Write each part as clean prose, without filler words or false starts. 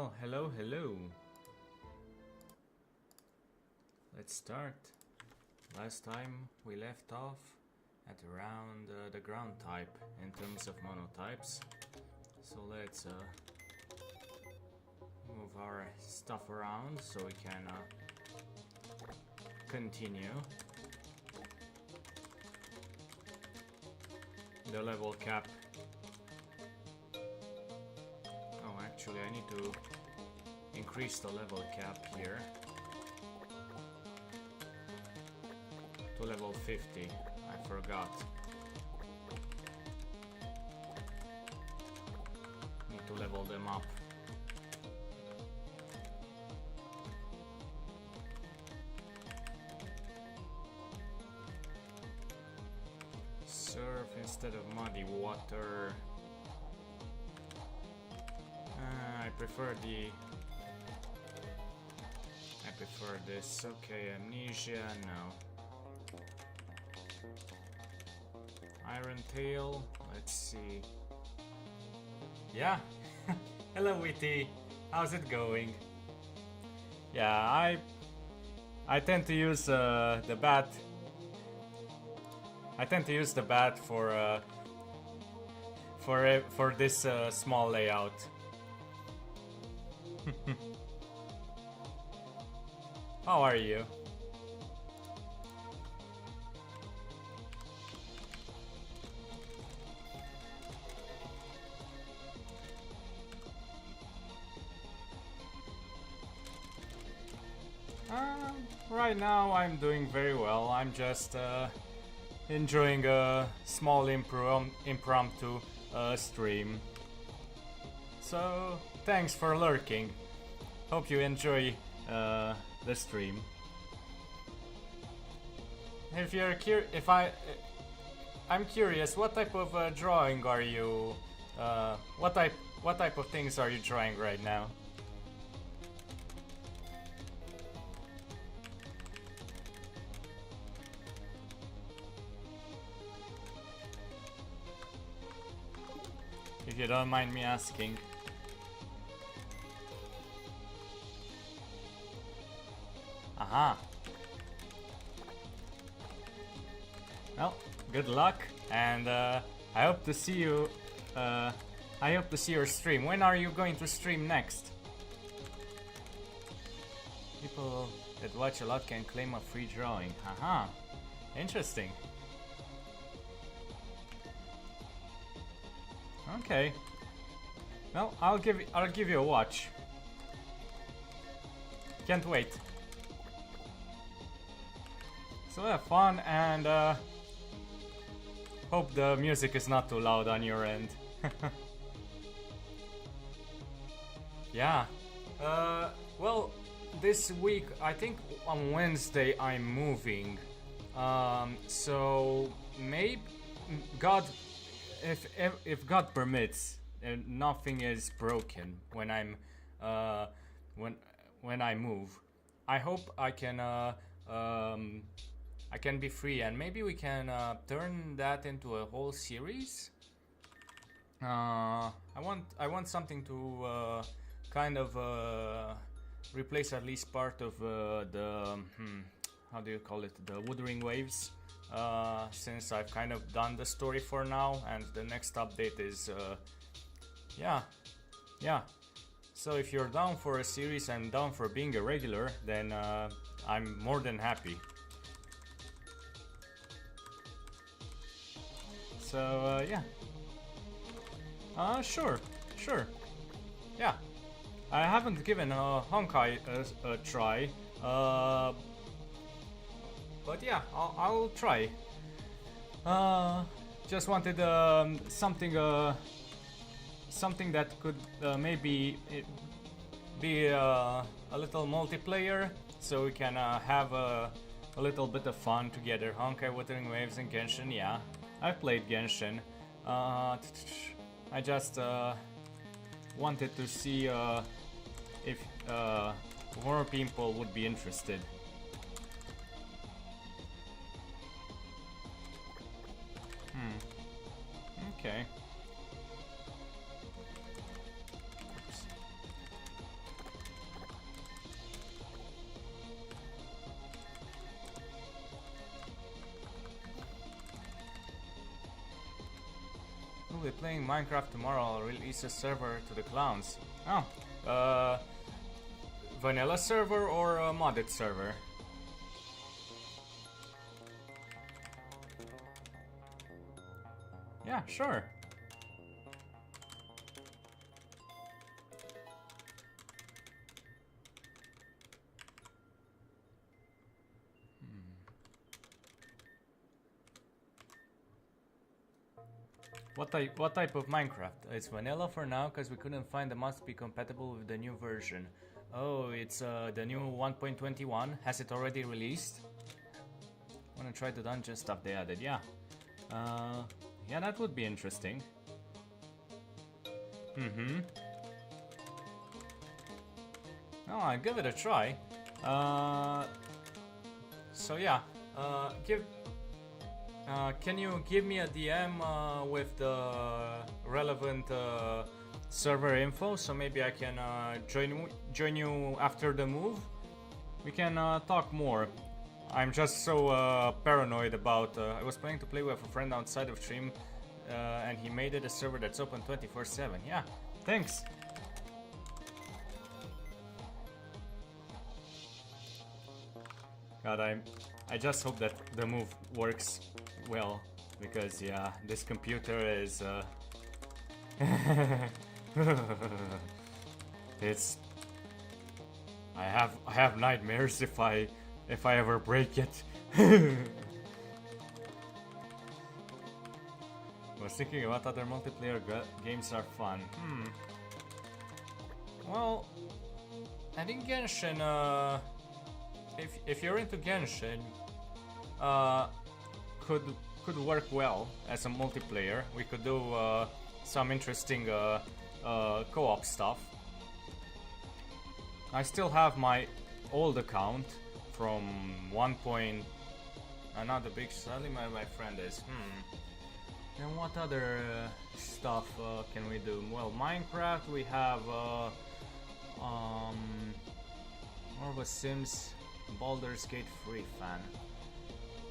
Well, hello. Let's start. Last time we left off at around the ground type in terms of monotypes. So let's move our stuff around so we can continue. The level cap. Oh, actually I need to increase the level cap here to level 50. I forgot. Need to level them up. Surf instead of muddy water. I prefer this. Okay, amnesia, no. Iron Tail, let's see. Yeah, hello Witty, how's it going? Yeah, I tend to use the bat. I tend to use the bat for this small layout. How are you? Right now I'm doing very well. I'm just enjoying a small impromptu stream. So thanks for lurking. Hope you enjoy the stream. If you're I'm curious, what type of drawing are you? What type of things are you drawing right now? If you don't mind me asking. Aha. Well, good luck, and I hope to see you. I hope to see your stream. When are you going to stream next? People that watch a lot can claim a free drawing. Haha. Interesting. Okay. Well, I'll give you a watch. Can't wait. So have fun, and hope the music is not too loud on your end. Yeah. Well, this week I think on Wednesday I'm moving. So maybe if God permits, and nothing is broken when I'm when I move, I hope I can be free, and maybe we can turn that into a whole series. I want something to kind of replace at least part of the how do you call it, the Wuthering Waves. Since I've kind of done the story for now, and the next update is yeah. So if you're down for a series and down for being a regular, then I'm more than happy. So yeah. Sure. Yeah. I haven't given Honkai a try. But yeah, I'll try. Just wanted something that could maybe be a little multiplayer, so we can have a little bit of fun together. Honkai, Wuthering Waves, and Genshin. Yeah, I played Genshin. I just wanted to see if more people would be interested. Okay. be playing Minecraft tomorrow. I'll release a server to the clowns. Oh, vanilla server or a modded server? Yeah, sure. What type of Minecraft? It's vanilla for now because we couldn't find the mods to be compatible with the new version. Oh, it's the new 1.21. Has it already released? Wanna try the dungeon stuff they added? Yeah. Yeah, that would be interesting. Oh, I'll give it a try. So yeah, can you give me a DM with the relevant server info so maybe I can join you after the move? We can talk more. I'm just so paranoid about. I was planning to play with a friend outside of stream, and he made it a server that's open 24/7. Yeah, thanks. God, I just hope that the move works well, because yeah, this computer is it's I have nightmares if I ever break it. I was thinking about other multiplayer games are fun. Well, I think Genshin, if you're into Genshin, could work well as a multiplayer. We could do some interesting co-op stuff. I still have my old account from 1. Not the big sadly my friend is. And what other stuff can we do? Well, Minecraft we have more of a Sims Baldur's Gate free fan.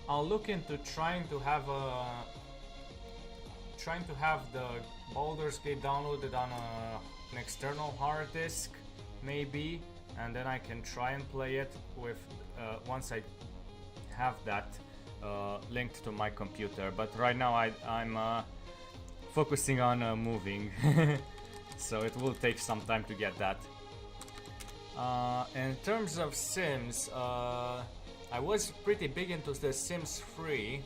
I'll look into trying to have the Baldur's Gate downloaded on an external hard disk, maybe, and then I can try and play it with once I have that linked to my computer. But right now I'm focusing on moving, so it will take some time to get that. In terms of Sims, I was pretty big into the Sims 3.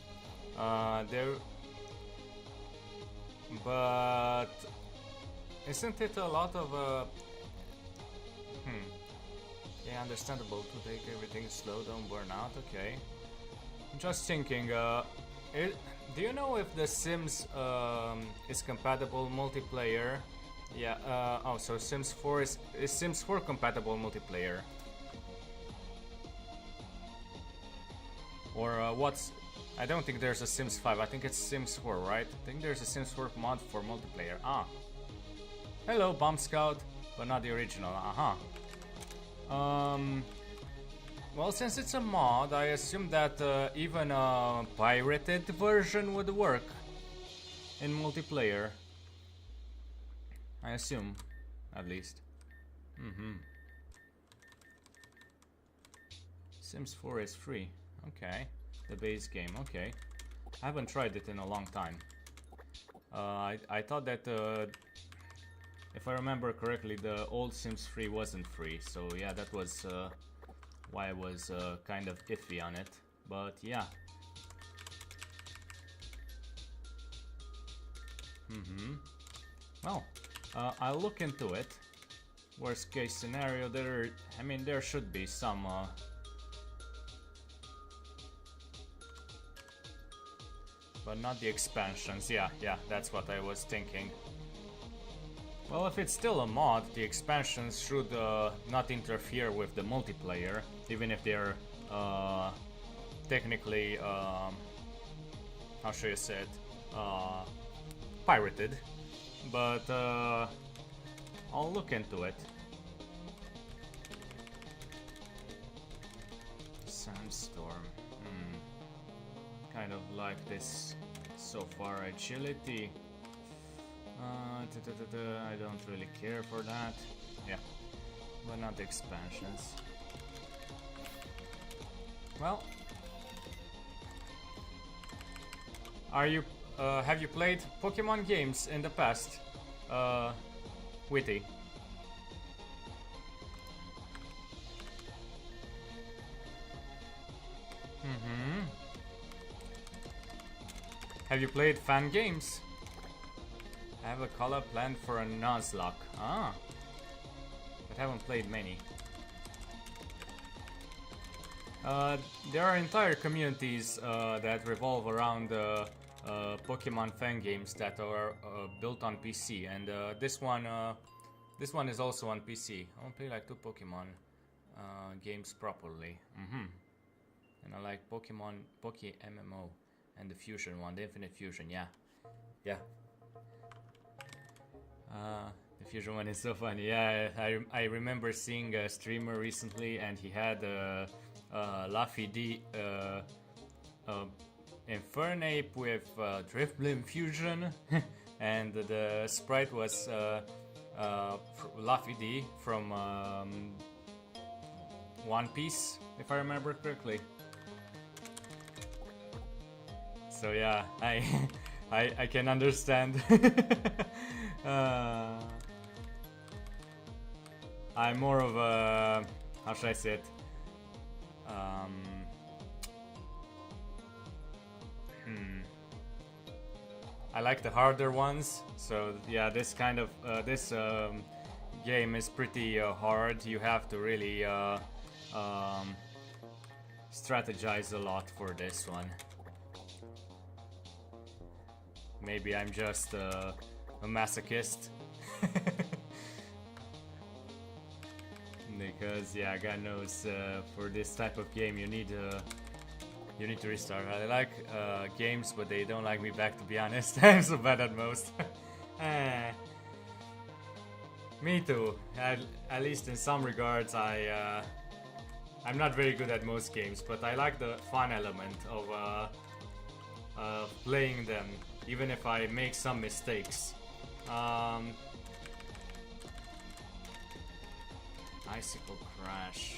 But isn't it a lot of yeah, understandable to take everything slow, don't burn out. Okay, I'm just thinking, do you know if the Sims is compatible multiplayer? Yeah, oh, so Sims 4 is Sims 4 compatible multiplayer? Or what's... I don't think there's a Sims 5, I think it's Sims 4, right? I think there's a Sims 4 mod for multiplayer. Ah. Hello, Bomb Scout, but not the original, well, since it's a mod, I assume that even a pirated version would work in multiplayer. I assume, at least. Sims 4 is free. Okay. The base game. Okay. I haven't tried it in a long time. I thought that, if I remember correctly, the old Sims 3 wasn't free. So yeah, that was why I was kind of iffy on it. But yeah. Well, I'll look into it. Worst case scenario, there should be some but not the expansions. Yeah, that's what I was thinking. Well, if it's still a mod, the expansions should not interfere with the multiplayer, even if they're technically, how should I say it, pirated. But I'll look into it. Sandstorm. Kind of like this so far. Agility. I don't really care for that. Yeah, but not the expansions. Well, have you played Pokemon games in the past, Witty? Have you played fan games? I have a color planned for a Nuzlocke. Ah, but haven't played many. There are entire communities that revolve around Pokemon fan games that are built on PC, and this one is also on PC. I want to play like 2 Pokemon games properly. And I like Pokemon Poke MMO and the Fusion one, the Infinite Fusion. Yeah. The Fusion one is so funny. Yeah, I remember seeing a streamer recently, and he had Laffy D Infernape with Drifblim Fusion, and the sprite was Laffy D from One Piece, if I remember correctly. So yeah, I can understand. I'm more of a, how should I say it? I like the harder ones. So yeah, this kind of this game is pretty hard. You have to really strategize a lot for this one. Maybe I'm just a masochist. Because yeah, God knows, for this type of game you need to restart. I like games, but they don't like me back, to be honest. I'm so bad at most. Me too. At least in some regards, I'm not very good at most games, but I like the fun element of playing them, even if I make some mistakes. Icicle Crash.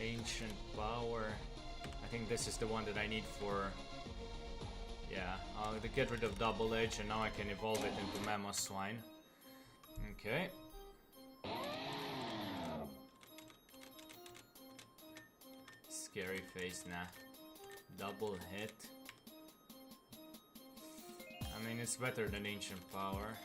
Ancient Power. I think this is the one that I need for... Yeah, to get rid of Double Edge, and now I can evolve it into Mammoth Swine. Okay. Scary face, nah. Double hit. I mean, it's better than Ancient Power.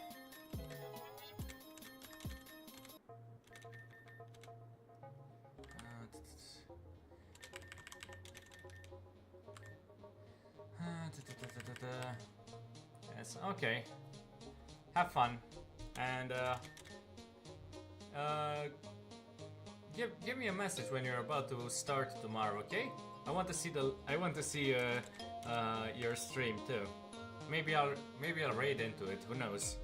Yes, okay. Have fun. And give me a message when you're about to start tomorrow, okay? I want to see your stream too. Maybe I'll raid into it. Who knows?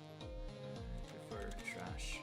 I prefer trash.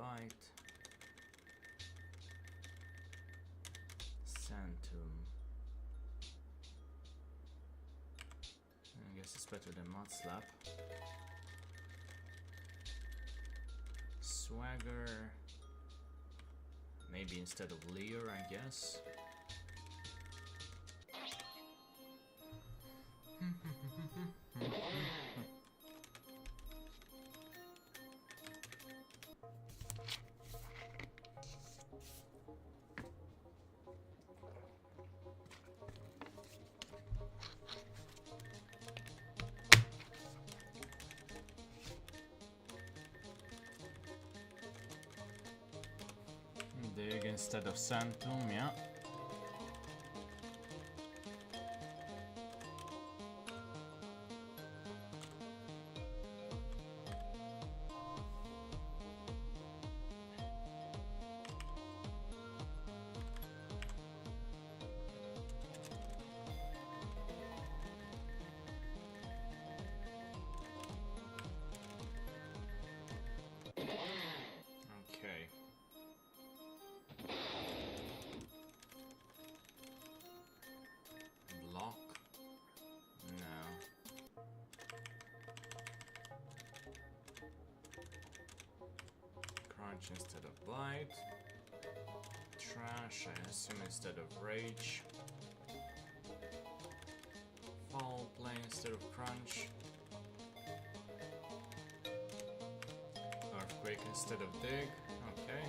bite. Santum. I guess it's better than Mud Slap. Swagger. Maybe instead of Leer, I guess. Dig instead of Santum, yeah. Instead of bite. Trash, I assume, instead of rage. Foul play instead of crunch. Earthquake instead of dig. Okay.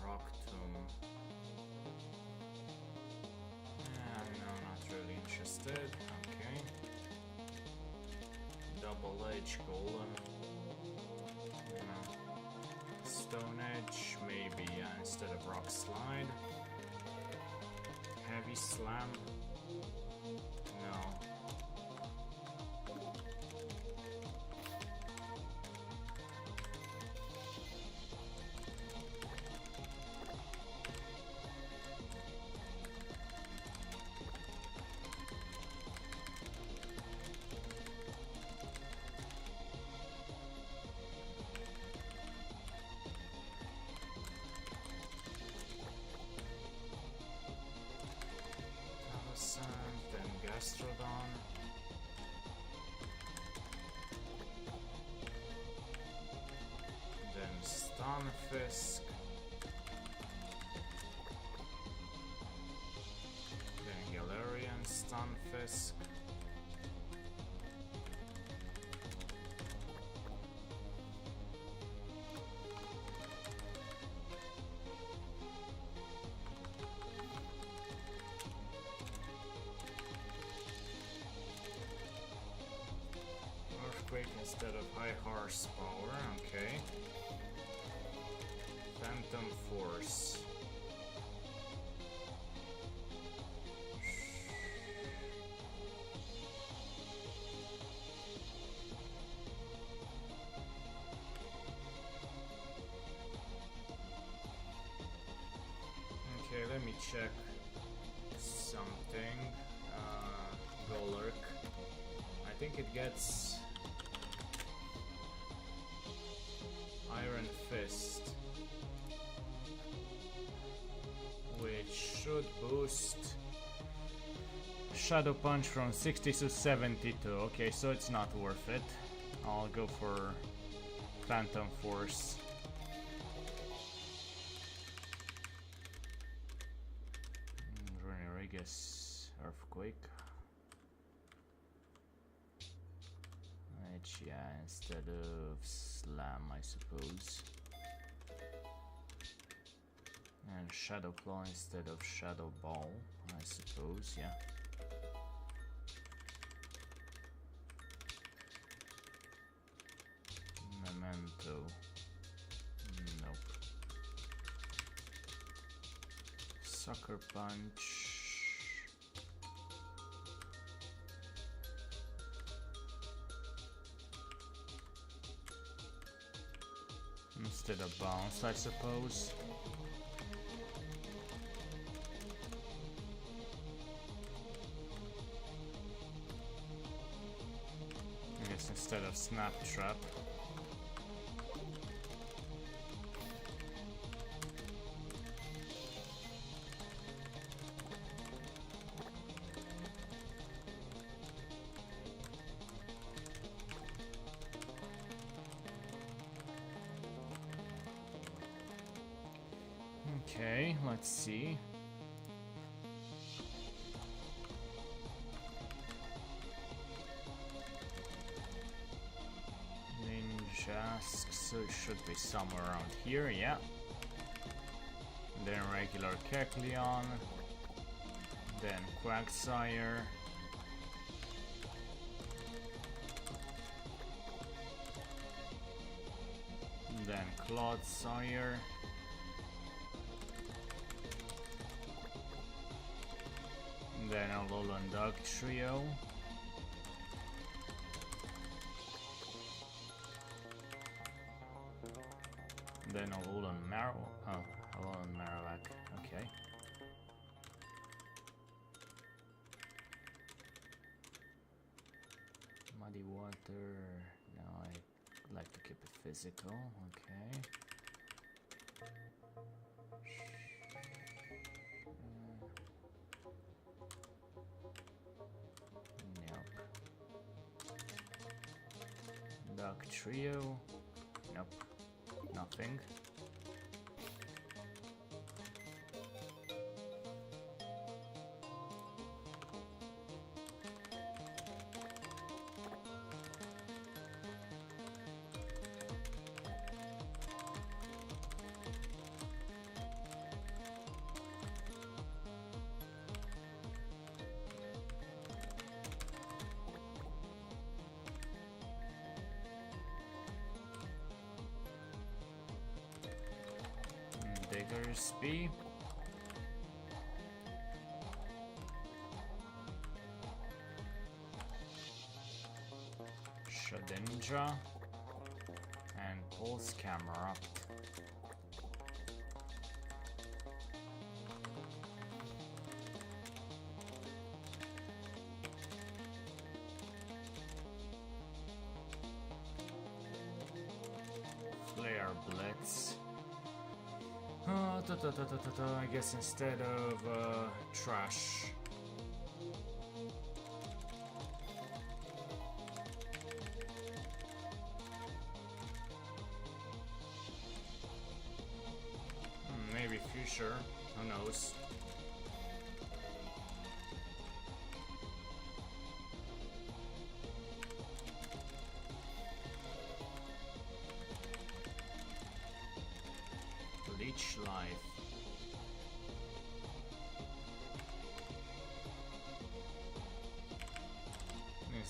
Rock Tomb. No, not really interested. Okay. Double Edge Golem. No. Stone Edge, maybe instead of Rock Slide. Heavy Slam. No. Then Gastrodon. Then Stunfisk. Then Galarian Stunfisk. Instead of high horsepower, okay. Phantom Force. Okay, let me check something. Golurk. I think it gets Iron Fist, which should boost Shadow Punch from 60 to 72. Okay, so it's not worth it. I'll go for Phantom Force. Reneregus Earthquake. Which, yeah, instead of Slam, I suppose. And Shadow Claw instead of Shadow Ball, I suppose, yeah. Sucker Punch. Instead of bounce, I suppose. I guess instead of Snap Trap. Okay, let's see. Ninjask, so it should be somewhere around here, yeah. Then regular Kecleon. Then Quagsire. Then Clodsire. Then a Alolan Dog Trio. Then a Alolan Alolan Marowak, okay. Muddy Water, no, I like to keep it physical, okay. Dog Trio. Nope. Nothing. Diggersby. Shedinja. And Pulse Camera. Flare Blitz. I guess instead of trash. Maybe future, who knows. Leech Life.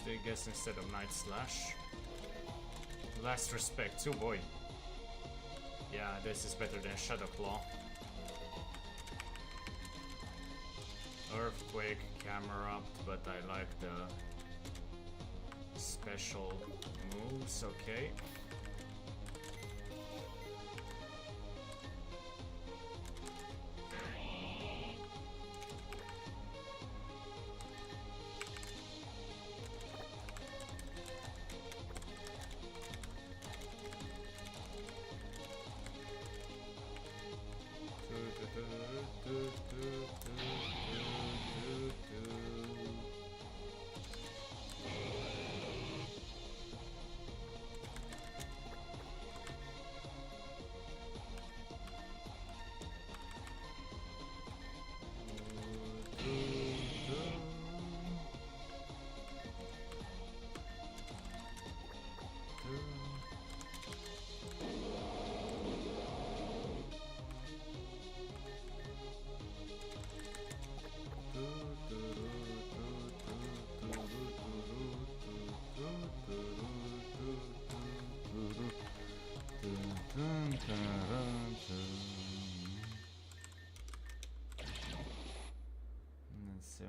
I guess instead of Night Slash. Last Respect, oh boy. Yeah, this is better than Shadow Claw. Earthquake, Camera up, but I like the special moves, okay.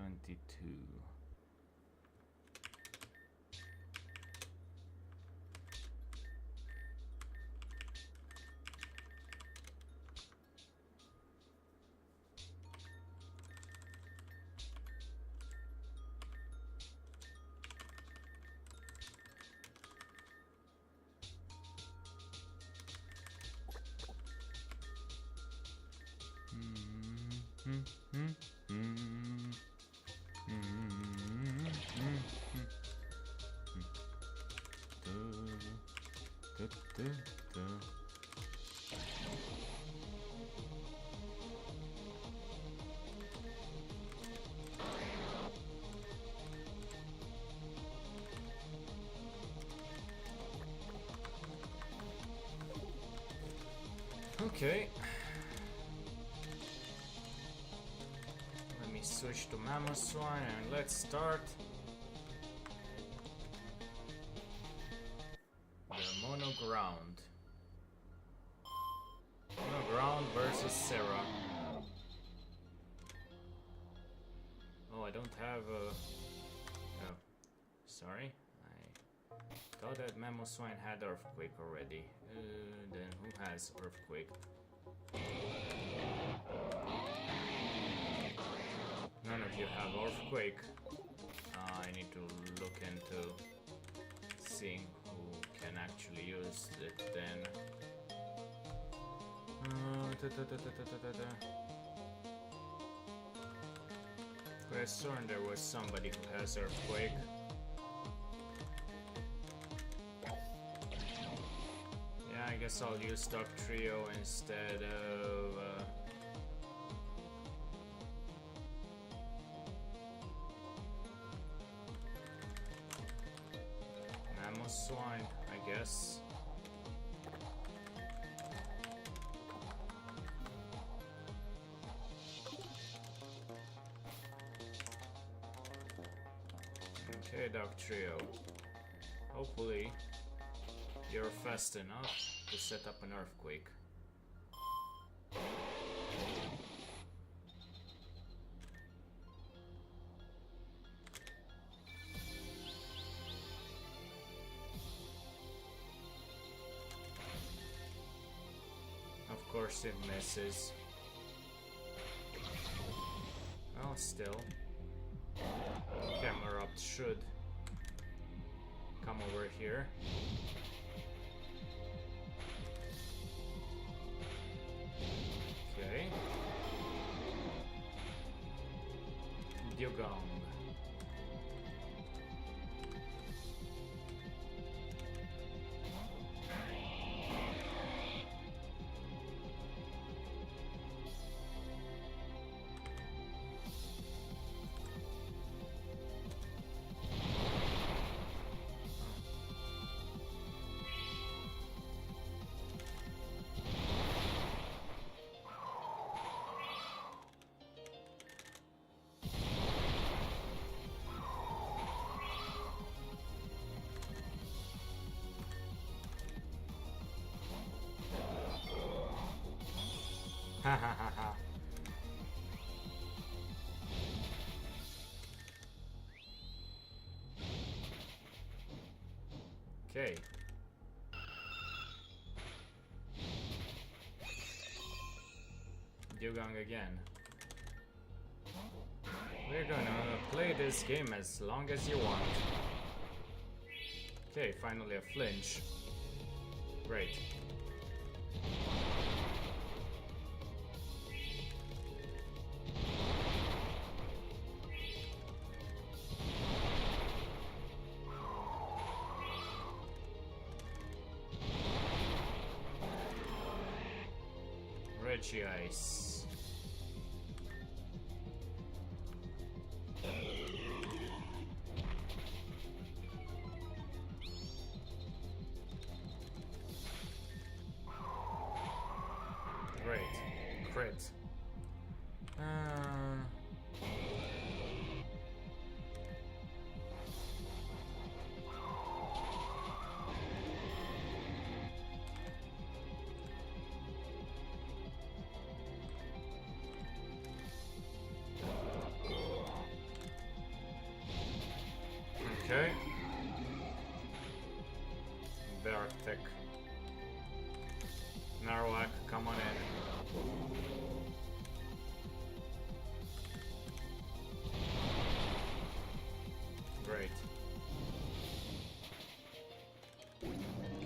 72. Okay. Let me switch to Mamoswine and let's start the Mono Ground. Mono Ground versus Serra. Oh, I don't have a... Oh, sorry. I thought that Mamoswine had Earthquake already. Then who has Earthquake? None of you have Earthquake. I need to look into seeing who can actually use it then. I saw there was somebody who has Earthquake. Yeah, I guess I'll use Dog Trio instead of... Mamoswine, I guess. Okay, Dog Trio. Hopefully, you're fast enough to set up an Earthquake. Of course it misses. Well, still. Camerupt should come over here. Okay. Dugong. Ha ha ha ha. Okay. Dugong again. We're gonna play this game as long as you want. Okay, finally a flinch. Great. Ice. Great. Crit.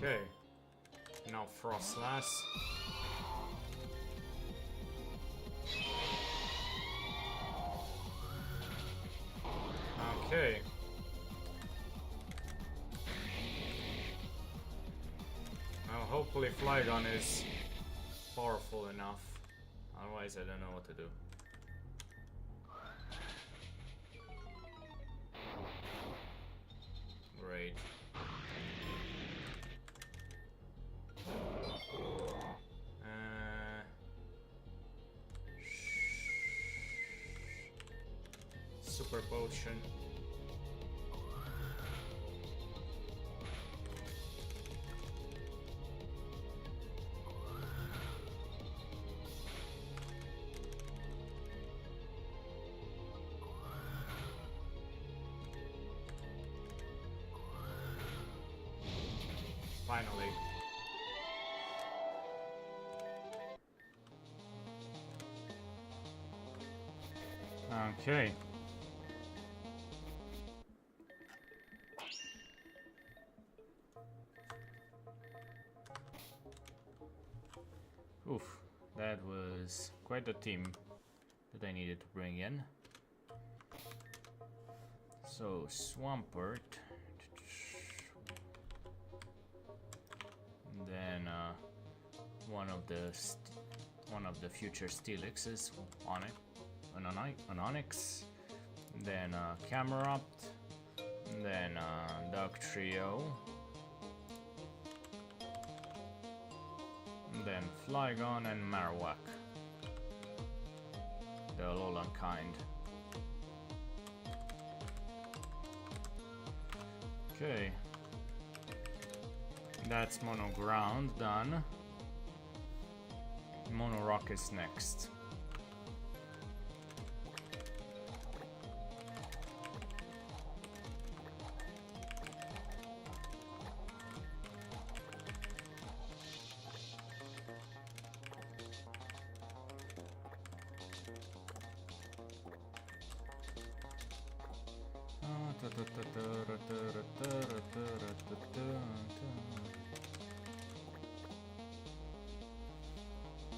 Okay. Now Frostlass. Okay. Well, hopefully Flygon is powerful enough. Otherwise, I don't know what to do. Great. Super potion. Finally. Okay. Oof, that was quite a team that I needed to bring in. So, Swampert. Then one of the future Steelixes on it, an Onyx. Then Camerupt. Then Duck Trio. Then Flygon and Marowak. The Alolan kind. Okay. That's Mono Ground done. Mono Rock is next.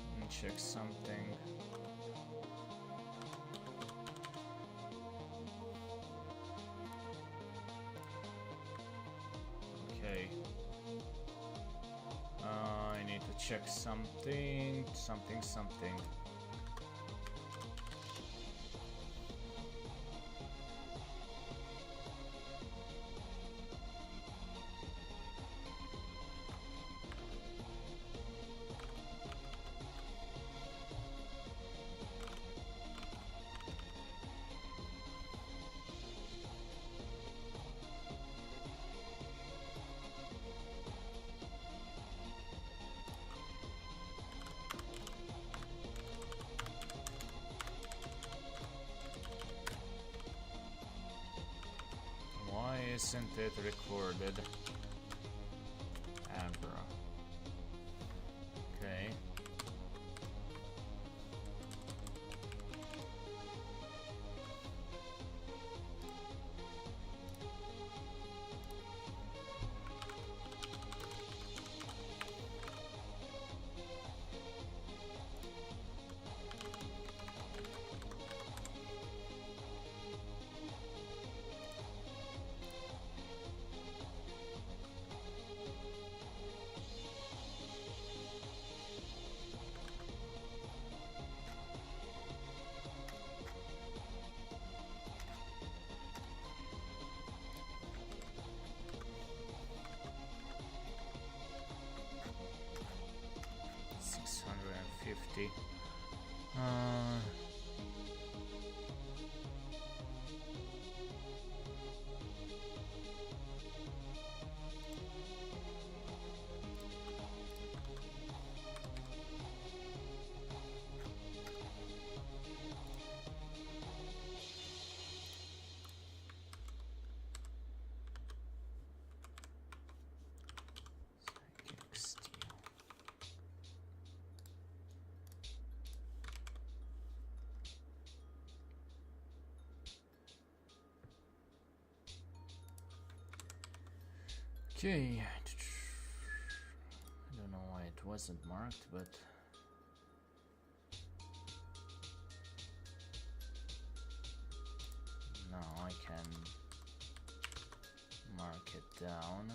Let me check something. Okay. I need to check something. Something. Why isn't it recorded? Abra. Okay. $650. Okay. wasn't marked, but now I can mark it down.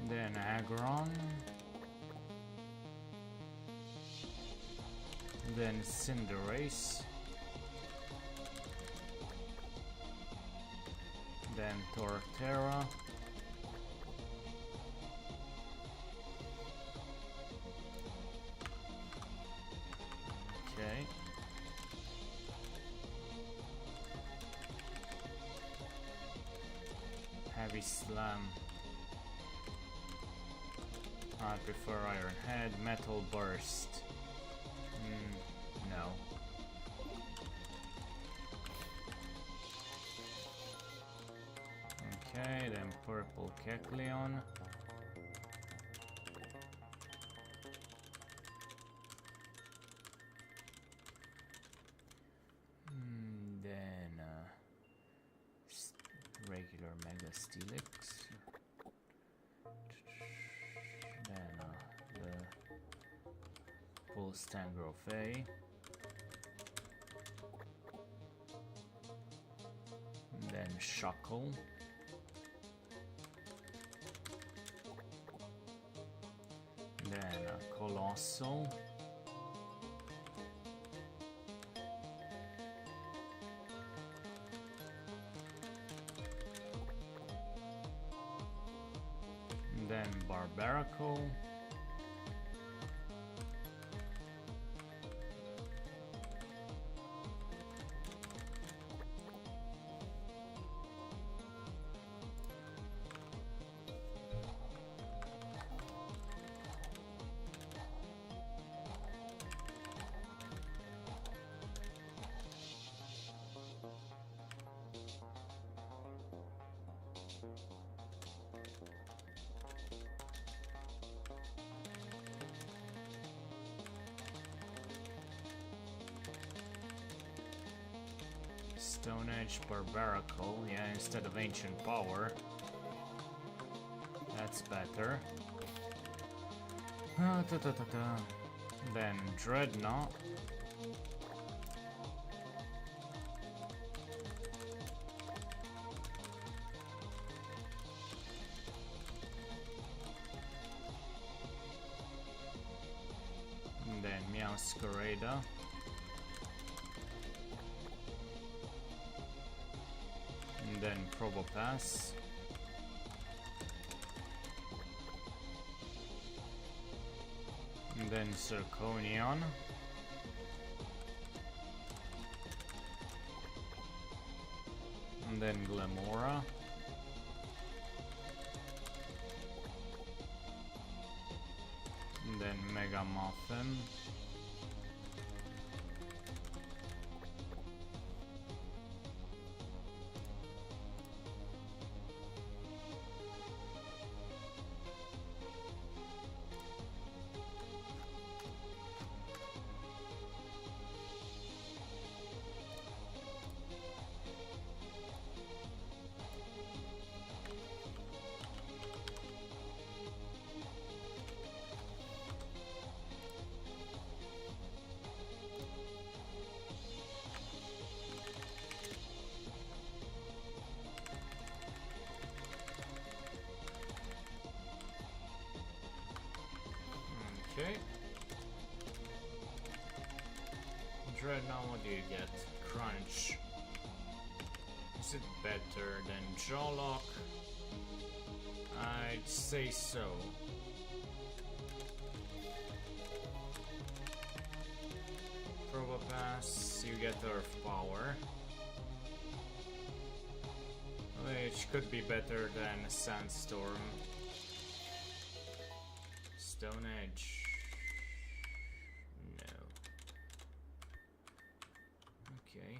Then Agron, then Cinderace, then Torterra, okay. Heavy Slam. I prefer Iron Head. Metal Burst. No. Okay, then Purple Kecleon. Then regular Mega Steelix. Full Stangrowth. Then Shuckle. Then Colossal. Then Barbaracle. Stone Edge Barbaracle, yeah, instead of Ancient Power. That's better. Then Dreadnought. And then Meowscarada. And then Probopass. And then Zirconion. And then Glamora. And then Mega Muffin. Okay. Dreadnought, what do you get? Crunch. Is it better than Jawlock? I'd say so. Pass, you get Earth Power. Which could be better than a Sandstorm. Stone Edge. No. Okay.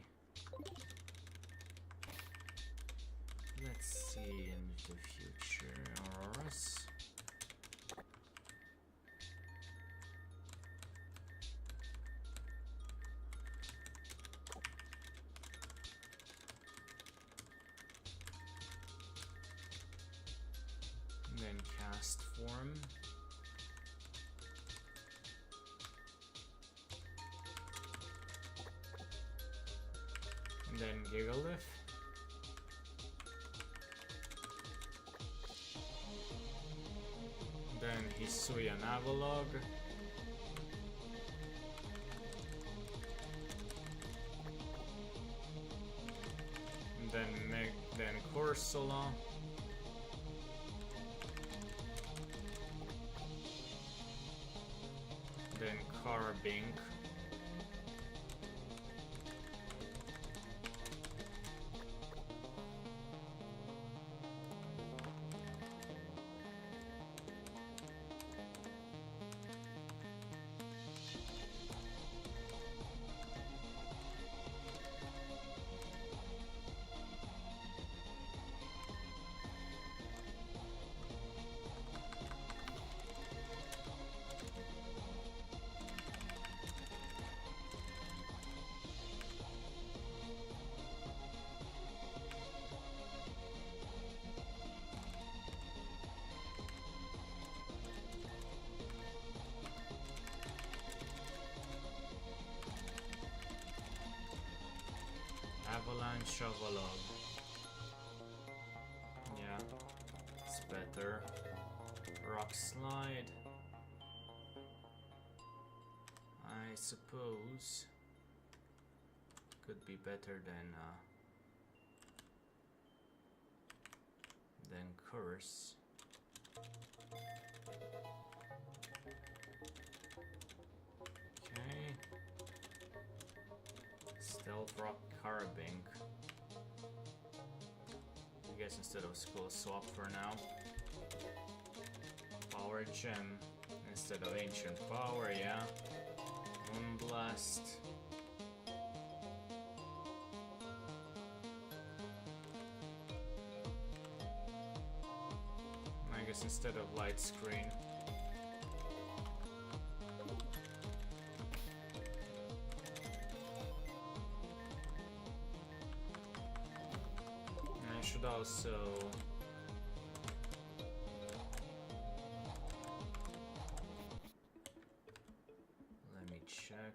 Let's see into the future. Auroras. Then cast form. And then Gigalith. Then Hisuian Avalog. And then Corsola. Then Carbink. Avalanche Avalog. Yeah, it's better. Rock Slide. I suppose could be better than Curse. Okay. Stealth Rock Carbink. I guess instead of Skull Swap for now. Power Gem instead of Ancient Power, yeah. Moonblast. I guess instead of Light Screen. I should also let me check.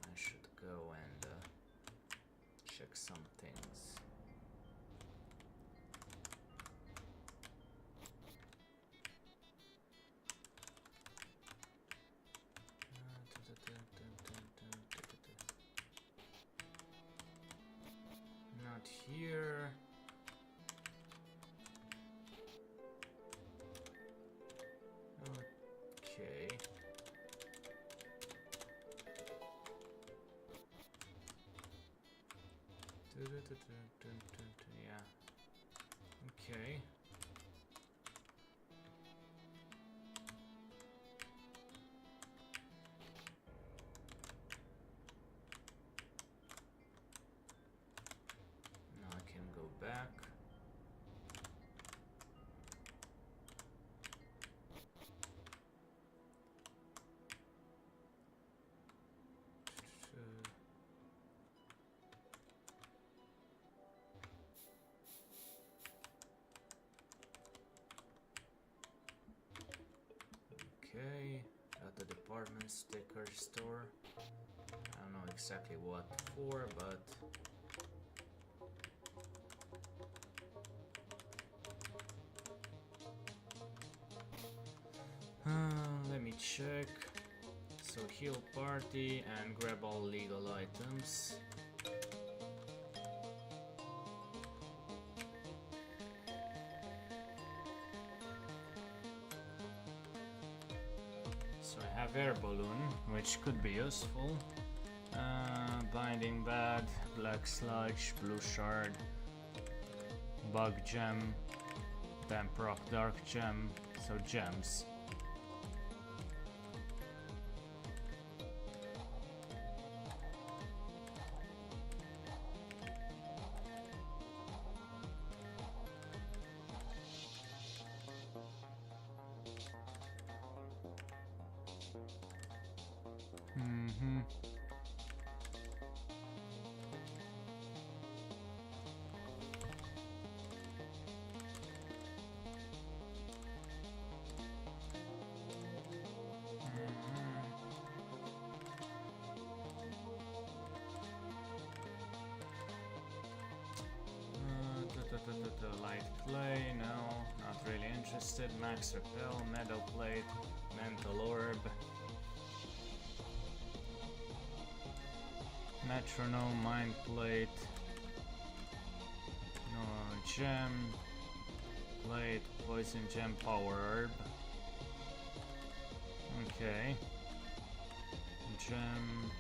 I should go and check some things. Not here. Okay. Yeah. Okay. Now I can go back. Okay, at the department sticker store. I don't know exactly what for, but let me check. So heal party and grab all legal items. So I have air balloon, which could be useful. Binding bad, black sludge, blue shard, bug gem, damp rock, dark gem. So gems. Light clay, no, not really interested. Max repel, metal plate, mental orb, metronome, mind plate, no gem, plate, poison gem, power herb. Okay, gem.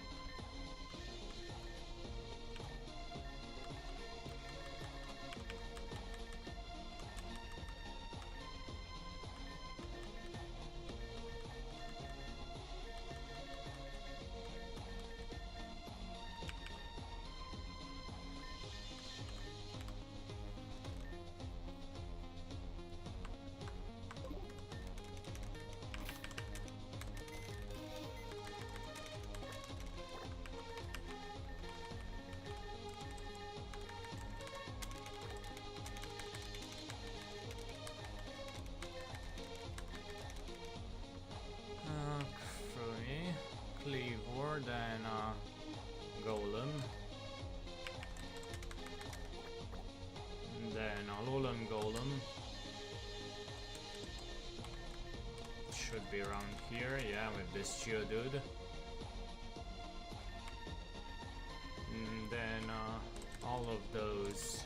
Then golem, then Alolan golem should be around here, yeah, with this Geodude. And then all of those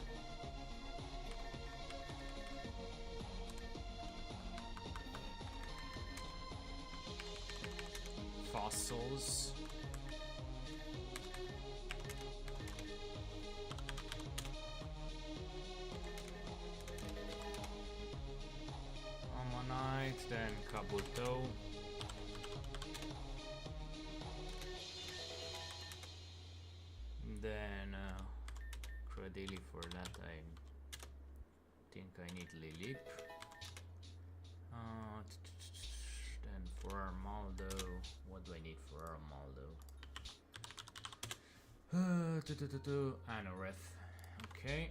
fossils. Ammonite, then Kabuto. Then Cradily, for that I think I need Lilip. Then for Armaldo, what do I need for Armaldo? Anorith. Okay.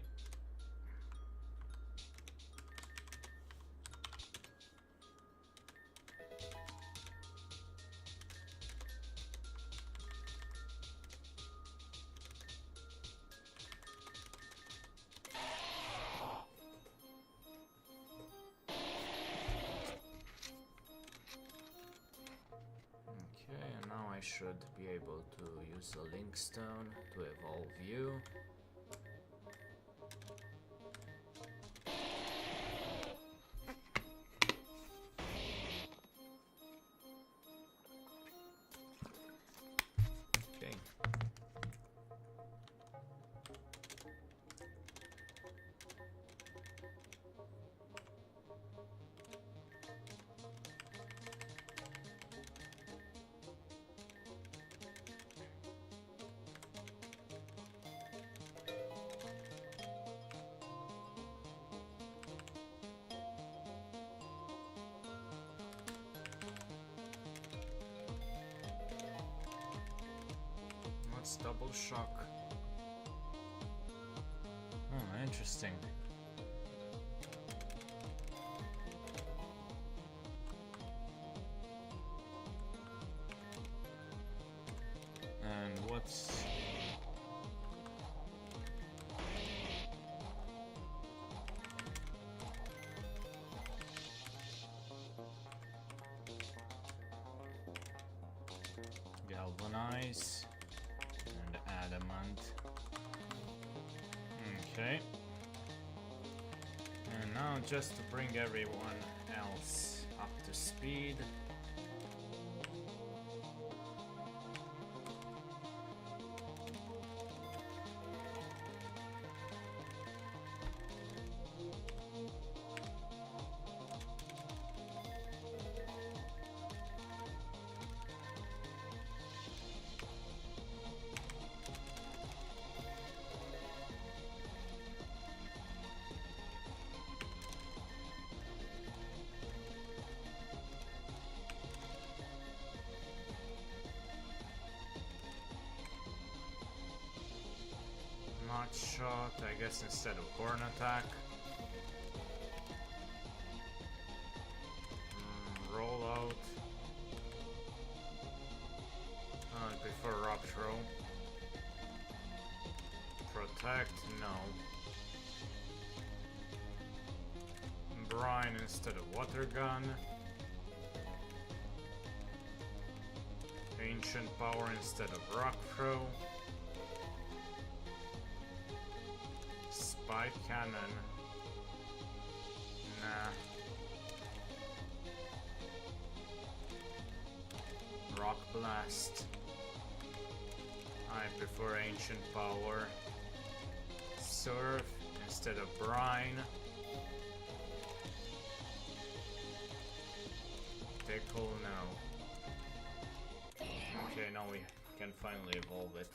I should be able to use a link stone to evolve you. Okay. Double shock. Oh, interesting. And what's... Ice and Adamant. Okay. And now just to bring everyone else up to speed. Not shot, I guess instead of horn attack. Roll out. I prefer rock throw. Protect, no. Brine instead of water gun. Ancient power instead of rock throw. Spike cannon. Nah. Rock blast. I prefer ancient power. Surf instead of brine. Tickle, no. Okay, now we can finally evolve it.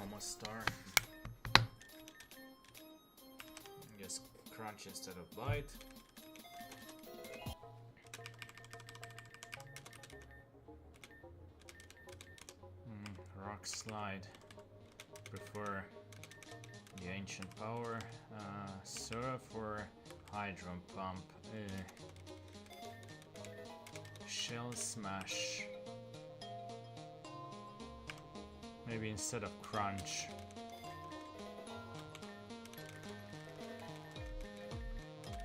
Almost star. I guess crunch instead of bite. Rock slide. Prefer the ancient power. Serra for hydro pump. Shell smash. Maybe instead of crunch.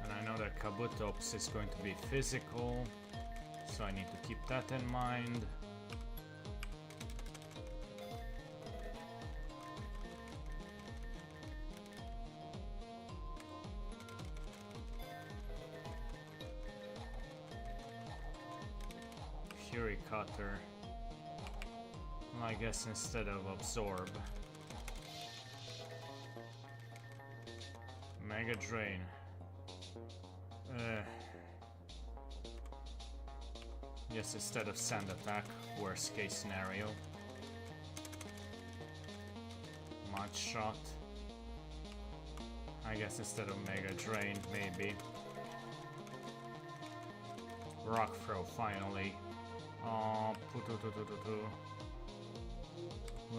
And I know that Kabutops is going to be physical, so I need to keep that in mind. Fury Cutter. I guess instead of absorb. Mega Drain. Yes, instead of sand attack, worst case scenario. Mud Shot. I guess instead of Mega Drain, maybe. Rock Throw, finally.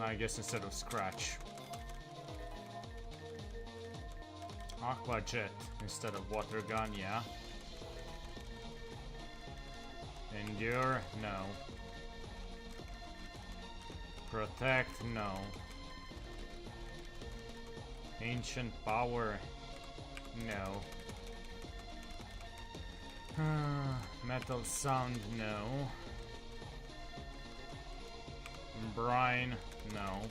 I guess instead of Scratch. Aqua Jet instead of Water Gun, yeah. Endure, no. Protect, no. Ancient Power, no. Metal Sound, no. Brine, no.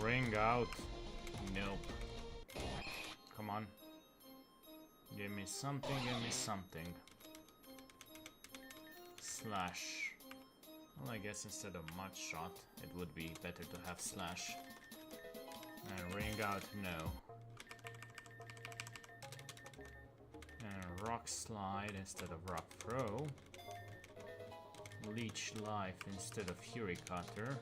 Ring Out, nope. Come on. Give me something, give me something. Slash. Well, I guess instead of Mud Shot, it would be better to have Slash. And Ring Out, no. And Rock Slide instead of Rock Throw. Leech Life instead of Fury Cutter.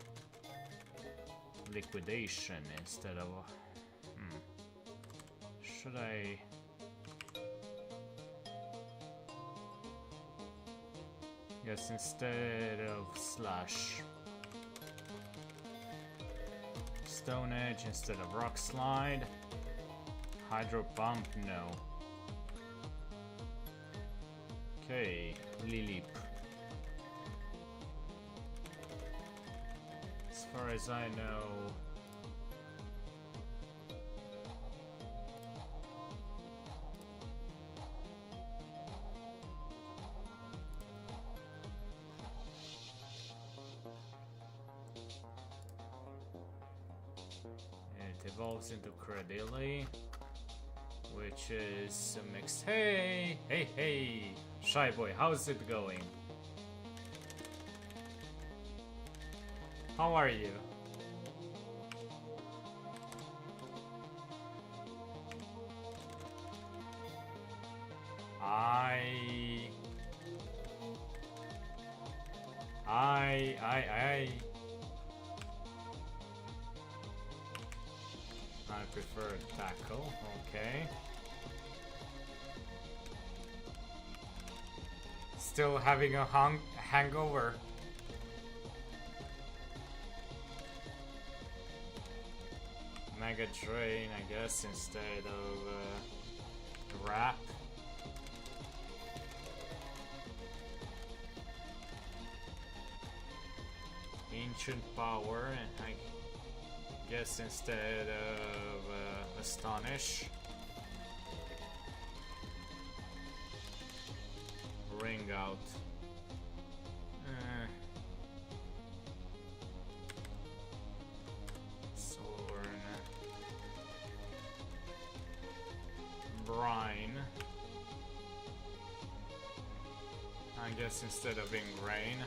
Liquidation instead of... Should I... Yes, instead of Slash. Stone Edge instead of Rock Slide. Hydro Pump, no. Okay, Lileep. As far as I know... evolves into Cradily, which is a mixed. Hey, hey, hey, Shy Boy, how's it going? How are you? I prefer tackle, okay. Still having a hangover. Mega Drain, I guess, instead of Wrap. Ancient Power, and I guess instead of Astonish. Ring Out. Sorn. Brine. I guess instead of Ingrain.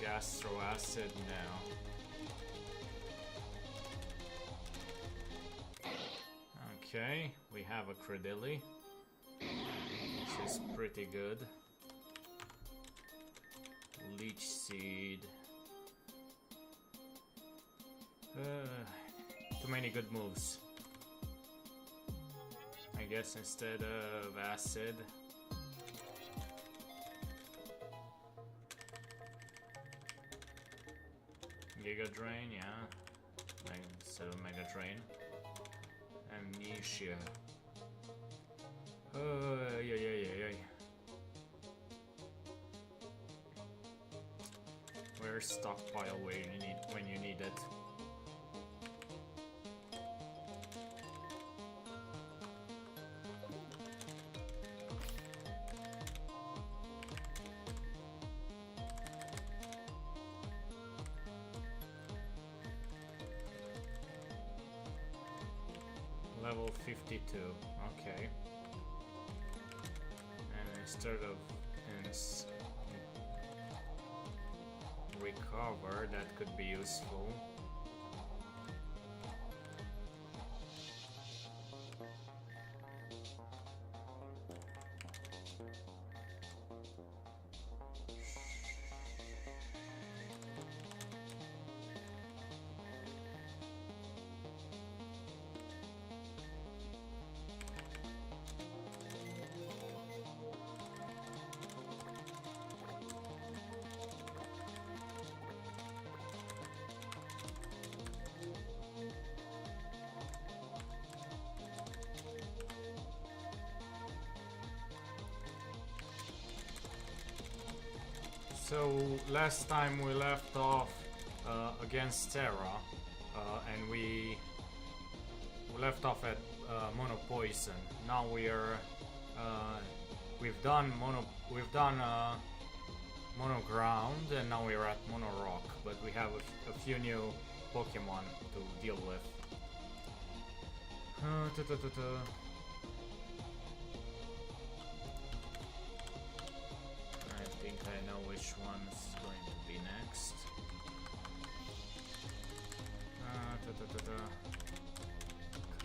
Gastro Acid now. Okay, we have a Cradily, which is pretty good. Leech Seed. Too many good moves. I guess instead of Acid. Giga Drain, yeah. Like, instead of Mega Drain. Amnesia. Yeah. Where's stockpile when you need it? Level 52, okay. And instead of recover, that could be useful. So last time we left off against Serra, and we left off at Mono Poison. Now we are we've done Mono Ground, and now we are at Mono Rock. But we have a few new Pokemon to deal with. I think I know which one's going to be next.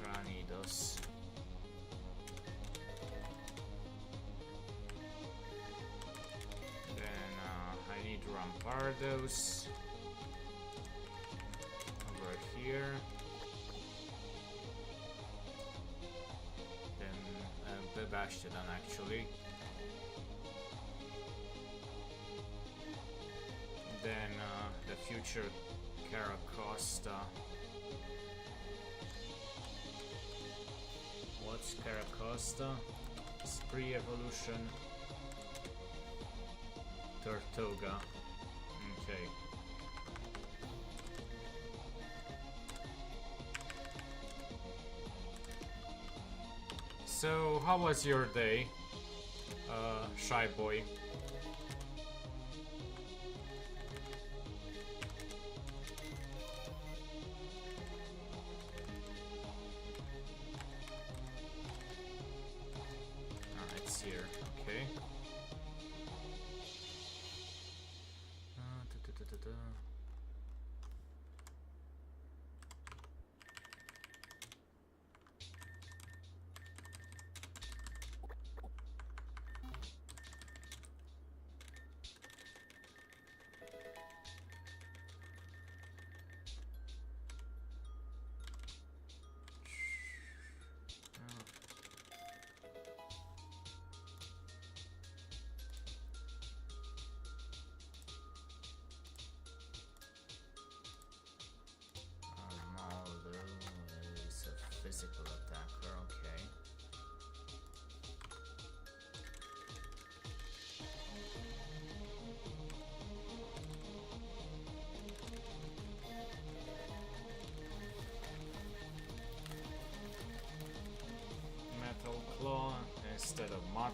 Cranidos. Then I need Rampardos over here. Then Bebashtodon actually. Then the future Caracosta. What's Caracosta? Spree Evolution. Tortuga. Okay. So, how was your day, Shy Boy?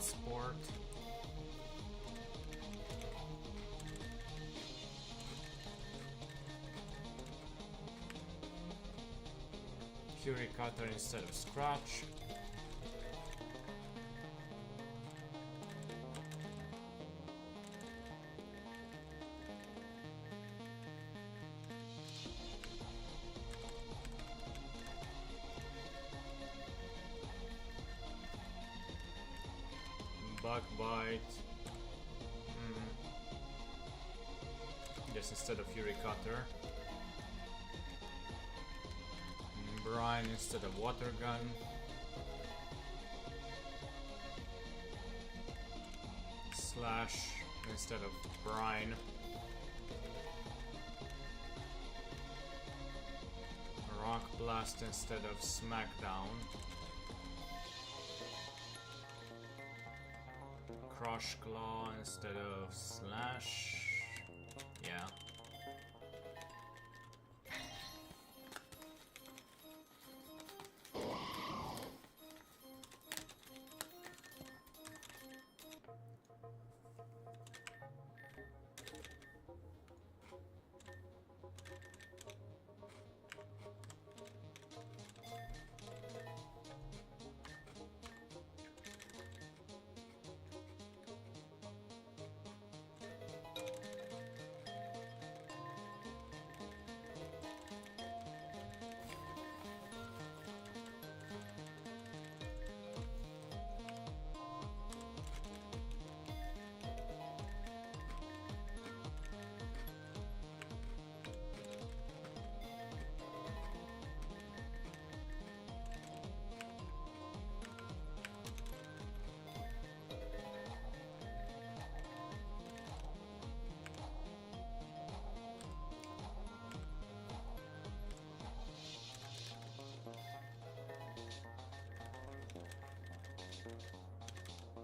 Sport. Fury Cutter instead of Scratch. Bug Bite. Guess instead of Fury Cutter. Brine instead of Water Gun. Slash instead of Brine. Rock Blast instead of Smackdown. Crush Claw instead of Slash. Yeah.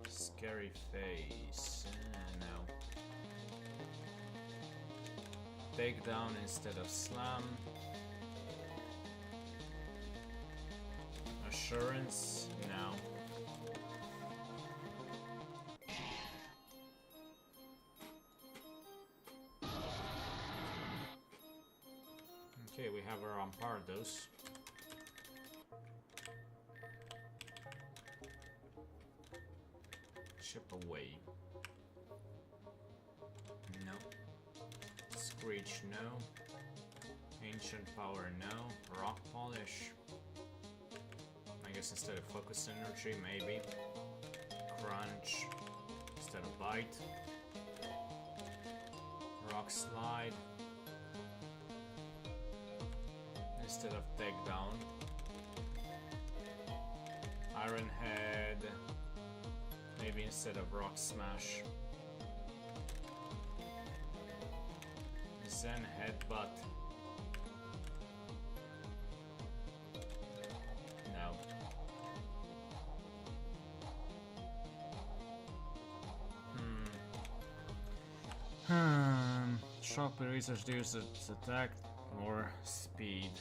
Scary Face. No. Takedown instead of Slam. Assurance. No. Okay, we have our Rampardos. Chip Away. No. Screech, no. Ancient Power, no. Rock Polish. I guess instead of Focus Energy, maybe. Crunch instead of Bite. Rock Slide instead of Takedown. Iron Head. Maybe instead of Rock Smash. Zen Headbutt. No. Sharply research deals its attack or speed.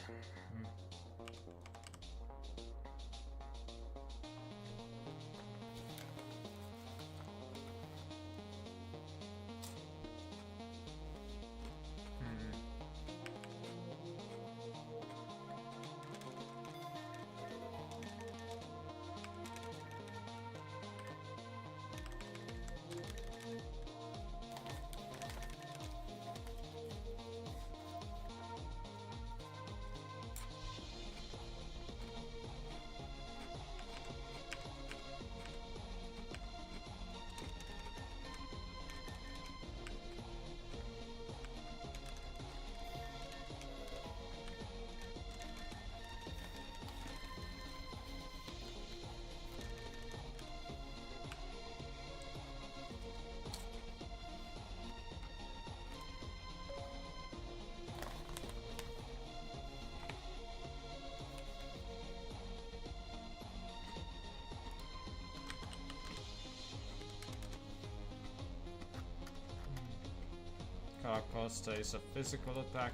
Costa is a physical attacker.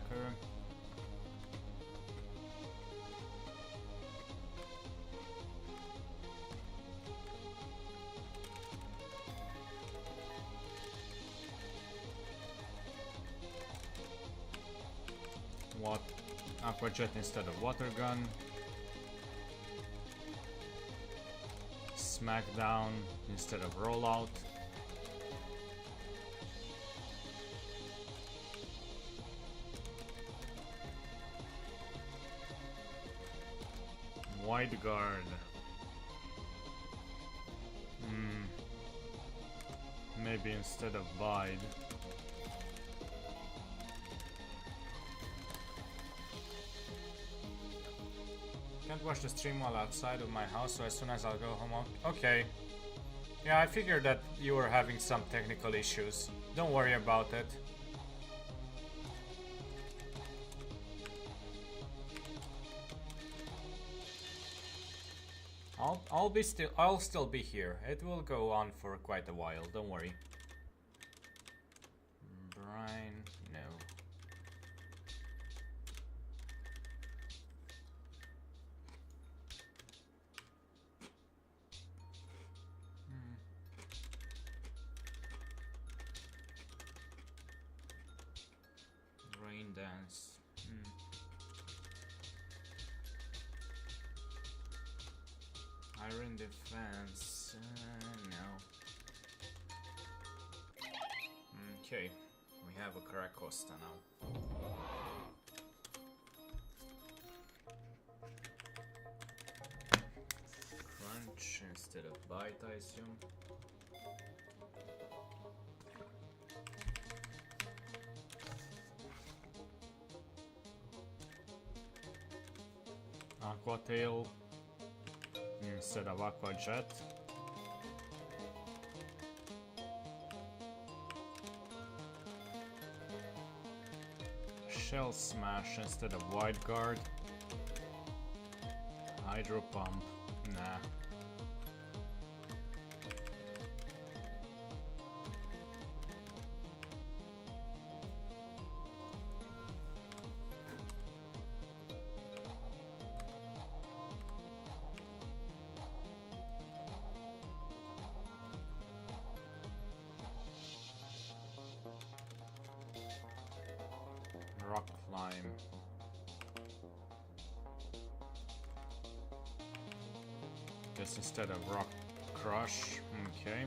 Aqua Jet instead of Water Gun. Smackdown instead of Rollout. Wide Guard. Maybe instead of Bide. Can't watch the stream while outside of my house, so as soon as I'll go home. Okay. Yeah, I figured that you were having some technical issues. Don't worry about it. I'll still be here. It will go on for quite a while, don't worry. Brian, no. Rain Dance. Iron Defense. No. Okay, we have a Caracosta now. Crunch instead of Bite, I assume. Aqua Tail instead of Aqua Jet. Shell Smash instead of Wide Guard. Hydro Pump. Nah. Rock Climb. Guess instead of Rock Crush. Okay.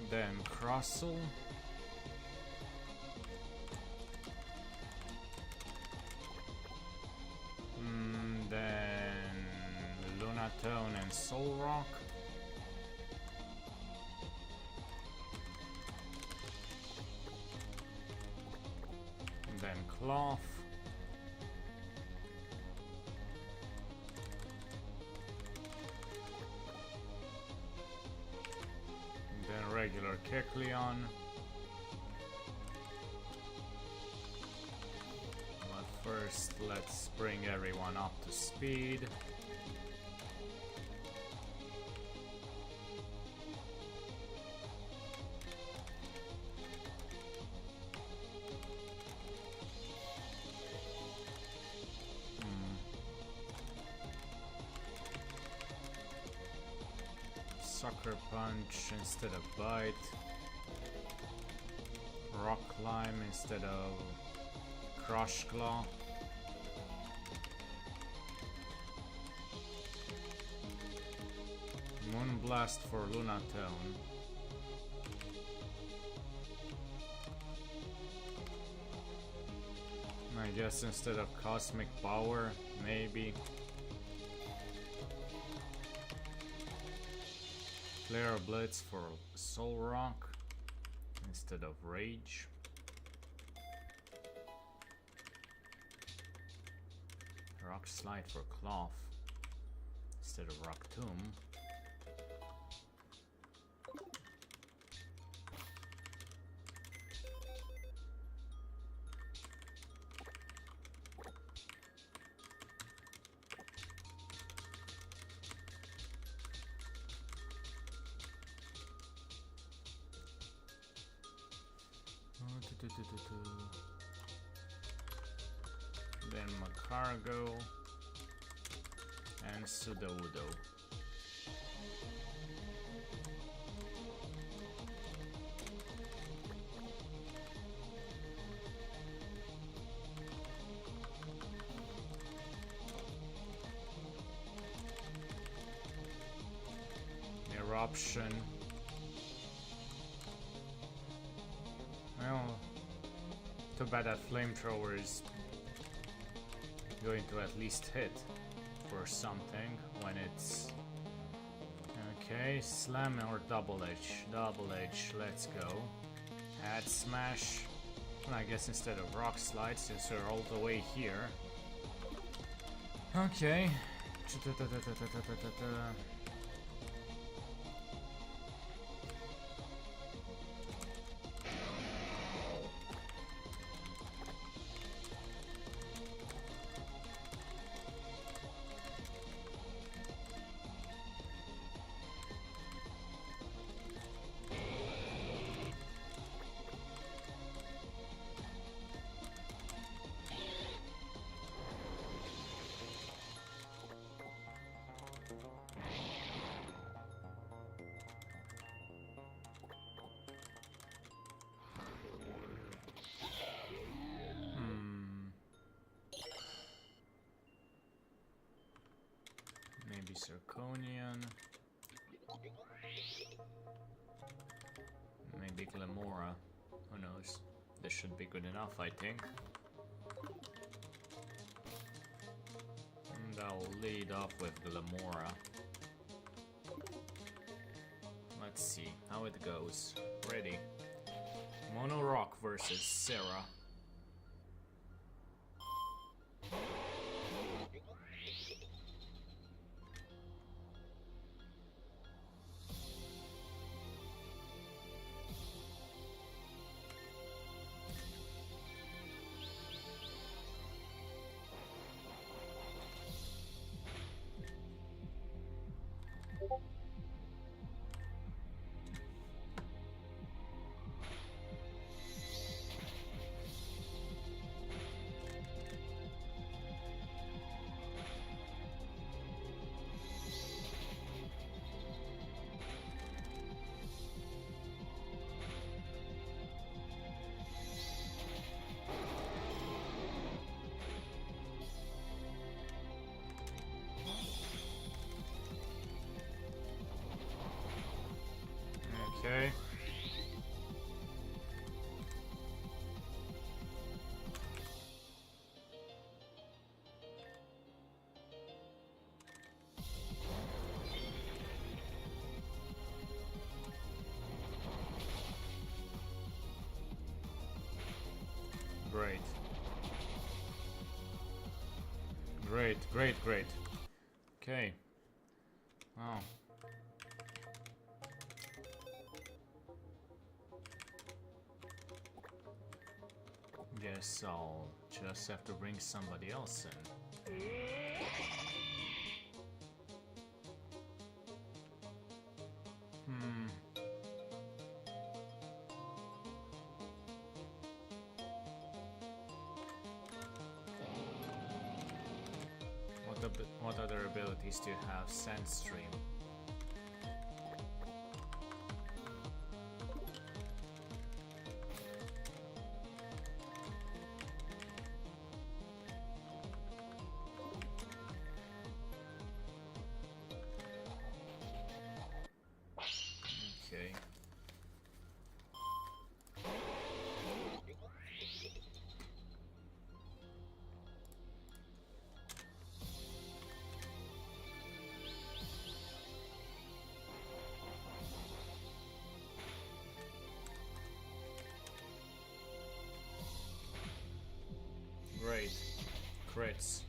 Then Crostle. Then Lunatone and Soul Rock. Then Cloth. Regular Kecleon. But first, let's bring everyone up to speed. Sucker Punch instead of Bite. Rock Climb instead of Crush Claw. Moonblast for Lunatone. I guess instead of Cosmic Power, maybe. Flare Blitz for Soul Rock instead of Rage. Rock Slide for Cloth instead of Rock Tomb. Then Macargo and Sudowoodo. Eruption. Well, too bad that flamethrower is going to at least hit for something when it's... Okay, slam or double H. Double H, let's go. Add smash. Well, I guess instead of rock slide, since we're all the way here. Okay. Maybe Zirconian. Maybe Glamora. Who knows? This should be good enough, I think. And I'll lead off with Glamora. Let's see how it goes. Ready. Mono Rock versus Serra. Okay. Great. Great, great, great. Okay. Wow. Guess I'll just have to bring somebody else in. What other abilities do you have? Sandstream. Okay. Great. Crits.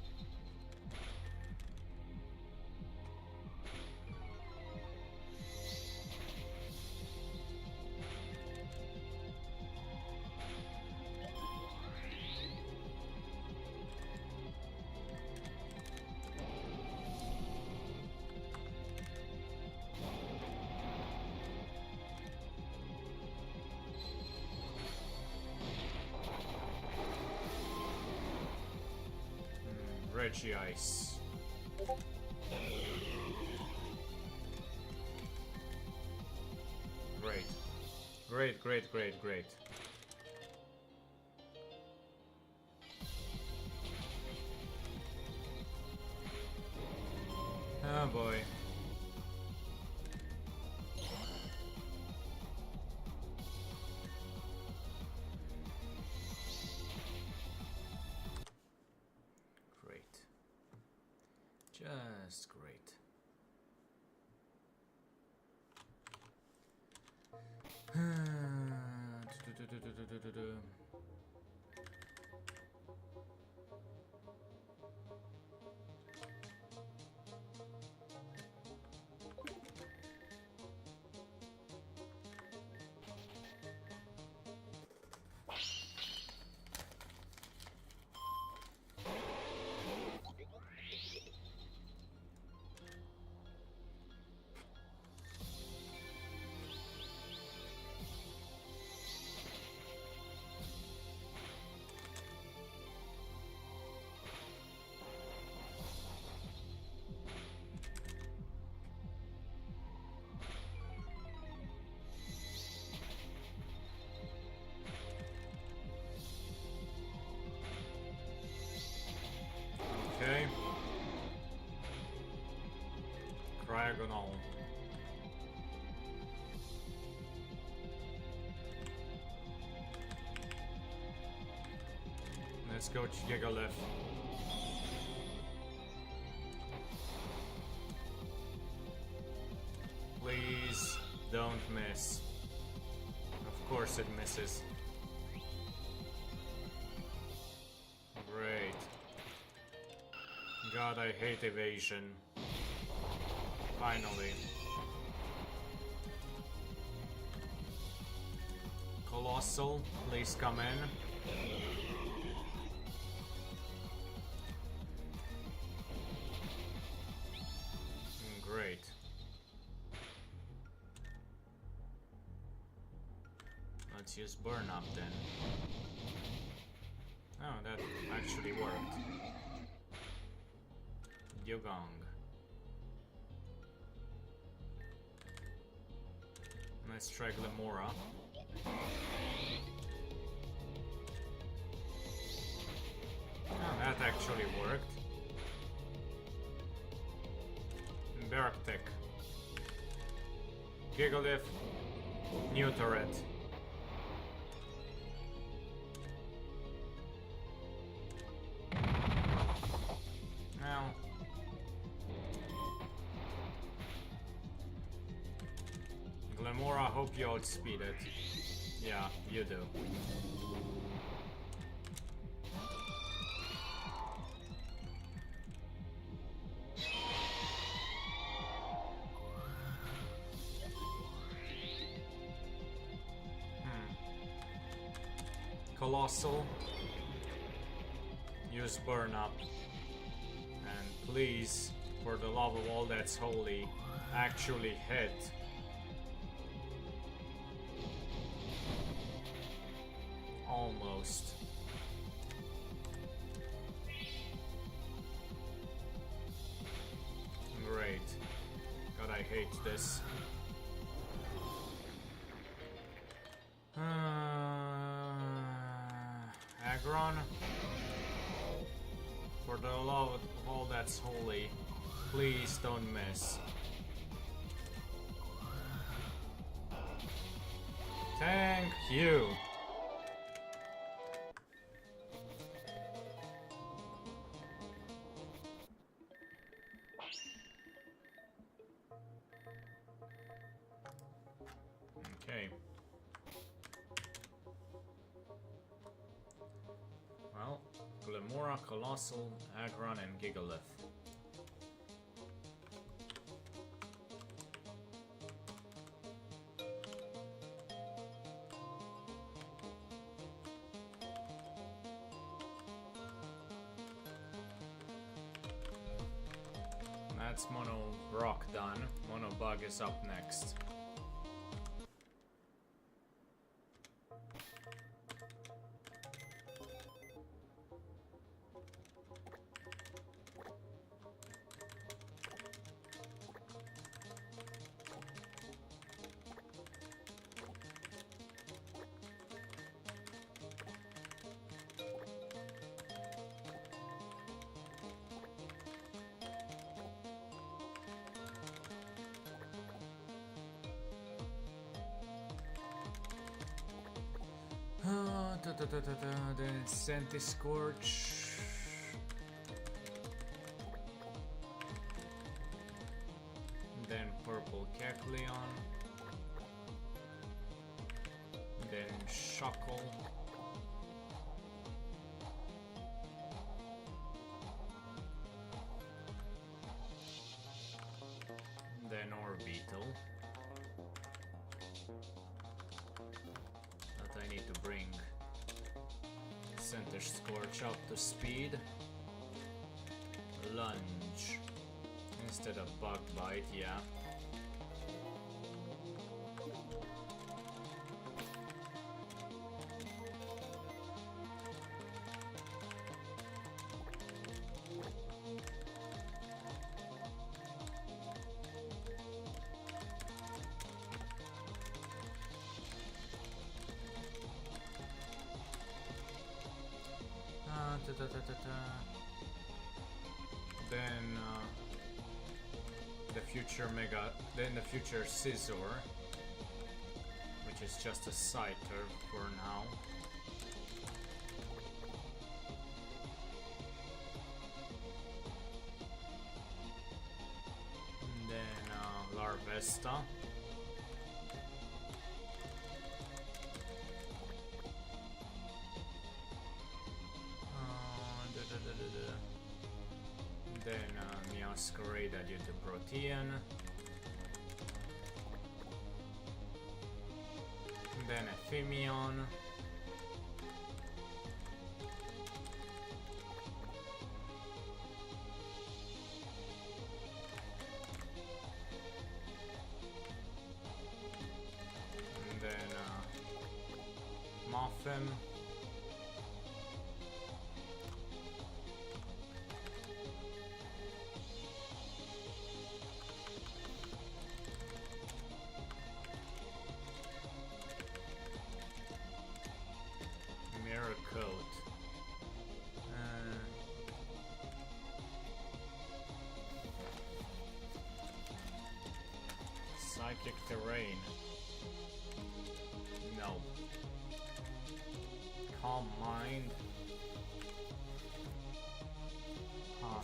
Regice. Great. Great, great, great, great. Oh boy. Great. Just great. Okay. Cryogonal. Let's go Gigalith. Please don't miss. Of course it misses. Great. God, I hate evasion. Finally. Colossal, please come in. Great. Let's use burn up then. Oh, that actually worked. Yogong. Let's try Glamora. Oh, that actually worked. Berktek. Gigalith. New turret. Now. Glamora, hope you outspeed it. Yeah, you do. Colossal. Use burn up. And please, for the love of all that's holy, actually hit. Almost. Great. God, I hate this. Aggron. For the love of all that's holy, please don't miss. Thank you. Okay. Well, Glamora, Colossal, Aggron, and Gigalith. That's Mono Rock done. Mono Bug is up next. Then Senti Scorch. Then Purple Kecleon. Then Shuckle. Then Orbeetle. That I need to bring Center Scorch up to speed. Lunge instead of Bug Bite, yeah. Then the future then the future Scizor, which is just a Scyther for now. And then Larvesta. Then Masquerade due to Protean. Then Ephemion. And then Muffin. Psychic Terrain. No. Calm Mind. Huh.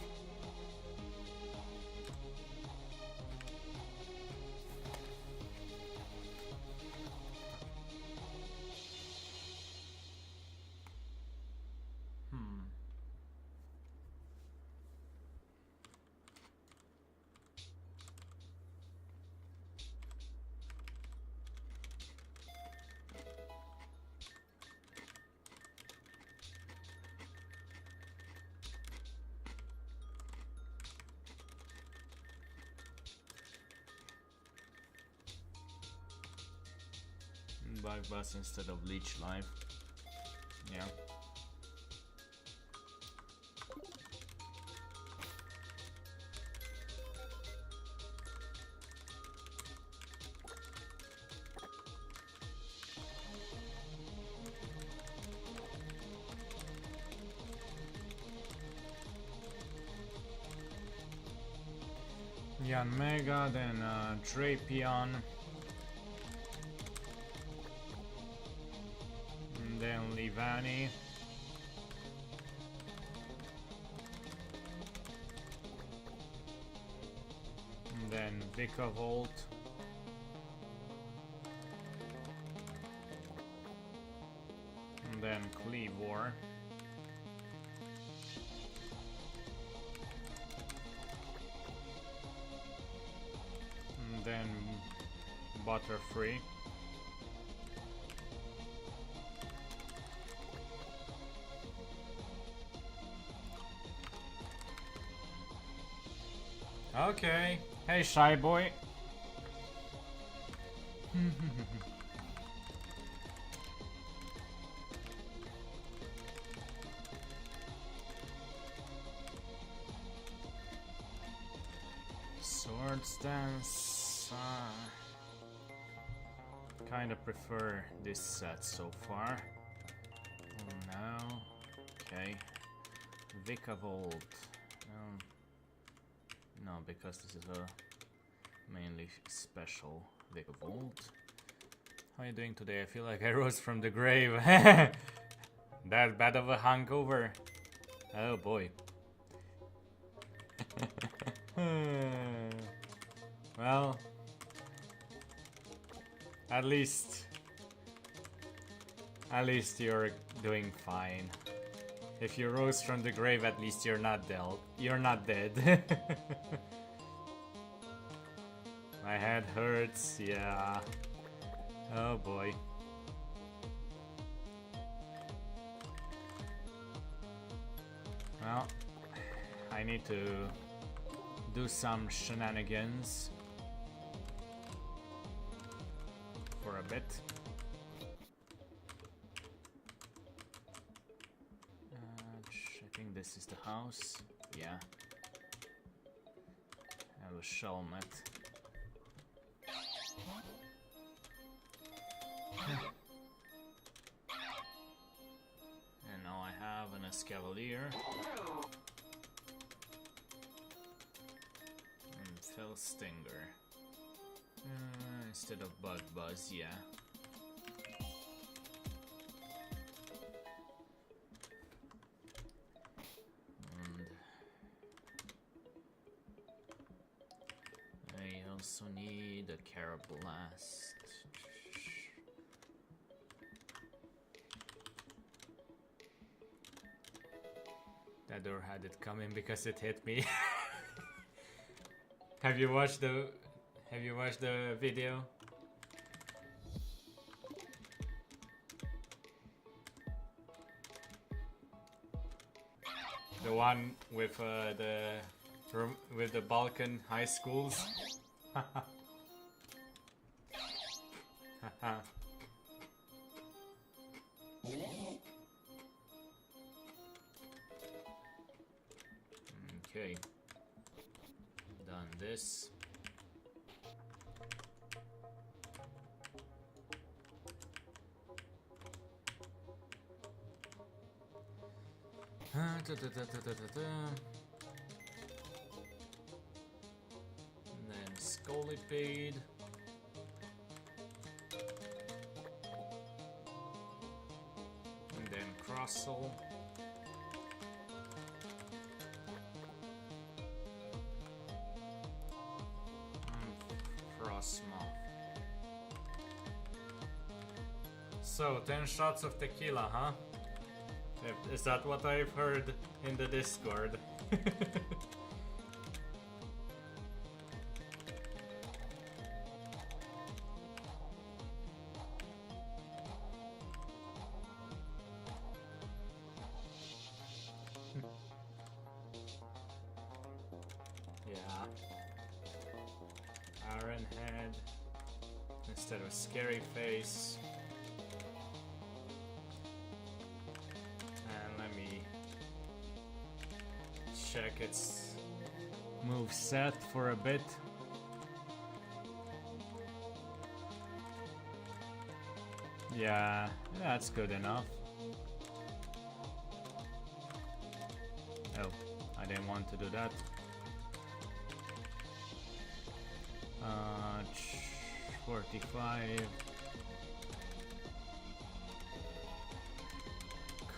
Bug Buzz instead of Leech Life. Yeah. Yanmega, then Drapion. Then Livani. And then Vikavolt. And then Cleavor. And then Butterfree. Okay. Hey, Shy Boy. Swords Dance. Kind of prefer this set so far. Oh, no. Okay. Vikavolt. No, because this is a mainly special Vikavolt. How are you doing today? I feel like I rose from the grave. That bad of a hangover? Oh boy. Well, at least you're doing fine. If you rose from the grave, at least you're not dead. You're not dead. My head hurts, yeah. Oh boy. Well, I need to do some shenanigans for a bit. I think this is the house. Yeah. I will show it. And now I have an Escavalier. And Fell Stinger. Instead of Bug Buzz, yeah. And I also need a Carablast. That door had it coming because it hit me. Have you watched the video? The one with the Balkan high schools. Okay. Done this. And then Scolipede. And then Crossel. So, 10 shots of tequila, huh? Is that what I've heard in the Discord? Yeah. Iron Head instead of Scary Face. Check its move set for a bit. Yeah, that's good enough. Oh, I didn't want to do that. 45.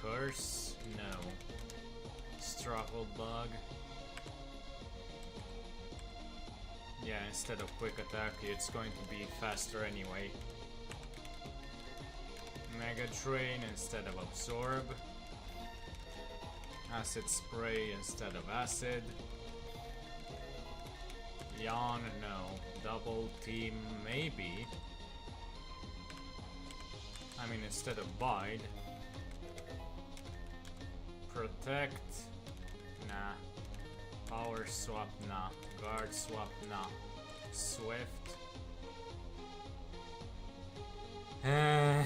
Curse? No. Struggle Bug. Yeah, instead of quick attack, it's going to be faster anyway. Mega Drain instead of Absorb. Acid Spray instead of Acid. Yawn, no. Double Team, maybe. I mean, instead of Bide. Protect. Nah. Power swap, nah. Guard swap, nah. Swift. Nah.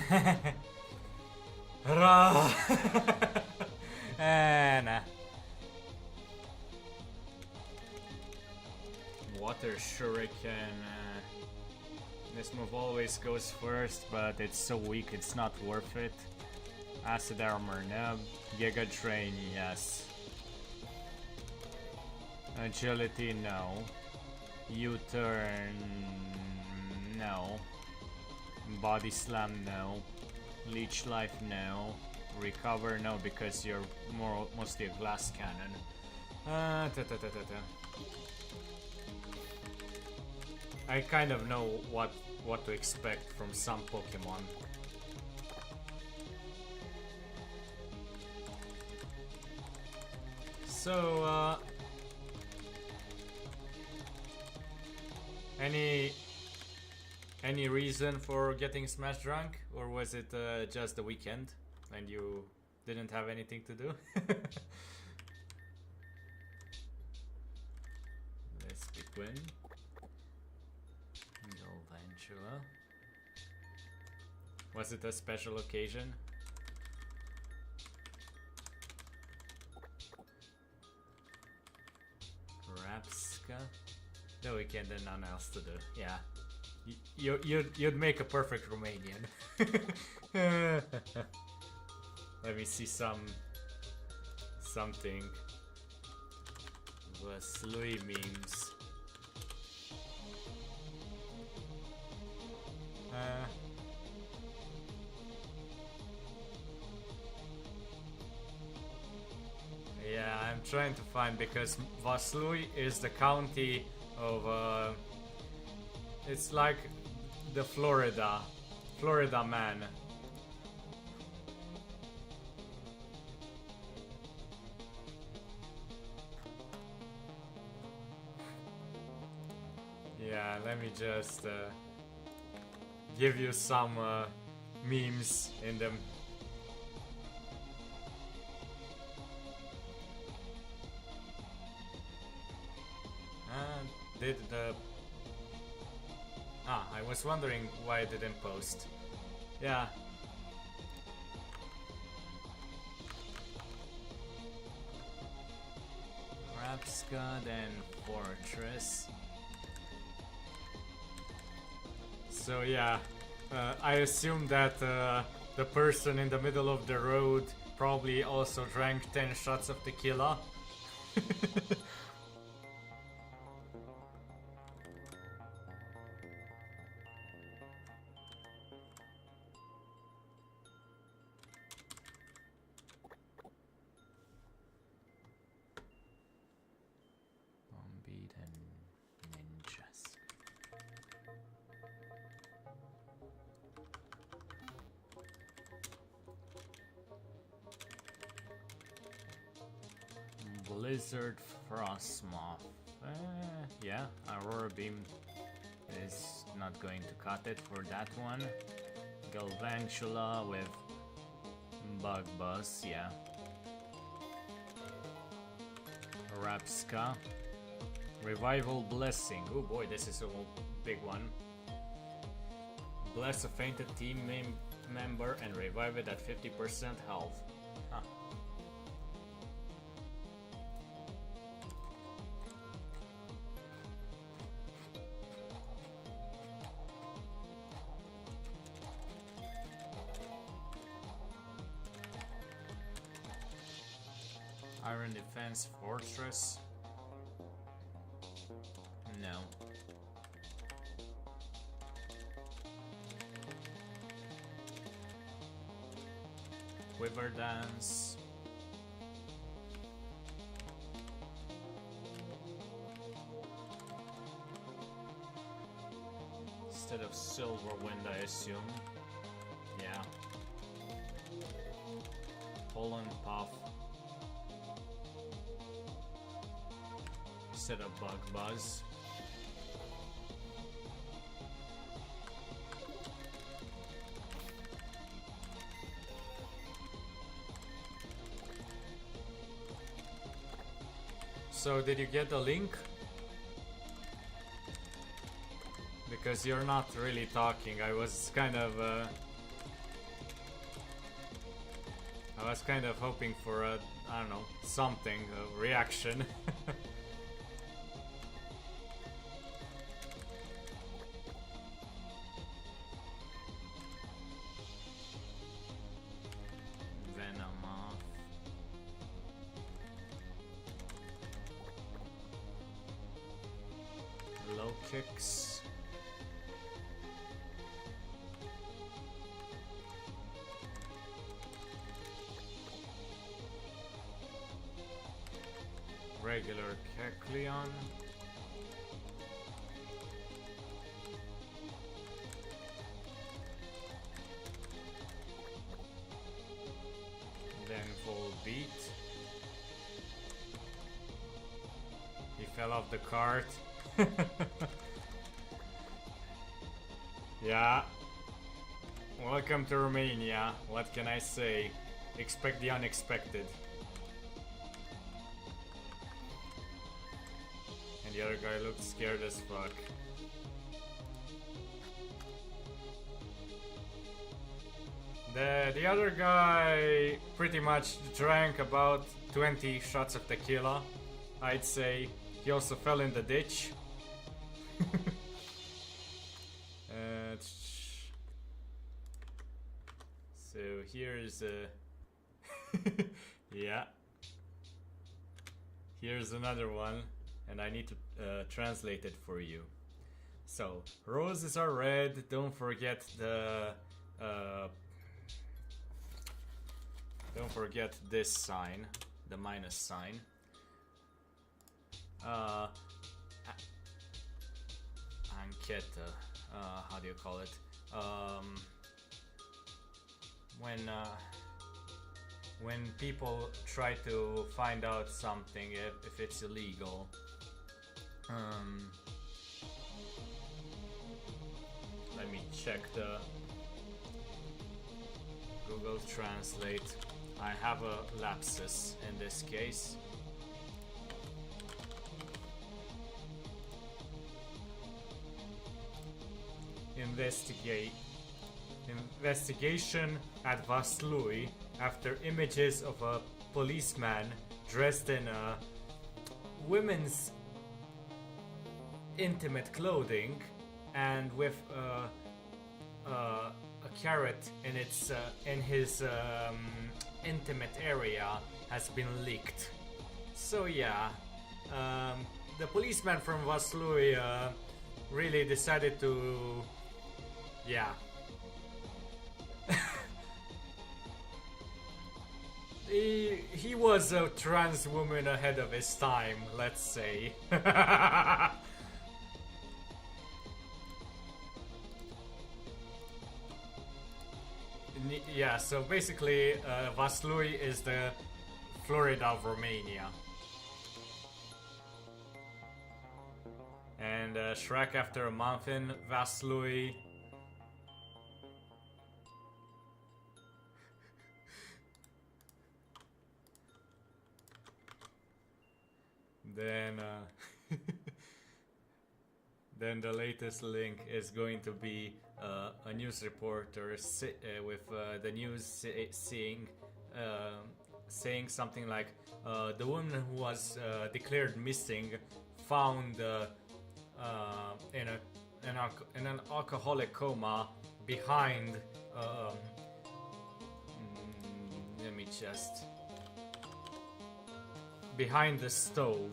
Water Shuriken. This move always goes first, but it's so weak it's not worth it. Acid Armor, no. Giga Train, yes. Agility, no. U-turn, no. Body Slam, no. Leech Life, no. recover? No, because you're mostly a glass cannon. I kind of know what to expect from some Pokemon. So, any reason for getting Smash Drunk, or was it just the weekend and you didn't have anything to do? Let's begin. Galvantula. Was it a special occasion? Rapska. The weekend and nothing else to do. Yeah. You'd make a perfect Romanian. Let me see something. Vaslui memes. Yeah, I'm trying to find, because Vaslui is the county of it's like the Florida man. Yeah, let me just give you some memes in them. Did the... I was wondering why I didn't post. Yeah. Rapska, then Fortress. So yeah, I assume that the person in the middle of the road probably also drank 10 shots of tequila. Blizzard Frostmoth. Yeah, Aurora Beam is not going to cut it for that one. Galvantula with Bug Buzz, yeah. Rapska. Revival Blessing. Oh boy, this is a big one. Bless a fainted team member and revive it at 50% health. Huh. Iron Defense Fortress? No. Quiver Dance. Instead of Silverwind, I assume. Yeah. Pollen Puff. Instead of Bug Buzz. So did you get the link? Because you're not really talking. I was kind of hoping for a, I don't know, something, a reaction. Kicks. regular Kecleon. Then Volbeat. He fell off the cart. Yeah. Welcome to Romania. What can I say? Expect the unexpected. And the other guy looked scared as fuck. The other guy pretty much drank about 20 shots of tequila, I'd say. He also fell in the ditch. So here's yeah. Here's another one, and I need to translate it for you. So roses are red. Don't forget the don't forget this sign, the minus sign. Ancheta, how do you call it? When people try to find out something if it's illegal. Let me check the Google Translate. I have a lapsus in this case. Investigation at Vaslui after images of a policeman dressed in women's intimate clothing and with a carrot in its in his intimate area has been leaked. So yeah, the policeman from Vaslui really decided to, yeah. He was a trans woman ahead of his time, let's say. Yeah, so basically Vaslui is the Florida of Romania. And Shrek after a month in Vaslui. Then then the latest link is going to be a news reporter with the news saying something like the woman who was declared missing found in an alcoholic coma behind let me just behind the stove.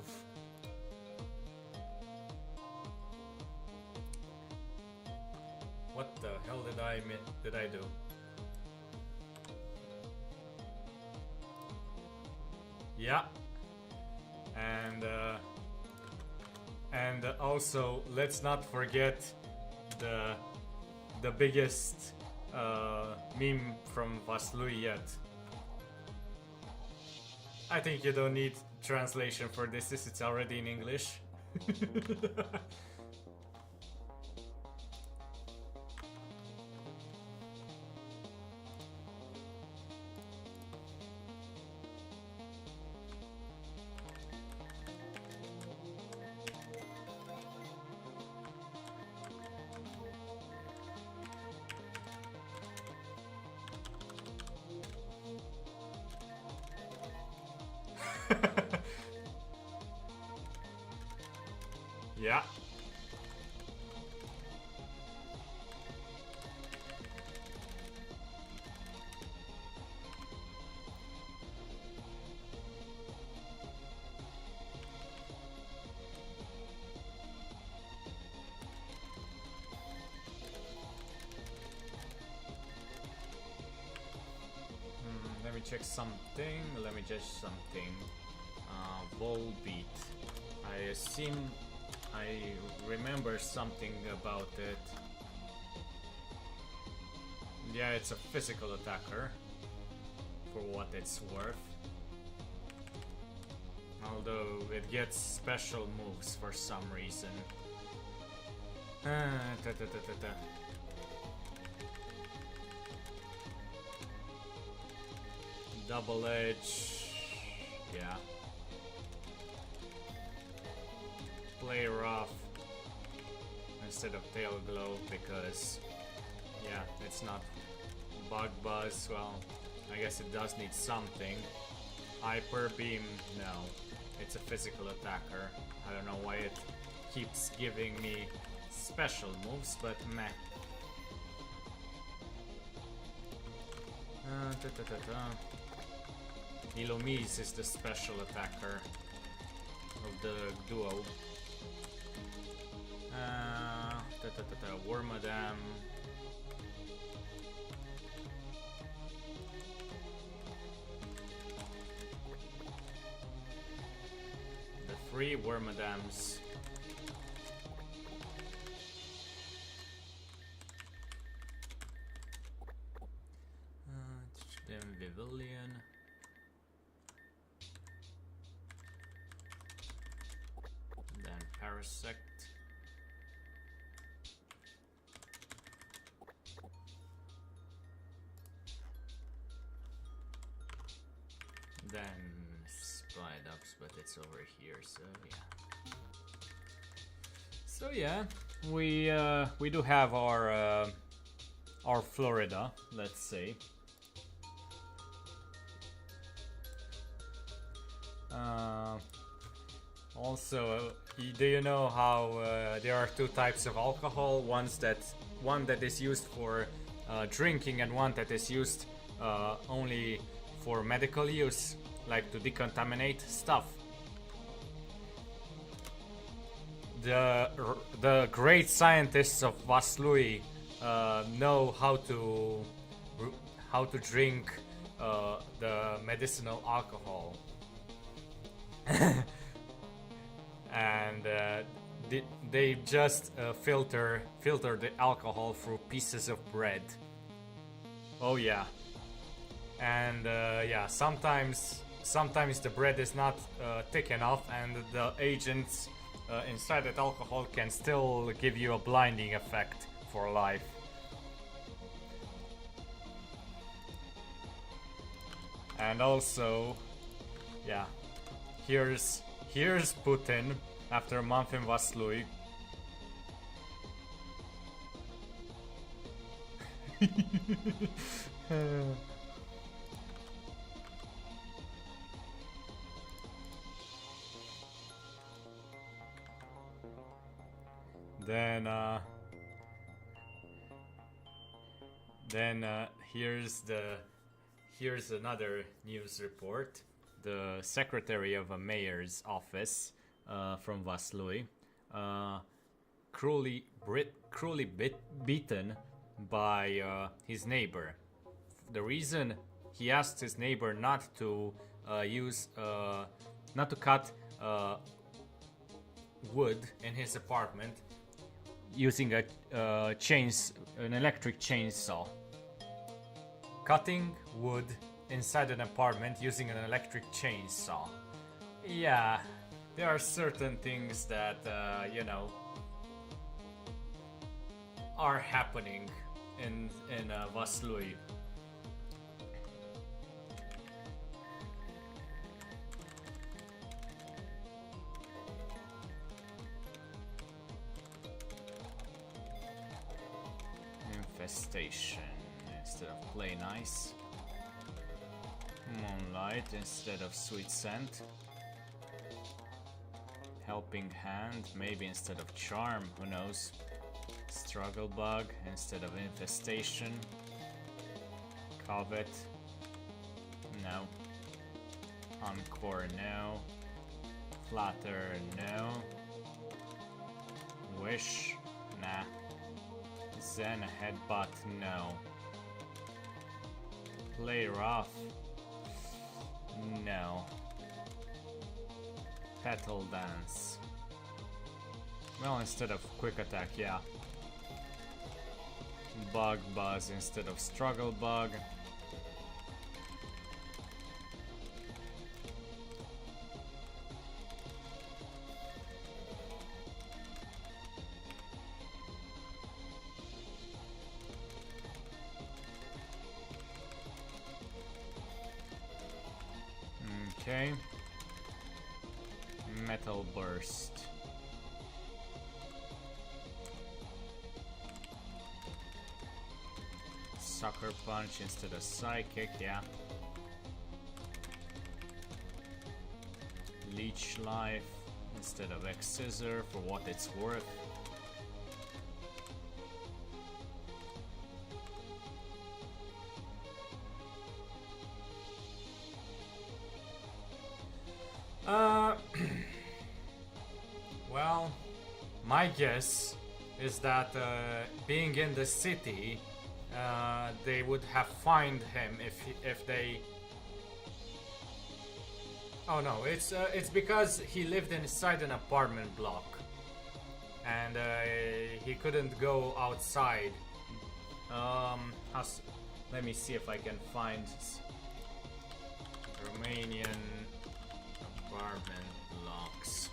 What the hell did I do? Yeah. And also let's not forget the biggest meme from Vaslui yet. I think you don't need translation for this, it's already in English. Yeah. Let me check something. Let me check something. Volbeat. I remember something about it. Yeah, it's a physical attacker, for what it's worth. Although it gets special moves for some reason. Double edge. Yeah. Play rough instead of tail glow because, yeah, it's not bug buzz. Well, I guess it does need something. Hyper beam, no, it's a physical attacker. I don't know why it keeps giving me special moves, but meh. Ilomise is the special attacker of the duo. Wormadam. The 3 Wormadams. Then Vivillon. Then Parasect. Then Spite-Ups, but it's over here, so yeah. So yeah, we do have our Florida, let's say. Also, do you know how there are 2 types of alcohol? One that is used for drinking, and one that is used only for medical use, like to decontaminate stuff. The great scientists of Vaslui know how to drink the medicinal alcohol. And they just filter the alcohol through pieces of bread. Oh yeah. And yeah, sometimes the bread is not thick enough, and the agents inside that alcohol can still give you a blinding effect for life. And also, yeah, here's Putin after a month in Vaslui. Then here's another news report. The secretary of a mayor's office from Vaslui cruelly beaten by his neighbor. The reason he asked his neighbor not to cut wood in his apartment using an electric chainsaw. Cutting wood inside an apartment using an electric chainsaw. Yeah, there are certain things that are happening in Vaslui. Infestation instead of play nice. Moonlight instead of sweet scent. Helping hand maybe instead of charm, who knows. Struggle bug instead of infestation. Covet, no. Encore, no. Flatter, no. Wish, nah. Zen headbutt, no. Play rough, no. Petal Dance. Well, instead of Quick Attack, yeah. Bug Buzz instead of Struggle Bug. Okay. Metal Burst. Sucker Punch instead of Psychic, yeah. Leech Life instead of X-Scissor for what it's worth. Well, my guess is that being in the city, they would have fined him if they. Oh no, it's because he lived inside an apartment block, and he couldn't go outside. Let me see if I can find Romanian apartment blocks.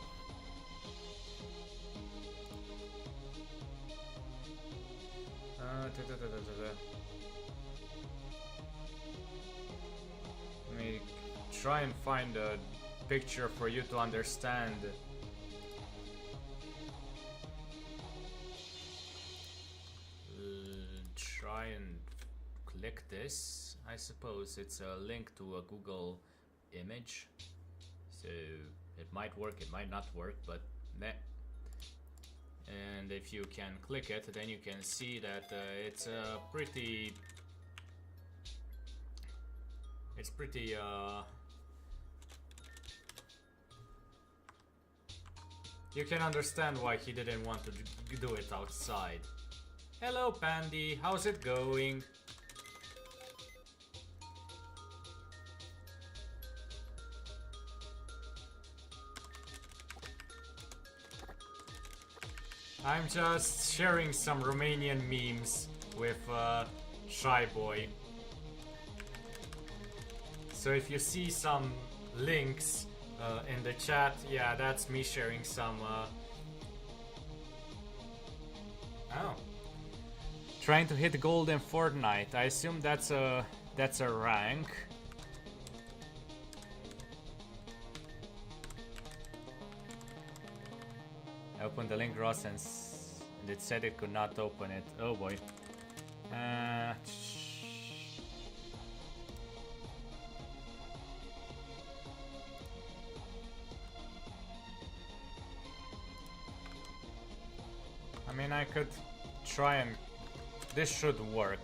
Let me try and find a picture for you to understand. Try and click this. I suppose it's a link to a Google image, so it might work, it might not work, but meh. And if you can click it, then you can see that it's pretty. You can understand why he didn't want to do it outside. Hello, Pandy. How's it going? I'm just sharing some Romanian memes with Shy Boy. So if you see some links in the chat, yeah, that's me sharing some. Oh, trying to hit gold in Fortnite. I assume that's a rank. I opened the link, Ross, and it said it could not open it. Oh boy. I mean, I could try and... This should work.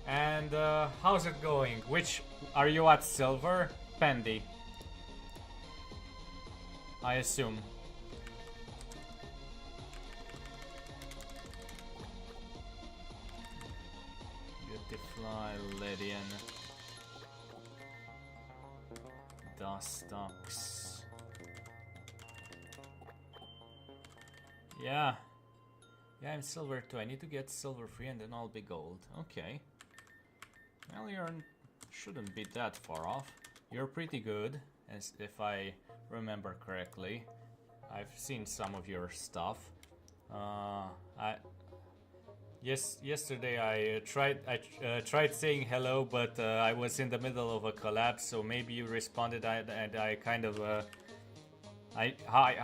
And how's it going? Which... Are you at silver? Pandy, I assume. Beautifly, Lydian. Dustox. Yeah. Yeah, I'm silver too. I need to get silver free and then I'll be gold. Okay. Well, you're... shouldn't be that far off. You're pretty good, as if I remember correctly. I've seen some of your stuff. Yesterday I tried saying hello, but I was in the middle of a collab, so maybe you responded, and I kind of I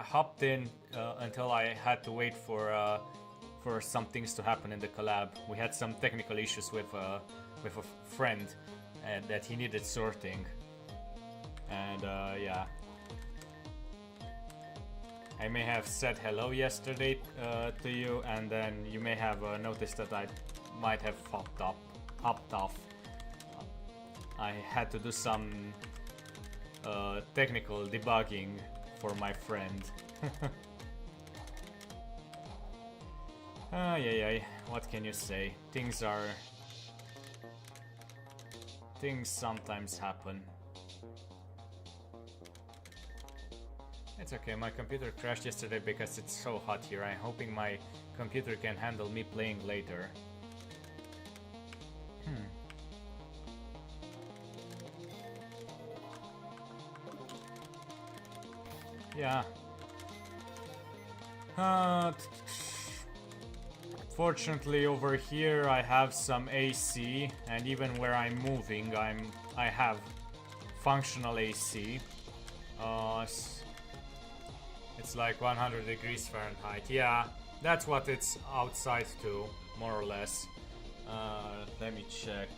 hopped in until I had to wait for some things to happen in the collab. We had some technical issues with a friend, and that he needed sorting, and yeah, I may have said hello yesterday to you, and then you may have noticed that I might have hopped off. I had to do some technical debugging for my friend. Ay, what can you say? Things Things sometimes happen. It's okay, my computer crashed yesterday because it's so hot here. I'm hoping my computer can handle me playing later. Yeah. Fortunately over here I have some AC, and even where I'm moving I have functional AC. It's like 100 degrees Fahrenheit. Yeah, that's what it's outside to, more or less. Let me check.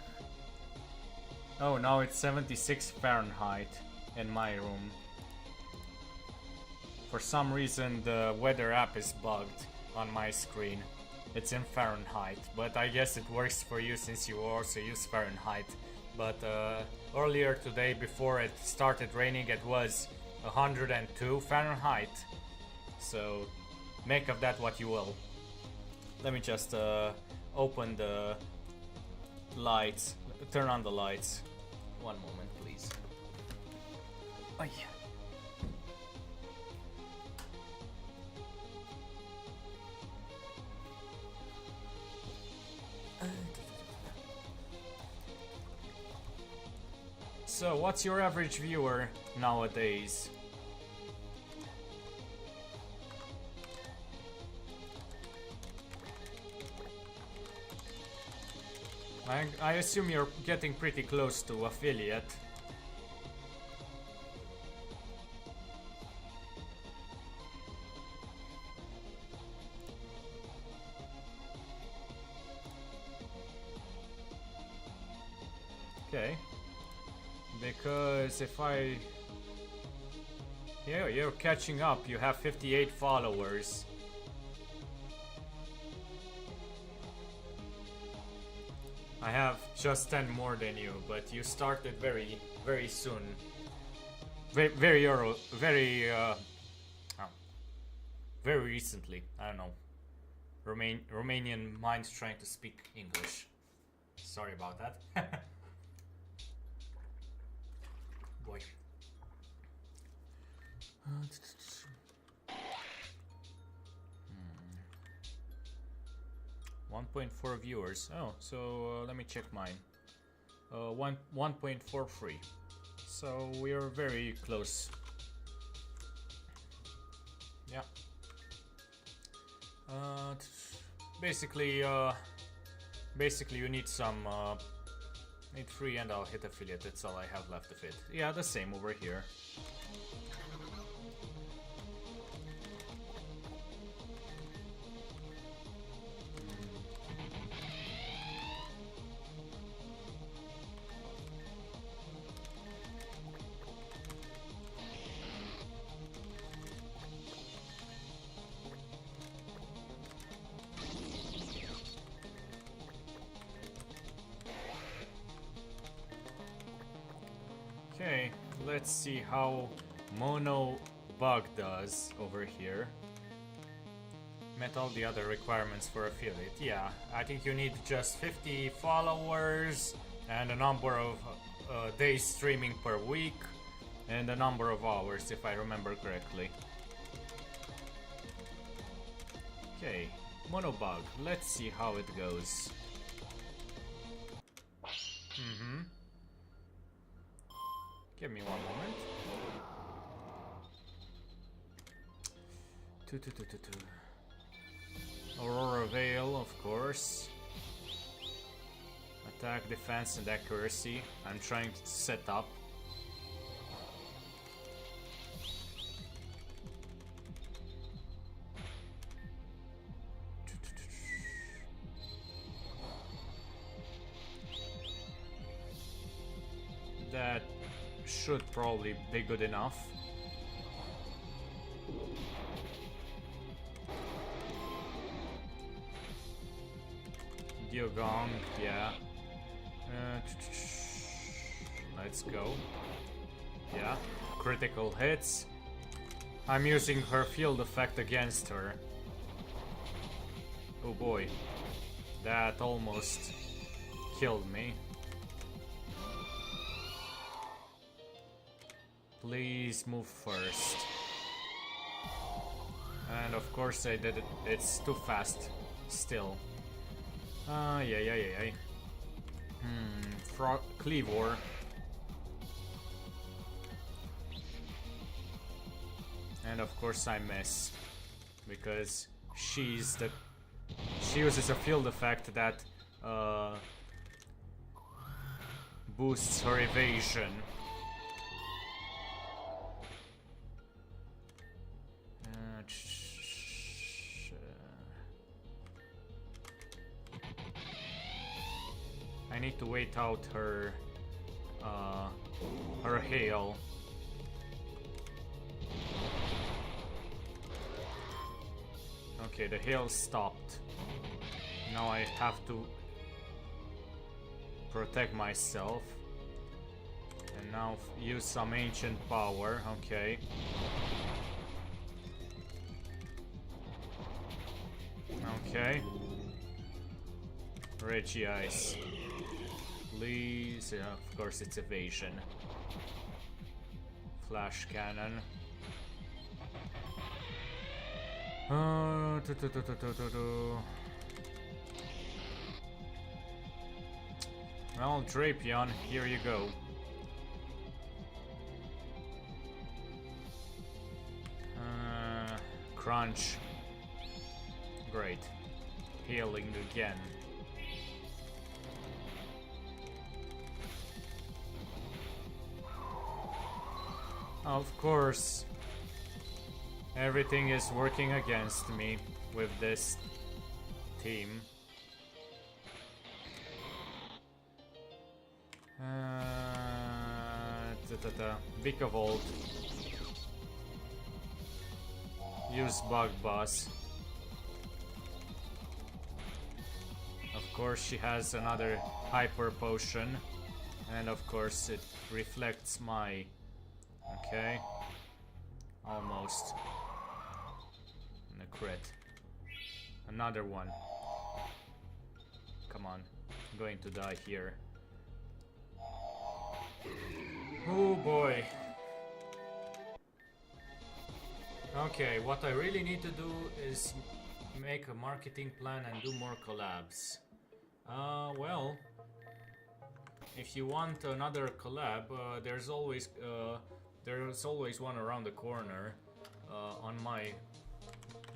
Oh, now it's 76 Fahrenheit in my room. For some reason the weather app is bugged on my screen. It's in Fahrenheit, but I guess it works for you since you also use Fahrenheit. But earlier today, before it started raining, it was 102 Fahrenheit. So make of that what you will. Let me just open the lights, turn on the lights. One moment, please. Oh, yeah. So, what's your average viewer nowadays? I assume you're getting pretty close to affiliate. Okay. Because if I... Yeah, you're catching up. You have 58 followers. I have just 10 more than you, but you started very, very soon. Very early, very recently. I don't know. Romanian mind trying to speak English. Sorry about that. Boy. 1.4 viewers. Oh, so let me check mine. 1.43. So we are very close. Yeah. Basically you need some. Need 3 and I'll hit affiliate. That's all I have left of it. Yeah, the same over here. Okay, let's see how Mono Bug does over here. Met all the other requirements for affiliate. Yeah, I think you need just 50 followers and a number of days streaming per week and a number of hours, if I remember correctly. Okay, Mono Bug, let's see how it goes. Give me one moment. Aurora Veil, of course. Attack, defense, and accuracy. I'm trying to set up. That should probably be good enough. Diogong, yeah. Let's go. Yeah, critical hits. I'm using her field effect against her. Oh boy, that almost killed me. Please move first. And of course I did it. It's too fast still. Yeah. Cleavor. And of course I miss. Because she uses a field effect that boosts her evasion. I need to wait out her hail. Okay, the hail stopped. Now I have to protect myself. And now use some ancient power. Okay. Okay. Reggie Ice. Please. Of course it's evasion. Flash cannon. Well, Drapion, here you go. Crunch. Great. Healing again. Of course. Everything is working against me with this team. Vikavolt. Use Bug Buzz. Of course she has another Hyper Potion. And of course it reflects my... Okay. Almost. And a crit. Another one. Come on. I'm going to die here. Oh boy. Okay, what I really need to do is make a marketing plan and do more collabs. Well, if you want another collab, there's always one around the corner,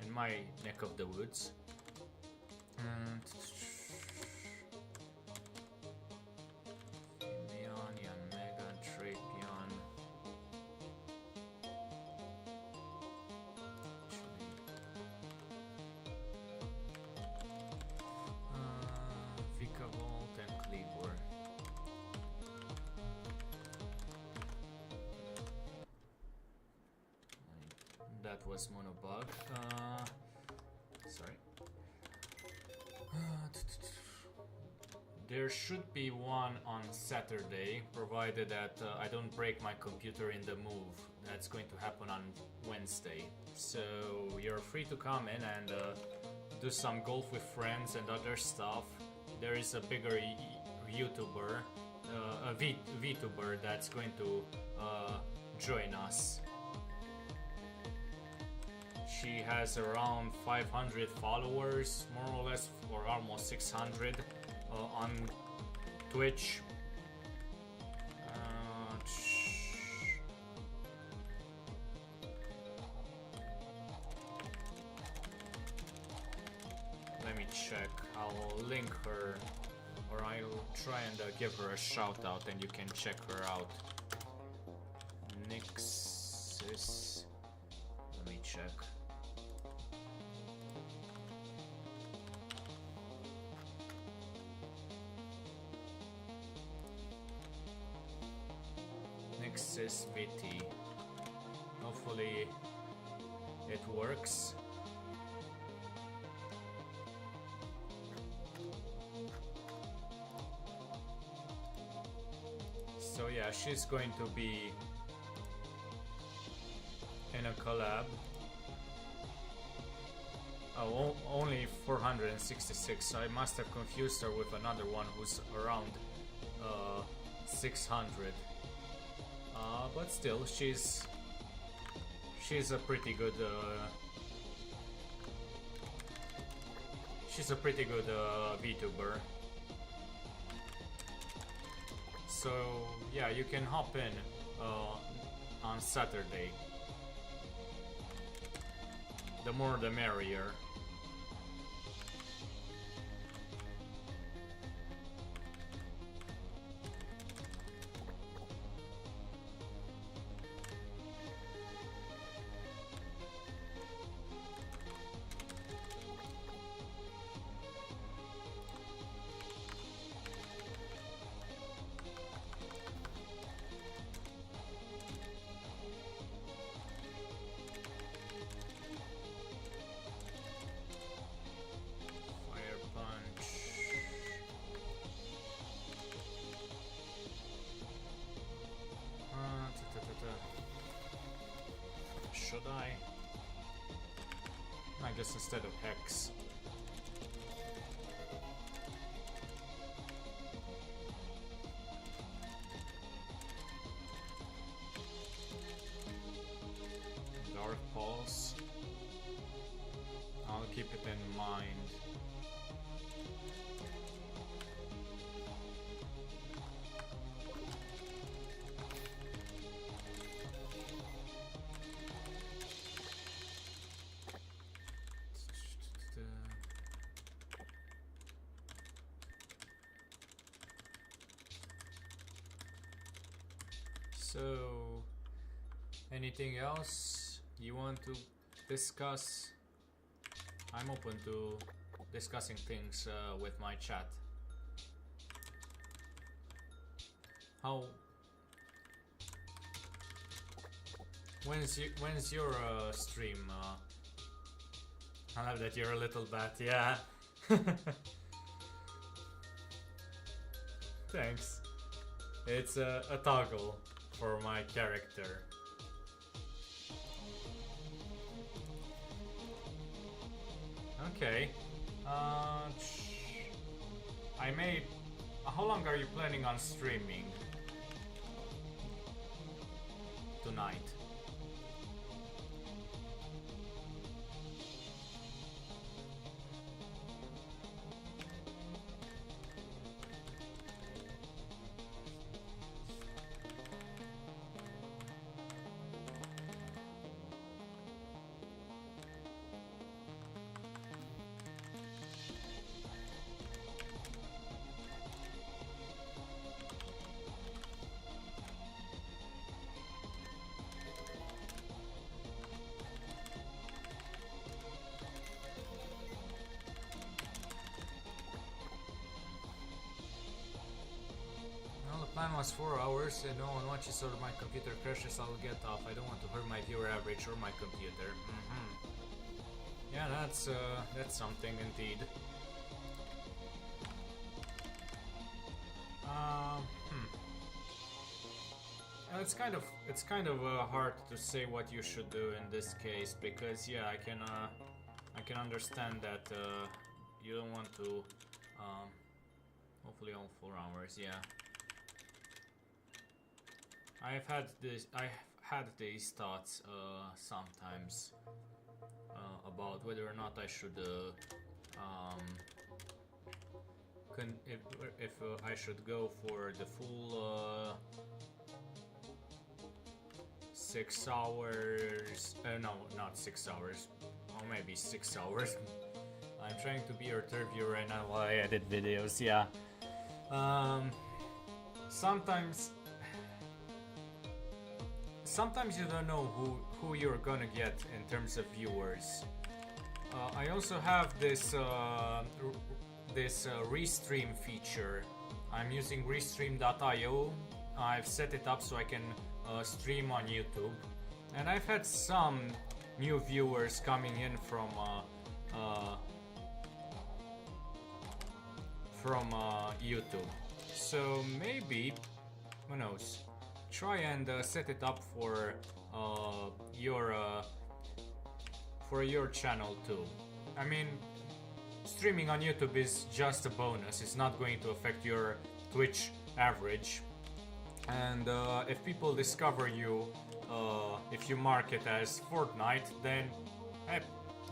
in my neck of the woods. That was Monobug. Sorry. There should be one on Saturday, provided that I don't break my computer in the move. That's going to happen on Wednesday. So you're free to come in and do some golf with friends and other stuff. There is a bigger YouTuber, a VTuber that's going to join us. She has around 500 followers, more or less, or almost 600 on Twitch. Let me check. I'll link her, or I'll try and give her a shout out, and you can check her out. Nixis. Let me check. Nixis VT. Hopefully it works. So yeah, she's going to be in a collab. Oh, only 466. I must have confused her with another one who's around 600. but still, she's a pretty good VTuber. So yeah, you can hop in on Saturday. The more the merrier. Should I? I guess instead of Hex. Dark Pulse. I'll keep it in mind. So, anything else you want to discuss? I'm open to discussing things with my chat. When's your stream? I love that you're a little bat, yeah. Thanks. It's a toggle for my character. Okay. I may... How long are you planning on streaming? Tonight. Plan was 4 hours and no one watches or my computer crashes, I'll get off. I don't want to hurt my viewer average or my computer. Yeah, that's something indeed. It's kind of hard to say what you should do in this case because yeah, I can understand that you don't want to hopefully all 4 hours, yeah. I've had these thoughts sometimes about whether or not I should if I should go for the full 6 hours. No, not 6 hours. Or maybe 6 hours. I'm trying to be your third viewer right now while I edit videos. Yeah. Sometimes you don't know who you're gonna get in terms of viewers. I also have this restream feature. I'm using restream.io. I've set it up so I can stream on YouTube, and I've had some new viewers coming in from YouTube. So maybe, who knows? Try and set it up for your channel too. I mean, streaming on YouTube is just a bonus. It's not going to affect your Twitch average. And if people discover you, if you mark it as Fortnite, then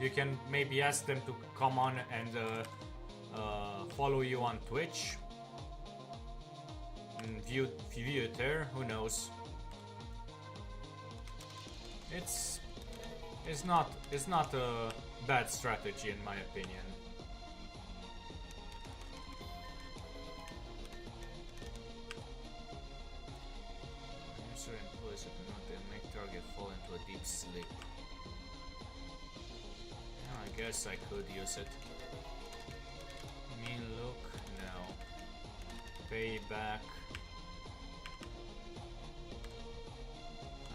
you can maybe ask them to come on and follow you on Twitch. And view it there, who knows. It's not a bad strategy in my opinion. User employs it not to make target fall into a deep sleep. Yeah, I guess I could use it. Mean look, no. Payback.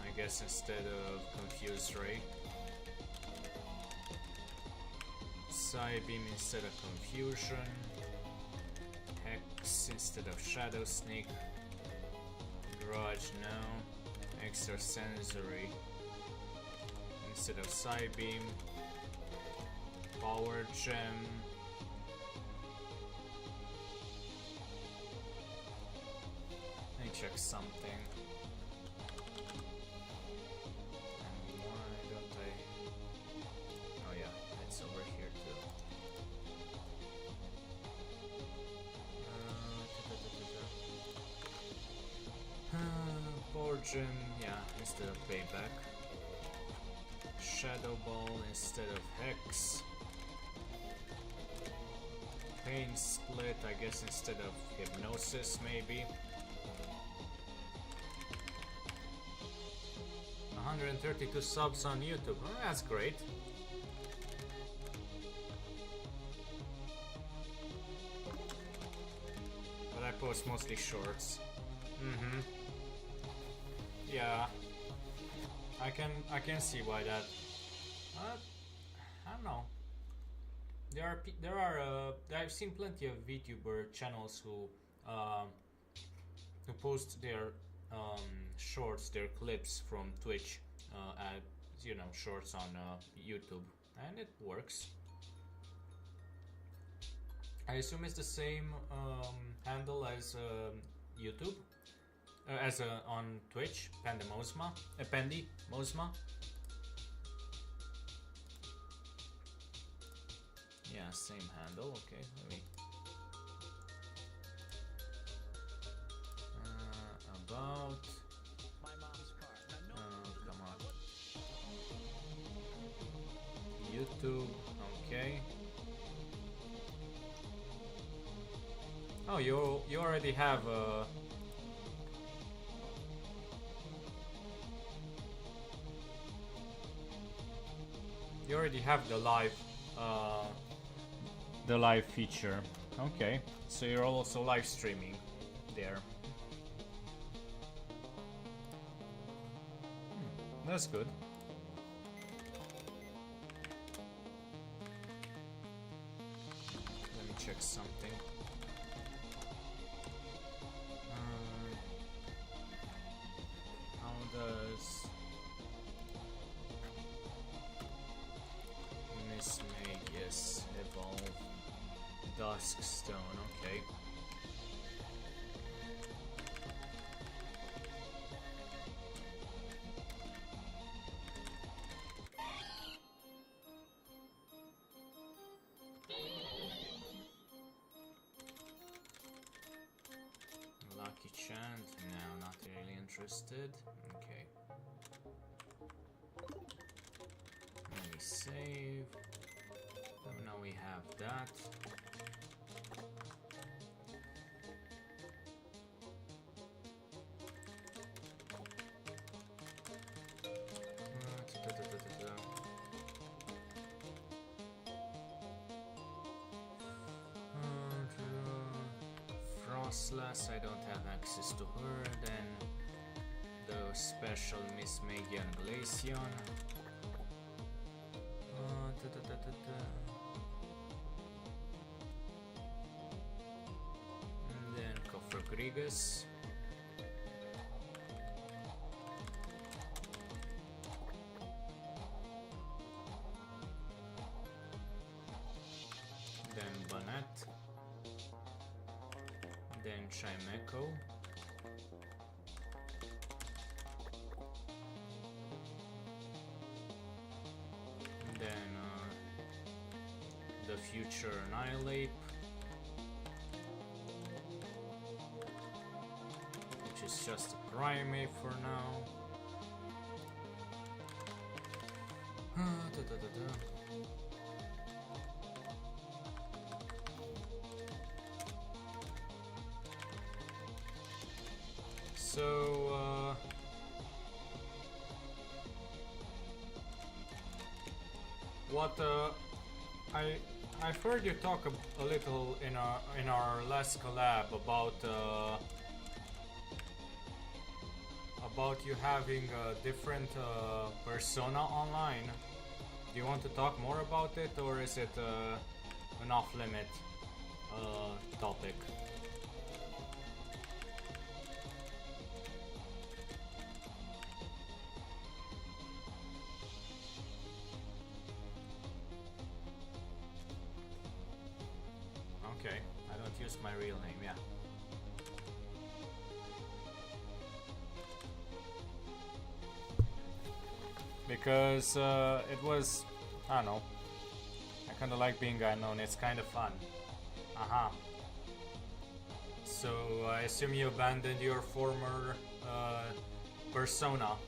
I guess instead of Confused Ray. Psybeam instead of Confusion. Hex instead of Shadow Sneak. Garage, no. Extrasensory instead of Psybeam. Power Gem. Let me check something. Why don't I? Oh yeah, it's over here too. Power Gem, yeah, instead of Payback. Shadow Ball instead of Hex. Pain Split, I guess instead of Hypnosis, maybe. 132 subs on YouTube. Oh, that's great. But I post mostly shorts. Yeah. I can see why that. I don't know. I've seen plenty of VTuber channels who post their shorts, their clips from Twitch, shorts on YouTube, and it works. I assume it's the same handle as YouTube, on Twitch, Pendy Mosma. Yeah, same handle. Okay, let me. About. My mom's car. Come on. YouTube. Okay. Oh, you already have You already have the live feature. Okay, so you're also live streaming there. That's good. Let me check something. How does Miss Magus evolve? Dusk Stone, okay. Lucky Chant, no, not really interested. Okay. Let me save. So now we have that. Frostlass, I don't have access to her. Then the special Miss Magian Glaceon. And then Cofragrigus. Then Banette. Then Chimeco. future annihilate, which is just a primate for now. So what I've heard you talk a little in our last collab about you having a different persona online. Do you want to talk more about it, or is it an off-limit topic? Okay, I don't use my real name, yeah. Because it was, I don't know, I kinda like being unknown, it's kinda fun. Aha. So I assume you abandoned your former persona.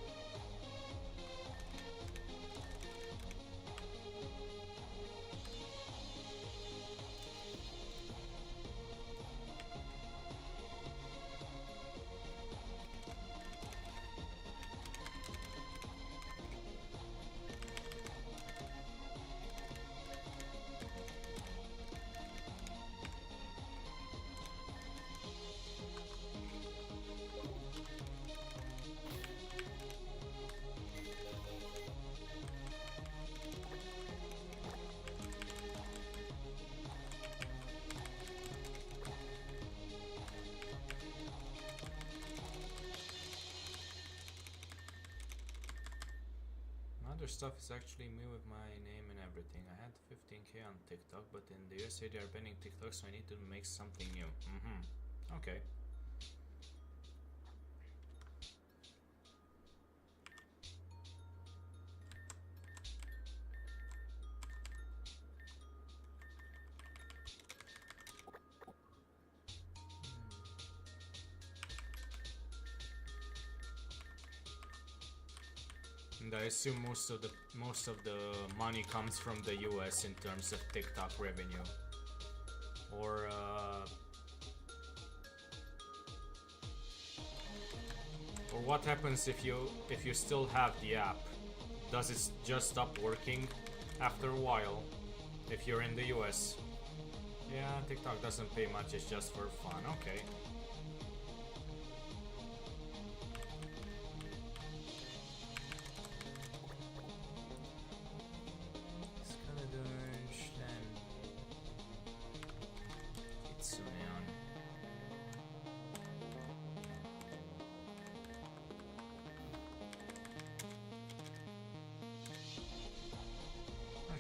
Other stuff is actually me with my name and everything. I had 15k on TikTok, but in the USA they are banning TikTok, so I need to make something new. Okay. And I assume most of the money comes from the US in terms of TikTok revenue. Or what happens if you still have the app? Does it just stop working after a while if you're in the US? Yeah, TikTok doesn't pay much, it's just for fun. Okay.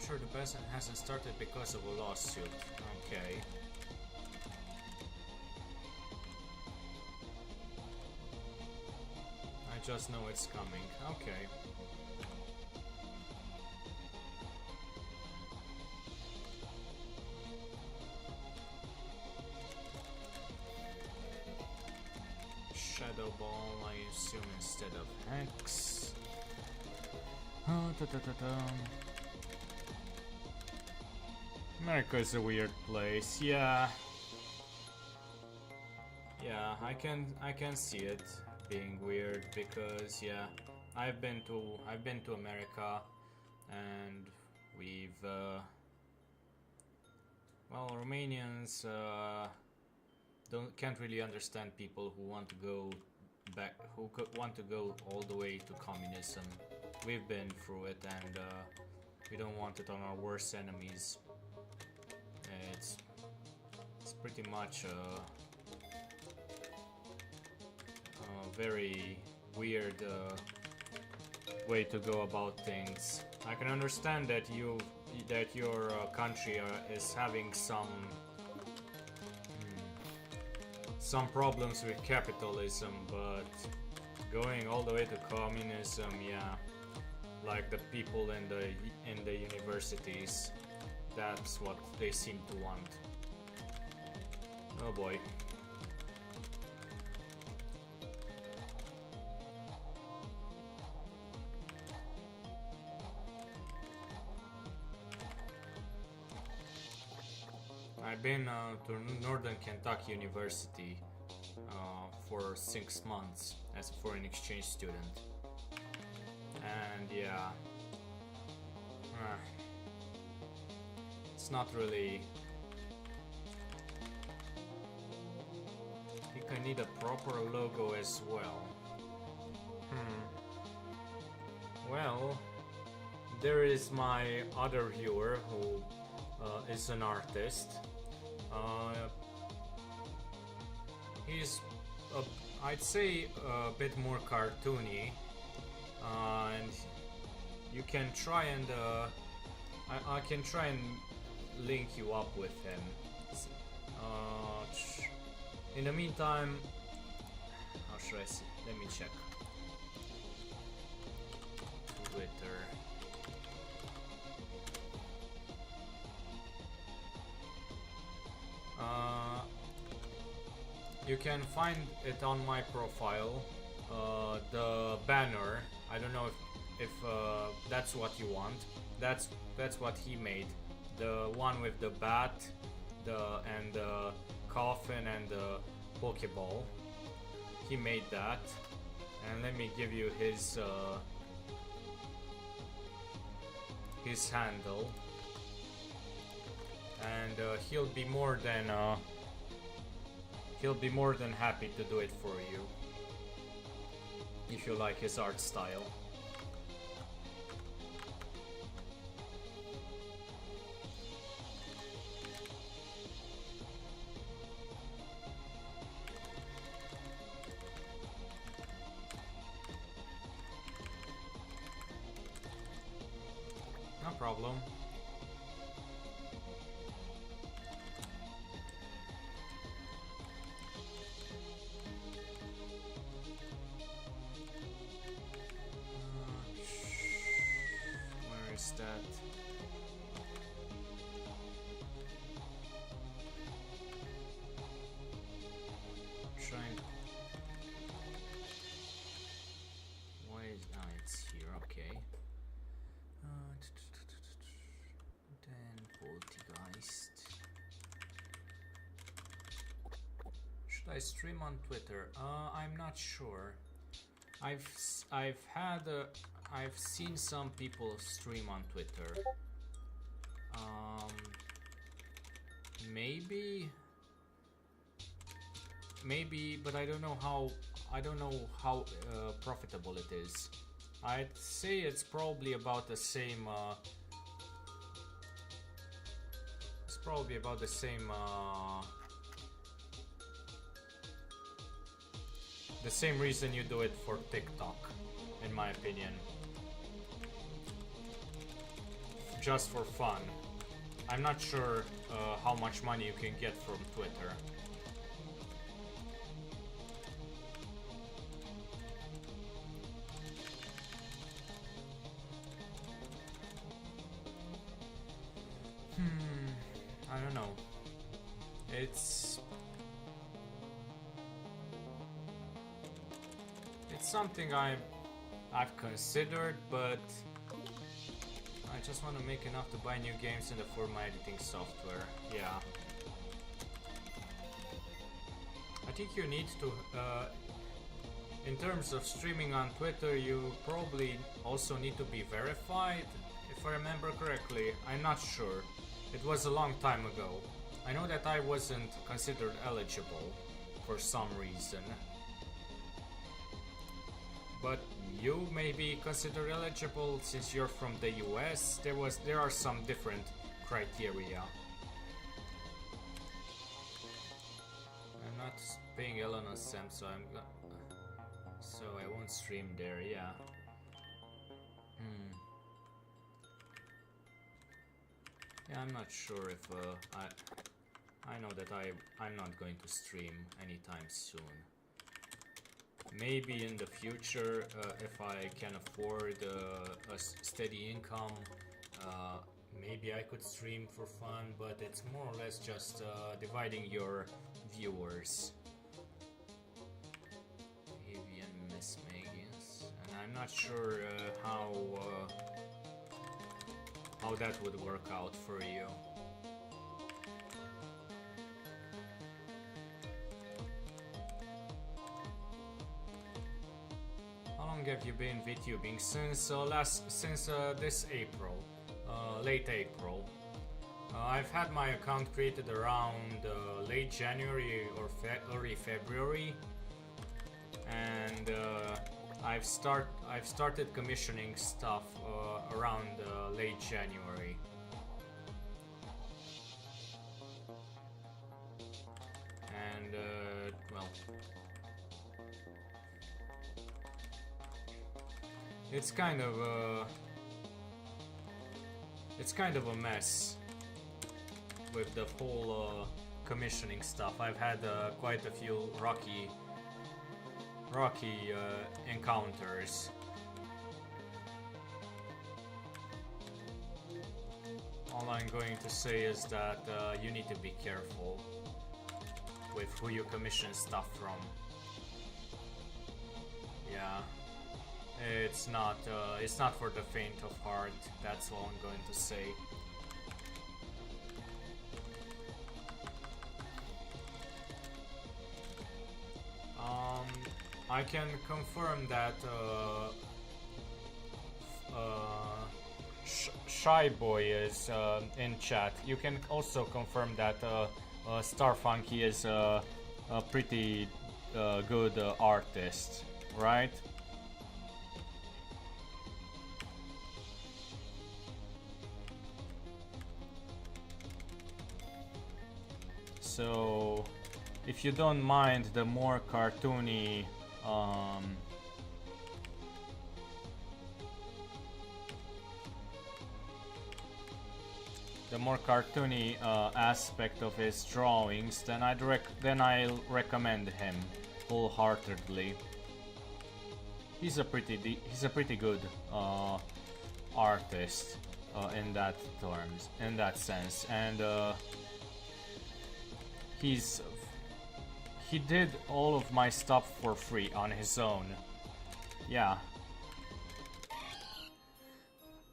Sure, the person hasn't started because of a lawsuit. Okay. I just know it's coming. Okay. Shadow Ball, I assume, instead of Hex. America is a weird place, yeah. Yeah, I can see it being weird because yeah, I've been to America, and we've well, Romanians can't really understand people who want to go back, want to go all the way to communism. We've been through it, and we don't want it on our worst enemies. It's pretty much a very weird way to go about things. I can understand that your country is having some problems with capitalism, but going all the way to communism, yeah, like the people in the universities, that's what they seem to want. Oh boy. I've been to Northern Kentucky University for 6 months as a foreign exchange student. And yeah, it's not really. I think I need a proper logo as well. Well, there is my other viewer who is an artist. He's, I'd say, a bit more cartoony, and you can try and I can try and link you up with him. In the meantime, how should I see? Let me check. Twitter. You can find it on my profile, the banner. I don't know if that's what you want. That's what he made. The one with the bat, and the coffin and the Pokeball. He made that. And let me give you his handle. And he'll be more than happy to do it for you if you like his art style. No problem. That trying. Why is it's here? Okay. Then Poltergeist. Should I stream on Twitter? I'm not sure. I've seen some people stream on Twitter. Maybe, but I don't know how profitable it is. I'd say it's probably about the same. It's probably about the same. The same reason you do it for TikTok, in my opinion. Just for fun. I'm not sure how much money you can get from Twitter. I don't know. It's something I've considered, but I just want to make enough to buy new games and afford my editing software. Yeah. I think you need to, in terms of streaming on Twitter, you probably also need to be verified, if I remember correctly. I'm not sure. It was a long time ago. I know that I wasn't considered eligible for some reason. But you may be considered eligible since you're from the US. There are some different criteria. I'm not paying Eleanor Sam, so so I won't stream there. Yeah. Yeah, I'm not sure if I know that I'm not going to stream anytime soon. Maybe in the future, if I can afford a steady income, maybe I could stream for fun, but it's more or less just dividing your viewers. Avian Miss Magians, and I'm not sure how that would work out for you. How long have you been VTubing? Since this April, late April. I've had my account created around late January or early February, and I've started commissioning stuff around late January. And well, it's kind of a mess with the whole commissioning stuff. I've had quite a few rocky encounters. All I'm going to say is that you need to be careful with who you commission stuff from. Yeah, it's not for the faint of heart. That's all I'm going to say. I can confirm that Shy Boy is in chat. You can also confirm that Starfunky is a pretty good artist, right? So, if you don't mind the more cartoony aspect of his drawings, then I'll recommend him wholeheartedly. He's a pretty good artist in that sense, and he did all of my stuff for free on his own. Yeah.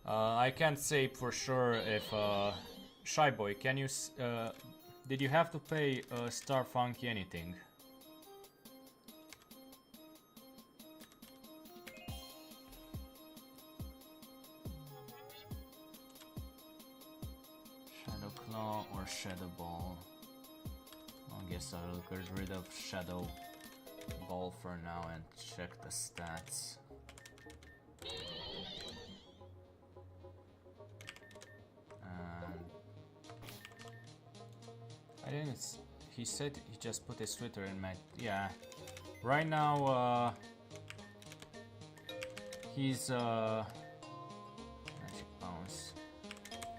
I can't say for sure if Shy Boy, can you did you have to pay Starfunky anything? Shadow Claw or Shadow Ball? I guess I'll get rid of Shadow Ball for now and check the stats. I didn't. He said he just put his Twitter in my. Yeah. Right now, he's Magic Bounce.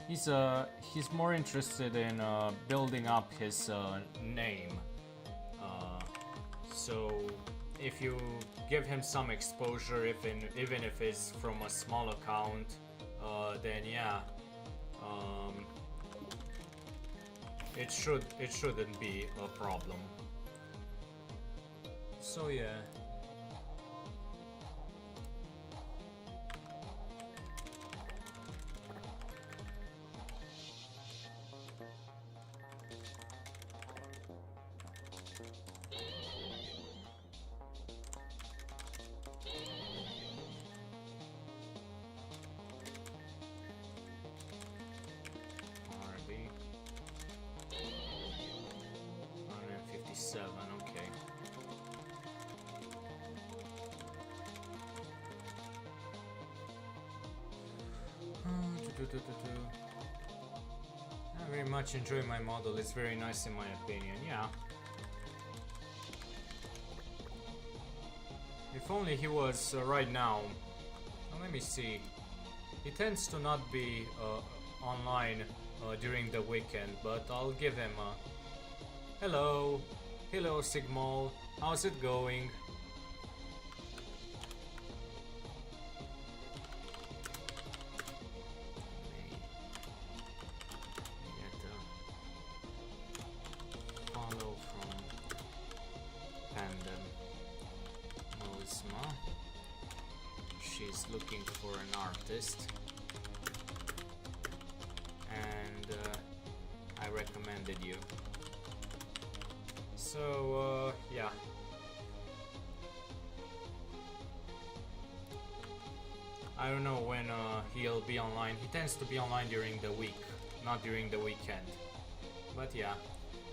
He's more interested in building up his name. So if you give him some exposure, even if it's from a small account, then yeah, it shouldn't be a problem. So yeah. Okay. I very much enjoy my model. It's very nice in my opinion. Yeah. If only he was right now. Let me see. He tends to not be online during the weekend, but I'll give him a hello. Hello, Sigmol. How's it going? she's looking for an artist, and I recommended you. So yeah. I don't know when he'll be online. He tends to be online during the week, not during the weekend. But yeah.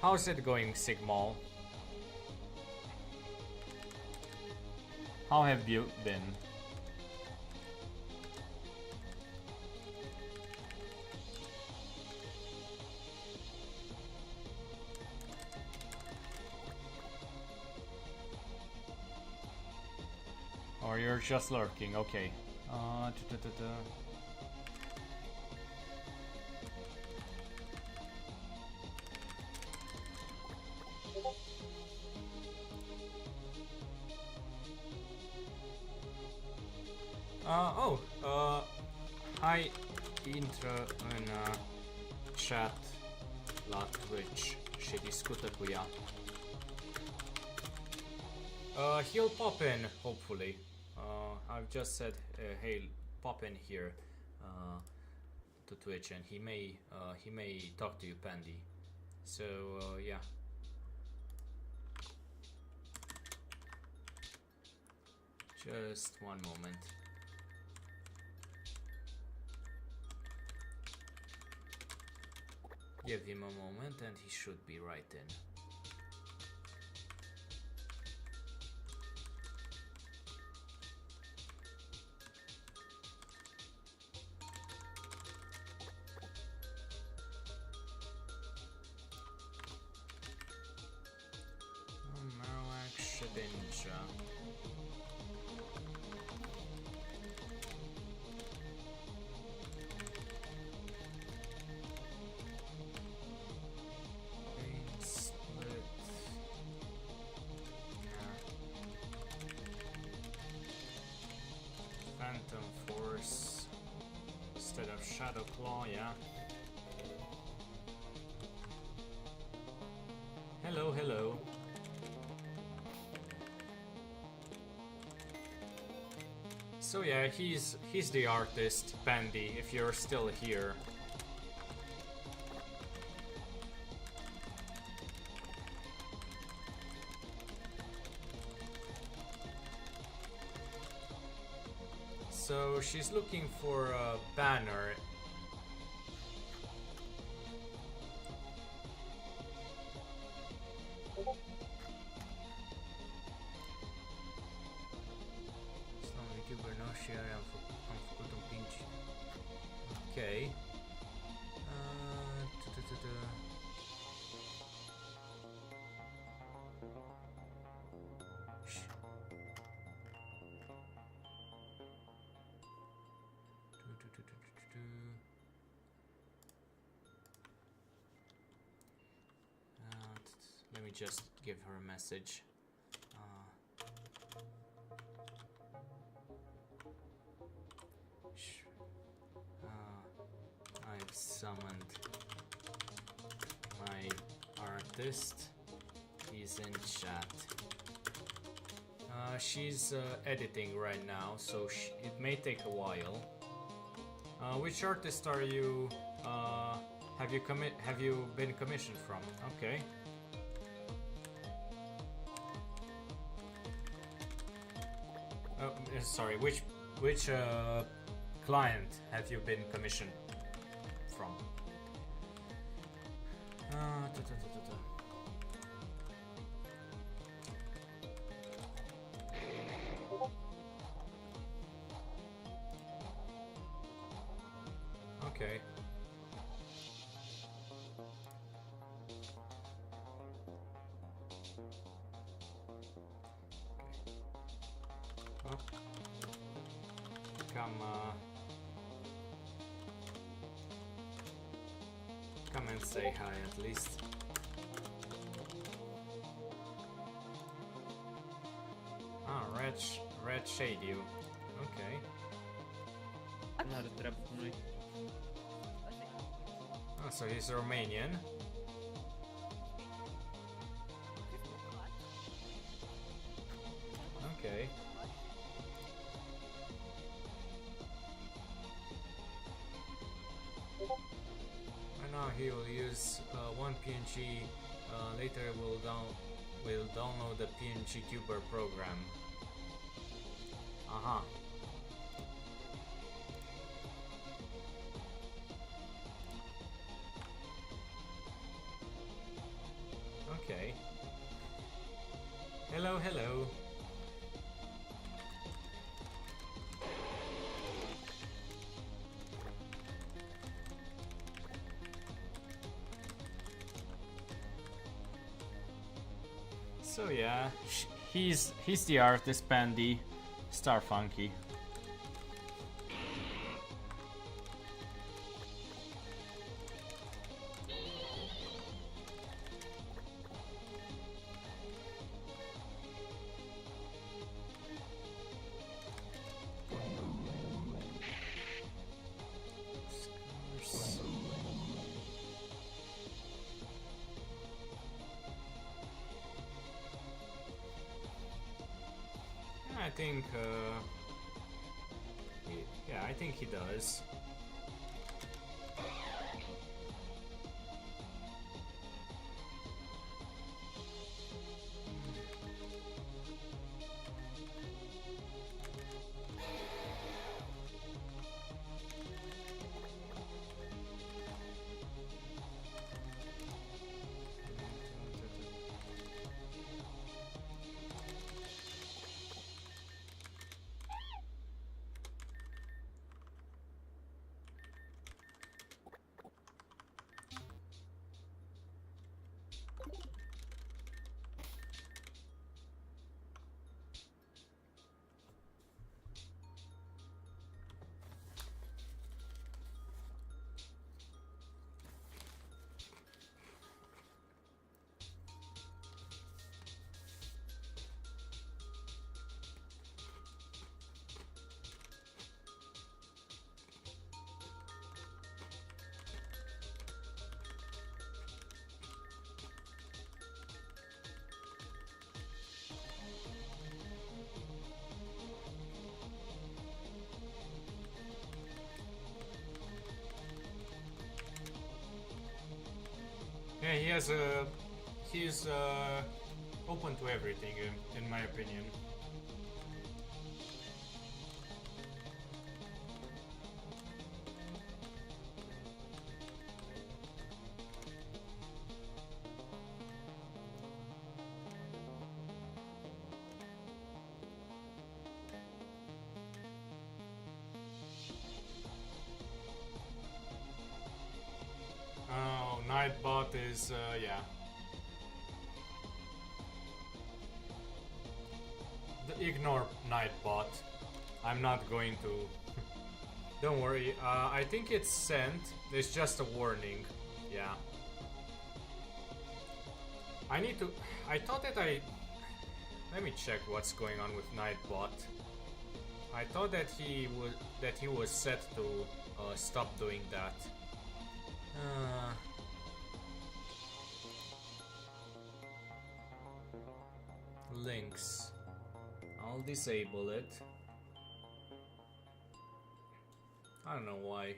How's it going, Sigmal? How have you been? Or you're just lurking, okay. Hi, intră în chat la Twitch și discută cu ea. He'll pop in, hopefully. I've just said, hey, pop in here to Twitch, and he may talk to you, Pandy. So yeah. Just one moment. Give him a moment, and he should be right in. Phantom Force instead of Shadow Claw, yeah. Hello, hello. So yeah, he's the artist, Pandy, if you're still here. So she's looking for a banner. Okay. Let me just give her a message. I've summoned my artist. He's in chat. She's editing right now, so it may take a while. Which artist are you? Have you been commissioned from? Okay. Sorry. Which client have you been commissioned from? Okay. Oh. Come and say hi at least. Ah, red shade you. Okay. Oh, so he's Romanian. Okay. he will use one PNG. Later we'll download the PNG Cuber program. Aha. Okay. Hello, hello. So yeah, he's the artist, Pandy, Starfunky. I think, yeah, I think he does. Yeah, he's open to everything, in my opinion. Oh, Nightbot is, yeah. Ignore Nightbot. I'm not going to. Don't worry. I think it's sent. It's just a warning. Yeah. I need to. I thought that Let me check what's going on with Nightbot. I thought that he was set to stop doing that. Links. I'll disable it. I don't know why.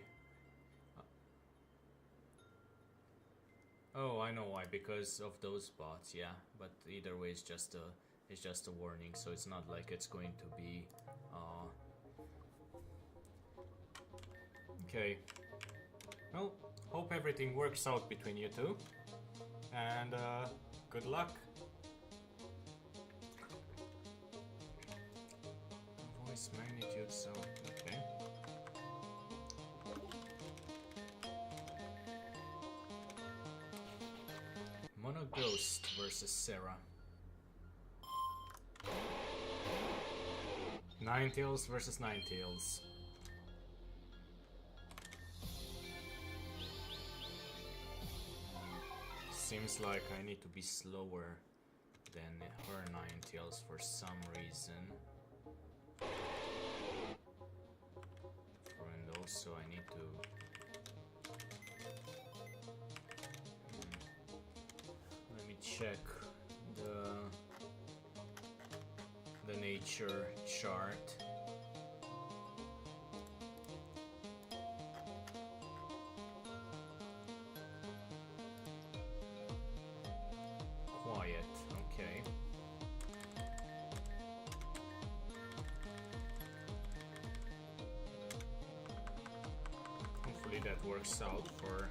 Oh, I know why. Because of those bots, yeah. But either way, it's just a warning, so it's not like it's going to be. Okay. Well, hope everything works out between you two, and good luck. Voice magnitude, so okay. Mono Ghost versus Serra. Ninetales versus Ninetales. Seems like I need to be slower than her Ninetales for some reason. And also I need to... Let me check the nature chart. that works out for...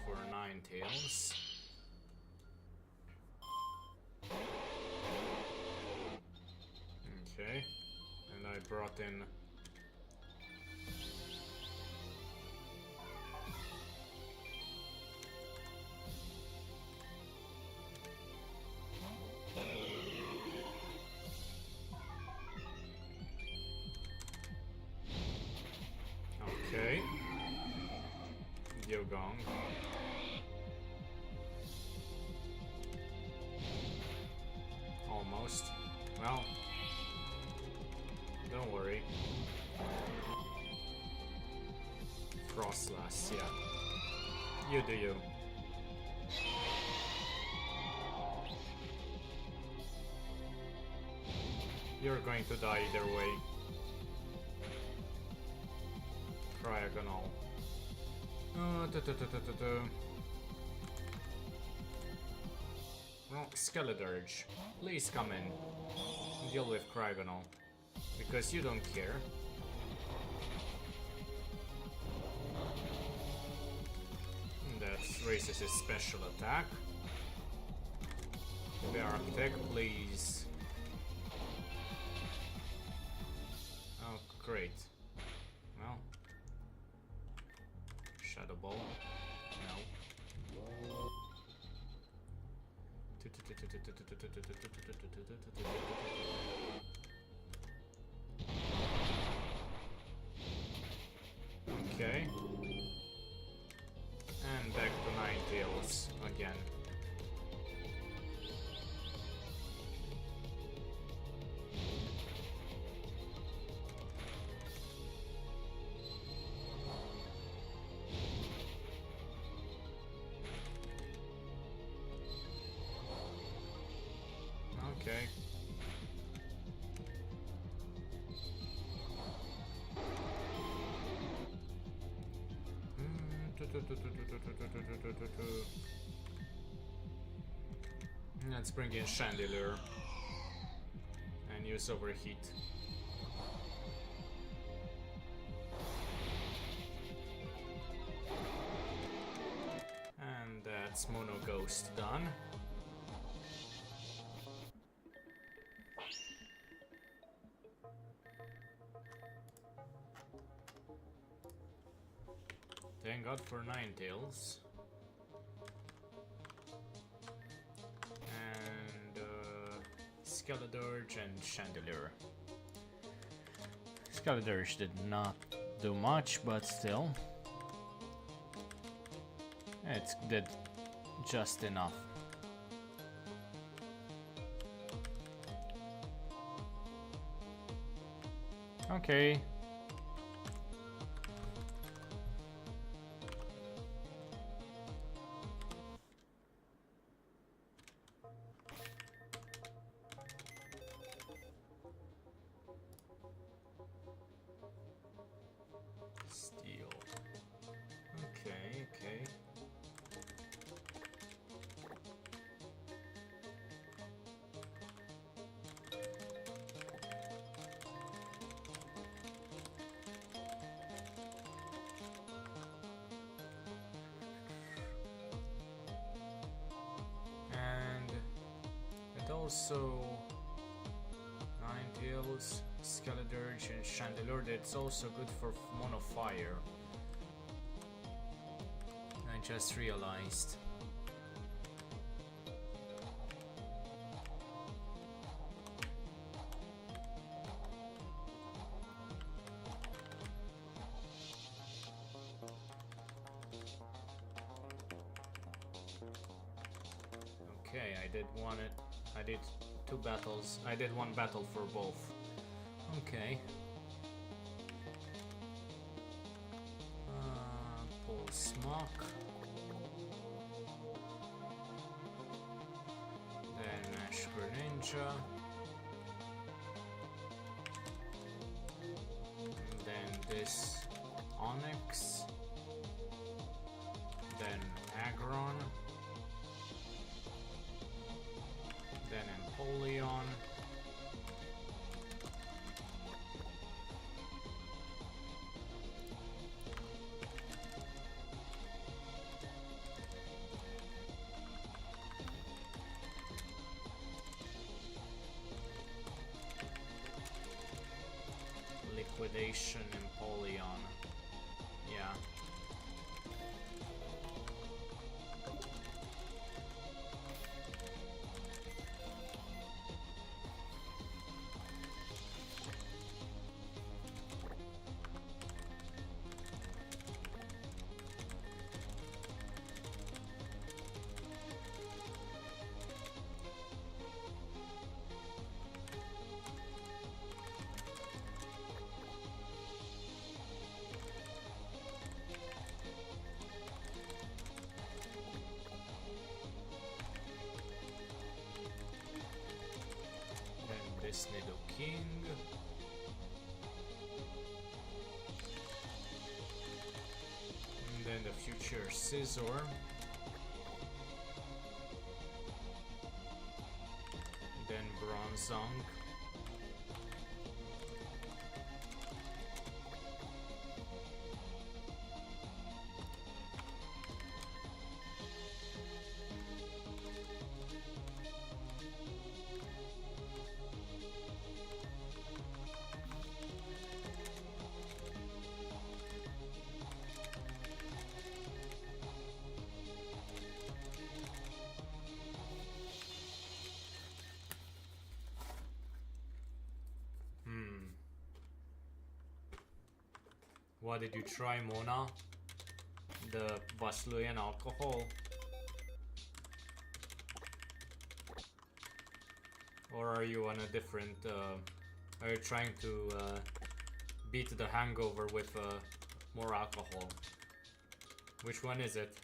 for Ninetales. Okay, and I brought in... Okay. Yogong. Almost. Well, don't worry. Frostlass, yeah. You do you. You're going to die either way. Cryogonal. Well, Skeledirge, please come in and deal with Cryogonal, because you don't care. And that raises his special attack. The Architect, please. Oh, great. Well, Shadow Ball. No. Okay. And back to Ninetales again. Okay. Let's bring in Chandelier and use Overheat. And that's Mono Ghost done. Thank God for Ninetales. And Skeledirge and Chandelier. Skeledirge did not do much, but still. It did just enough. Okay. Steel. Okay, okay. And it also Ninetales, Skeledirge, and Chandelier. That's also good for Mono Fire. I just realized. Okay, I did one. I did two battles. I did one battle for both. Okay. Pull Smock. Then Ash Greninja. And then this Onyx. Then Aggron. Empoleon. Liquidation Empoleon. Yeah. This Nidoking. And then the future Scizor. Then Bronzong. What did you try, Mona? The Basluyan alcohol? Or are you on a different, are you trying to beat the hangover with more alcohol? Which one is it?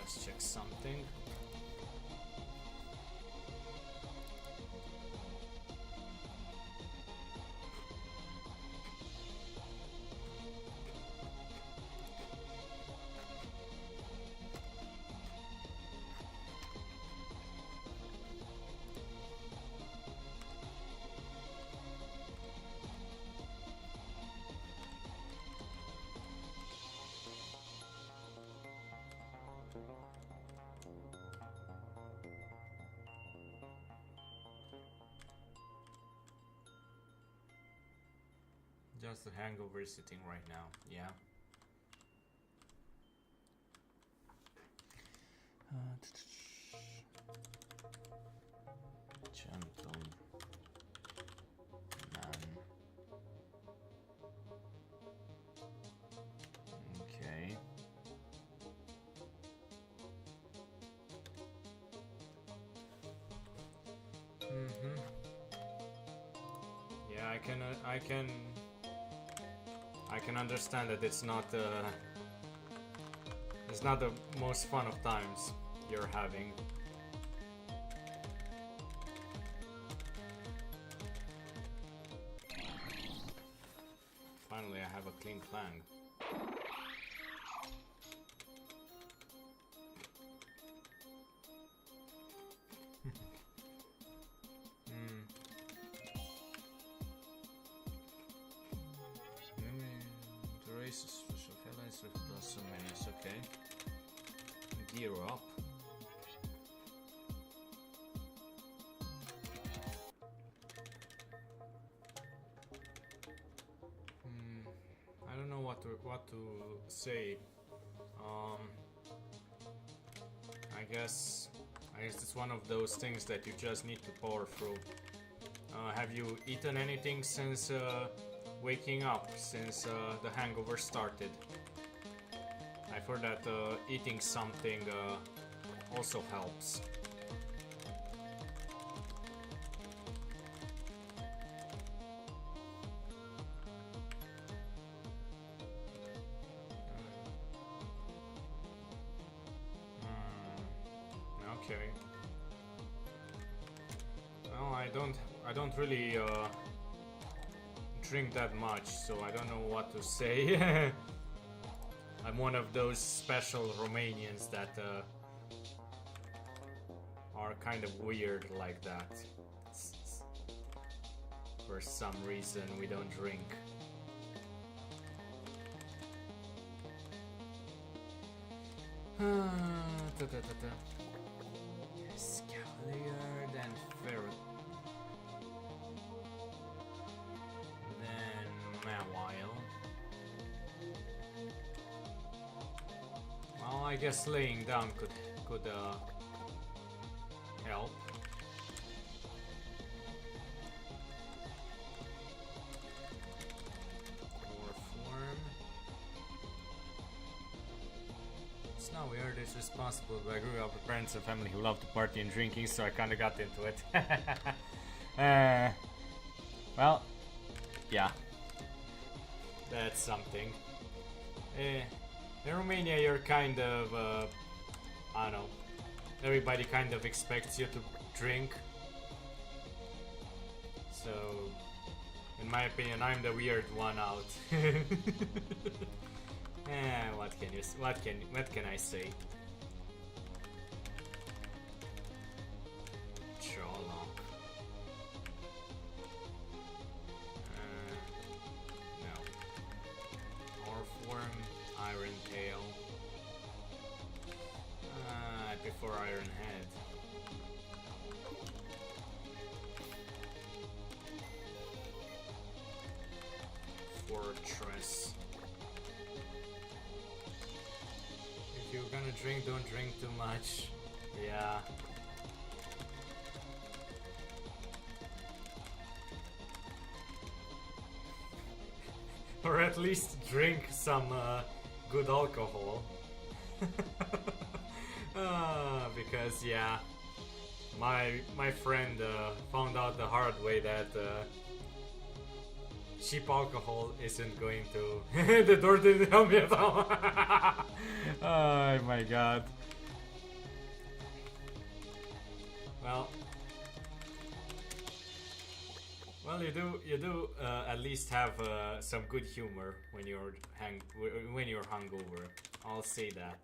Just check something. Just the hangover is sitting right now, yeah. Gentle man. Okay. Yeah, I can understand that it's not the most fun of times you're having. Finally, I have a clean clang. Special felines with blossom menus, okay. Gear up. to say. I guess it's one of those things that you just need to power through. Have you eaten anything since waking up, since the hangover started? I've heard that eating something also helps. Okay. Well, I don't really drink that much, so I don't know what to say. I'm one of those special Romanians that are kind of weird like that. For some reason, we don't drink. Scavalier, then Ferret. Then Mawile. Well, I guess laying down could help. It's not weird, it's responsible, but I grew up with parents and family who love to party and drinking, so I kinda got into it. Well, yeah. That's something. In Romania, you're kind of, I don't know, everybody kind of expects you to drink. So, in my opinion, I'm the weird one out. What can I say? Sherlock. No. Orpworm, Iron Tail. I prefer Iron Head. Fortress. If you're gonna drink, don't drink too much. Yeah. Or at least drink some good alcohol. Because yeah, my friend found out the hard way that cheap alcohol isn't going to. The door didn't help me at all. Oh my god. Well, you do at least have some good humor when you're hungover. I'll say that.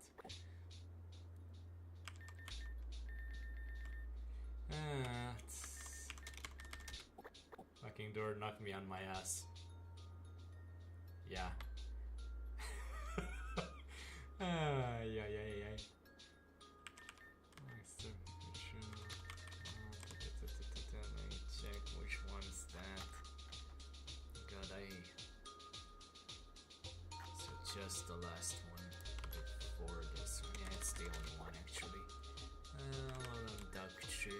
Fucking door knocked me on my ass. Yeah. Yeah. Let me check which one's that. God, so just the last one before this one. Yeah, it's the only one actually. Duck Trio.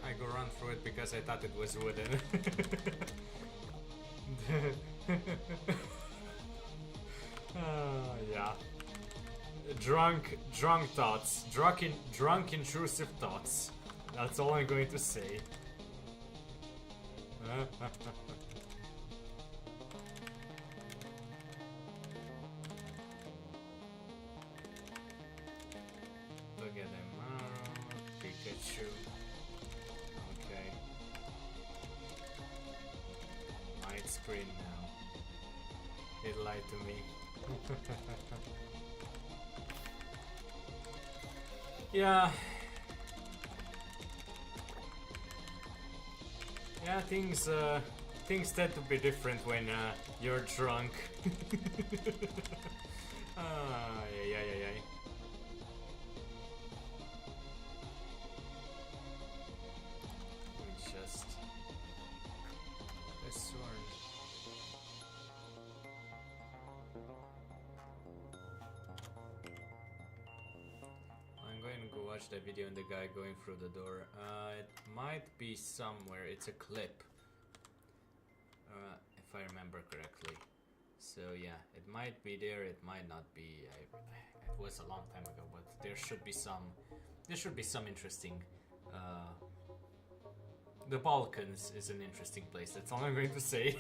I go run through it because I thought it was wooden. Yeah. Drunk thoughts. Drunk intrusive thoughts. That's all I'm going to say. Look at them. Pikachu. Okay. Light screen now. It lied to me. Yeah. Yeah, things tend to be different when you're drunk. Yeah. watch that video and the guy going through the door. It might be somewhere. It's a clip, if I remember correctly. So yeah, it might be there. It might not be. It was a long time ago, but there should be some. There should be some interesting. The Balkans is an interesting place. That's all I'm going to say.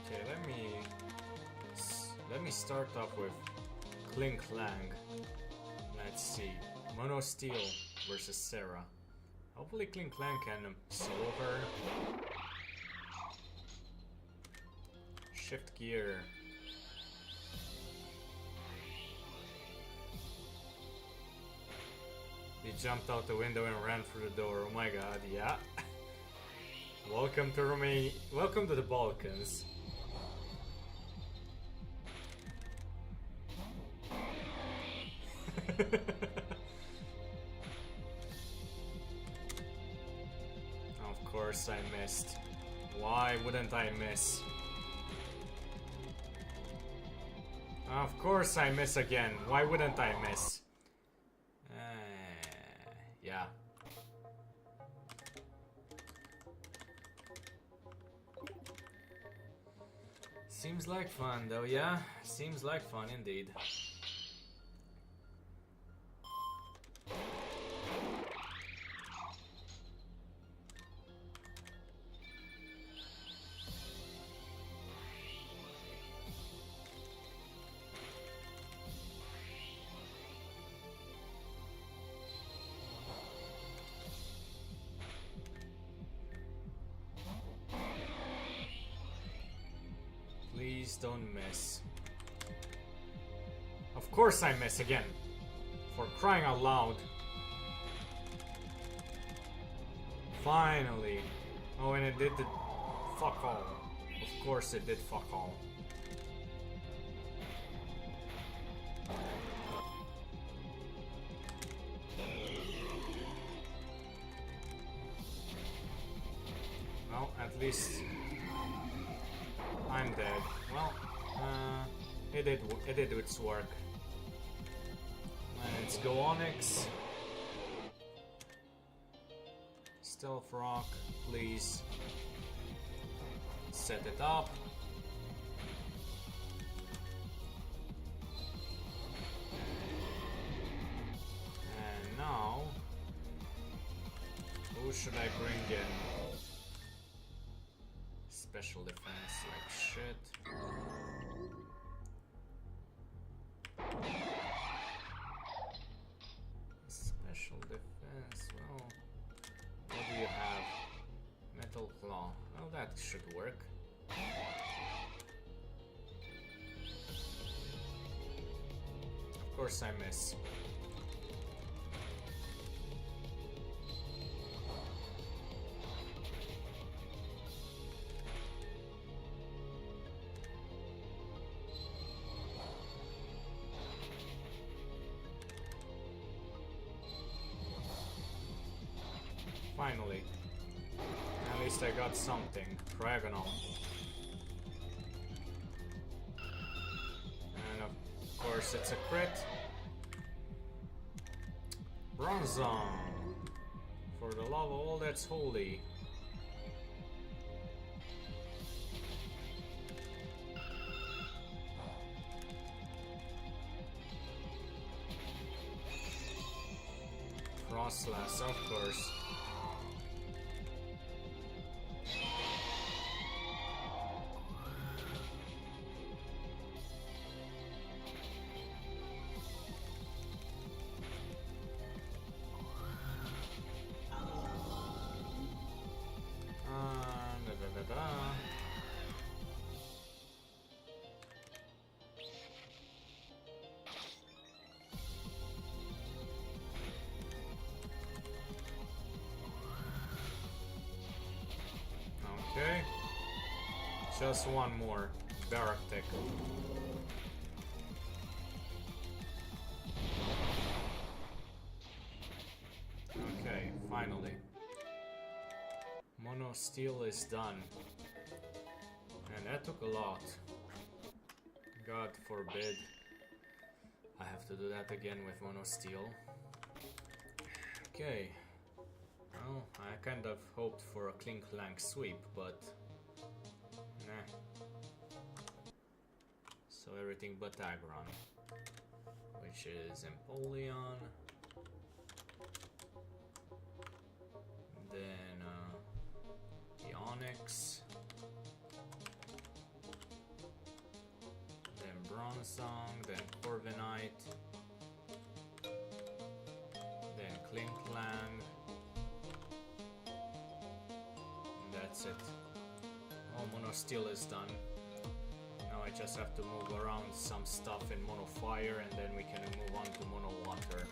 Okay, let me start off with Kling Klang. Let's see, Mono Steel versus Serra. Hopefully Kling Klang can solo her. Shift gear. He jumped out the window and ran through the door. Oh my god, yeah. Welcome to Romania. Welcome to the Balkans. Of course I missed. Why wouldn't I miss? Of course I miss again. Why wouldn't I miss? Yeah. Seems like fun though, yeah? Seems like fun indeed. Please don't miss. Of course I miss again. For crying out loud. Finally. Oh, and it did the fuck all. Of course it did fuck all. Well, at least I'm dead. Well, it did its work. Let's go Onyx. Stealth Rock, please. Set it up. And now, who should I bring in? Special defense like shit. Special defense, well, what do you have? Metal Claw. Well, that should work. Of course I miss. Finally. At least I got something. Triagonal. And of course it's a crit. Bronzong. For the love of all that's holy. Frostlass, of course. Okay. Just one more. Barrack Tech. Okay, finally. Mono Steel is done. And that took a lot. God forbid I have to do that again with Mono Steel. Okay. Well, I kind of hoped for a Clink Clank sweep, but nah. So everything but Aggron, which is Empoleon. Then the Onyx. Then Bronzong, then Corviknight. Then Clink Clank. That's it. All Mono Steel is done. Now I just have to move around some stuff in Mono Fire and then we can move on to Mono Water.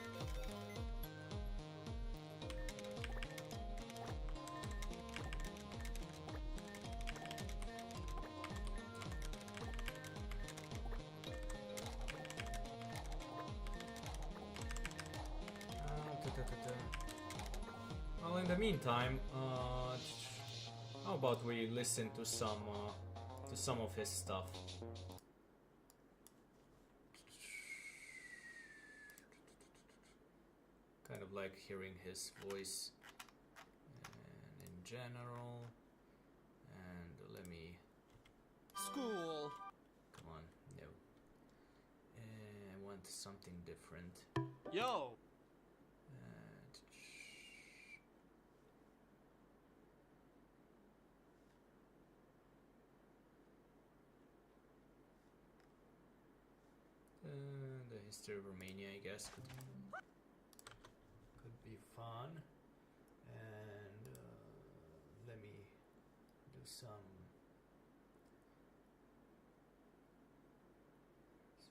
Well, in the meantime, how about we listen to some of his stuff? Kind of like hearing his voice and in general. And let me. School. Come on, no. I want something different. Yo. The history of Romania, I guess, could be fun. And let me do some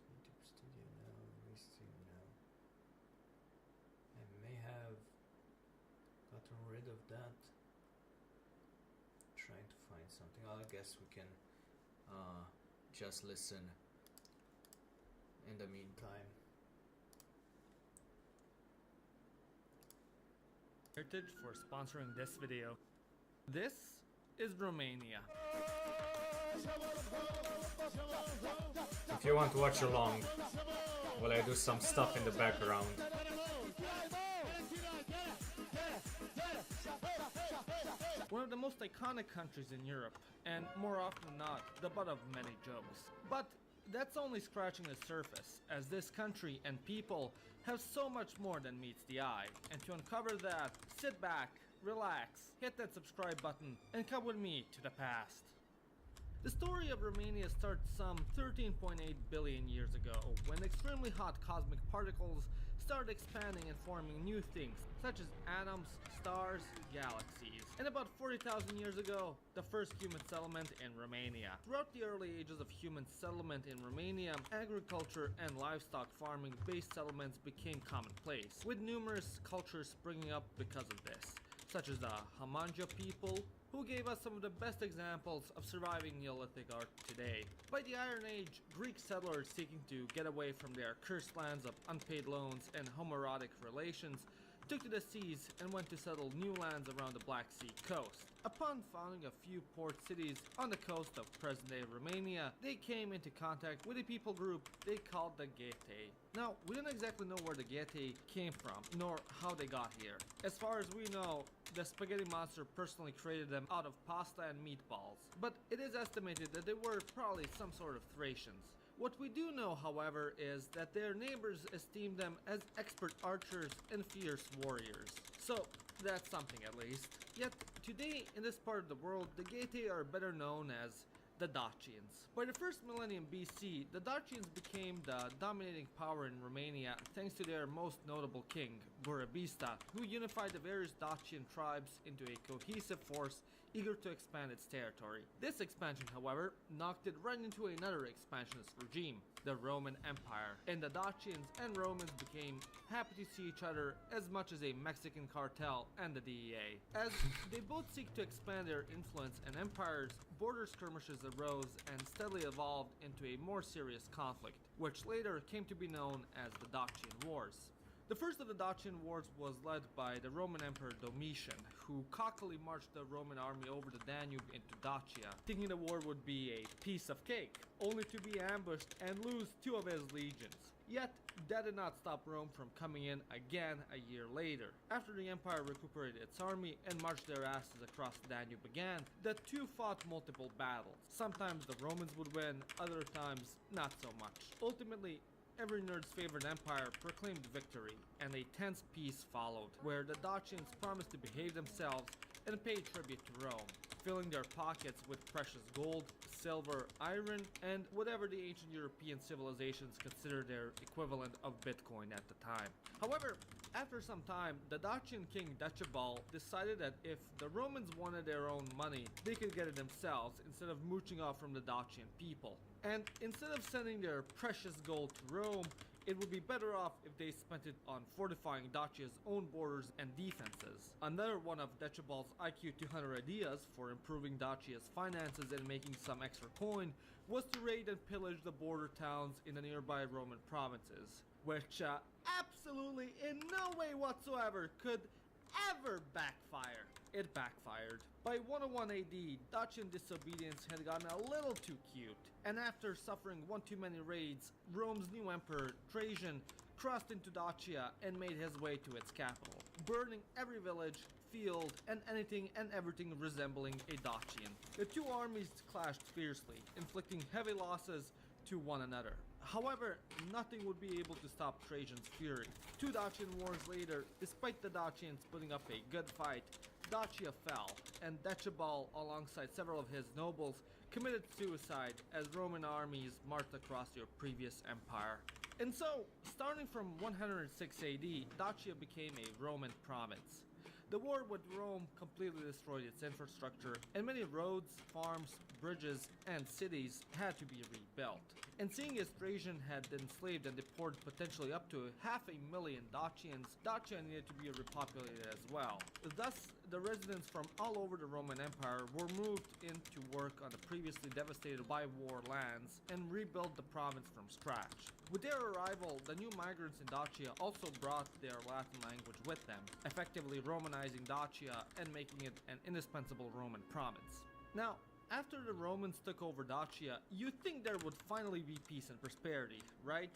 YouTube Studio now, Restream now. I may have gotten rid of that. Trying to find something. I guess we can just listen in the meantime. Heritage for sponsoring this video. This is Romania. If you want to watch along while I do some stuff in the background. One of the most iconic countries in Europe, and more often than not, the butt of many jokes. But that's only scratching the surface, as this country and people have so much more than meets the eye. And to uncover that, sit back, relax, hit that subscribe button, and come with me to the past. The story of Romania starts some 13.8 billion years ago, when extremely hot cosmic particles started expanding and forming new things, such as atoms, stars, galaxies. And about 40,000 years ago, the first human settlement in Romania. Throughout the early ages of human settlement in Romania, agriculture and livestock farming based settlements became commonplace, with numerous cultures springing up because of this, such as the Hamanja people, who gave us some of the best examples of surviving Neolithic art today. By the Iron Age, Greek settlers seeking to get away from their cursed lands of unpaid loans and homoerotic relations took to the seas and went to settle new lands around the Black Sea coast. Upon founding a few port cities on the coast of present-day Romania, they came into contact with a people group they called the Getae. Now, we don't exactly know where the Getae came from, nor how they got here. As far as we know, the spaghetti monster personally created them out of pasta and meatballs, but it is estimated that they were probably some sort of Thracians, What we do know, however, is that their neighbors esteem them as expert archers and fierce warriors. So, that's something at least. Yet, today in this part of the world, the Getae are better known as the Dacians. By the first millennium BC, the Dacians became the dominating power in Romania thanks to their most notable king, Burebista, who unified the various Dacian tribes into a cohesive force eager to expand its territory. This expansion, however, knocked it right into another expansionist regime, the Roman Empire, and the Dacians and Romans became happy to see each other as much as a Mexican cartel and the DEA. As they both seek to expand their influence and empires, border skirmishes arose and steadily evolved into a more serious conflict, which later came to be known as the Dacian Wars. The first of the Dacian Wars was led by the Roman Emperor Domitian, who cockily marched the Roman army over the Danube into Dacia, thinking the war would be a piece of cake, only to be ambushed and lose 2 of his legions. Yet, that did not stop Rome from coming in again a year later. After the empire recuperated its army and marched their asses across the Danube again, the two fought multiple battles. Sometimes the Romans would win, other times not so much. Ultimately, every nerd's favorite empire proclaimed victory, and a tense peace followed, where the Dacians promised to behave themselves and pay tribute to Rome, filling their pockets with precious gold, silver, iron, and whatever the ancient European civilizations considered their equivalent of Bitcoin at the time. However, after some time, the Dacian king Decebal decided that if the Romans wanted their own money, they could get it themselves instead of mooching off from the Dacian people. And instead of sending their precious gold to Rome, it would be better off if they spent it on fortifying Dacia's own borders and defenses. Another one of Decebal's IQ 200 ideas for improving Dacia's finances and making some extra coin was to raid and pillage the border towns in the nearby Roman provinces, which absolutely in no way whatsoever could ever backfire. It backfired. By 101 AD, Dacian disobedience had gotten a little too cute, and after suffering one too many raids, Rome's new emperor, Trajan, crossed into Dacia and made his way to its capital, burning every village, field, and anything and everything resembling a Dacian. The two armies clashed fiercely, inflicting heavy losses to one another. However, nothing would be able to stop Trajan's fury. 2 Dacian wars later, despite the Dacians putting up a good fight, Dacia fell, and Decebal, alongside several of his nobles, committed suicide as Roman armies marched across their previous empire. And so, starting from 106 AD, Dacia became a Roman province. The war with Rome completely destroyed its infrastructure, and many roads, farms, bridges, and cities had to be rebuilt. And seeing as Trajan had enslaved and deported potentially up to 500,000 Dacians, Dacia needed to be repopulated as well. Thus, the residents from all over the Roman Empire were moved in to work on the previously devastated by war lands and rebuild the province from scratch. With their arrival, the new migrants in Dacia also brought their Latin language with them, effectively Romanizing Dacia and making it an indispensable Roman province. Now, after the Romans took over Dacia, you'd think there would finally be peace and prosperity, right?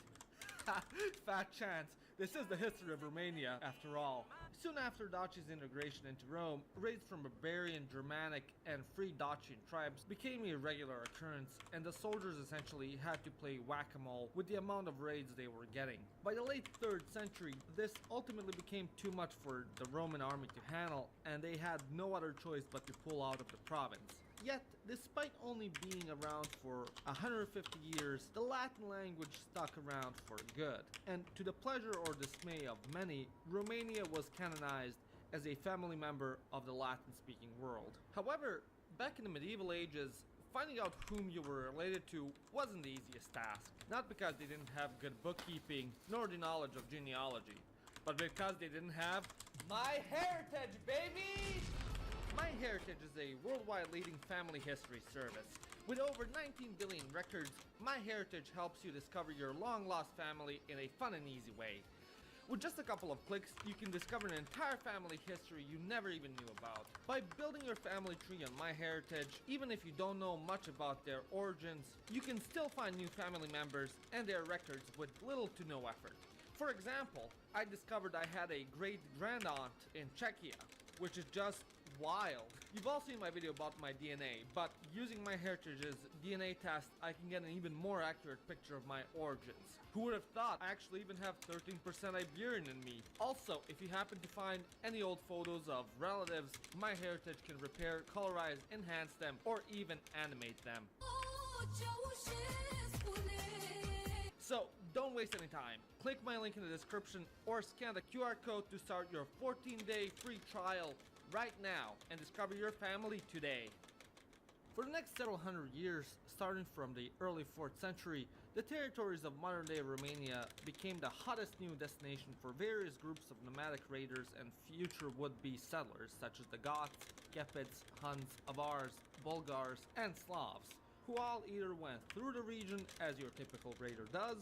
Fat chance. This is the history of Romania, after all. Soon after Dacia's integration into Rome, raids from barbarian, Germanic, and free Dacian tribes became a regular occurrence, and the soldiers essentially had to play whack-a-mole with the amount of raids they were getting. By the late 3rd century, this ultimately became too much for the Roman army to handle, and they had no other choice but to pull out of the province. Yet, despite only being around for 150 years, the Latin language stuck around for good. And to the pleasure or dismay of many, Romania was canonized as a family member of the Latin-speaking world. However, back in the medieval ages, finding out whom you were related to wasn't the easiest task. Not because they didn't have good bookkeeping, nor the knowledge of genealogy, but because they didn't have My Heritage, baby! My Heritage is a worldwide leading family history service. With over 19 billion records, My Heritage helps you discover your long-lost family in a fun and easy way. With just a couple of clicks, you can discover an entire family history you never even knew about. By building your family tree on My Heritage, even if you don't know much about their origins, you can still find new family members and their records with little to no effort. For example, I discovered I had a great-grandaunt in Czechia. which is just wild. You've all seen my video about my DNA, but using my heritage's DNA test, I can get an even more accurate picture of my origins. Who would have thought I actually even have 13% Iberian in me? Also, if you happen to find any old photos of relatives, my heritage can repair, colorize, enhance them, or even animate them. So, don't waste any time. Click my link in the description or scan the QR code to start your 14-day free trial right now and discover your family today. For the next several hundred years, starting from the early 4th century, the territories of modern-day Romania became the hottest new destination for various groups of nomadic raiders and future would-be settlers such as the Goths, Gepids, Huns, Avars, Bulgars, and Slavs, who all either went through the region as your typical raider does,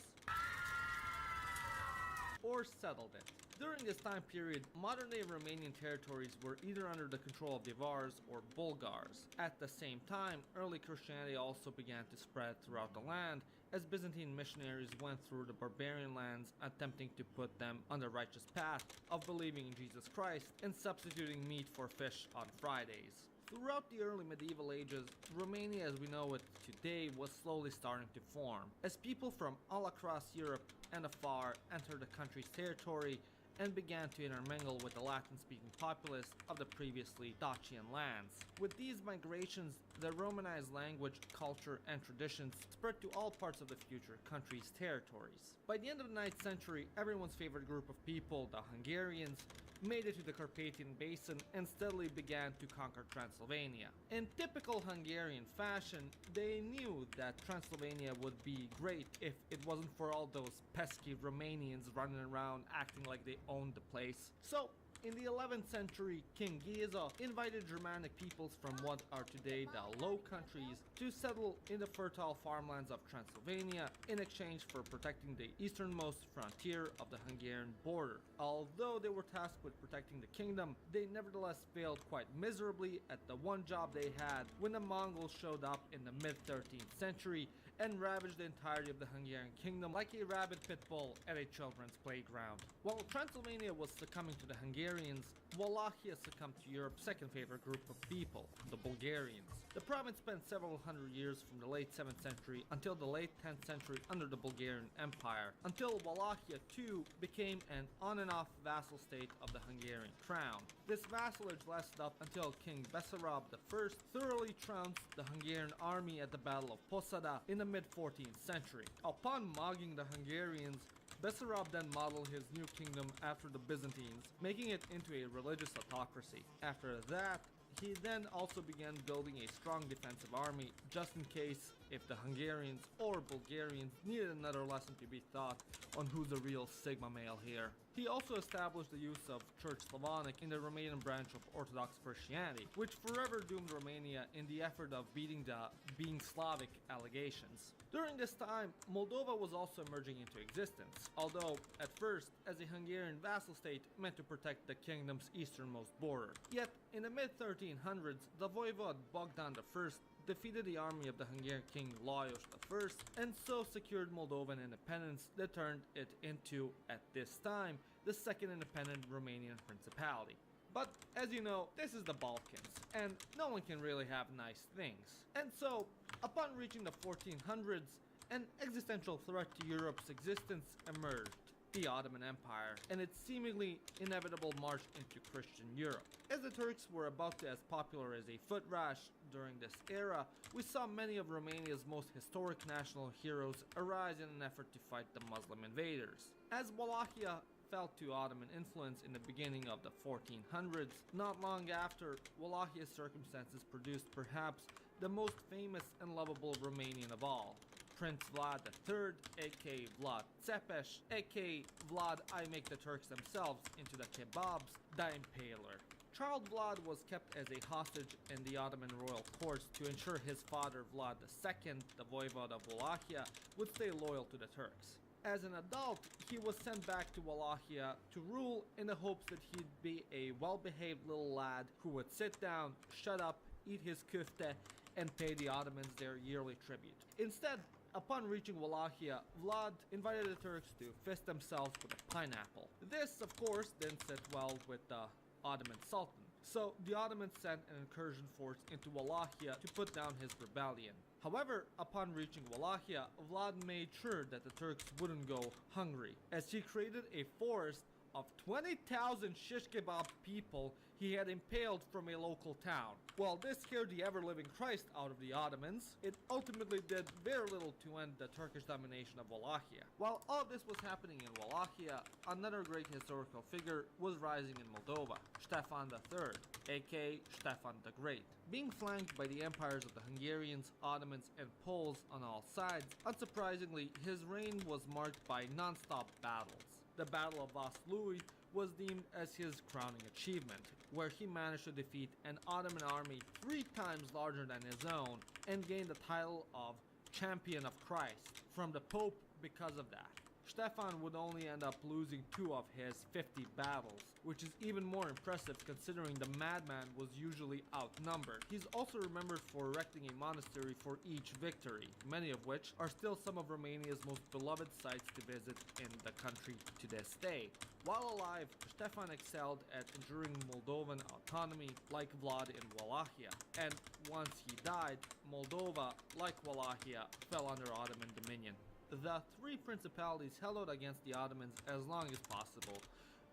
or settled it. During this time period, modern-day Romanian territories were either under the control of the Avars or Bulgars. At the same time, early Christianity also began to spread throughout the land as Byzantine missionaries went through the barbarian lands, attempting to put them on the righteous path of believing in Jesus Christ and substituting meat for fish on Fridays. Throughout the early medieval ages, Romania as we know it today was slowly starting to form, as people from all across Europe and afar entered the country's territory and began to intermingle with the Latin-speaking populace of the previously Dacian lands. With these migrations, the Romanized language, culture, and traditions spread to all parts of the future country's territories. By the end of the 9th century, everyone's favorite group of people, the Hungarians, made it to the Carpathian Basin and steadily began to conquer Transylvania. In typical Hungarian fashion, they knew that Transylvania would be great if it wasn't for all those pesky Romanians running around acting like they owned the place. So, in the 11th century, King Geza invited Germanic peoples from what are today the Low Countries to settle in the fertile farmlands of Transylvania in exchange for protecting the easternmost frontier of the Hungarian border. Although they were tasked with protecting the kingdom, they nevertheless failed quite miserably at the one job they had when the Mongols showed up in the mid-13th century and ravaged the entirety of the Hungarian kingdom like a rabid pit bull at a children's playground. While Transylvania was succumbing to the Hungarians, Wallachia succumbed to Europe's second favorite group of people, the Bulgarians. The province spent several hundred years from the late 7th century until the late 10th century under the Bulgarian Empire, until Wallachia too became an on and off vassal state of the Hungarian crown. This vassalage lasted up until King Bessarab I thoroughly trounced the Hungarian army at the Battle of Posada in the mid-14th century. Upon mugging the Hungarians, Bessarab then modeled his new kingdom after the Byzantines, making it into a religious autocracy. After that, he then also began building a strong defensive army just in case if the Hungarians or Bulgarians needed another lesson to be taught on who's the real Sigma male here. He also established the use of Church Slavonic in the Romanian branch of Orthodox Christianity, which forever doomed Romania in the effort of beating the being Slavic allegations. During this time, Moldova was also emerging into existence, although at first as a Hungarian vassal state meant to protect the kingdom's easternmost border. Yet in the mid-1300s, the voivode Bogdan I defeated the army of the Hungarian king Lajos I and so secured Moldovan independence that turned it into, at this time, the second independent Romanian principality. But as you know, this is the Balkans, and no one can really have nice things. And so, upon reaching the 1400s, an existential threat to Europe's existence emerged: the Ottoman Empire, and its seemingly inevitable march into Christian Europe. As the Turks were about as popular as a foot rash during this era, we saw many of Romania's most historic national heroes arise in an effort to fight the Muslim invaders. As Wallachia fell to Ottoman influence in the beginning of the 1400s, not long after, Wallachia's circumstances produced perhaps the most famous and lovable Romanian of all, Prince Vlad III, aka Vlad Țepeș, aka Vlad I make the Turks themselves into the kebabs, the Impaler. Child Vlad was kept as a hostage in the Ottoman royal courts to ensure his father Vlad II, the voivode of Wallachia, would stay loyal to the Turks. As an adult, he was sent back to Wallachia to rule in the hopes that he'd be a well-behaved little lad who would sit down, shut up, eat his kufte, and pay the Ottomans their yearly tribute. Instead, upon reaching Wallachia, Vlad invited the Turks to fist themselves with a pineapple. This, of course, didn't sit well with the Ottoman Sultan. So the Ottomans sent an incursion force into Wallachia to put down his rebellion. However, upon reaching Wallachia, Vlad made sure that the Turks wouldn't go hungry, as he created a forest of 20,000 shish kebab people he had impaled from a local town. While this scared the ever-living Christ out of the Ottomans, it ultimately did very little to end the Turkish domination of Wallachia. While all this was happening in Wallachia, another great historical figure was rising in Moldova, Stefan III, aka Stefan the Great. Being flanked by the empires of the Hungarians, Ottomans, and Poles on all sides, unsurprisingly, his reign was marked by non-stop battles. The Battle of Vaslui was deemed as his crowning achievement, where he managed to defeat an Ottoman army 3 times larger than his own and gained the title of Champion of Christ from the Pope because of that. Stefan would only end up losing 2 of his 50 battles, which is even more impressive considering the madman was usually outnumbered. He's also remembered for erecting a monastery for each victory, many of which are still some of Romania's most beloved sites to visit in the country to this day. While alive, Stefan excelled at enduring Moldovan autonomy like Vlad in Wallachia, and once he died, Moldova, like Wallachia, fell under Ottoman dominion. The 3 principalities held out against the Ottomans as long as possible,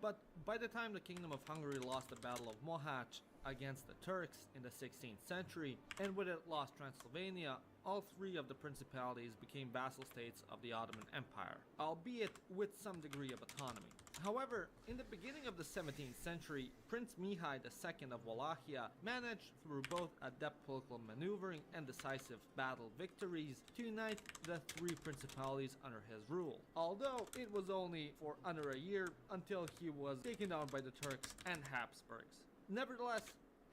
but by the time the Kingdom of Hungary lost the Battle of Mohacs against the Turks in the 16th century, and with it lost Transylvania, all 3 of the principalities became vassal states of the Ottoman Empire, albeit with some degree of autonomy. However, in the beginning of the 17th century, Prince Mihai II of Wallachia managed, through both adept political maneuvering and decisive battle victories, to unite the 3 principalities under his rule, although it was only for under a year until he was taken down by the Turks and Habsburgs. Nevertheless,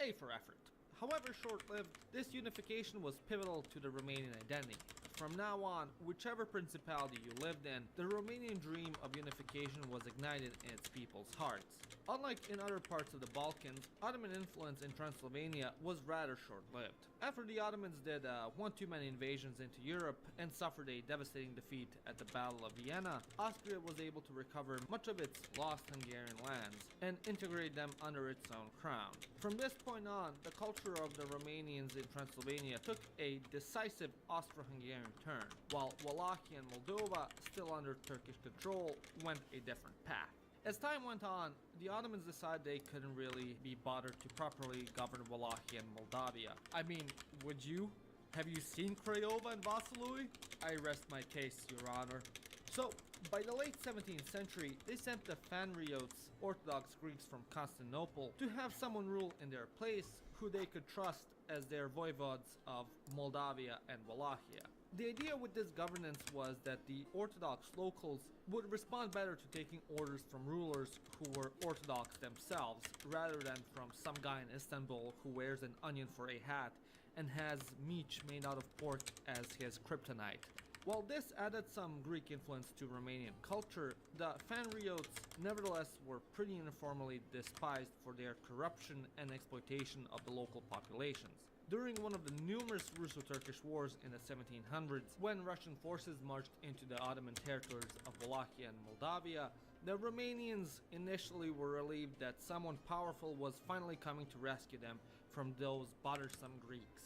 A for effort. However short-lived, this unification was pivotal to the Romanian identity. From now on, whichever principality you lived in, the Romanian dream of unification was ignited in its people's hearts. Unlike in other parts of the Balkans, Ottoman influence in Transylvania was rather short-lived. After the Ottomans did one too many invasions into Europe and suffered a devastating defeat at the Battle of Vienna, Austria was able to recover much of its lost Hungarian lands and integrate them under its own crown. From this point on, the culture of the Romanians in Transylvania took a decisive Austro-Hungarian turn, while Wallachia and Moldova, still under Turkish control, went a different path. As time went on, the Ottomans decided they couldn't really be bothered to properly govern Wallachia and Moldavia. I mean, would you? Have you seen Craiova and Vaslui? I rest my case, Your Honor. So, by the late 17th century, they sent the Phanriots, Orthodox Greeks from Constantinople, to have someone rule in their place who they could trust as their voivodes of Moldavia and Wallachia. The idea with this governance was that the Orthodox locals would respond better to taking orders from rulers who were Orthodox themselves, rather than from some guy in Istanbul who wears an onion for a hat and has meat made out of pork as his kryptonite. While this added some Greek influence to Romanian culture, the Phanriots nevertheless were pretty uniformly despised for their corruption and exploitation of the local populations. During one of the numerous Russo-Turkish wars in the 1700s, when Russian forces marched into the Ottoman territories of Wallachia and Moldavia, the Romanians initially were relieved that someone powerful was finally coming to rescue them from those bothersome Greeks.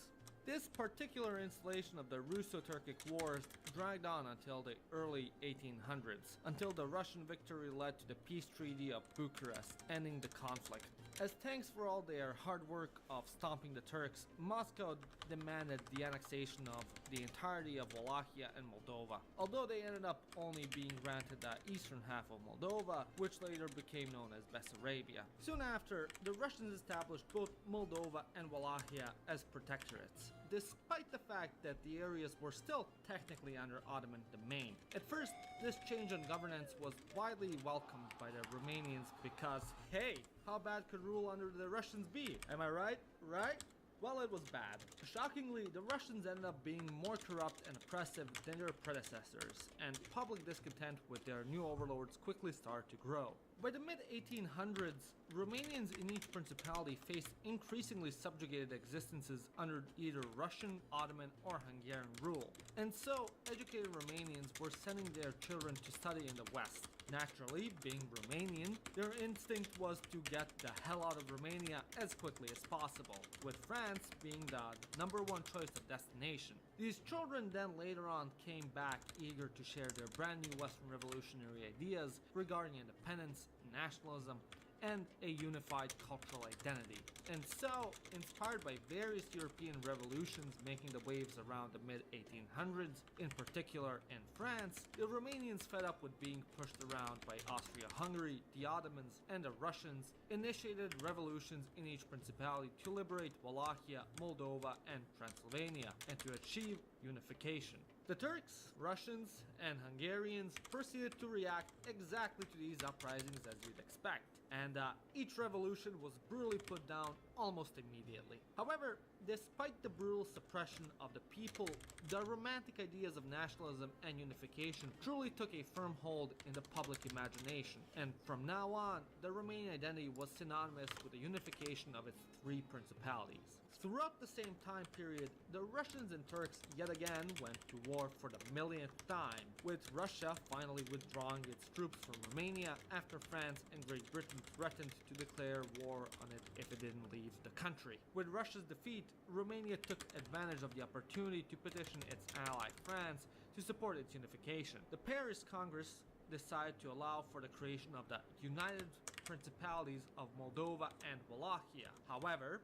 This particular installation of the Russo-Turkic Wars dragged on until the early 1800s, until the Russian victory led to the Peace Treaty of Bucharest, ending the conflict. As thanks for all their hard work of stomping the Turks, Moscow demanded the annexation of the entirety of Wallachia and Moldova, although they ended up only being granted the eastern half of Moldova, which later became known as Bessarabia. Soon after, the Russians established both Moldova and Wallachia as protectorates, despite the fact that the areas were still technically under Ottoman domain. At first, this change in governance was widely welcomed by the Romanians because, hey, how bad could rule under the Russians be? Am I right? Right? Well, it was bad. Shockingly, the Russians ended up being more corrupt and oppressive than their predecessors, and public discontent with their new overlords quickly started to grow. By the mid-1800s, Romanians in each principality faced increasingly subjugated existences under either Russian, Ottoman, or Hungarian rule. And so, educated Romanians were sending their children to study in the West, Naturally, being Romanian, their instinct was to get the hell out of Romania as quickly as possible, with France being the number one choice of destination. These children then later on came back eager to share their brand new Western revolutionary ideas regarding independence, nationalism, and a unified cultural identity. And so, inspired by various European revolutions making the waves around the mid-1800s, in particular in France, the Romanians, fed up with being pushed around by Austria-Hungary, the Ottomans, and the Russians, initiated revolutions in each principality to liberate Wallachia, Moldova, and Transylvania, and to achieve unification. The Turks, Russians, and Hungarians proceeded to react exactly to these uprisings as you'd expect, and each revolution was brutally put down almost immediately. However, despite the brutal suppression of the people, the romantic ideas of nationalism and unification truly took a firm hold in the public imagination, and from now on, the Romanian identity was synonymous with the unification of its three principalities. Throughout the same time period, the Russians and Turks yet again went to war for the millionth time, with Russia finally withdrawing its troops from Romania after France and Great Britain threatened to declare war on it if it didn't leave the country. With Russia's defeat, Romania took advantage of the opportunity to petition its ally France to support its unification. The Paris Congress decided to allow for the creation of the United Principalities of Moldova and Wallachia. However,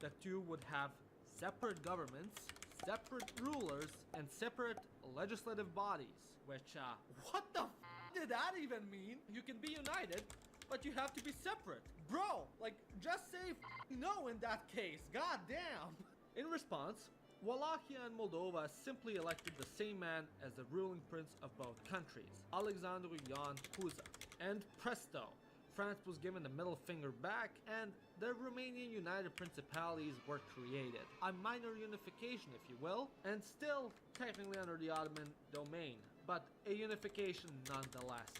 the two would have separate governments, separate rulers, and separate legislative bodies. Which, what the did that even mean? You can be united, but you have to be separate. Bro, like, just say no in that case. God damn. In response, Wallachia and Moldova simply elected the same man as the ruling prince of both countries, Alexandru Ioan Cuza. And presto, France was given the middle finger back, and the Romanian United Principalities were created. A minor unification, if you will, and still technically under the Ottoman domain, but a unification nonetheless.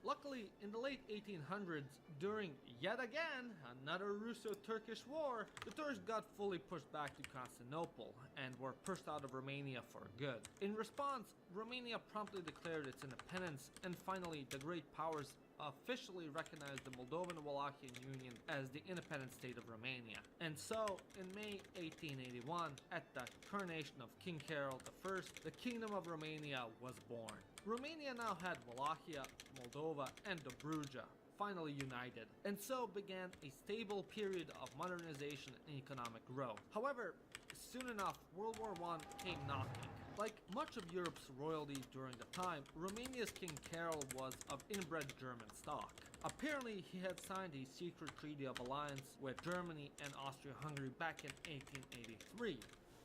Luckily, in the late 1800s, during yet again another Russo-Turkish war, the Turks got fully pushed back to Constantinople and were pushed out of Romania for good. In response, Romania promptly declared its independence, and finally the great powers officially recognized the Moldovan-Wallachian Union as the independent state of Romania. And so, in May 1881, at the coronation of King Carol I, the Kingdom of Romania was born. Romania now had Wallachia, Moldova, and Dobruja finally united, and so began a stable period of modernization and economic growth. However, soon enough, World War I came knocking. Like much of Europe's royalty during the time, Romania's King Carol was of inbred German stock. Apparently, he had signed a secret treaty of alliance with Germany and Austria-Hungary back in 1883,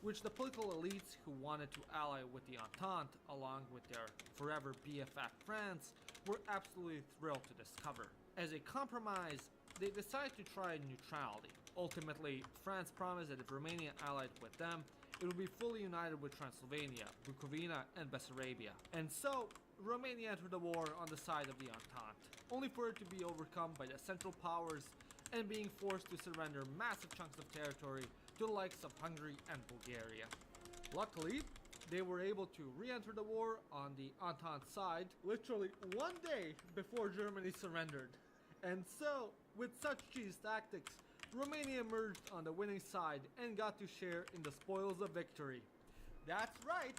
which the political elites who wanted to ally with the Entente, along with their forever BFF France, were absolutely thrilled to discover. As a compromise, they decided to try neutrality. Ultimately, France promised that if Romania allied with them, it would be fully united with Transylvania, Bukovina, and Bessarabia. And so, Romania entered the war on the side of the Entente, only for it to be overcome by the Central Powers and being forced to surrender massive chunks of territory to the likes of Hungary and Bulgaria. Luckily, they were able to re-enter the war on the Entente side literally one day before Germany surrendered. And so, with such cheese tactics, Romania emerged on the winning side and got to share in the spoils of victory. That's right,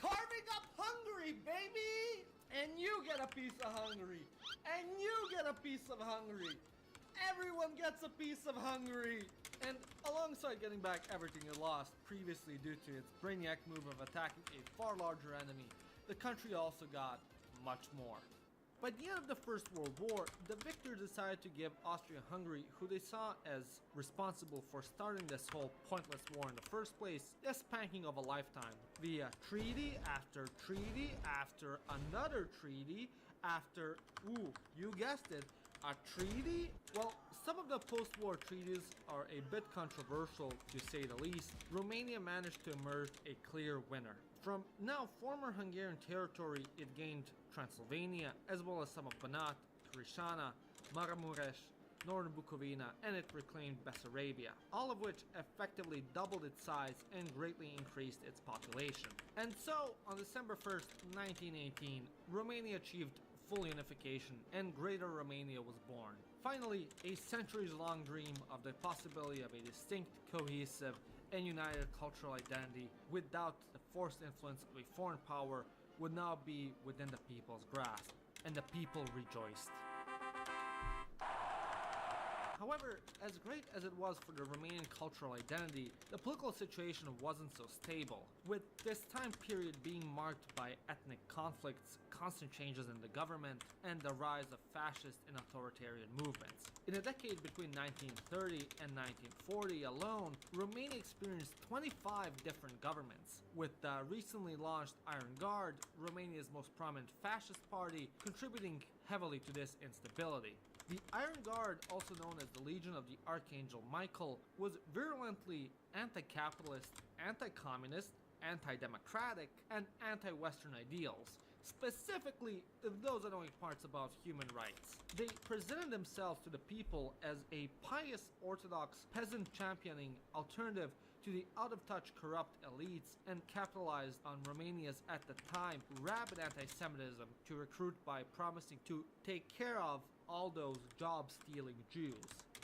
carving up Hungary, baby! And you get a piece of Hungary! And you get a piece of Hungary! Everyone gets a piece of Hungary! And alongside getting back everything it lost previously due to its brainiac move of attacking a far larger enemy, the country also got much more. By the end of the First World War, the victors decided to give Austria-Hungary, who they saw as responsible for starting this whole pointless war in the first place, a spanking of a lifetime, via treaty after treaty after another treaty after, ooh, you guessed it, a treaty? Well, some of the post-war treaties are a bit controversial to say the least. Romania managed to emerge a clear winner. From now former Hungarian territory, it gained Transylvania, as well as some of Banat, Crișana, Maramureș, northern Bukovina, and it reclaimed Bessarabia, all of which effectively doubled its size and greatly increased its population. And so, on December 1st, 1918, Romania achieved full unification and Greater Romania was born. Finally, a centuries-long dream of the possibility of a distinct, cohesive, and united cultural identity without the forced influence of a foreign power would now be within the people's grasp, and the people rejoiced. However, as great as it was for the Romanian cultural identity, the political situation wasn't so stable, with this time period being marked by ethnic conflicts, constant changes in the government, and the rise of fascist and authoritarian movements. In a decade between 1930 and 1940 alone, Romania experienced 25 different governments, with the recently launched Iron Guard, Romania's most prominent fascist party, contributing heavily to this instability. The Iron Guard, also known as the Legion of the Archangel Michael, was virulently anti-capitalist, anti-communist, anti-democratic, and anti-Western ideals, specifically those annoying parts about human rights. They presented themselves to the people as a pious Orthodox peasant championing alternative to the out-of-touch corrupt elites, and capitalized on Romania's, at the time, rabid anti-Semitism to recruit by promising to take care of all those job-stealing Jews.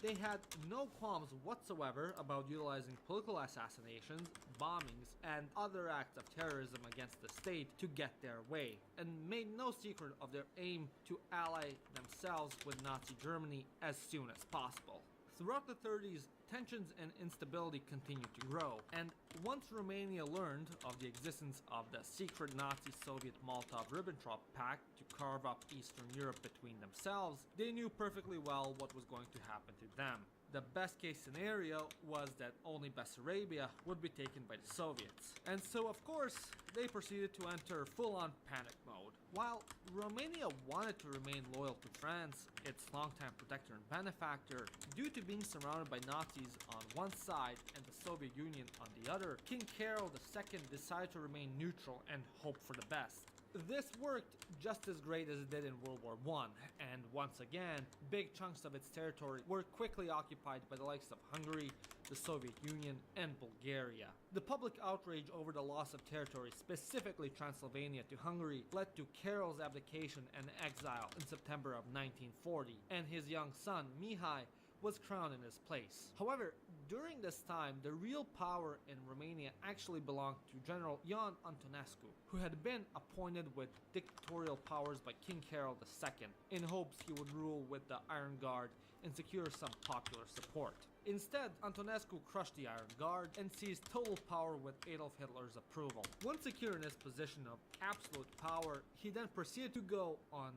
They had no qualms whatsoever about utilizing political assassinations, bombings, and other acts of terrorism against the state to get their way, and made no secret of their aim to ally themselves with Nazi Germany as soon as possible. Throughout the 30s, tensions and instability continued to grow, and once Romania learned of the existence of the secret Nazi-Soviet Molotov-Ribbentrop Pact to carve up Eastern Europe between themselves, they knew perfectly well what was going to happen to them. The best case scenario was that only Bessarabia would be taken by the Soviets. And so, of course, they proceeded to enter full-on panic mode. While Romania wanted to remain loyal to France, its longtime protector and benefactor, due to being surrounded by Nazis on one side and the Soviet Union on the other, King Carol II decided to remain neutral and hope for the best. This worked just as great as it did in World War I, and once again, big chunks of its territory were quickly occupied by the likes of Hungary, the Soviet Union, and Bulgaria. The public outrage over the loss of territory, specifically Transylvania, to Hungary, led to Carol's abdication and exile in September of 1940, and his young son, Mihai, was crowned in his place. However, during this time, the real power in Romania actually belonged to General Ion Antonescu, who had been appointed with dictatorial powers by King Carol II, in hopes he would rule with the Iron Guard and secure some popular support. Instead, Antonescu crushed the Iron Guard and seized total power with Adolf Hitler's approval. Once secure in his position of absolute power, he then proceeded to go on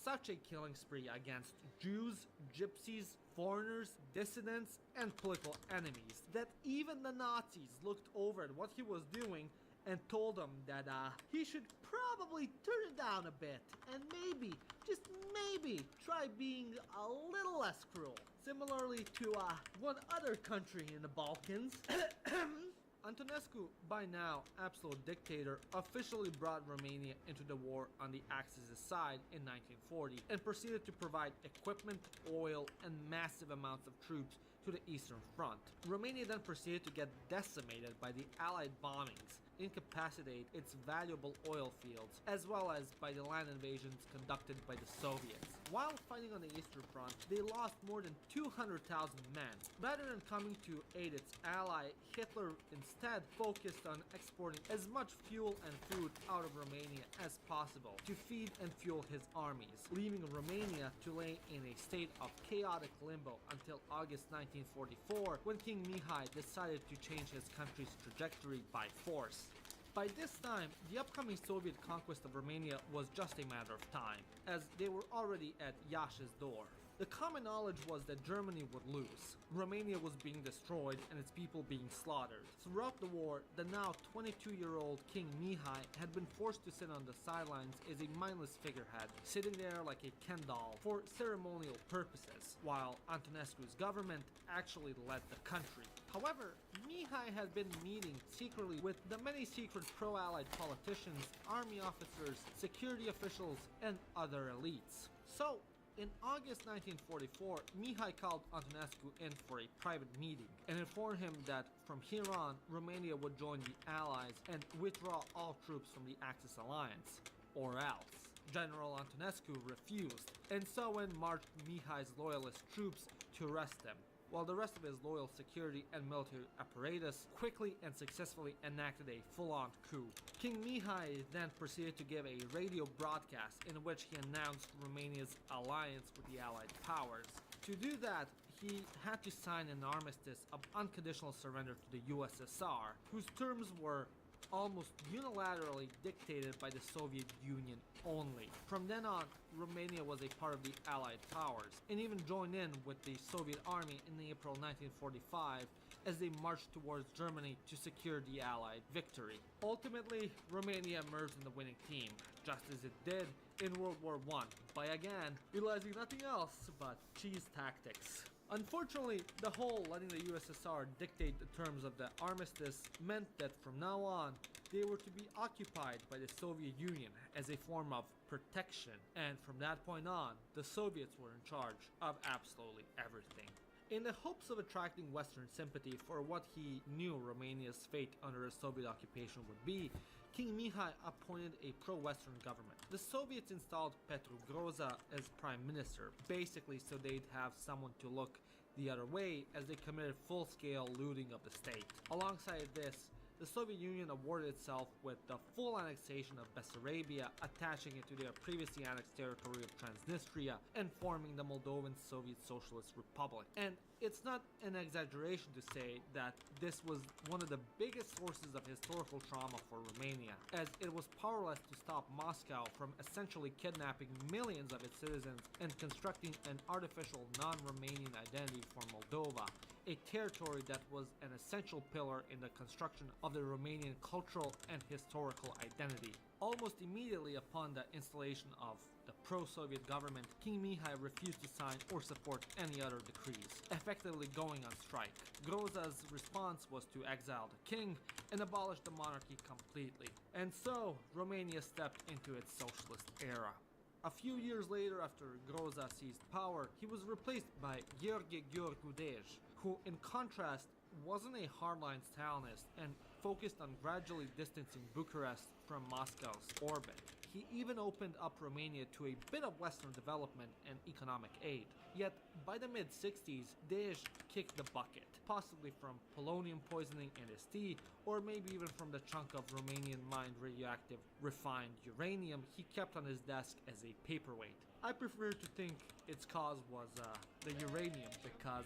such a killing spree against Jews, gypsies, foreigners, dissidents, and political enemies that even the Nazis looked over at what he was doing and told him that he should probably turn it down a bit and maybe, just maybe, try being a little less cruel. Similarly to one other country in the Balkans, Antonescu, by now absolute dictator, officially brought Romania into the war on the Axis' side in 1940 and proceeded to provide equipment, oil, and massive amounts of troops to the Eastern Front. Romania then proceeded to get decimated by the Allied bombings, incapacitate its valuable oil fields, as well as by the land invasions conducted by the Soviets. While fighting on the Eastern Front, they lost more than 200,000 men. Rather than coming to aid its ally, Hitler instead focused on exporting as much fuel and food out of Romania as possible to feed and fuel his armies, leaving Romania to lay in a state of chaotic limbo until August 1944, when King Mihai decided to change his country's trajectory by force. By this time, the upcoming Soviet conquest of Romania was just a matter of time, as they were already at Iași's door. The common knowledge was that Germany would lose. Romania was being destroyed and its people being slaughtered. Throughout the war, the now 22-year-old King Mihai had been forced to sit on the sidelines as a mindless figurehead, sitting there like a Ken doll for ceremonial purposes, while Antonescu's government actually led the country. However, Mihai had been meeting secretly with the many secret pro-Allied politicians, army officers, security officials, and other elites. So, in August 1944, Mihai called Antonescu in for a private meeting and informed him that from here on, Romania would join the Allies and withdraw all troops from the Axis alliance, or else. General Antonescu refused, and so in marched Mihai's loyalist troops to arrest him, while the rest of his loyal security and military apparatus quickly and successfully enacted a full-on coup. King Mihai then proceeded to give a radio broadcast in which he announced Romania's alliance with the Allied powers. To do that, he had to sign an armistice of unconditional surrender to the USSR, whose terms were almost unilaterally dictated by the Soviet Union only. From then on, Romania was a part of the Allied powers, and even joined in with the Soviet army in April 1945 as they marched towards Germany to secure the Allied victory. Ultimately, Romania emerged in the winning team, just as it did in World War I, by again utilizing nothing else but cheese tactics. Unfortunately, the whole letting the USSR dictate the terms of the armistice meant that from now on, they were to be occupied by the Soviet Union as a form of protection, and from that point on, the Soviets were in charge of absolutely everything. In the hopes of attracting Western sympathy for what he knew Romania's fate under a Soviet occupation would be, King Mihai appointed a pro-Western government. The Soviets installed Petru Groza as prime minister, basically so they'd have someone to look the other way as they committed full-scale looting of the state. Alongside this, the Soviet Union awarded itself with the full annexation of Bessarabia, attaching it to their previously annexed territory of Transnistria, and forming the Moldovan Soviet Socialist Republic. And it's not an exaggeration to say that this was one of the biggest sources of historical trauma for Romania, as it was powerless to stop Moscow from essentially kidnapping millions of its citizens and constructing an artificial non-Romanian identity for Moldova, a territory that was an essential pillar in the construction of the Romanian cultural and historical identity. Almost immediately upon the installation of the pro-Soviet government, King Mihai refused to sign or support any other decrees, effectively going on strike. Groza's response was to exile the king and abolish the monarchy completely. And so, Romania stepped into its socialist era. A few years later, after Groza seized power, he was replaced by Gheorghe Gheorghe Dej, who in contrast wasn't a hardline Stalinist and focused on gradually distancing Bucharest from Moscow's orbit. He even opened up Romania to a bit of Western development and economic aid. Yet, by the mid-60s, Dej kicked the bucket, possibly from polonium poisoning in his tea, or maybe even from the chunk of Romanian-mined radioactive refined uranium he kept on his desk as a paperweight. I prefer to think its cause was the uranium, because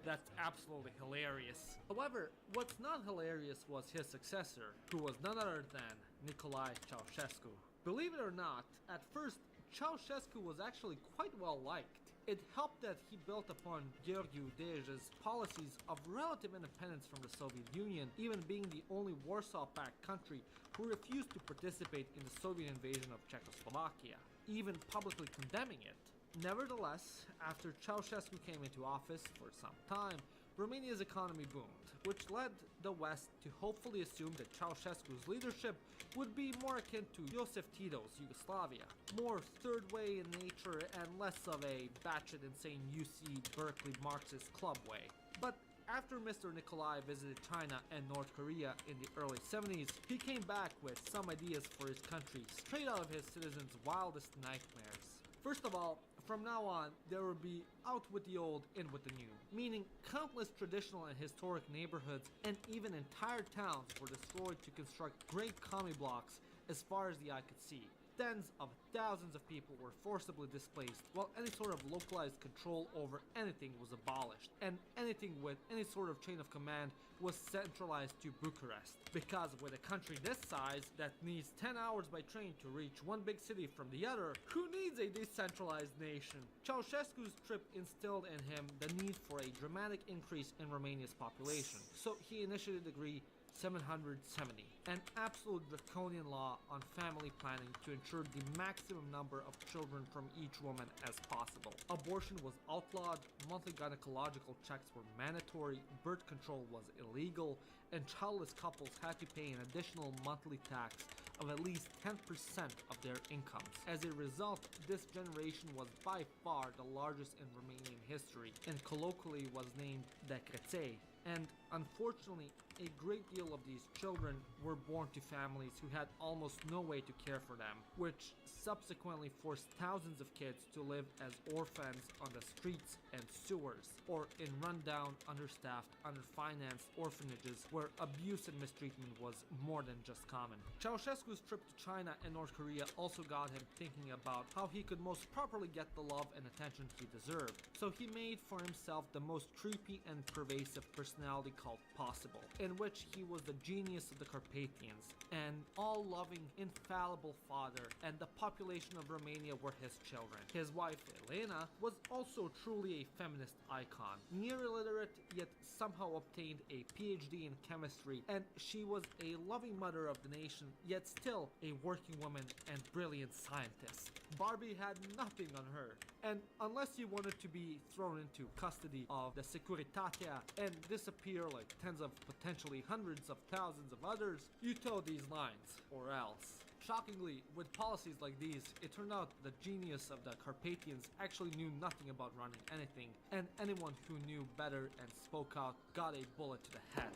that's absolutely hilarious. However, what's not hilarious was his successor, who was none other than Nicolae Ceausescu. Believe it or not, at first, Ceausescu was actually quite well liked. It helped that he built upon Gheorghe Dej's policies of relative independence from the Soviet Union, even being the only Warsaw Pact country who refused to participate in the Soviet invasion of Czechoslovakia, even publicly condemning it. Nevertheless, after Ceausescu came into office for some time, Romania's economy boomed, which led the West to hopefully assume that Ceausescu's leadership would be more akin to Joseph Tito's Yugoslavia, more third way in nature and less of a batshit insane UC Berkeley Marxist club way. But after Mr. Nicolae visited China and North Korea in the early 70s, he came back with some ideas for his country straight out of his citizens' wildest nightmares. First of all, from now on, there will be out with the old, in with the new, meaning countless traditional and historic neighborhoods and even entire towns were destroyed to construct great commie blocks as far as the eye could see. Tens of thousands of people were forcibly displaced, while any sort of localized control over anything was abolished, and anything with any sort of chain of command was centralized to Bucharest. Because with a country this size that needs 10 hours by train to reach one big city from the other, who needs a decentralized nation? Ceausescu's trip instilled in him the need for a dramatic increase in Romania's population, so he initiated Decree 770, an absolute draconian law on family planning to ensure the maximum number of children from each woman as possible. Abortion was outlawed, monthly gynecological checks were mandatory, birth control was illegal, and childless couples had to pay an additional monthly tax of at least 10% of their incomes. As a result, this generation was by far the largest in Romanian history, and colloquially was named Decreței, And unfortunately, a great deal of these children were born to families who had almost no way to care for them, which subsequently forced thousands of kids to live as orphans on the streets and sewers, or in rundown, understaffed, underfinanced orphanages where abuse and mistreatment was more than just common. Ceausescu's trip to China and North Korea also got him thinking about how he could most properly get the love and attention he deserved. So he made for himself the most creepy and pervasive personality cult possible, in which he was the genius of the Carpathians, an all-loving, infallible father, and the population of Romania were his children. His wife, Elena, was also truly a feminist icon, near illiterate yet somehow obtained a PhD in chemistry, and she was a loving mother of the nation, yet still a working woman and brilliant scientist. Barbie had nothing on her, and unless you wanted to be thrown into custody of the Securitatea and disappear like tens of potentially hundreds of thousands of others, you toe these lines, or else. Shockingly, with policies like these, it turned out the genius of the Carpathians actually knew nothing about running anything, and anyone who knew better and spoke out got a bullet to the head.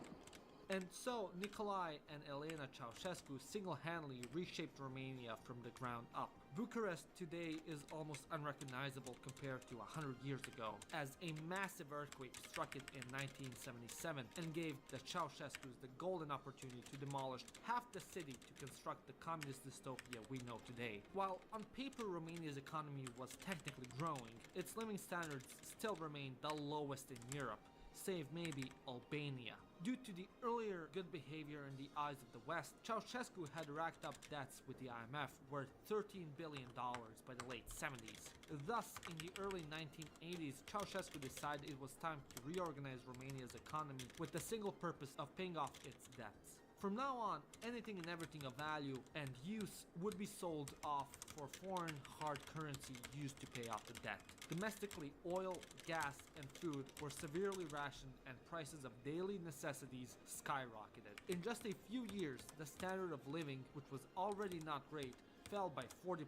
And so, Nicolae and Elena Ceausescu single-handedly reshaped Romania from the ground up. Bucharest today is almost unrecognizable compared to 100 years ago, as a massive earthquake struck it in 1977 and gave the Ceausescus the golden opportunity to demolish half the city to construct the communist dystopia we know today. While on paper Romania's economy was technically growing, its living standards still remained the lowest in Europe, save maybe Albania. Due to the earlier good behavior in the eyes of the West, Ceausescu had racked up debts with the IMF worth $13 billion by the late 70s. Thus, in the early 1980s, Ceausescu decided it was time to reorganize Romania's economy with the single purpose of paying off its debts. From now on, anything and everything of value and use would be sold off for foreign hard currency used to pay off the debt. Domestically, oil, gas, and food were severely rationed and prices of daily necessities skyrocketed. In just a few years, the standard of living, which was already not great, fell by 40%.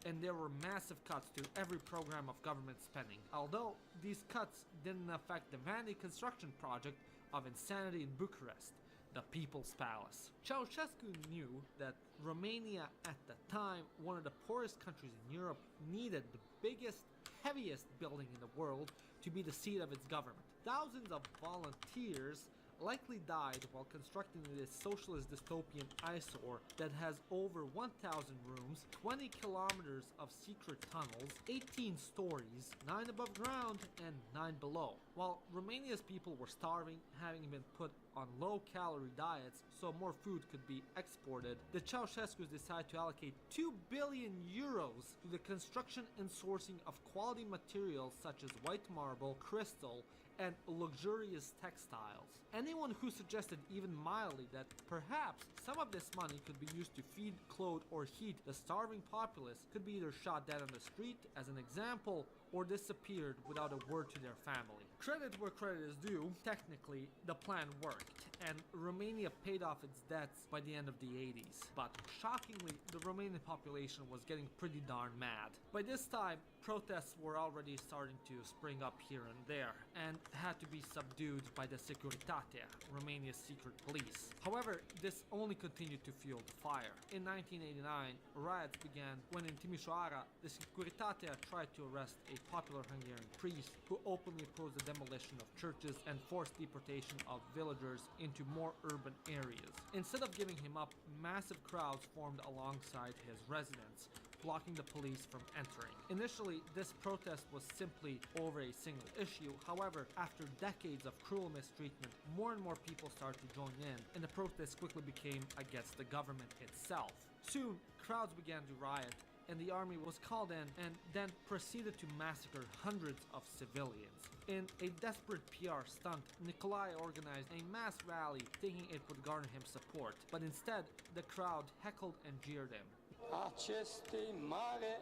And there were massive cuts to every program of government spending. Although these cuts didn't affect the Vanity construction project of insanity in Bucharest, the People's Palace. Ceausescu knew that Romania, at the time one of the poorest countries in Europe, needed the biggest, heaviest building in the world to be the seat of its government. Thousands of volunteers likely died while constructing this socialist dystopian eyesore that has over 1,000 rooms, 20 kilometers of secret tunnels, 18 stories, 9 above ground and 9 below. While Romania's people were starving, having been put on low-calorie diets so more food could be exported, the Ceausescus decided to allocate 2 billion euros to the construction and sourcing of quality materials such as white marble, crystal, and luxurious textiles. Anyone who suggested even mildly that perhaps some of this money could be used to feed, clothe, or heat the starving populace could be either shot dead on the street as an example or disappeared without a word to their family. Credit where credit is due, technically the plan worked, and Romania paid off its debts by the end of the 80s. But shockingly, the Romanian population was getting pretty darn mad. By this time, protests were already starting to spring up here and there, and had to be subdued by the Securitatea, Romania's secret police. However, this only continued to fuel the fire. In 1989, riots began when in Timișoara, the Securitatea tried to arrest a popular Hungarian priest who openly opposed the demolition of churches and forced deportation of villagers into more urban areas. Instead of giving him up, massive crowds formed alongside his residence, blocking the police from entering. Initially, this protest was simply over a single issue. However, after decades of cruel mistreatment, more and more people started to join in, and the protest quickly became against the government itself. Soon, crowds began to riot, and the army was called in and then proceeded to massacre hundreds of civilians. In a desperate PR stunt, Nicolae organized a mass rally thinking it would garner him support, but instead, the crowd heckled and jeered him. Acestei mari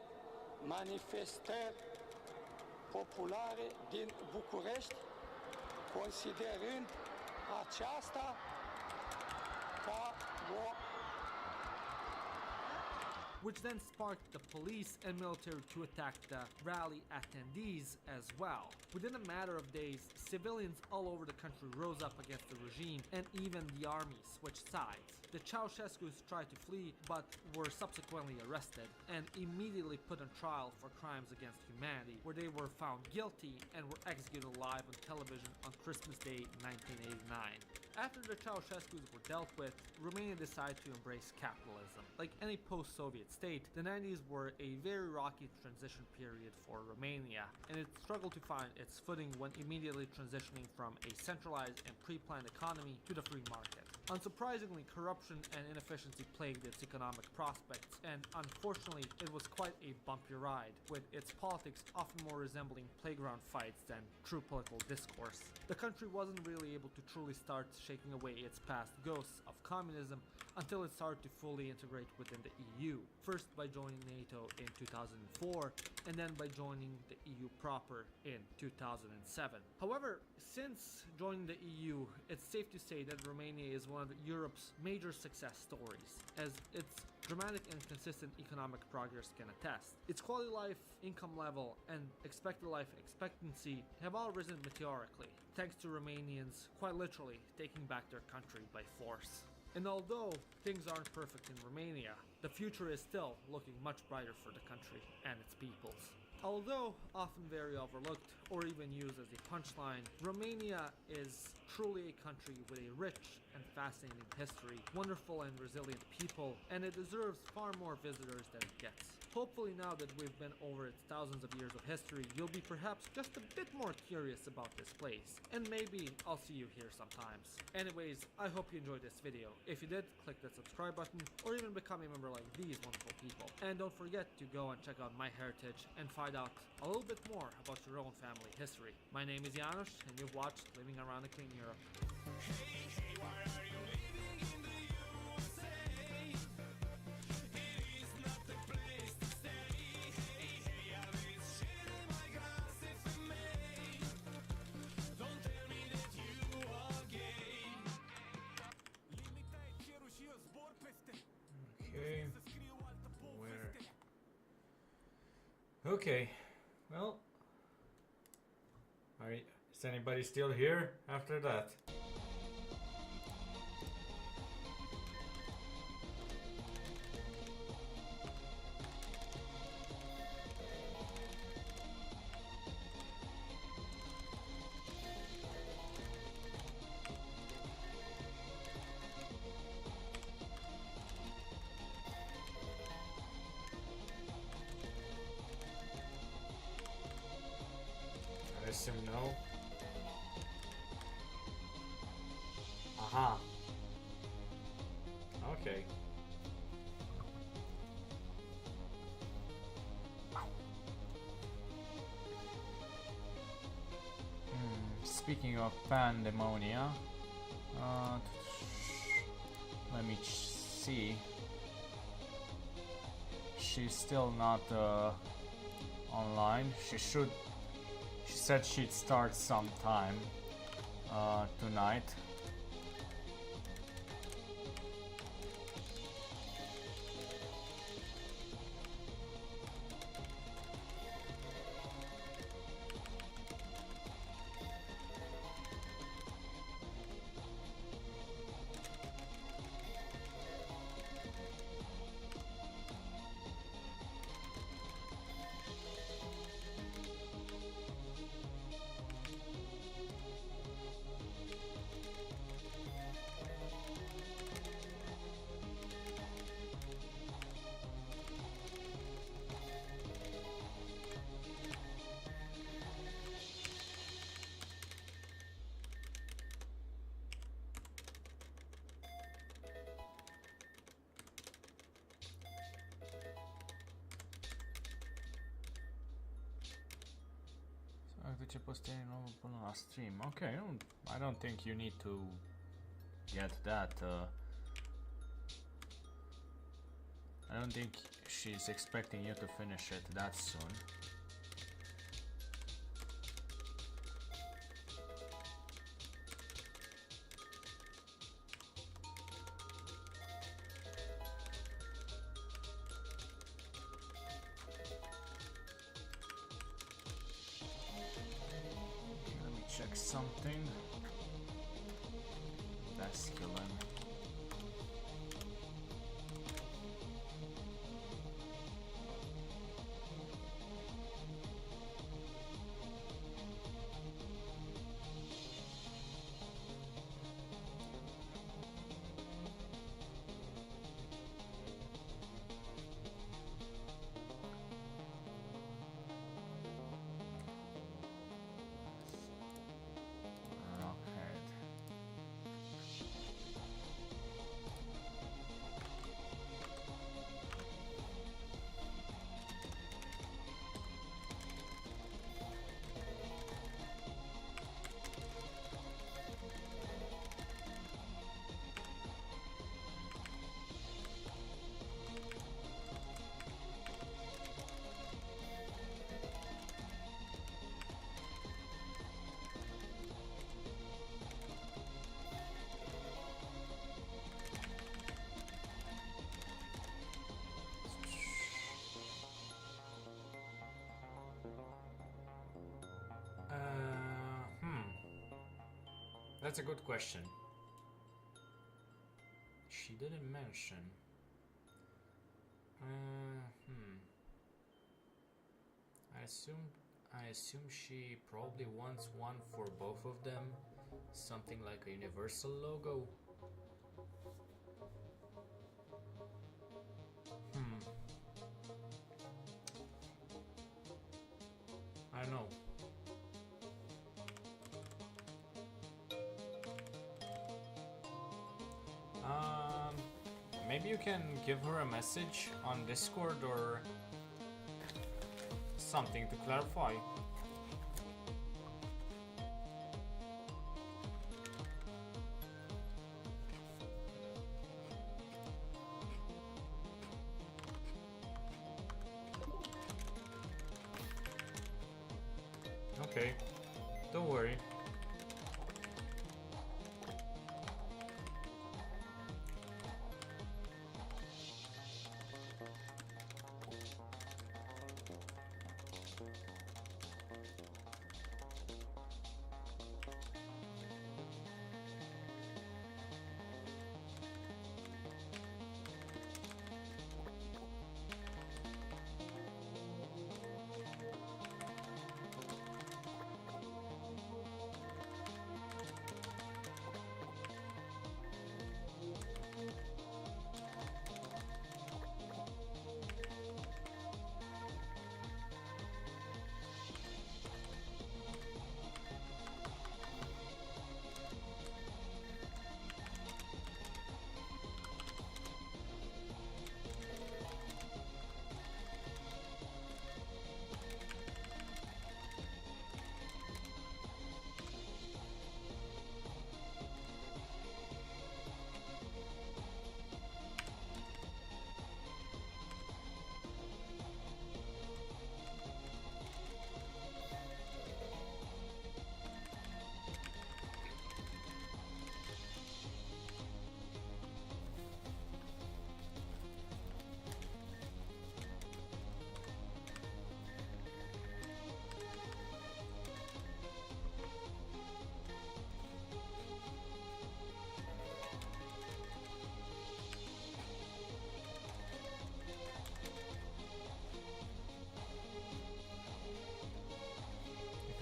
manifestări populare din București, considerând aceasta ca o which then sparked the police and military to attack the rally attendees as well. Within a matter of days, civilians all over the country rose up against the regime, and even the army switched sides. The Ceausescus tried to flee, but were subsequently arrested and immediately put on trial for crimes against humanity, where they were found guilty and were executed live on television on Christmas Day 1989. After the Ceausescus were dealt with, Romania decided to embrace capitalism. Like any post-Soviet state, the 90s were a very rocky transition period for Romania, and it struggled to find its footing when immediately transitioning from a centralized and pre-planned economy to the free market. Unsurprisingly, corruption and inefficiency plagued its economic prospects, and unfortunately, it was quite a bumpy ride, with its politics often more resembling playground fights than true political discourse. The country wasn't really able to truly start shaking away its past ghosts of communism until it started to fully integrate within the EU, first by joining NATO in 2004, and then by joining the EU proper in 2007. However, since joining the EU, it's safe to say that Romania is one of Europe's major success stories, as its dramatic and consistent economic progress can attest. Its quality of life, income level, and expected life expectancy have all risen meteorically, thanks to Romanians quite literally taking back their country by force. And although things aren't perfect in Romania, the future is still looking much brighter for the country and its peoples. Although often very overlooked or even used as a punchline, Romania is truly a country with a rich and fascinating history, wonderful and resilient people, and it deserves far more visitors than it gets. Hopefully now that we've been over its thousands of years of history, you'll be perhaps just a bit more curious about this place, and maybe I'll see you here sometimes. Anyways, I hope you enjoyed this video. If you did, click that subscribe button, or even become a member like these wonderful people. And don't forget to go and check out my heritage and find out a little bit more about your own family history. My name is Janos, and you've watched Living Around a Clean Europe. Hey, why are you living in the USA? It is not the place to stay. Hey, I miss shit in my glass if I may. Don't tell me that you are gay. Limitaj cerul și eu zbor peste. Okay. Să scriu altă Where? poveste. Okay. Well, is anybody still here after that? I assume no. Aha. Okay. Speaking of pandemonia, let me see. She's still not online. She said she'd start sometime tonight. Ce posteri nou până la stream. Okay, I don't think you need to get that. I don't think she's expecting you to finish it that soon. something. Masculine. That's a good question. She didn't mention. I assume she probably wants one for both of them. Something like a universal logo. I don't know. Maybe you can give her a message on Discord or something to clarify. Okay, don't worry.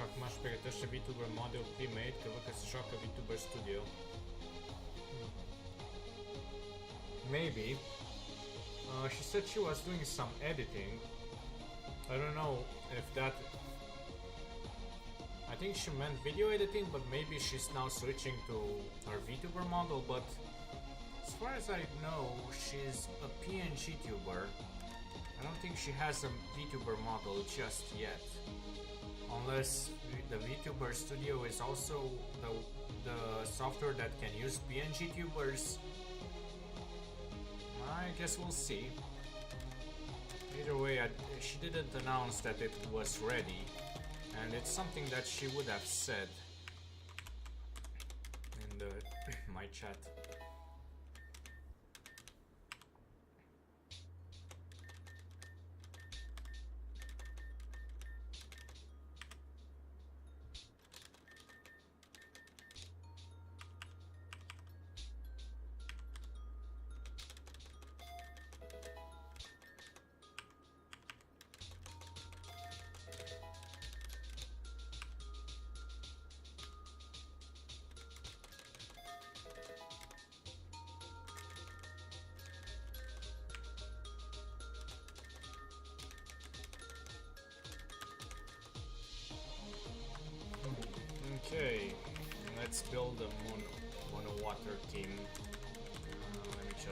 Acum își pregătește VTuber Model Premade, că văd că se joacă VTuber Studio. Maybe. She said she was doing some editing. I don't know if that... I think she meant video editing, but maybe she's now switching to her VTuber model, but as far as I know, she's a PNG tuber. I don't think she has a VTuber model just yet. Unless the VTuber Studio is also the software that can use PNG tubers. I guess we'll see. Either way, she didn't announce that it was ready, and it's something that she would have said in the my chat.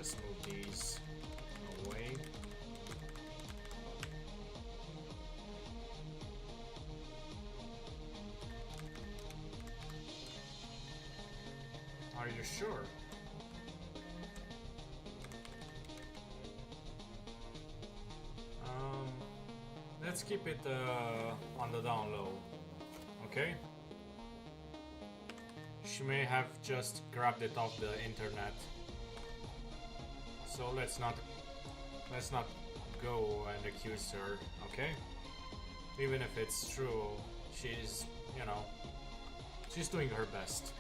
just move these away. Are you sure? Let's keep it on the down low, okay? She may have just grabbed it off the internet, so let's not go and accuse her, okay? Even if it's true, she's, you know, she's doing her best.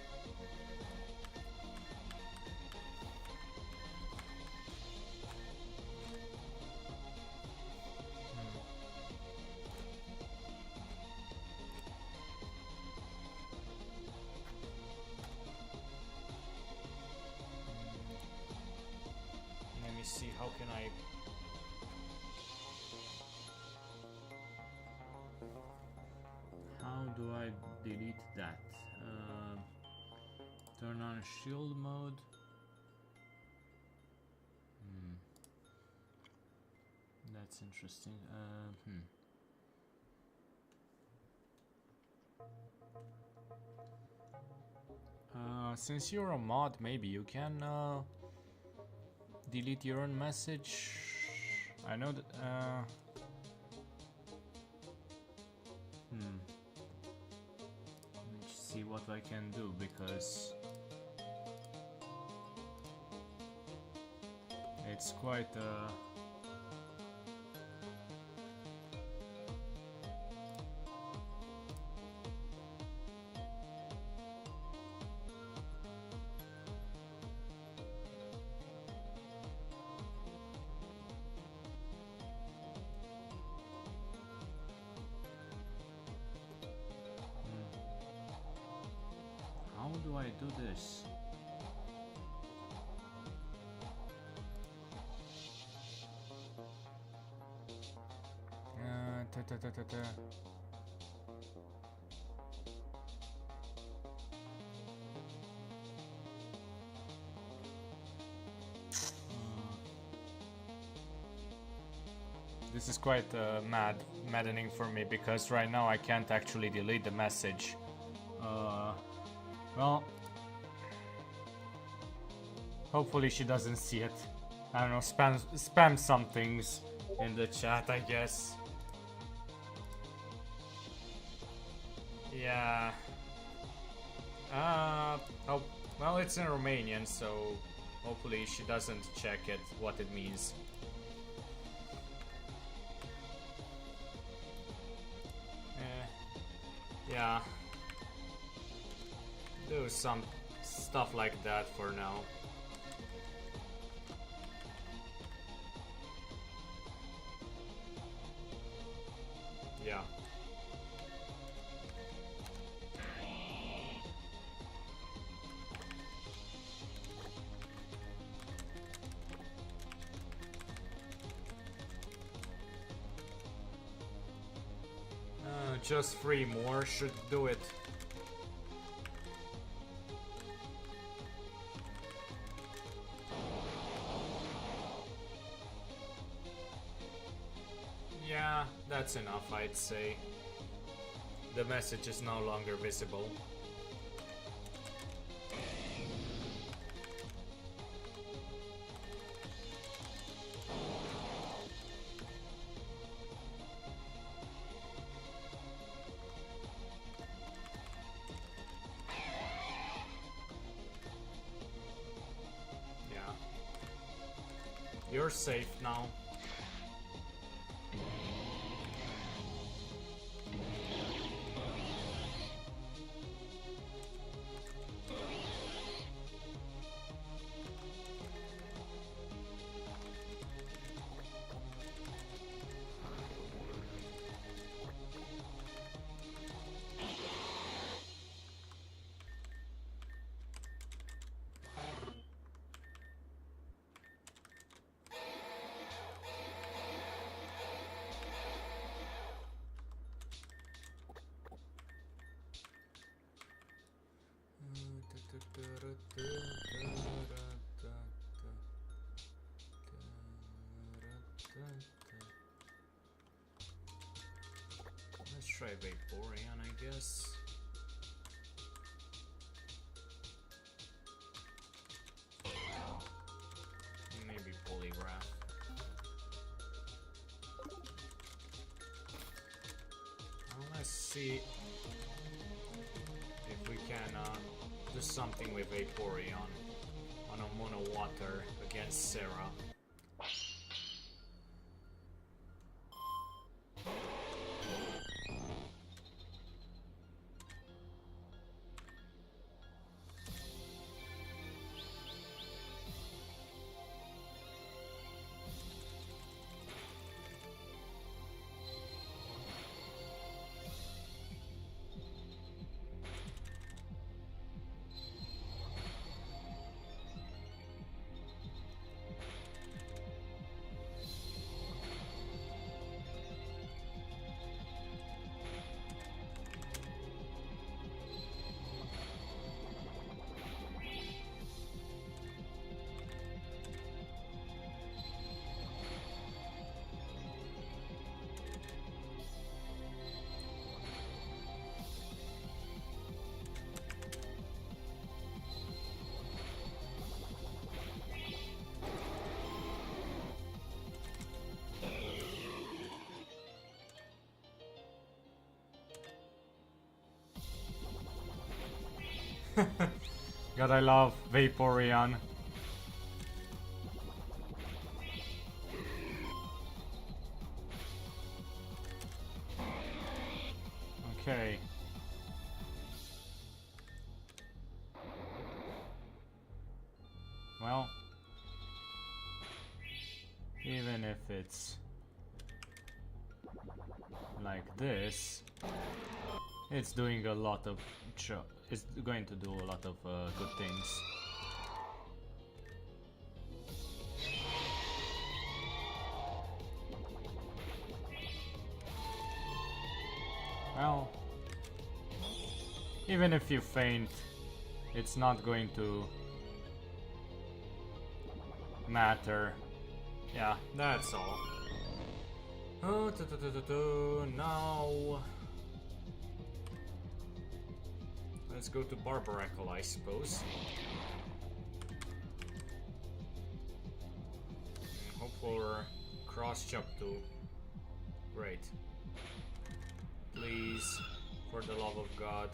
Let me see, how can I... How do I delete that? Turn on shield mode. That's interesting. Since you're a mod, maybe you can delete your own message. I know that. Let's see what I can do, because it's quite how do I do this? This is quite maddening for me, because right now I can't actually delete the message. Well, hopefully she doesn't see it. I don't know, spam some things in the chat, I guess. Yeah. Oh, well, it's in Romanian, so hopefully she doesn't check it, what it means. Yeah. Do some stuff like that for now. Yeah. Just 3 more should do it. Yeah, that's enough, I'd say. The message is no longer visible. Yeah. You're safe now. try Vaporeon, I guess. Maybe Polygraph. Well, let's see if we can do something with Vaporeon on a Mono Water against Serra. God, I love Vaporeon. Okay. Well, even if it's like this, it's doing a lot of it's going to do a lot of good things. Well, even if you faint, it's not going to matter. Yeah, that's all. Oh, now let's go to Barbaracle, I suppose. Hope for cross jump too. Great. Please, for the love of God.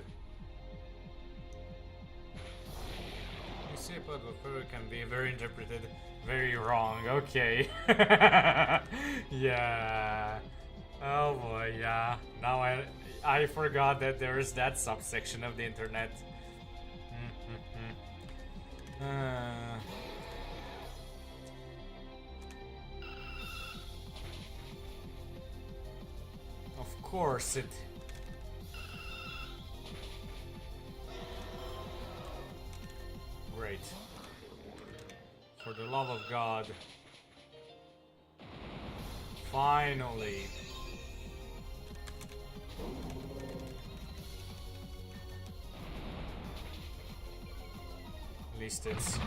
You see, but Vaporeon can be very interpreted very wrong. Okay. Yeah. Oh boy, yeah. Now I forgot that there is that subsection of the internet. Of course it. Great. For the love of God. Finally. At least it's...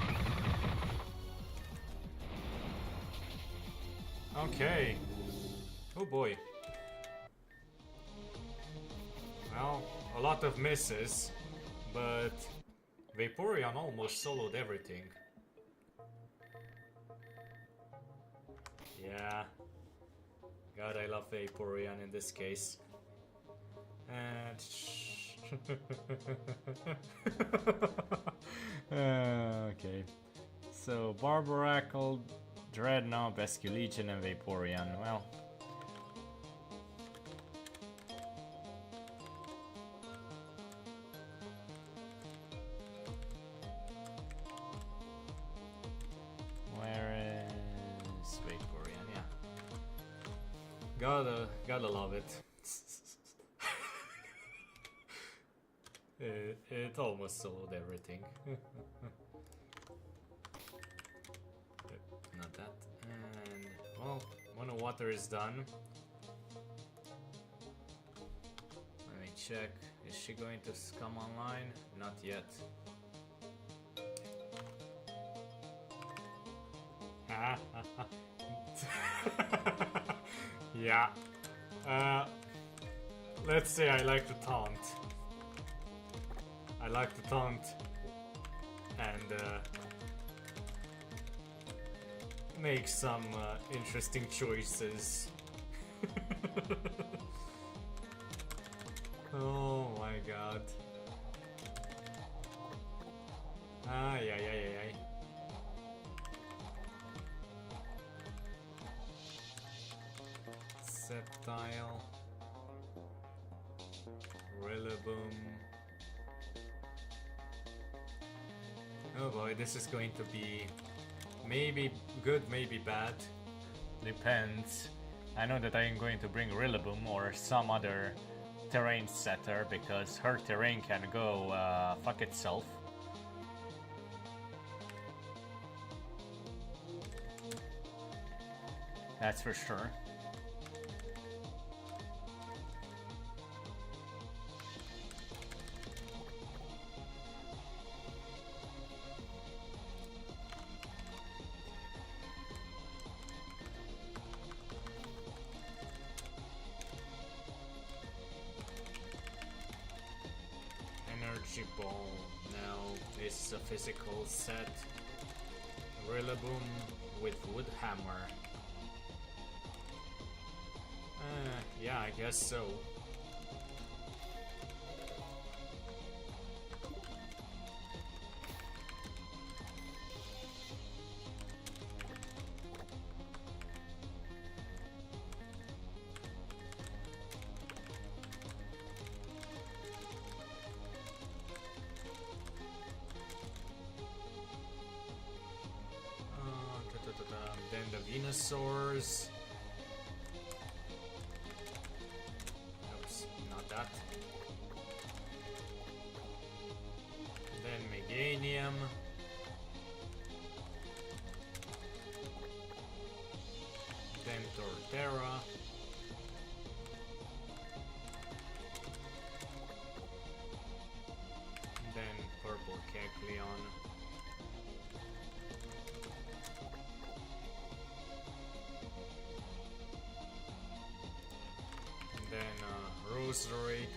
Okay. Oh boy. Well, a lot of misses, but Vaporeon almost soloed everything. Yeah. God, I love Vaporeon in this case. And... okay. So, Barbaracle, Dreadnought, Basculegion, and Vaporeon. Well... Where is Vaporeon? Yeah. Gotta love it. It almost sold everything. Not that. And, well, Mono Water is done. Let me check. Is she going to come online? Not yet. Yeah. let's say I like to taunt. I like to taunt and make some interesting choices. Oh my god. Ay, ay, ay, ay, ay. Septile. Rillaboom. Oh boy, this is going to be maybe good, maybe bad. Depends. I know that I am going to bring Rillaboom or some other terrain setter because her terrain can go fuck itself. That's for sure. Energy Ball now is a physical set. Rillaboom with Wood Hammer. Yeah, I guess so. Then the Venusaurs. Oops, not that. Then Meganium. Then Torterra. Then Purple Kecleon. Then Roserade.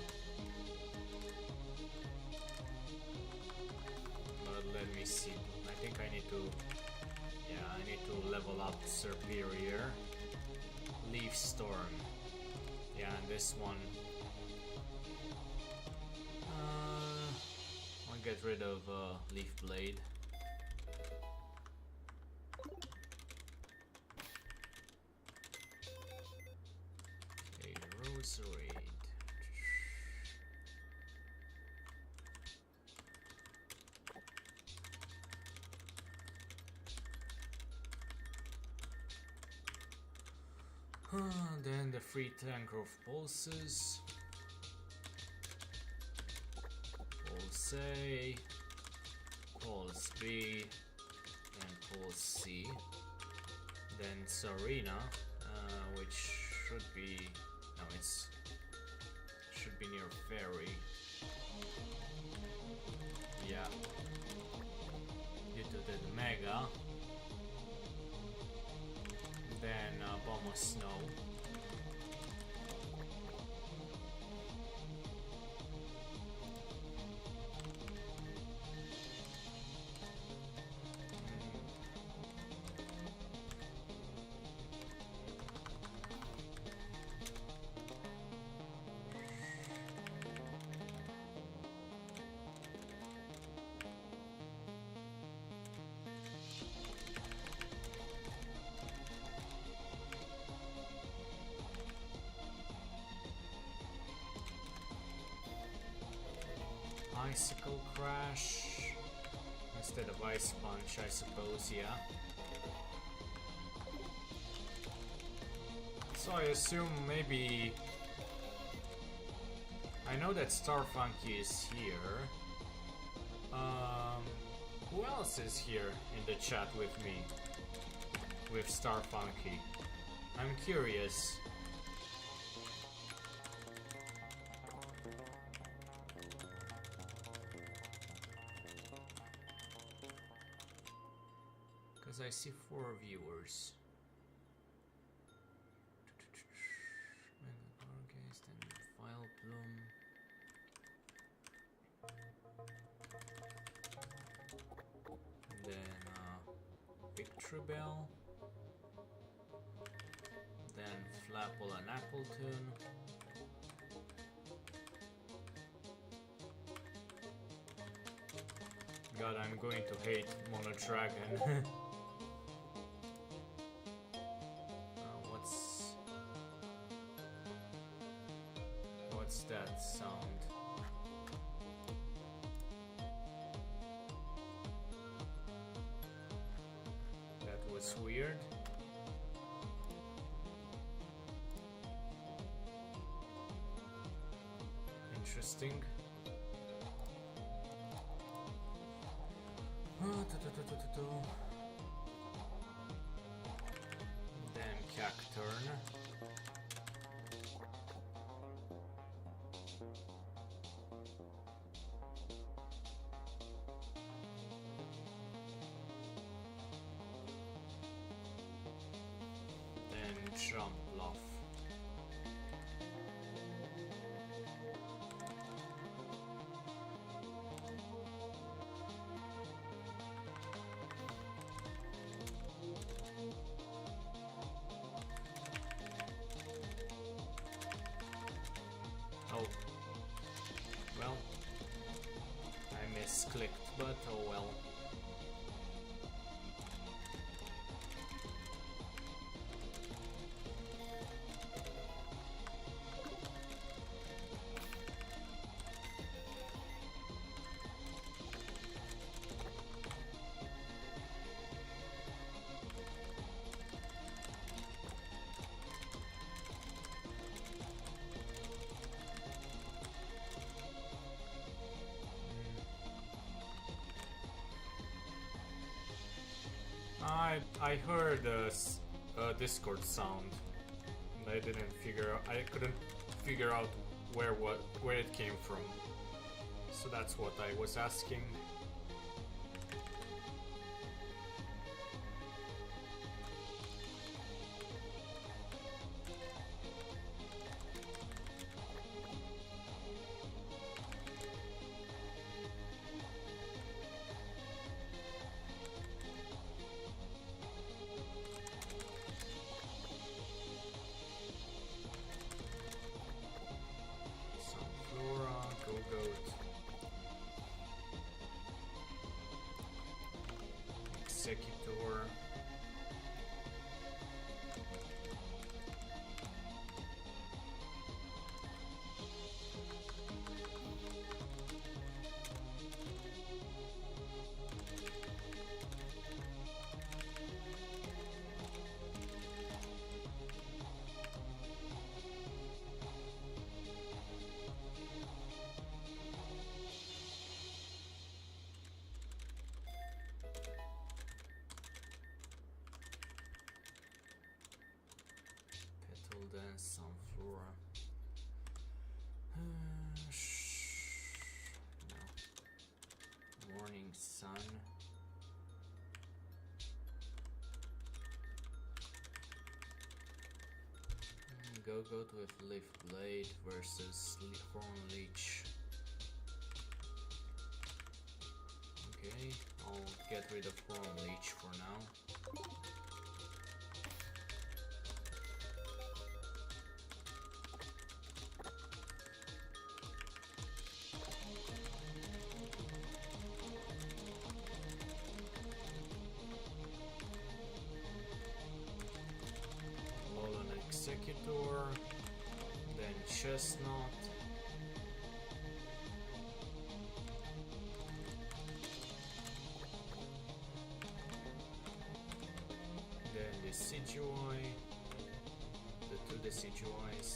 But let me see. I think I need to. Yeah, I need to level up Superior. Leaf Storm. Yeah, and this one. I'll get rid of Leaf Blade. Okay, Roserade. Then the free tank of pulses. Pulse A, Pulse B, and Pulse C. Then Serena, which should be no, should be near Fairy. Yeah, due to the Mega. Then Bomb of Snow. Icicle Crash instead of Ice Punch, I suppose, yeah. So I assume maybe... I know that Starfunky is here. Who else is here in the chat with me? With Starfunky? I'm curious. I see 4 viewers. Then file Victory Bell. Then Flapple and Appletun. God, I'm going to hate Mono Dragon. What's that sound? That was weird. Interesting. Then Cacturn. Then Jumpluff. Oh, well, I misclicked, but oh well. I heard a Discord sound. I didn't figure out. I couldn't figure out where it came from. So that's what I was asking. Executor. Then Sunflora. No. Morning Sun. Go with Leaf Blade versus Horn Leech. Okay, I'll get rid of Horn Leech for now. Executor, then Chestnut, then the Decidueye, the two Decidueyes.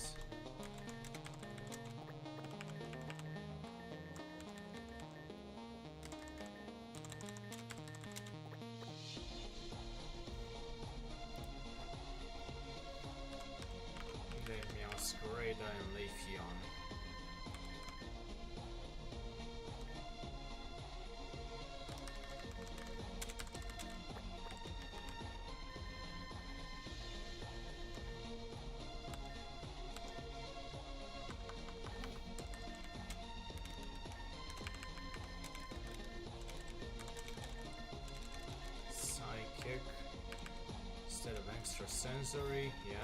Masquerade and Leafeon. Extrasensory, yeah.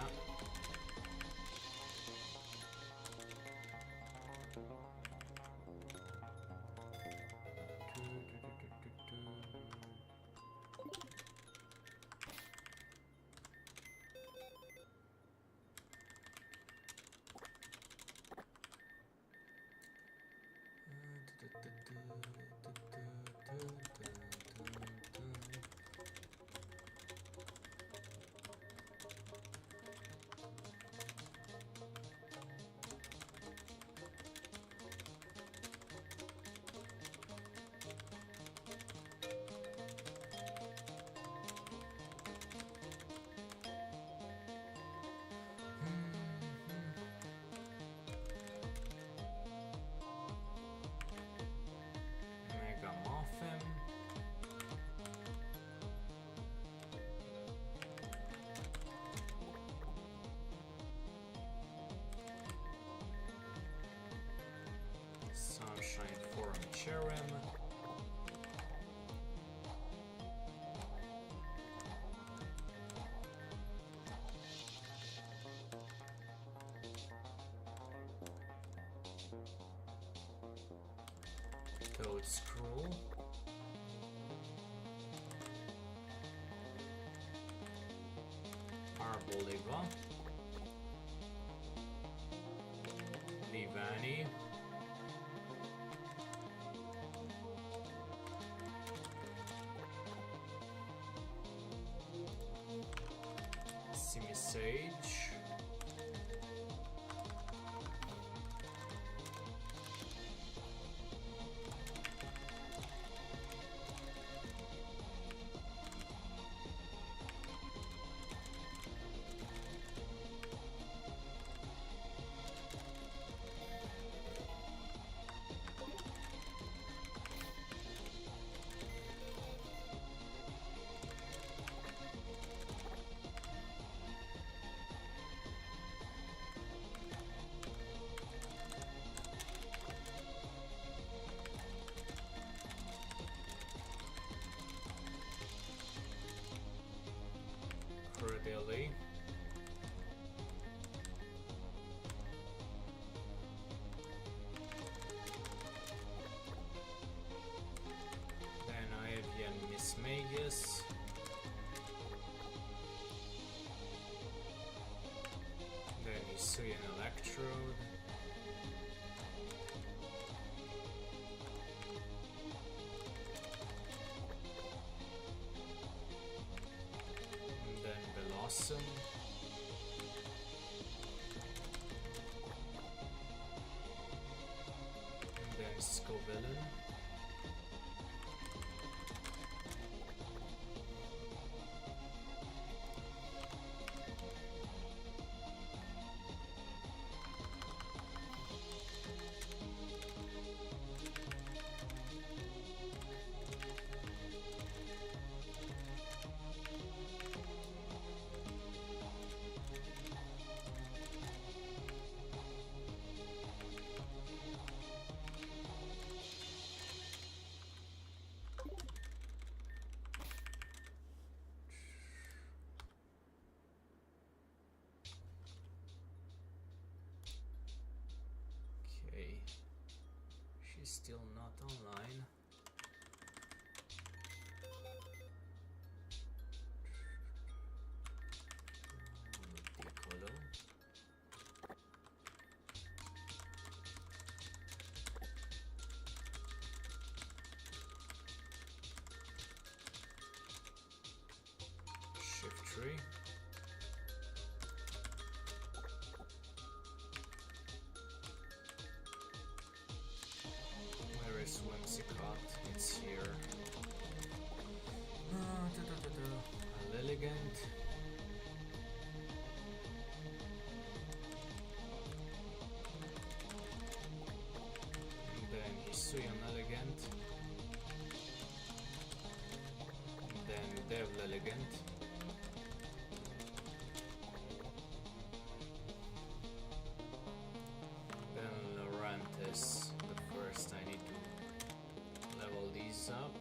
Mega Muffin. Sunshine Forum Cherem. Toad Scroll. Arboliva. Livani. Simisage. Cordeli. Then I have Jan Mismagus. Then Hisuian Electrode. Blossom. And then Scovillain. Okay, she's still not online. Piccolo. Shift tree. Where is Whimsicott? It's here. A Lilligant. And then Hisuian Elegant. And then Dev Elegant. Then Laurantis. But first I need to level these up.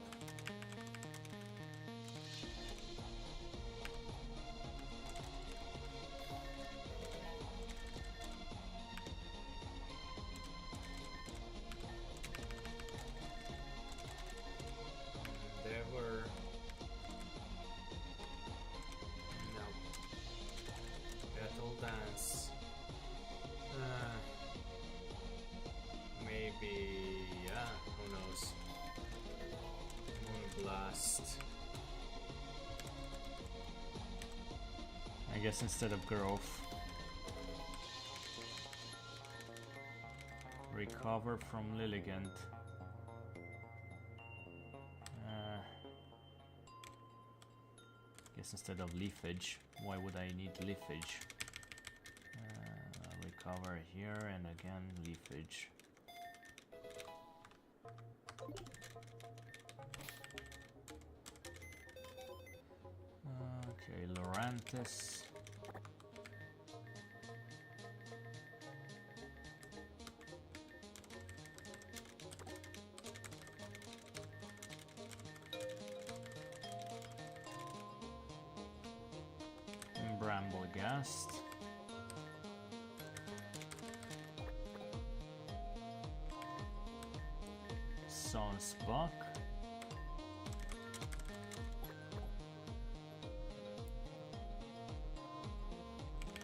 guess instead of growth. Recover from Lilligant. Guess instead of leafage. Why would I need leafage? Recover here and again leafage. Okay, Lorantis. Bramblegast. Sonsbuck.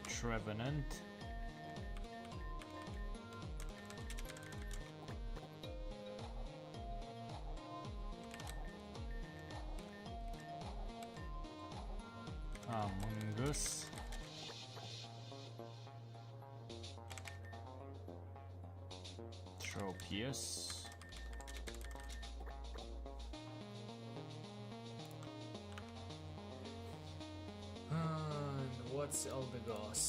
Trevenant. Mungus. Tropius. And what's Eldegoss?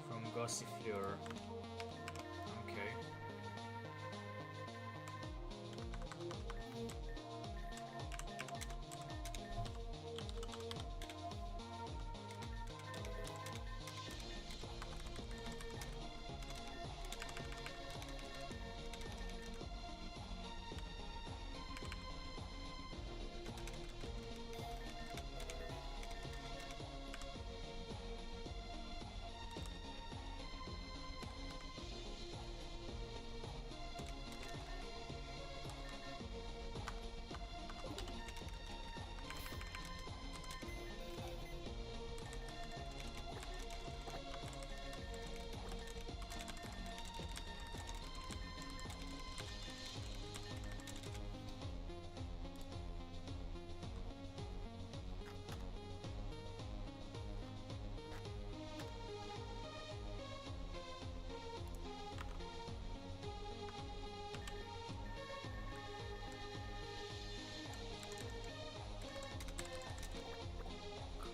From Gossifleur. Okay.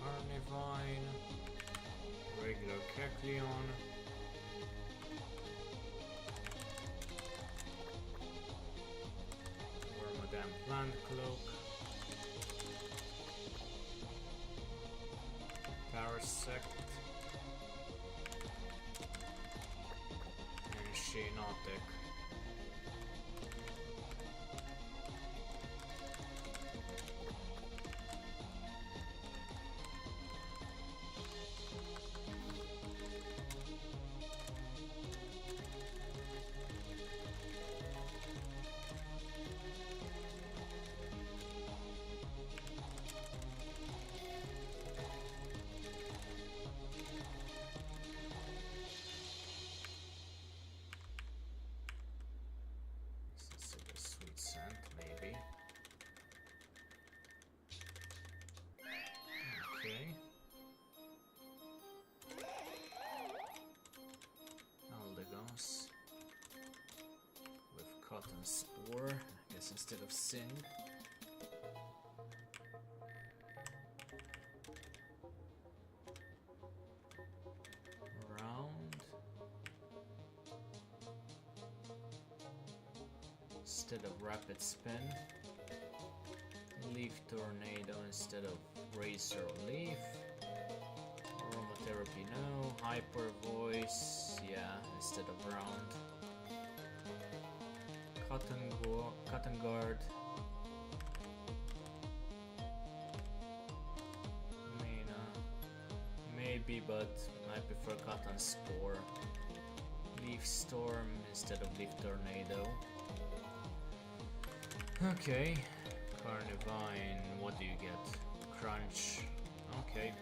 Carnivine, regular Kecleon, Wormadam Plant Cloak, Parasect, and Shiinotic. Maybe. Okay. Eldegoss with Cotton Spore, I guess instead of Sing. Round. Instead of Rapid Spin. Leaf Tornado instead of Razor Leaf. Aromatherapy no. Hyper Voice, yeah, instead of Round. Cotton Guard. Maybe, but I prefer Cotton Spore. Leaf Storm instead of Leaf Tornado. Okay. Carnivine, what do you get? Crunch. Okay.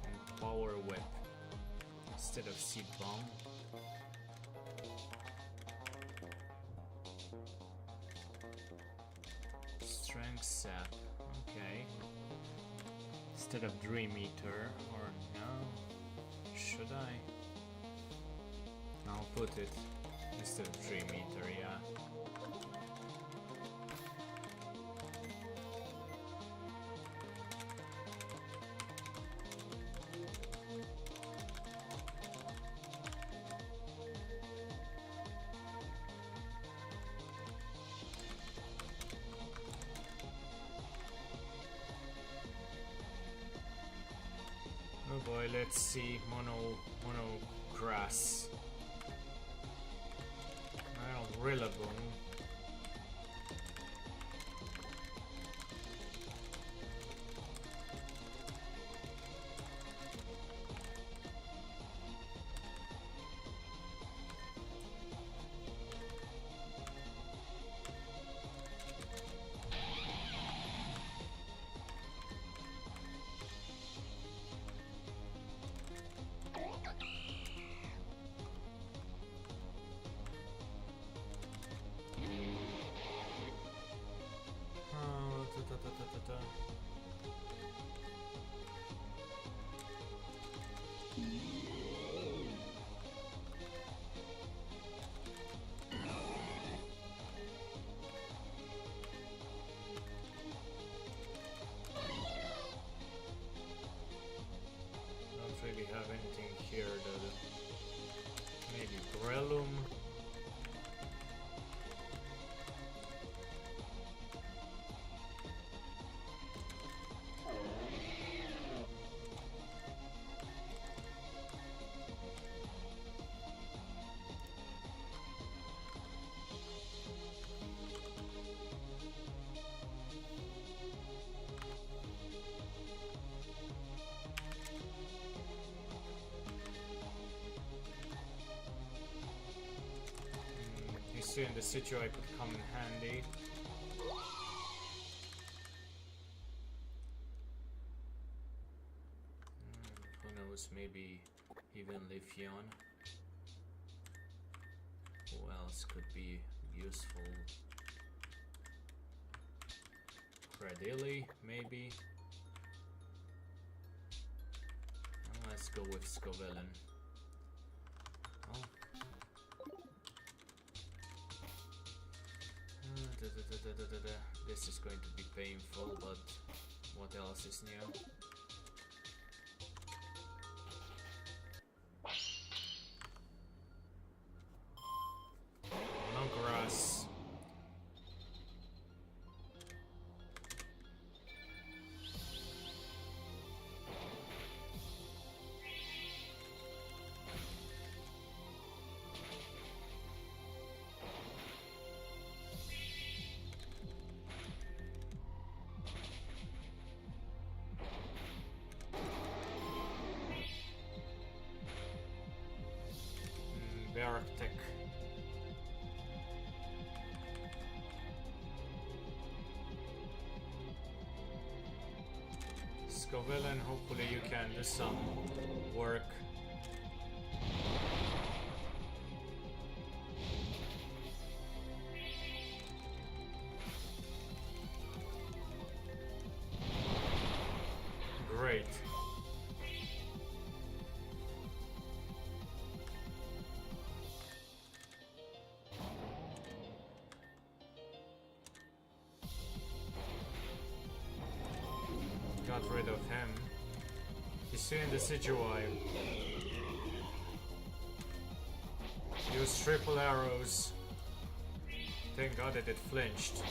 And Power Whip instead of Seed Bomb. Tank Sap. Okay. Instead of Dream Eater, or no? Should I? I'll put it instead of Dream Eater, yeah. Oh boy, let's see. Mono grass. Well, Rillaboom. Don't really have anything here though. Maybe Breloom. In the situation could come in handy. Who knows, maybe even Leafeon. Who else could be useful? Cradily, maybe. Well, let's go with Scovillain. Oh. This is going to be painful, but what else is new? No grass. Arctic. Scovillain, hopefully you can do some work. Great. Got rid of him. He's still in the Decidueye. Use triple arrows. Thank God that it flinched.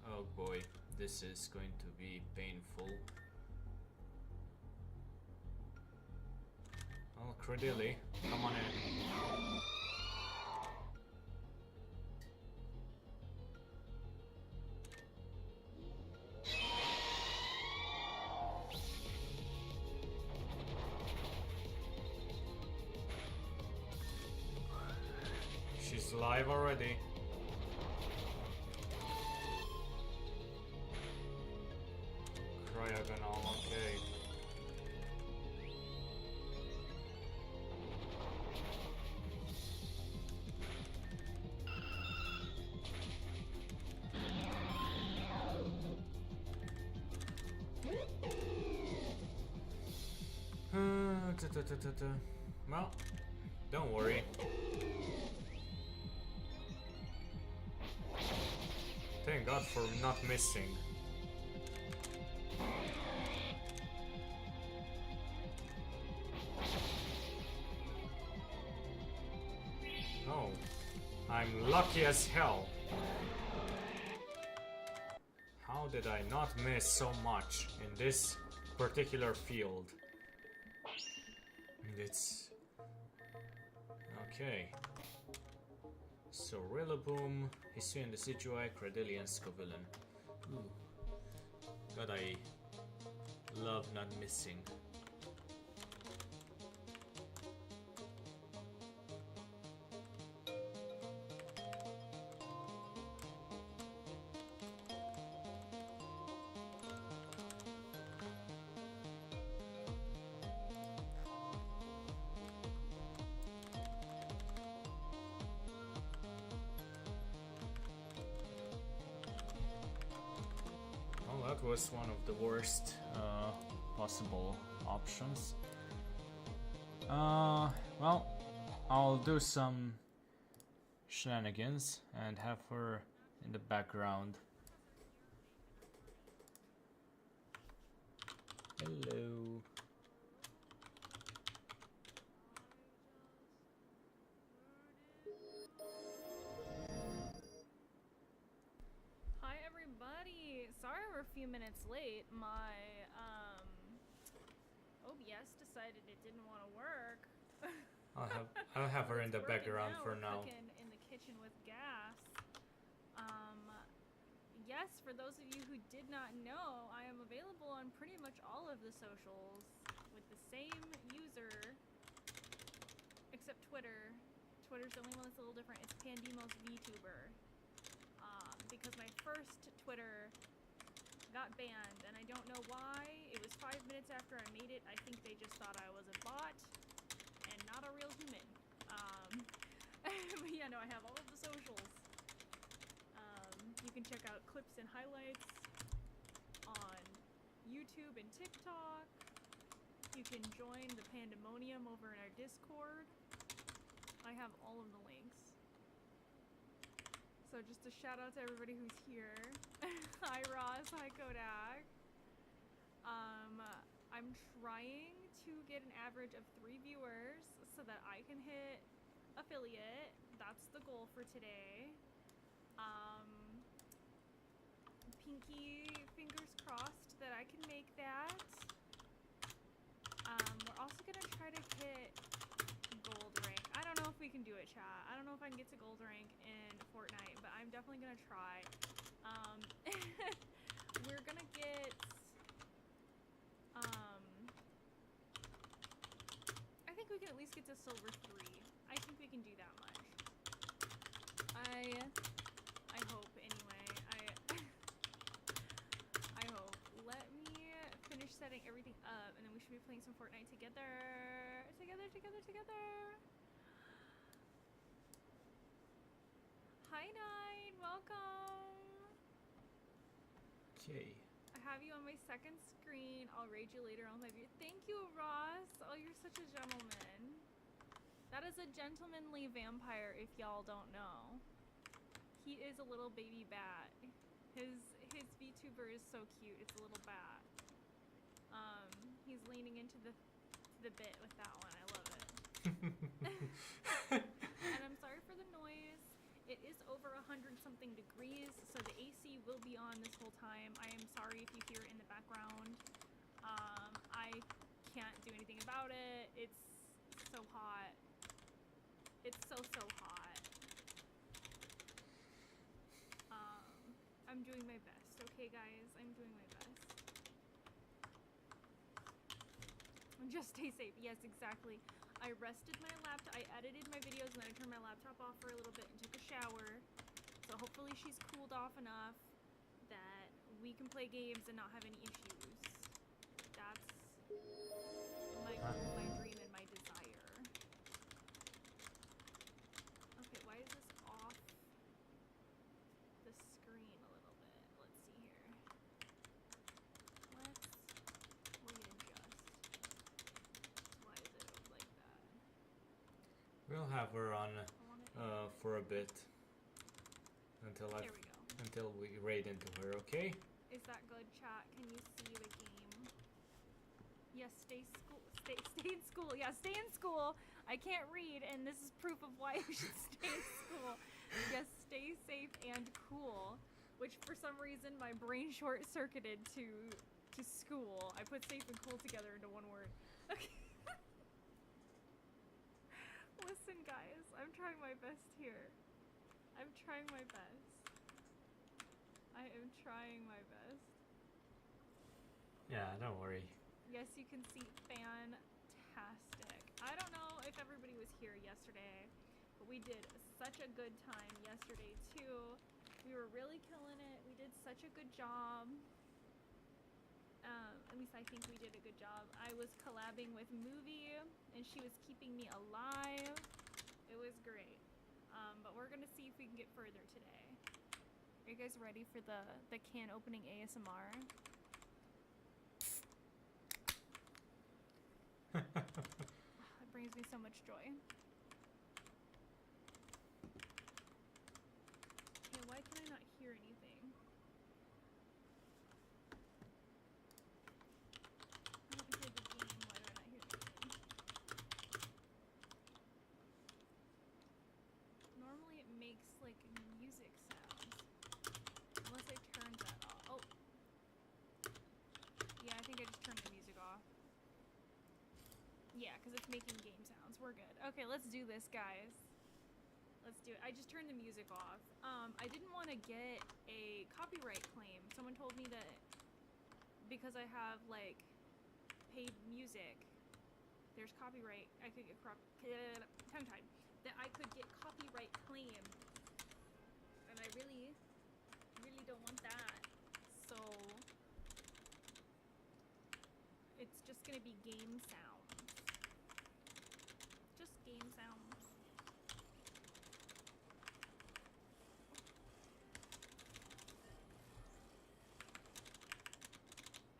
Oh boy, this is going to be painful. Well, Cradily, come on in. She's live already. Cryogonal, okay. Well, don't worry. Thank God for not missing. Oh, I'm lucky as hell. How did I not miss so much in this particular field? It's... okay. So Rillaboom, Hisuian Decidueye, Credillion, Scovillain. Ooh. God, I love not missing. Well, that was one of the worst possible options. Well, I'll do some shenanigans and have her in the background. Hello. Hi everybody! Sorry we're a few minutes late. My OBS decided it didn't want to work. I'll have her in the It's working background for We're now. cooking in the kitchen with gas. Yes, for those of you who did not know, I am available on pretty much all of the socials with the same user, except Twitter. Twitter's the only one that's a little different. It's Pandemos VTuber. Because my first Twitter got banned, and I don't know why. It was 5 minutes after I made it. I think they just thought I was a bot and not a real human. But yeah, no, I have all of the socials. You can check out clips and highlights on YouTube and TikTok. You can join the pandemonium over in our Discord. I have all of the links. So just a shout out to everybody who's here. Hi Roz, hi Kodak. I'm trying to get an average of 3 viewers so that I can hit affiliate. That's the goal for today. Pinky fingers crossed that I can make that. We're also gonna try to hit gold rank. I don't know if we can do it, chat. I don't know if I can get to gold rank in Fortnite, but I'm definitely gonna try. We're gonna get I think we can at least get to silver 3. I think we can do that much. I hope anyway. I hope. Let me finish setting everything up and then we should be playing some Fortnite together. Together. Hi Nine, welcome. Okay. I have you on my second screen. I'll raid you later on my view. Thank you, Ross. Oh, you're such a gentleman. That is a gentlemanly vampire, if y'all don't know. He is a little baby bat. His VTuber is so cute. It's a little bat. He's leaning into the bit with that one. I love it. And I'm sorry for the noise. It is over 100-something degrees, so the AC will be on this whole time. I am sorry if you hear it in the background. I can't do anything about it. It's so hot. It's so hot. I'm doing my best, okay guys? I'm doing my best. Just stay safe. Yes, exactly. I rested my laptop. I edited my videos and then I turned my laptop off for a little bit and took a shower. So hopefully she's cooled off enough that we can play games and not have any issues. That's my goal, my dream, and my desire. Okay, why is this off the screen a little bit? Let's see here. Let's readjust. Why is it have her on I wanna for a bit until There we go. until we raid into her. Okay. Is that good, chat? Can you see the game? Yes, stay in school. Yeah, stay in school. I can't read, and this is proof of why I should stay in school. Yes, stay safe and cool. Which for some reason my brain short-circuited to school. I put safe and cool together into one word. Okay. Listen, guys, I'm trying my best here. I'm trying my best. I am trying my best. Yeah, don't worry. Yes, you can see fantastic. I don't know if everybody was here yesterday, but we did such a good time yesterday too. We were really killing it. We did such a good job. At least I think we did a good job. I was collabing with Movie, and she was keeping me alive. It was great. But we're gonna see if we can get further today. Are you guys ready for the can opening ASMR? It brings me so much joy. Okay, why can I not hear anything? I don't hear the game. Why do I not hear the game? Normally it makes like music sounds. Unless I turned that off. Oh. Yeah, I think I just turned the music off. Yeah, because it's making game sounds. We're good. Okay, let's do this, guys. Let's do it. I just turned the music off. I didn't want to get a copyright claim. Someone told me that because I have, like, paid music, there's copyright. I could get tongue-tied. That I could get copyright claim. And I really, really don't want that. So it's just gonna be game sounds. Just game sounds.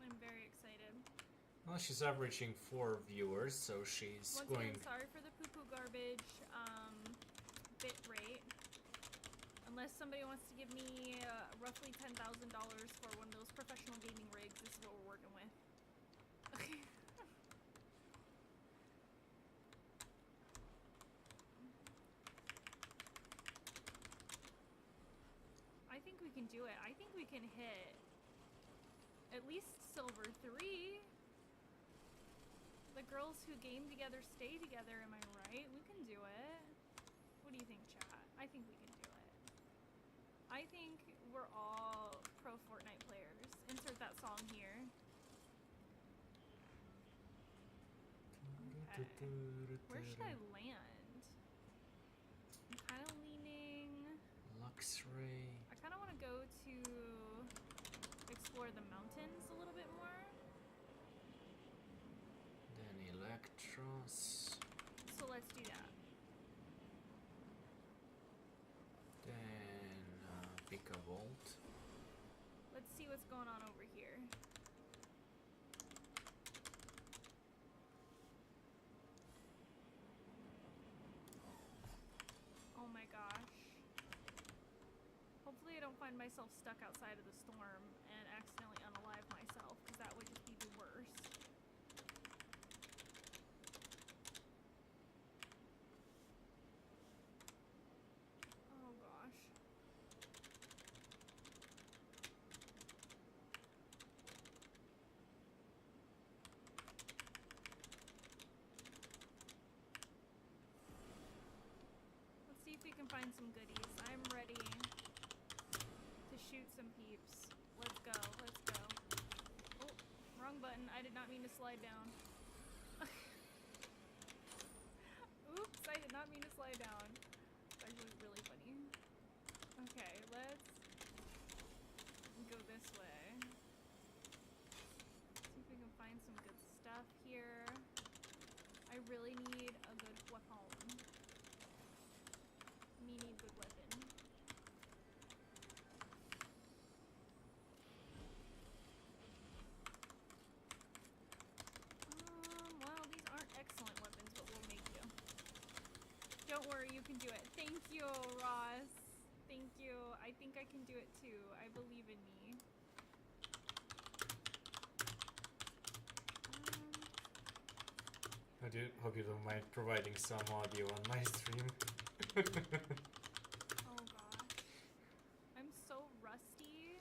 I'm very excited. Well, she's averaging 4 viewers, so she's Once going. again, sorry for the poo-poo garbage bit rate. Unless somebody wants to give me roughly $10,000 for one of those professional gaming rigs, this is what we're working with. Okay. I think we can do it. I think we can hit at least silver 3. The girls who game together stay together, am I right? We can do it. What do you think, chat? I think we can do it. I think we're all pro Fortnite players. Insert that song here. Okay. Where should I land? I'm kind of leaning... Luxray. I kind of want to go to explore the mountains a little bit more. Then Electros. So let's do that. Then Picavolt. Let's see what's going on over here. Oh my gosh. Hopefully I don't find myself stuck outside of the storm and accidentally unalive myself, because that would just be the worst. Oh gosh. Let's see if we can find some goodies. I'm ready to shoot some peeps. Let's go, let's go. Oh, wrong button. I did not mean to slide down. Oops, I did not mean to slide down. It's actually really funny. Okay, let's go this way. See if we can find some good stuff here. I really need a good weapon. Me need good weapon. Well, these aren't excellent weapons, but we'll make do. Don't Don't worry, you can do it. Thank you, Ross. Thank you. I think I can do it too. I believe in me. Hope you don't mind providing some audio on my stream. Oh gosh. I'm so rusty.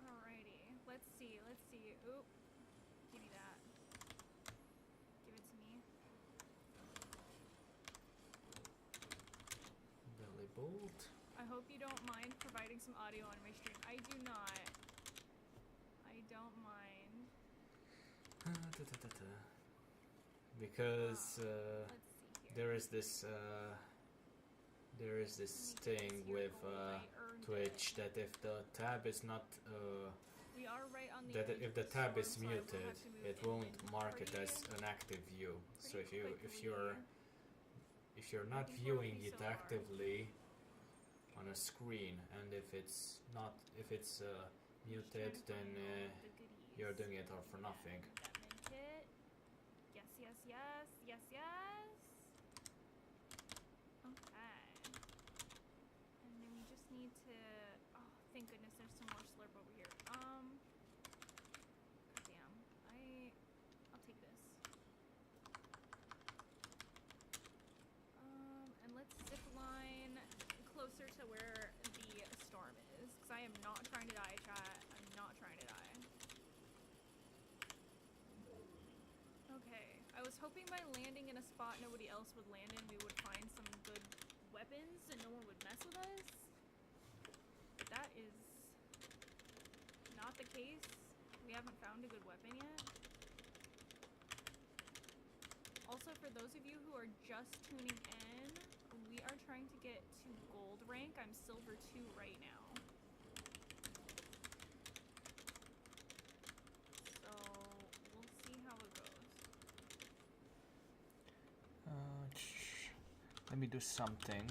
Alrighty. Let's see. Let's see. Oop. Give me that. Give it to me. Belly bolt. I hope you don't mind providing some audio on my stream. I do not. I don't mind. Because Let's see here. there is this thing with Twitch that if the tab is not We are right on the that edge if of the tab storm, is so I will muted, have to move it in won't mark it pretty- as an active view. So pretty if quickly. you're not Looking forward to viewing be it so hard. actively on a screen, and if it's muted, Just trying then to find all the goodies. you're doing it all for nothing. That med kit. Yes, yes, yes, yes, yes. Okay. And then we just need to. Oh, thank goodness, there's some more slurp over here. Damn. I'll take this. And let's zip line closer to where the storm is, because I am not trying to die, chat. I'm not trying to die. Okay, I was hoping by landing in a spot nobody else would land in, we would find some good weapons and no one would mess with us. But that is not the case. We haven't found a good weapon yet. Also, for those of you who are just tuning in, we are trying to get to gold rank. I'm silver 2 right now. So, we'll see how it goes. Let me do something.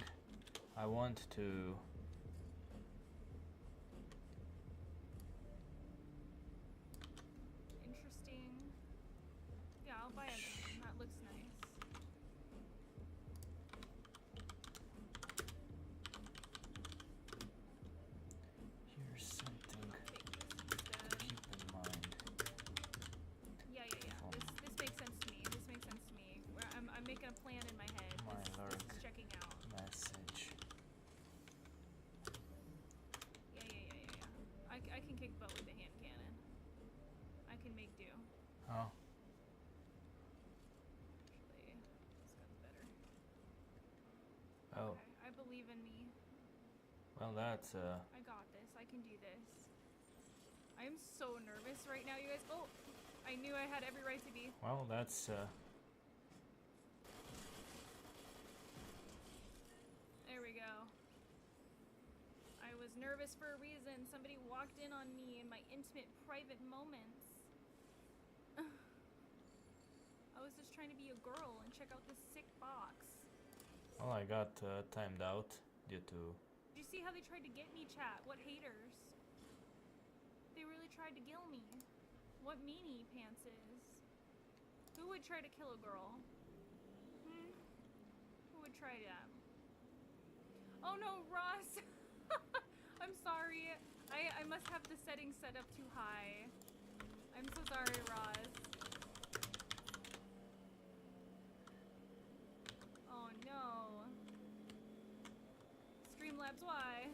I want to. Interesting. Yeah, I'll buy a gun. That looks nice. Here's something I'll take this to instead. keep in mind. Yeah. This makes sense to me. This makes sense to me. Where I'm making a plan in my head. My This lurk. is checking out. Message. Yeah. I can kick butt with the hand cannon. I can make do. Oh. Actually, this gun's better. Oh. Okay, I believe in me. Well, that's I got this. I can do this. I am so nervous right now, you guys. Oh, I knew I had every right to be. well, that's There we go. I was nervous for a reason. Somebody walked in on me in my intimate, private moments. I was just trying to be a girl and check out this sick box. well, I got timed out due to. Did you see how they tried to get me, chat? What haters? They really tried to kill me. What meanie pantses? Who would try to kill a girl? Who would try that? Oh no, Ross! I'm sorry. I must have the settings set up too high. I'm so sorry, Ross. Oh no. Streamlabs, why?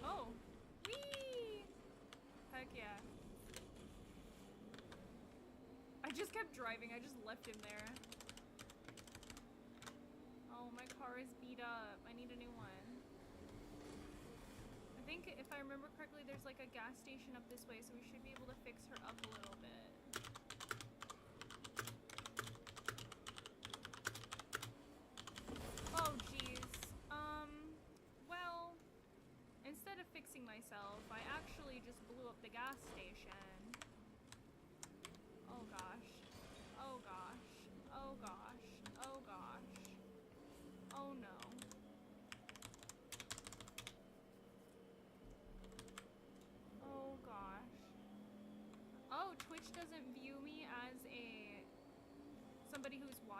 Oh! Whee! Heck yeah. I just kept driving, I just left him there. Oh, my car is beat up. I need a new one. I think if I remember correctly, there's like a gas station up this way, so we should be able to fix her up a little bit. Oh, jeez. Well, instead of fixing myself, I actually just blew up the gas station. Oh gosh. Oh gosh. Oh gosh. Oh gosh.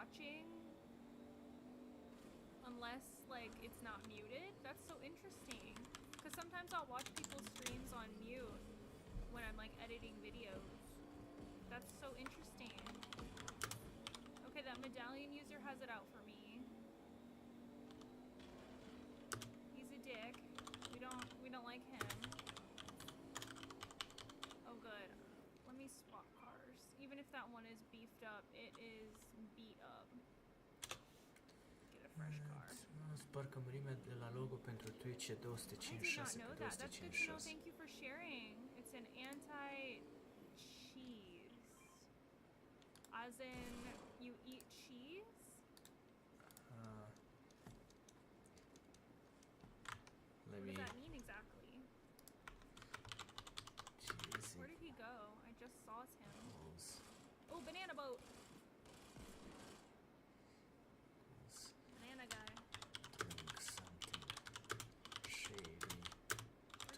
watching unless like it's not muted. That's so interesting. Because sometimes I'll watch people's streams on mute when I'm like editing videos. That's so interesting. Okay, that medallion user has it out for me. He's a dick. We don't like him. Oh good. Let me swap cars. Even if that one is beefed up, it is beat up. Get a fresh car. Parcă mărimea de la logo pentru Twitch e 256 I did not know pe that. That's good to know. 256. Thank you for sharing. It's an anti-cheese. As in, you eat cheese? Let What me does that mean exactly? cheese Where did he go? I just saw him. equals Oh, banana boat! Banana guy. doing something shady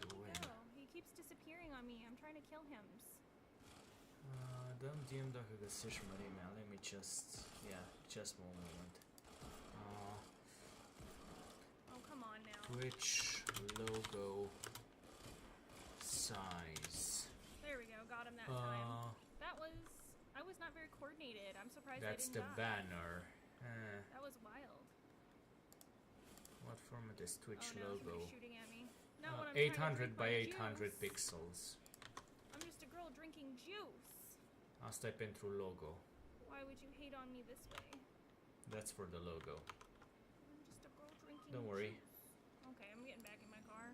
to Where win. did he go? He keeps disappearing on me. I'm trying to kill him. Dăm DM dacă găsești mărimea. Let me just, yeah, just one moment. Oh, come on now. Twitch logo size. There we go. Got him that time. That was... I was not very coordinated. I'm surprised That's I the didn't die. banner. That was wild. What format is Twitch Oh no, logo? somebody's shooting at me. Not when I'm trying to 800 drink by my 800 juice. pixels. I'm just a girl drinking juice. Asta e pentru logo. Why would you hate on me this way? That's for the logo. I'm just a girl drinking Don't worry. juice. Okay, I'm getting back in my car.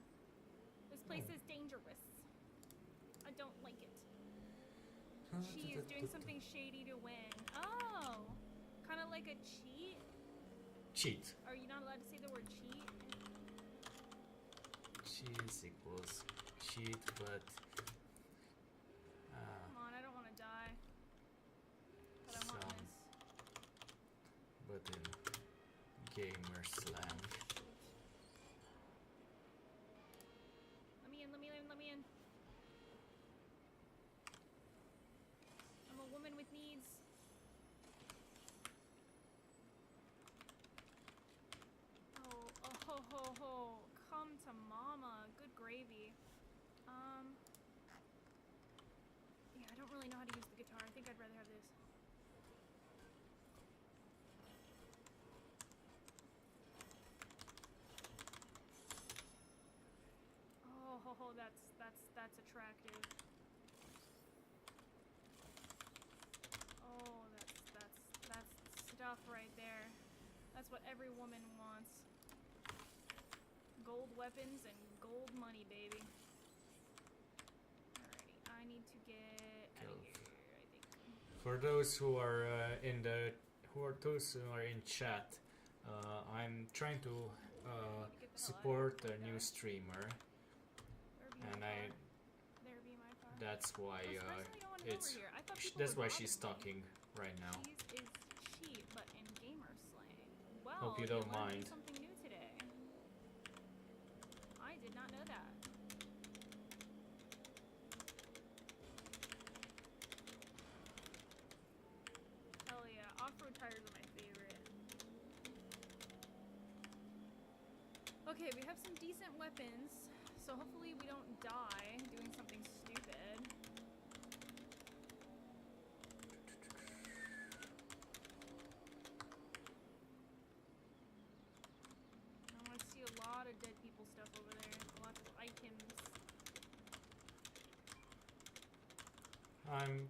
This place is dangerous. I don't like it. She is doing something shady to win. Oh! Kind of like a cheat? Cheat. Are you not allowed to say the word cheat? Cheese equals cheat, but Come on, I don't want to die. But I want Some. this. but in gamer slang. Let me in, let me in, let me in. I'm a woman with needs. Oh, ho ho ho. Come to mama. Good gravy. Yeah, I don't really know how to use the guitar. I think I'd rather have this. Oh ho ho, that's attractive. Oh, that's stuff right there. That's what every woman wants. Gold weapons and gold money, baby. Alrighty, I need to get out of here, I think. For those who are those who are in chat, I'm trying to support a new streamer, There be and my car. There be my car. that's why I'm surprised they don't want it it's over here. I thought people that's were why she's bothering me. talking right now. Cheese is cheap, but in gamer slang. Well, Hope you don't learned mind. something new today. I did not know that. Hell yeah, off-road tires are my favorite. Okay, we have some decent weapons, so hopefully we don't die doing something stupid. I want to see a lot of dead people stuff over there. Lots of items. I'm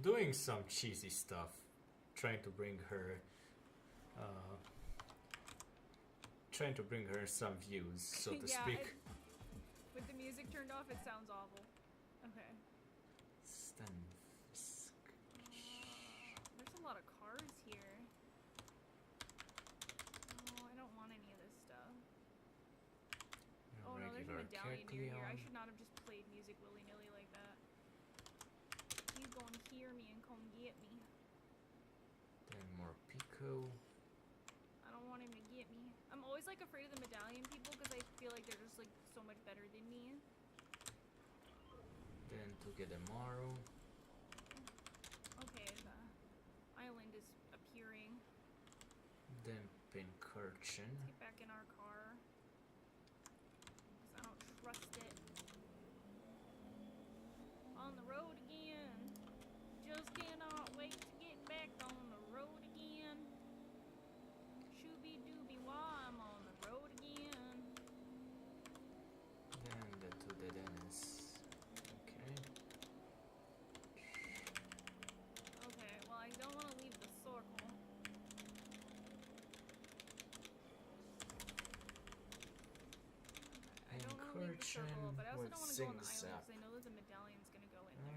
doing some cheesy stuff, trying to bring her some views, so to Yeah, speak. With the music turned off, it sounds awful. Okay. Stanfisk. There's a lot of cars here. Oh, I don't want any of this stuff. Oh no, there's a Regular medallion near here. I Kecleon. should not have just played music willy-nilly like that. He's gonna hear me and come get me. Then more Pico. I don't want him to get me. I'm always like afraid of the medallion people because I feel like they're just like so much better than me. Then to get a Maru. Okay, the island is appearing. Then Pincurchin. Get back in our car. 'Cause I don't trust it. On the road again. Just cannot wait to get back on the road again. Shooby dooby wah, I'm on the road again. Then the two dead ends. Okay. Okay, well I don't want to leave the circle. I don't want to leave the circle, but I also with don't want to go on the island Zing-Zap. because I know that the medallion's gonna go in there.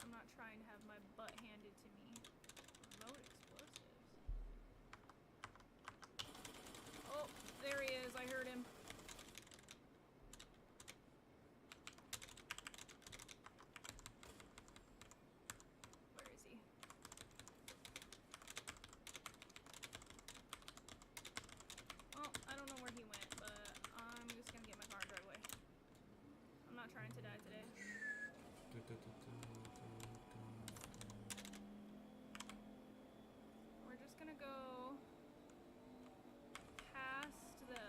I'm not trying to have my butt handed to me. Remote explosives. Oh, there he is. I heard him. Where is he? Well, I don't know where he went, but I'm just gonna get my car and drive away. I'm not trying to die today. We're just gonna go past the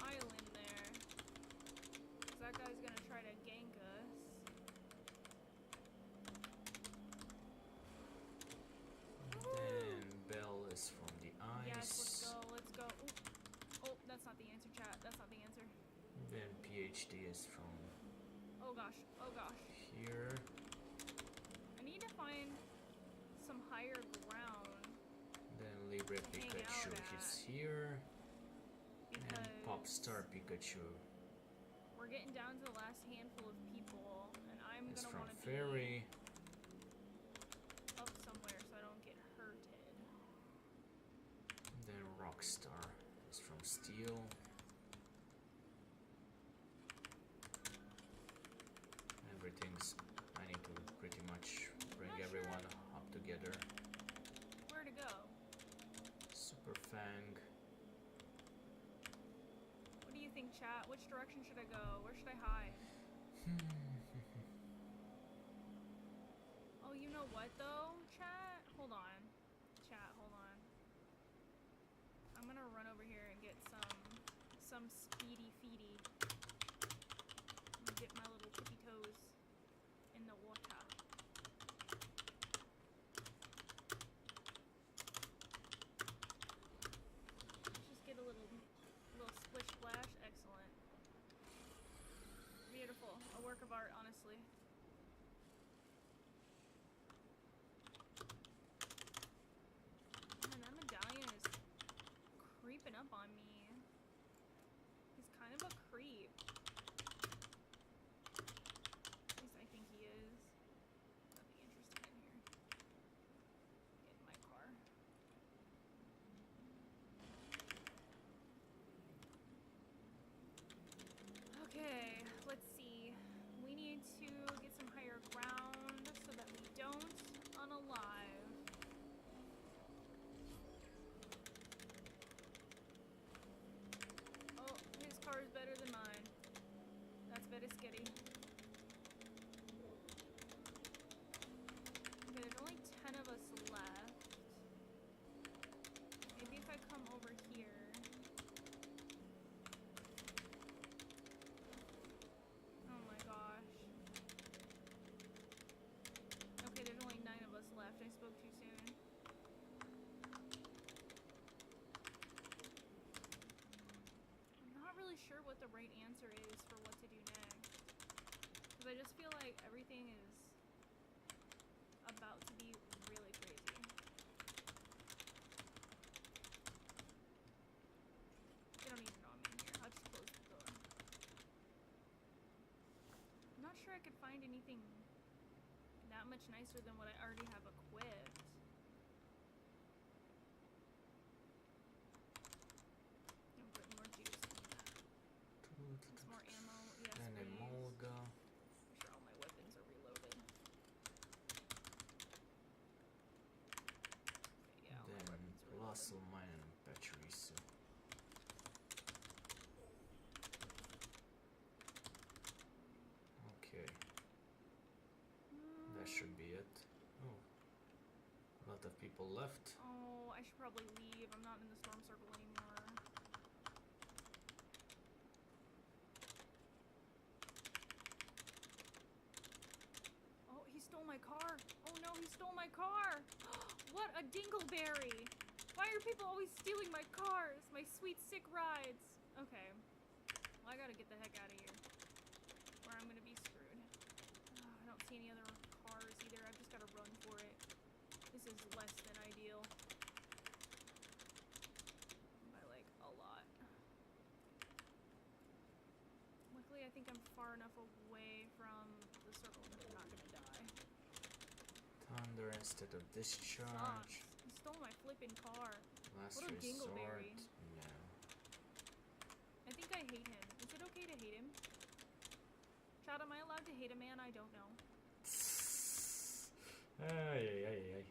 island there. 'Cause that guy's gonna try to gank us. Then Bell is from the Yes, ice. let's go. Ooh. Oh, that's not the answer, chat. That's not the answer. Then PhD is from Oh gosh, oh gosh. here. I need to find some higher ground Then Libre to hang Pikachu out is at. here. Because And Popstar Pikachu we're getting down to the last handful of people, and I'm is gonna from want to Fairy. be up somewhere so I don't get hurted. Then Rockstar is from Steel. Everything's. I need to pretty much bring Not sure. everyone up together. Where to go? Super Fang. What do you think, chat? Which direction should I go? Where should I hide? Oh, you know what though, chat? Hold on. Chat, hold on. I'm gonna run over here and get some speedy feedy. I'm gonna dip my little tippy toes in the water. Let's just get a little splish splash. Excellent. Beautiful. A work of art, honestly. Man, that medallion is creeping up on me. He's kind of a creep. At least I think he is. Nothing interesting in here. Get in my car. Okay, let's see. We need to get some higher ground so that we don't unalive. Oh, his car is better than mine. That's very scary. Okay, there's only 10 of us left. Maybe if I come over here. Oh my gosh. Okay, there's only 9 of us left. I spoke too soon. I'm not really sure what the right answer is for what to do next. Because I just feel like everything is about to be really crazy. They don't even know I'm in here. I'll just close the door. I'm not sure I could find anything that much nicer than what I already have equipped. I'm putting more juice in that. Some more ammo. Yes, And please. Emolga. Make sure all my weapons are reloaded. Okay, yeah, all my Then weapons are reloaded. Colossal Mine and Pachirisu. Okay, that should be it. Oh, lot of people left. Oh, I should probably leave. I'm not in the storm circle anymore. Oh, he stole my car. Oh no, he stole my car. What a dingleberry. Why are people always stealing my cars? My sweet, sick rides. Okay. Well, I gotta get the heck out of here. Or I'm gonna be screwed. I don't see any other cars either. I've just gotta run for it. This is less than ideal. By like a lot. Luckily, I think I'm far enough away from the circle that I'm not gonna die. Thunder instead of discharge. Sucks. He stole my flipping car. Last What a resort. dingleberry. No. I think I hate him. Is it okay to hate him? Chad, am I allowed to hate a man? I don't know. Ay, ay, ay, ay.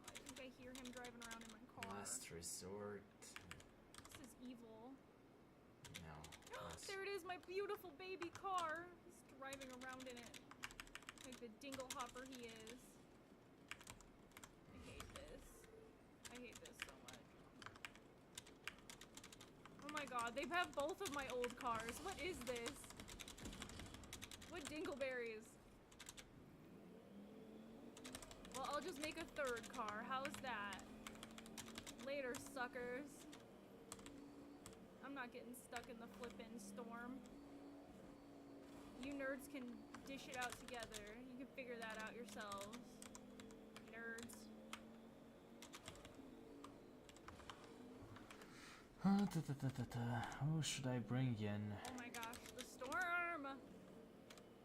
I think I hear him driving around in my car. Last resort. This is evil. No. There it is, my beautiful baby car. He's driving around in it. Like the dingle hopper he is. I hate this. I hate this so much. Oh my god, they have both of my old cars. What is this? What dingleberries? Well, I'll just make a third car. How's that? Later, suckers. I'm not getting stuck in the flippin' storm. You nerds can dish it out together. You can figure that out yourselves. Nerds. Who should I bring in? Oh my gosh, the storm!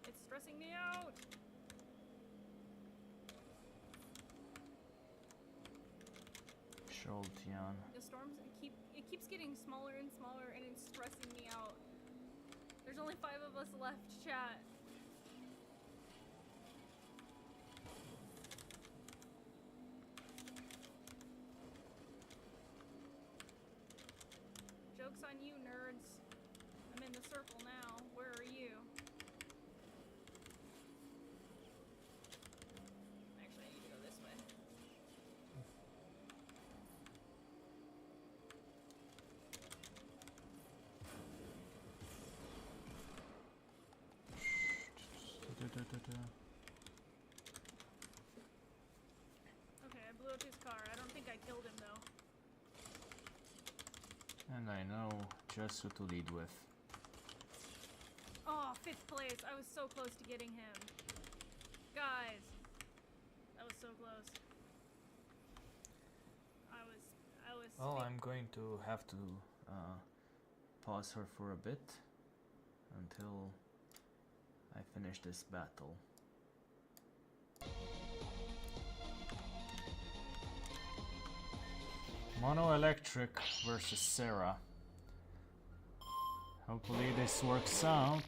It's stressing me out! Jolteon. The storms it keeps getting smaller and smaller and it's stressing me out. There's only 5 of us left, chat. Joke's on you, nerds. I'm in the circle now. Where are you? Actually, I need to go this way. Okay, I blew up his car. I don't think I killed him though. And I know just who to lead with. Oh, 5th place. I was so close to getting him. Guys, that was so close. I was. Well, I'm going to have to pause her for a bit until I finish this battle. Mono Electric versus Serra. Hopefully this works out.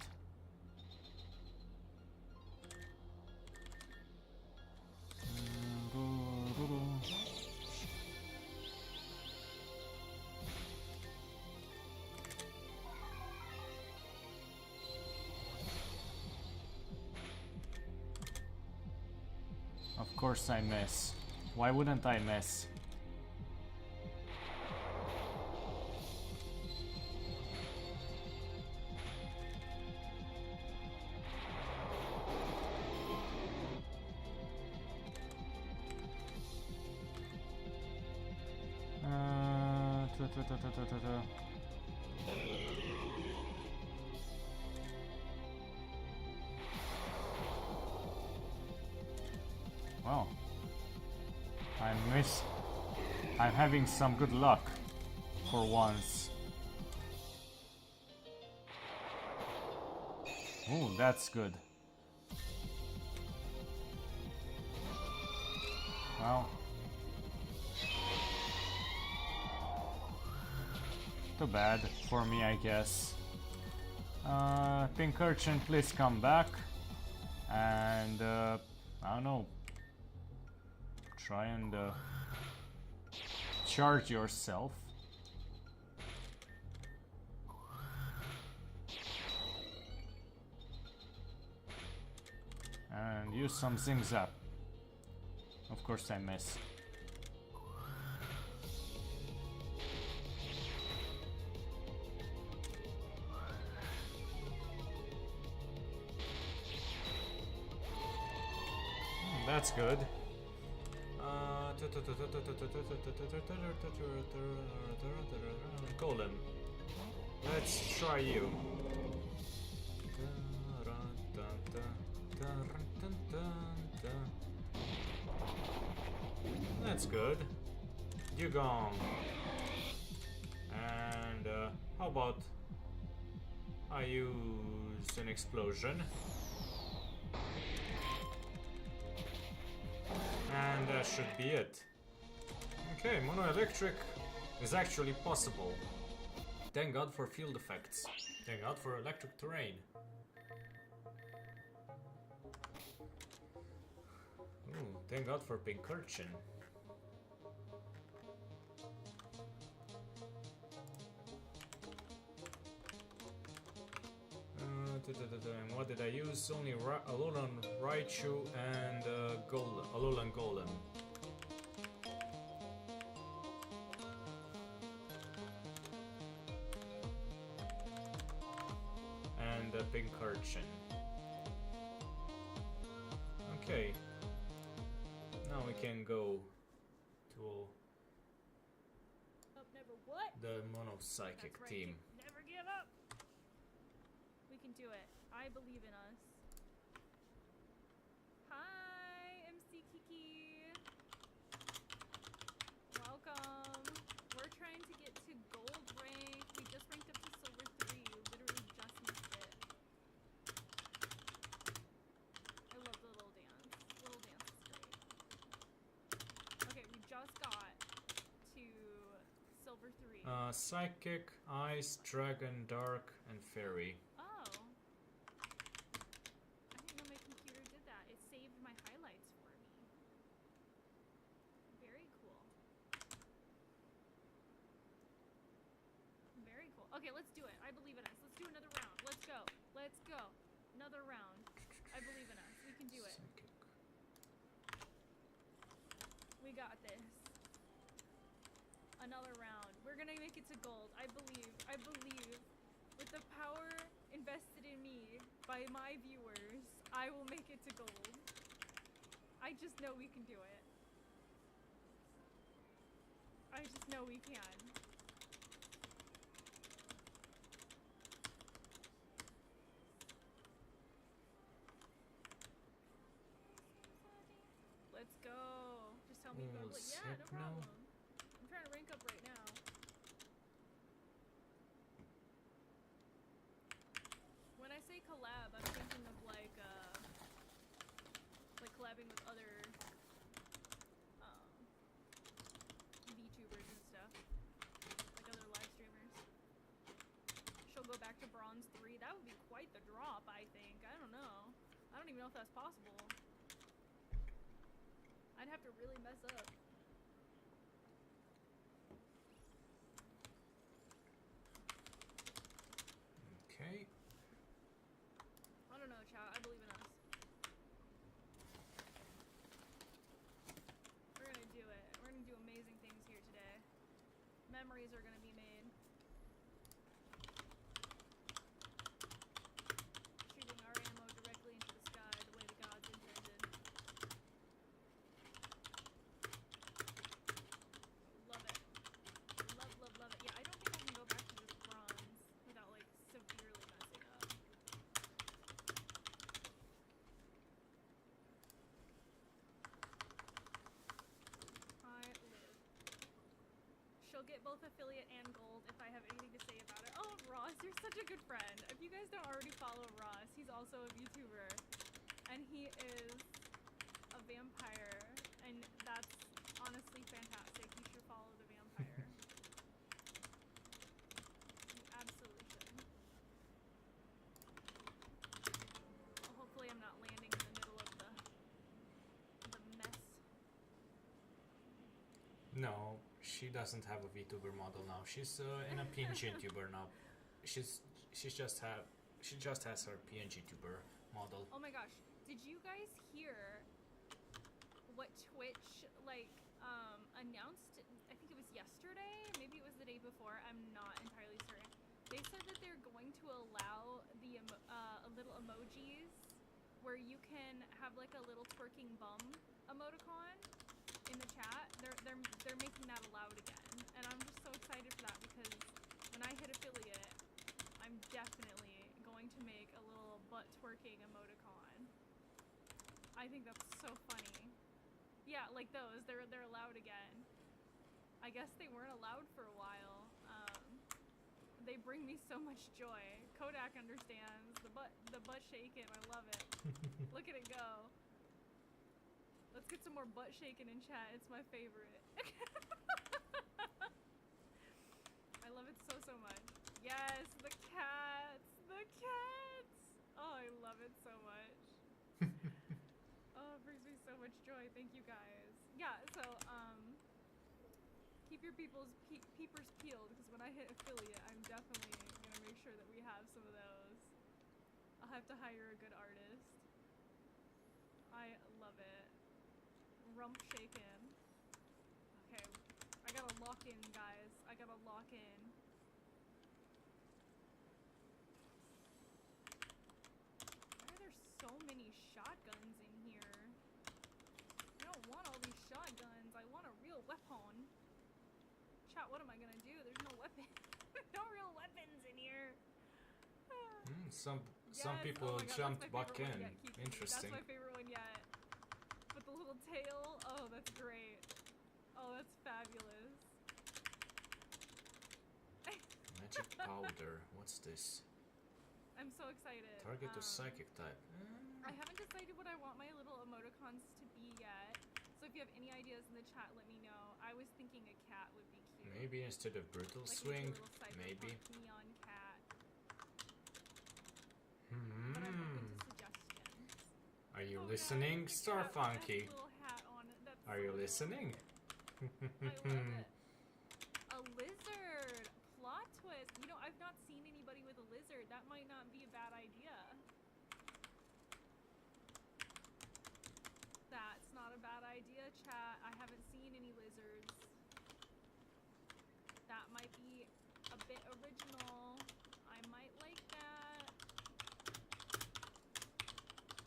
Of course I miss. Why wouldn't I miss? Well, I'm having some good luck for once. Oh, that's good. Well, too bad for me, I guess. Pink Urchin, please come back. And, I don't know. Try and charge yourself. And use some Zing Zap. Of course I miss. That's good. Golem. Let's try you. That's good. Dugong. And how about I use an explosion? And that should be it. Okay, mono electric is actually possible. Thank God for field effects. Thank God for electric terrain. Ooh, thank God for pink urchin. And what did I use? Only Alolan Raichu and Alolan Golem. And a pink urchin. Okay. Now we can go to Up, never what? the mono psychic That's right, team. Never give up. We can do it. I believe in us. Hi, MC Kiki. Welcome. We're trying to get to gold rank. We just ranked up to silver 3. Literally just missed it. I love the little dance. Little dance is great. Okay, we just got to silver 3. Psychic, Ice, Dragon, Dark, and Fairy. Oh. I didn't know my computer did that. It saved my highlights for me. Very cool. Very cool. Okay, let's do it. I believe in us. Let's do another round. Let's go. Let's go. Another round. I believe in us. We can do it. Psychic. We got this. Another round. We're gonna make it to gold. I believe. I believe. With the power invested in me by my viewers, I will make it to gold. I just know we can do it. I just know we can. Let's go. Just tell me you got Oh, yeah, no sick, problem. no. I'm trying to rank up right now. When I say collab, I'm thinking of like collabing with other VTubers and stuff, like other live streamers. She'll go back to bronze 3. That would be quite the drop, I think. I don't know. I don't even know if that's possible. I'd have to really mess up. Okay. I don't know, chat. I believe in us. We're gonna do it. We're gonna do amazing things here today. Memories are gonna be made. Shooting our ammo directly into the sky the way the gods intended. Love it. Love, love, love it. Yeah, I don't think I can go back to just bronze without like severely messing up. I live. She'll get both affiliate and gold if I have anything to say about it. Oh, Ross, you're such a good friend. If you guys don't already follow Ross, he's also a VTuber. And he is a vampire. And that's honestly fantastic. You should follow the vampire. You absolutely should. Well, hopefully I'm not landing in the middle of the mess. No, she doesn't have a VTuber model now. She's in a PNG tuber now. She just has her PNG tuber model. Oh my gosh, did you guys hear what Twitch like announced, I think it was yesterday, maybe it was the day before, I'm not entirely certain. They said that they're going to allow the little emojis where you can have like a little twerking bum emoticon in the chat. They're making that allowed again, and I'm just so excited for that because when I hit affiliate, I'm definitely going to make a little butt twerking emoticon. I think that's so funny. Yeah, like those. They're allowed again. I guess they weren't allowed for a while. They bring me so much joy. Kodak understands the butt shaking. I love it. Look at it go. Let's get some more butt shaking in chat. It's my favorite. I love it so much. Yes, the cats. The cats. Oh, I love it so much. Oh, it brings me so much joy. Thank you guys. Yeah, so keep your peepers peeled because when I hit affiliate, I'm definitely gonna make sure that we have some of those. I'll have to hire a good artist. I love it. Rump shaking. Okay, I gotta lock in, guys. I gotta lock in. Why are there so many shotguns in here? I don't want all these shotguns. I want a real weapon. Chat, what am I gonna do? There's no weapon. No real weapons in here. Some Yes, people oh my God, jumped that's my back favorite in. one yet, Kiki. Interesting. That's my favorite one yet. With the little tail. Oh, that's great. Oh, that's fabulous. Magic powder. What's this? I'm so excited. Target to psychic type. I haven't decided what I want my little emoticons to be yet. So if you have any ideas in the chat, let me know. I was thinking a cat would be cute. Maybe instead of brutal Like swing. a little cyberpunk Maybe. neon cat. But I'm open to suggestions. Are you Oh, listening, guys, the Star cat with that Funky? little hat on it. That's Are so you listening? I love it. A lizard! Plot twist! You know, I've not seen anybody with a lizard. That might not be a bad idea. That's not a bad idea, chat. I haven't seen any lizards. That might be a bit original. I might like that.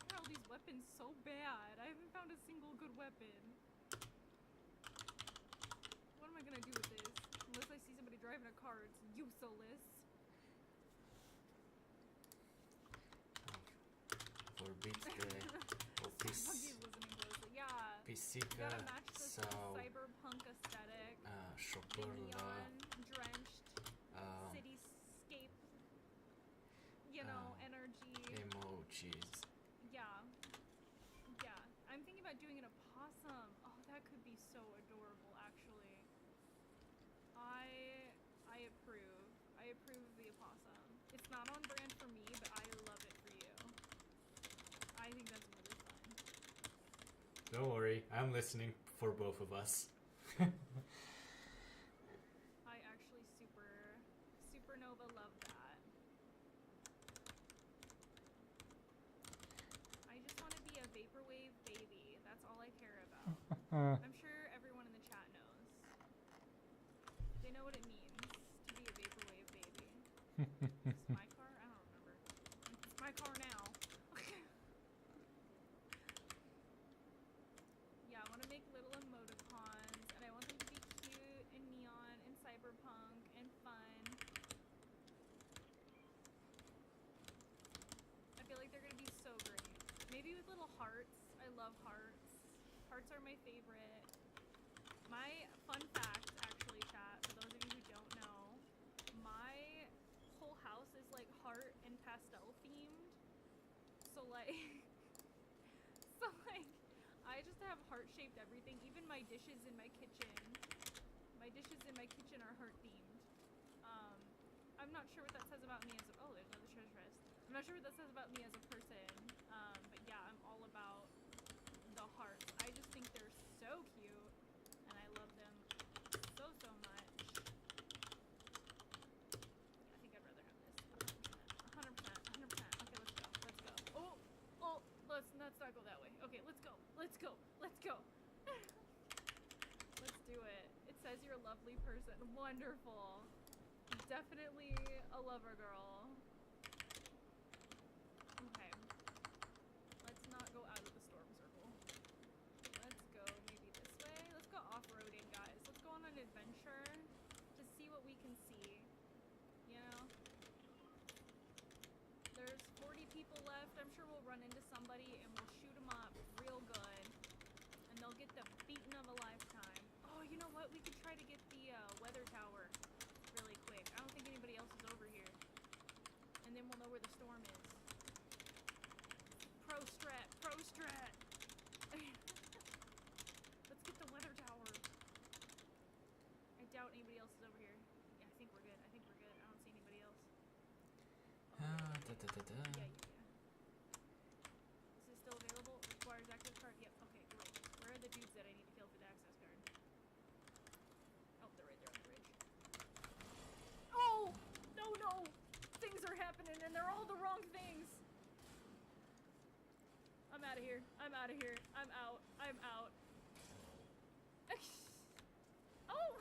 Why are all these weapons so bad? I haven't found a single good weapon. What am I gonna do with this? Unless I see somebody driving a car, it's useless. Forbid the Somebody's listening closely. Yeah. You Pisika gotta match this Sao cyberpunk aesthetic. The Shoporla neon drenched cityscape, you know, energy. emojis. Yeah. Yeah. I'm thinking about doing an opossum. Oh, that could be so adorable, actually. I approve. I approve of the opossum. It's not on brand for me, but I love it for you. I think that's really fun. Don't worry, I'm listening for both of us. I actually supernova love that. I just want to be a vaporwave baby. That's all I care about. I'm sure everyone in the chat knows. They know what it means to be a vaporwave baby. Is this my car? I don't remember. It's my car now. Yeah, I want to make little emoticons, and I want them to be cute and neon and cyberpunk and fun. I feel like they're gonna be so great. Maybe with little hearts. I love hearts. Hearts are my favorite. My fun fact, actually, chat, for those of you who don't know, my whole house is like heart and pastel themed. So like, I just have heart-shaped everything. Even my dishes in my kitchen. My dishes in my kitchen are heart-themed. I'm not sure what that says about me as a... Oh, there's another treasure chest. I'm not sure what that says about me as a person. But yeah, I'm all about the hearts. I just think they're so cute. And I love them so much. Yeah, I think I'd rather have this. 100%. 100%. Okay, let's go. Let's go. Oh, let's not go that way. Okay, let's go. Let's go. Let's go. says you're a lovely person. Wonderful. Definitely a lover girl. Okay. Let's not go out of the storm circle. Let's go maybe this way. Let's go off-roading, guys. Let's go on an adventure to see what we can see. You know? There's 40 people left. I'm sure we'll run into somebody and we'll shoot them up real good. And they'll get the beating of a lifetime. Oh, you know what? We could try to get the weather tower really quick. I don't think anybody else is over here. And then we'll know where the storm is. Pro strat, pro strat. Let's get the weather tower. I doubt anybody else is over here. Yeah, I think we're good. I think we're good. I don't see anybody else. Yeah. Is this still available? Requires access card? Yep. Okay, great. Where are the dudes that I need to kill for the access card? Oh, they're right there on the ridge. Oh! No! Things are happening and they're all the wrong things! I'm out of here. I'm out. Oh!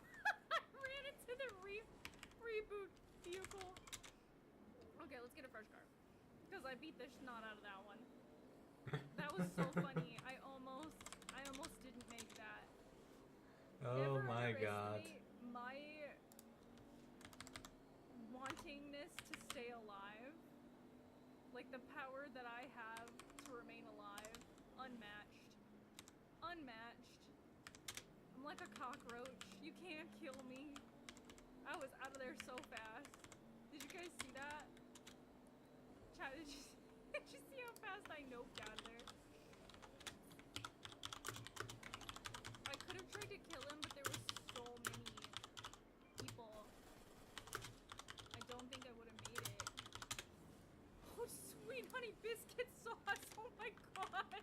I ran into the reboot vehicle. Okay, let's get a fresh car. Because I beat the snot out of that one. That was so funny. I almost didn't make that. Oh Never my god. underestimate my wantingness to stay alive. Like the power that I have to remain alive. Unmatched. I'm like a cockroach. You can't kill me. I was out of there so fast. Did you guys see that? Chat, did you see how fast I noped out of there? I could have tried to kill him, but there were so many people. I don't think I would have made it. Oh, sweet honey biscuit sauce! Oh my god!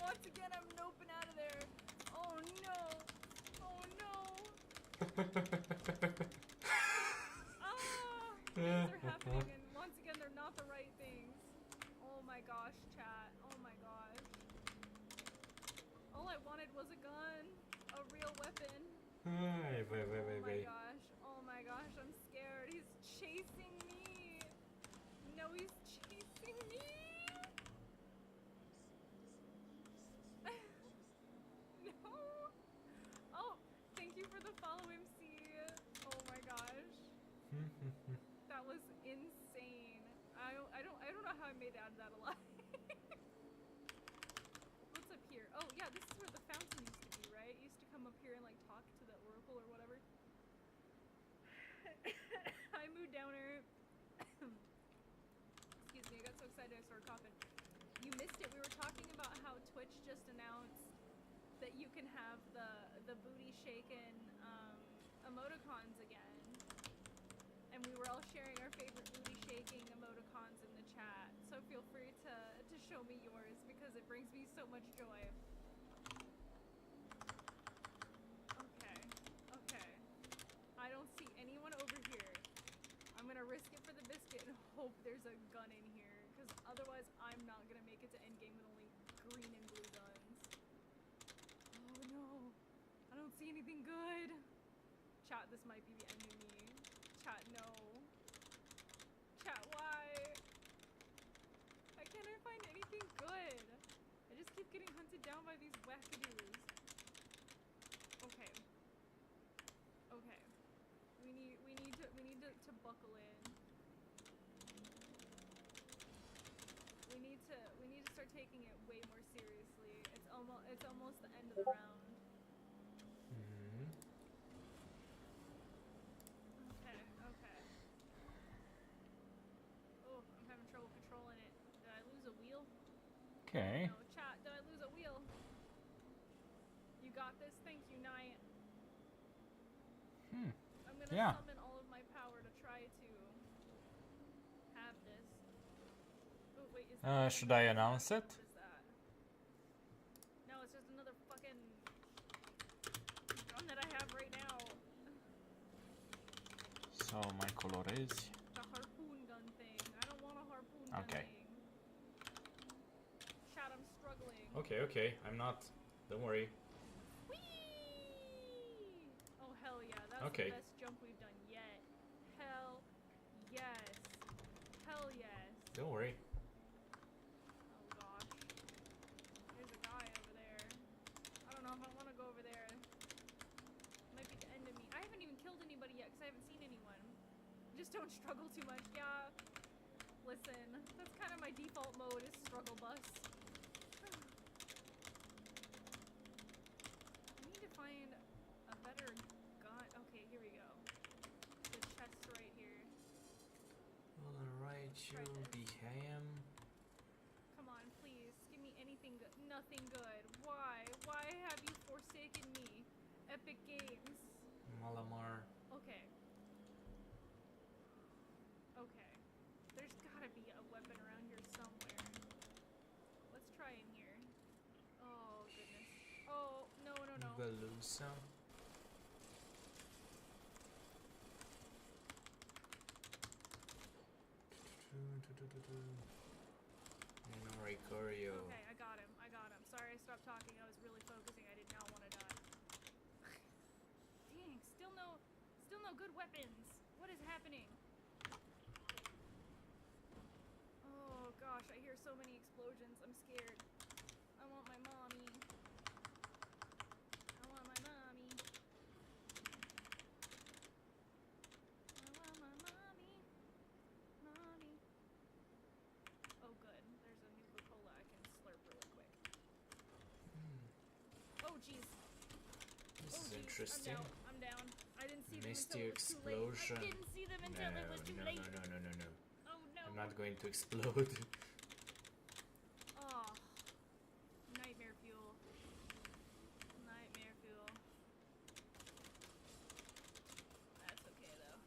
Once again, I'm noping out of there. Oh no! Things are happening, and once again, they're not the right things. Oh my gosh, chat. Oh my gosh. All I wanted was a gun, a real weapon. Oh my gosh, I'm scared. He's chasing me. No, he's chasing me. No. Oh, thank you for the follow, MC. Oh my gosh. That was insane. I don't know how I made it out of that alive. What's up here? Oh yeah, this is where the fountain used to be, right? It used to come up here and like talk to the oracle or whatever. Hi, Mood Downer. Excuse me, I got so excited I started coughing. You missed it. We were talking about how Twitch just announced that you can have the booty shaken emoticons again. And we were all sharing our favorite booty shaking emoticons in the chat. So feel free to show me yours because it brings me so much joy. Okay. I don't see anyone over here. I'm gonna risk it for the biscuit and hope there's a gun in here. Because otherwise I'm not gonna make it to endgame with only green and blue guns. Oh no. I don't see anything good. Chat, this might be the end of me. Chat, no. Chat, why? Why can't I find anything good? I just keep getting hunted down by these wackadoos. Okay. We need to buckle in. We need to start taking it way more seriously. It's almost the end of the round. Okay. Oh, I'm having trouble controlling it. Did I lose a wheel? Okay. No, chat, did I lose a wheel? You got this? Thank you, Night. I'm gonna summon all of my power to try to have this. Oh, wait, is that Should I announce it? What is that? No, it's just another fucking gun that I have right now. So my color is... The harpoon gun thing. I don't want a harpoon gun Okay. thing. Chat, I'm struggling. Okay. I'm not... Don't worry. Whee! That's Okay. the best jump we've done yet. Hell yes. Hell yes. Don't worry. Oh gosh. There's a guy over there. I don't know if I want to go over there. Might be the end of me. I haven't even killed anybody yet because I haven't seen anyone. Just don't struggle too much. Yeah. Listen, that's kind of my default mode is struggle bus. I need to find a better gun. Okay, here we go. The chest right here. Alright, Try you'll this. be ham. Come on, please. Give me anything good. Nothing good. Why? Why have you forsaken me? Epic Games. Malamar. Okay. Okay. There's gotta be a weapon around here somewhere. Let's try in here. Oh, goodness. Oh, no, no, no. Velusa. Ricorio. Okay, I got him. I got him. Sorry I stopped talking. I was really focusing. I did not want to die. Dang, still no good weapons. What is happening? Oh gosh, I hear so many explosions. I'm scared. I want my mommy. I want my mommy. I want my mommy. Mommy. Oh good. There's a Nuka-Cola I can slurp really quick. Oh jeez. This Oh is jeez. interesting. I'm down. I didn't see them Misty until it was too late. explosion. I didn't see them until it was too no, late. no. Oh no. I'm not going to explode. Oh. Nightmare fuel. Nightmare fuel. That's okay though.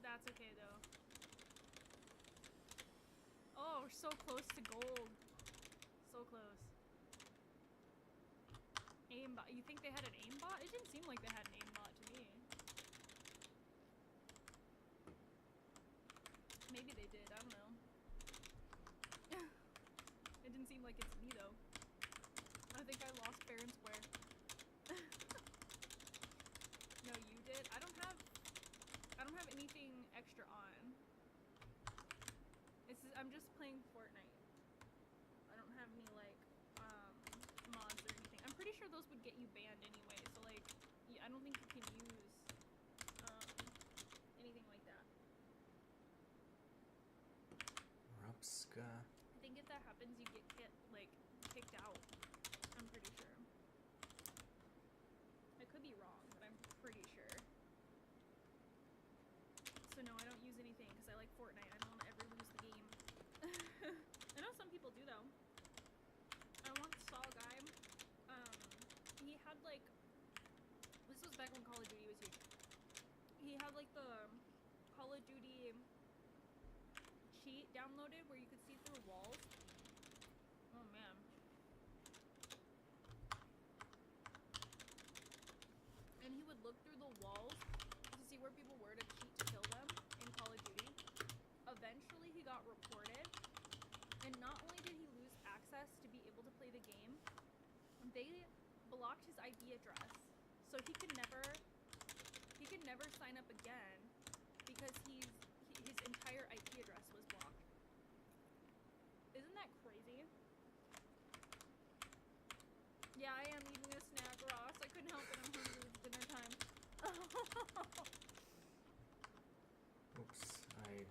That's okay though. Oh, we're so close to gold. So close. Aimbot. You think they had an aimbot? It didn't seem like they had an aimbot to me. Maybe they did. I don't know. It didn't seem like it's me though. I think I lost fair and square. No, you did. I don't have anything extra on. I'm just playing Fortnite. I don't have any like mods or anything. I'm pretty sure those would get you banned anyway. So like, I don't think you can use anything like that. Rapska. I think if that happens, you get kicked out. I'm pretty sure. I could be wrong, but I'm pretty sure. So no, I don't use anything because I like Fortnite. I don't want to ever lose the game. I know some people do though. I once saw a guy. He had like. This was back when Call of Duty was huge. He had like the Call of Duty cheat downloaded where you could see through walls. Oh man. And he would look through the walls to see where people were to cheat to kill them in Call of Duty. Eventually he got reported, and not only did he lose access to be able to play the game, they blocked his IP address. So he could never sign up again because his entire IP address was blocked. Isn't that crazy? Yeah, I am eating a snack, Ross. I couldn't help it. I'm hungry. It's dinner time. Oops, I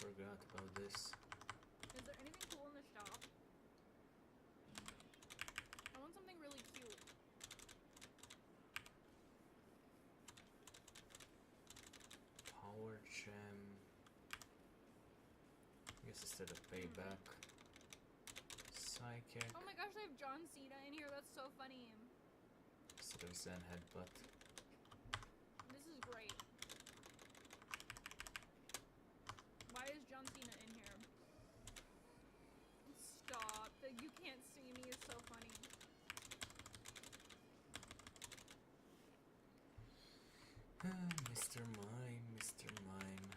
forgot about this. Is there anything cool in the shop? I want something really cute. Power gem. I guess instead of payback. Psychic. Oh my gosh, I have John Cena in here. That's so funny. Instead of Zen headbutt. This is great. Why is John Cena in here? Stop. The you can't see me is so funny. Mr. Mime, Mr. Mime.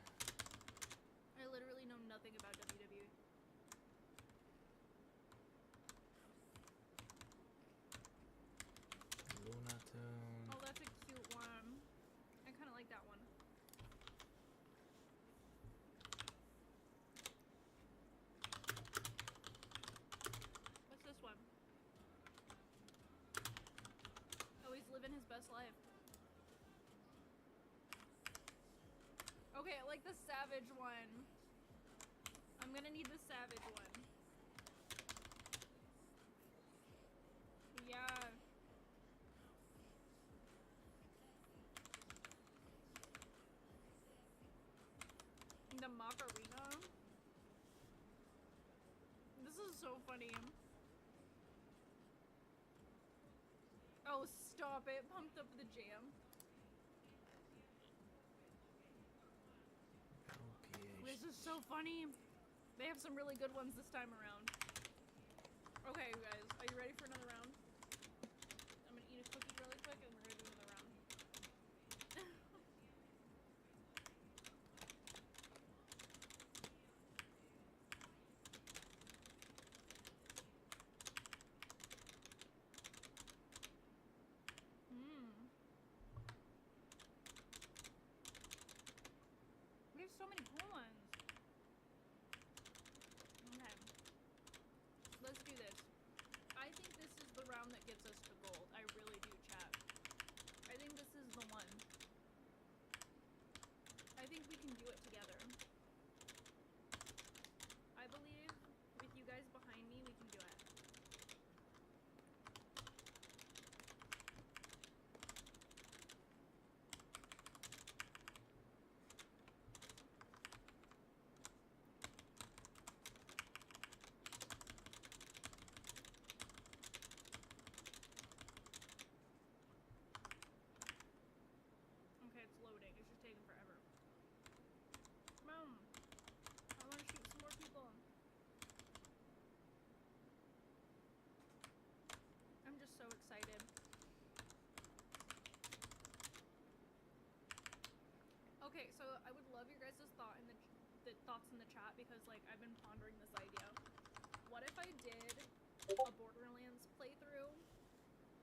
I literally know nothing about WWE. Lunatone. Oh, that's a cute one. I Everyone's best life. Okay, I like the savage one. I'm gonna need the savage one. Yeah. The Macarena. This is so funny. Oh, stop it. Pumped up the jam. This is so funny. They have some really good ones this time around. Okay, you guys, are you ready for another round? I'm gonna eat a cookie really quick and we're gonna do another round. We have so many cool ones. Okay. Let's do this. I think this is the round that gets us to gold. I really do, chat. I think this is the one. I think we can do it together. I believe with you guys behind me, we can do it. Okay, it's loading. It's just taking forever. Come on. I want to shoot some more people. I'm just so excited. Okay, so I would love your guys' thoughts in the chat because like I've been pondering this idea. What if I did a Borderlands playthrough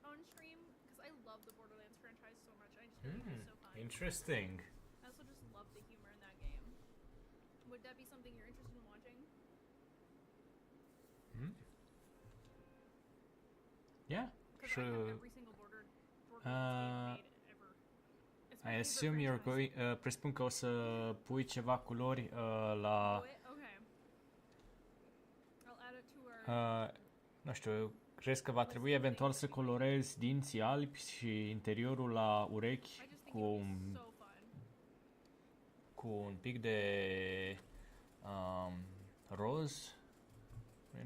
on stream? Because I love the Borderlands franchise so much. I just think it's so fun. Interesting. I also just love the humor in that game. Would that be something you're interested in watching? Yeah, Because I have sure. every single Borderlands game made ever. It's my I favorite assume you're franchise. going... presupun că o să pui ceva culori la... Do it? Okay. I'll add it to our... nu știu, crezi că va trebui eventual să colorezi dinții albi și interiorul la urechi I just think cu it would un, be so fun. cu un pic de roz?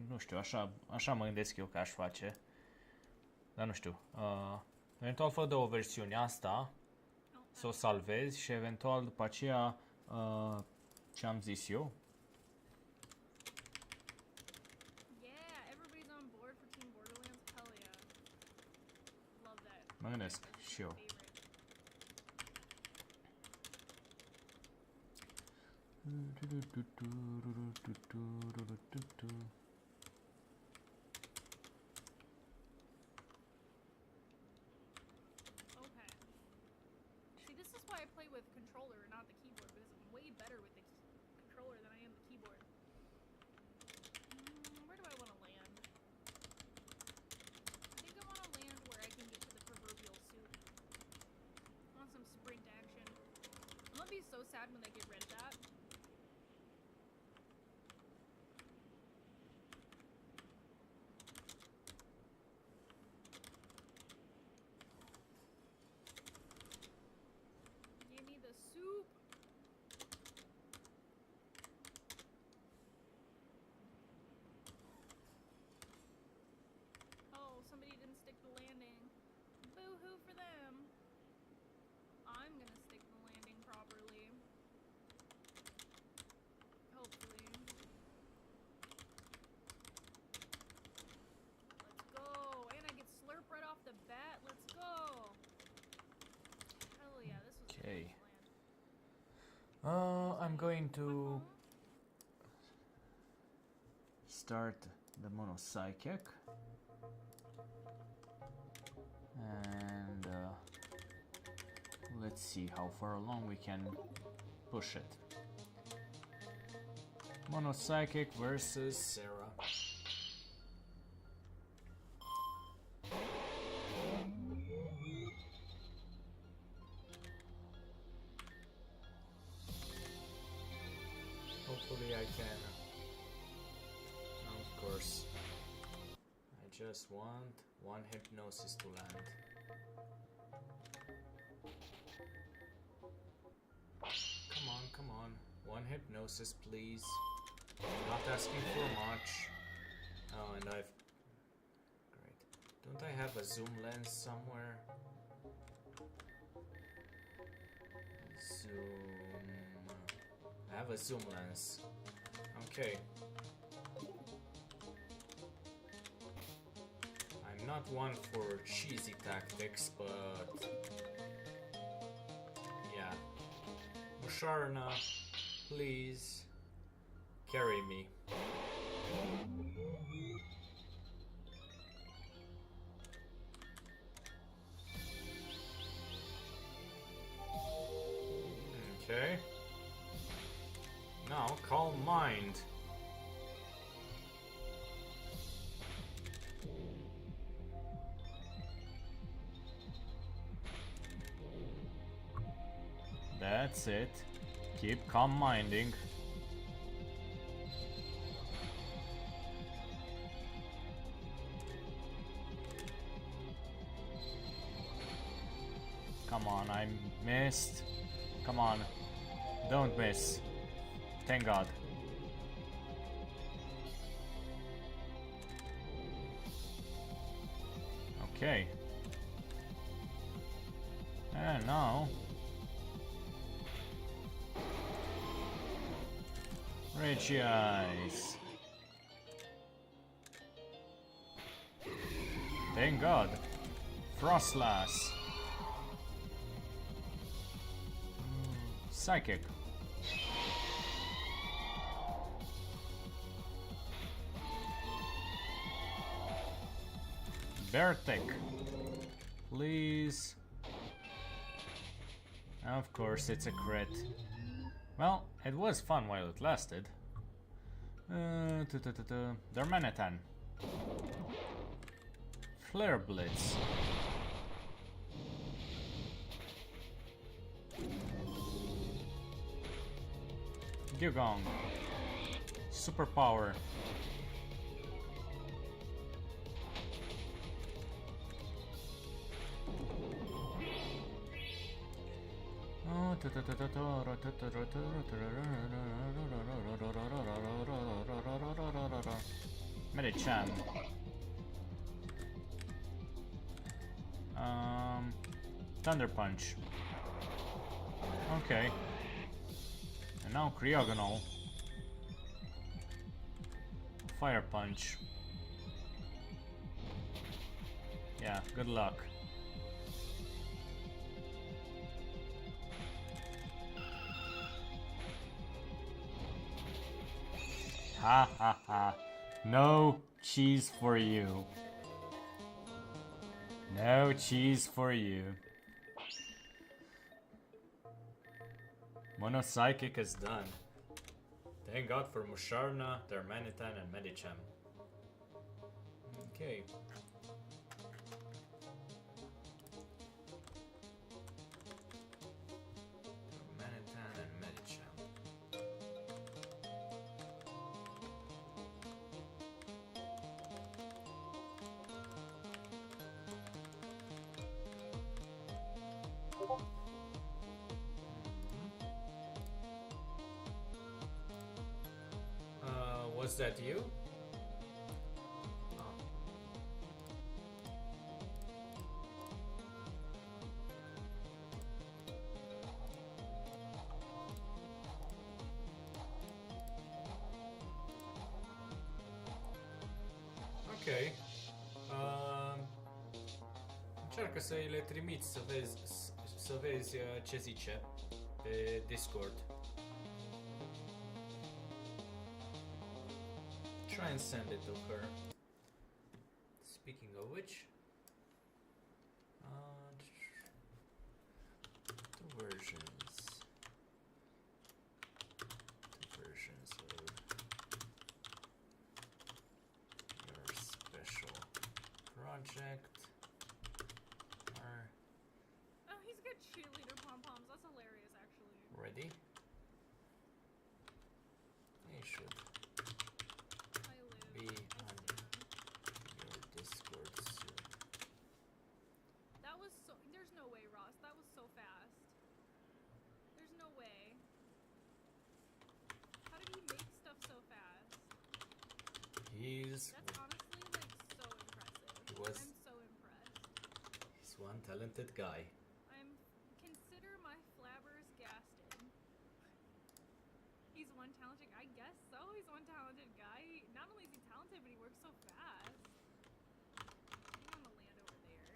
Nu știu, așa mă gândesc eu că aș face. Dar nu știu. Eventual fă de o versiune asta, să o salvezi și eventual după aceea ce am zis eu. Yeah, everybody's on board for Team Borderlands. Hell yeah. Love that. Mă gândesc That's și eu. my favorite. Okay. See, this is why I play with controller, not the keyboard, because I'm way better with the controller than I am the keyboard. Where do I want to land? I think I want to land where I can get to the proverbial suit. I want some sprint action. I'm gonna be so sad when they get rid of that. Give me the soup. Oh, somebody didn't stick the landing. Boo-hoo for them. I'm gonna stick the landing properly. Hopefully. Let's go. And I get slurp right off the bat. Let's go. Hell yeah, this was Okay. a nice land. I'm going to Home? start the monopsychic and let's see how far along we can push it. Monopsychic versus Serra. Hopefully I can. Of course. I just want one hypnosis to land. Come on, come on. One hypnosis, please. Not asking for much. Oh, and I've... Great. Don't I have a zoom lens somewhere? Zoom... I have a zoom lens. Okay. I'm not one for cheesy tactics, but... Yeah. Musharna, please carry me. Okay. Now, calm mind. That's it. Keep calm minding. Come on, I missed. Come on. Don't miss. Thank God. Okay. And now... Ragey Eyes. Thank God. Frostlass. Psychic. Vertic. Please. Of course, it's a crit. Well, it was fun while it lasted. Darmanitan. Flare Blitz. Dugong. Superpower. Medicham. Thunder Punch. Okay. And now Cryogonal. Fire Punch. Yeah, good luck. Ha ha ha. No cheese for you. No cheese for you. Monopsychic is done. Thank God for Musharna, Darmanitan, and Medicham. Okay. Darmanitan and Medicham. Was that you? Oh. Ok. Încearcă să le trimiți să vezi ce zice pe Discord. Try and send it to her. Speaking of which, two versions of your special project are Oh, he's got cheerleader pom-poms. That's hilarious, actually. ready. no way, Ross. That was so fast. There's no way. How did he make stuff so fast? He's That's honestly like so impressive. I'm so impressed. he's one talented guy. Consider my flabbers gasted. He's one talented. I guess so. He's one talented guy. Not only is he talented, but he works so fast. I'm on the land over there.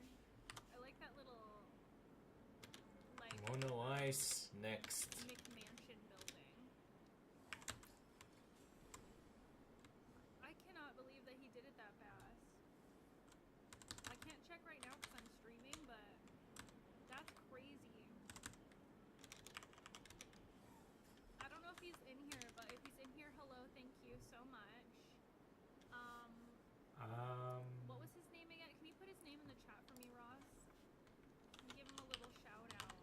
I like that little like Mono Ice next. McMansion building. I cannot believe that he did it that fast. I can't check right now because I'm streaming, but that's crazy. I don't know if he's in here, but if he's in here, hello, thank you so much. What was his name again? Can you put his name in the chat for me, Ross? And give him a little shout out.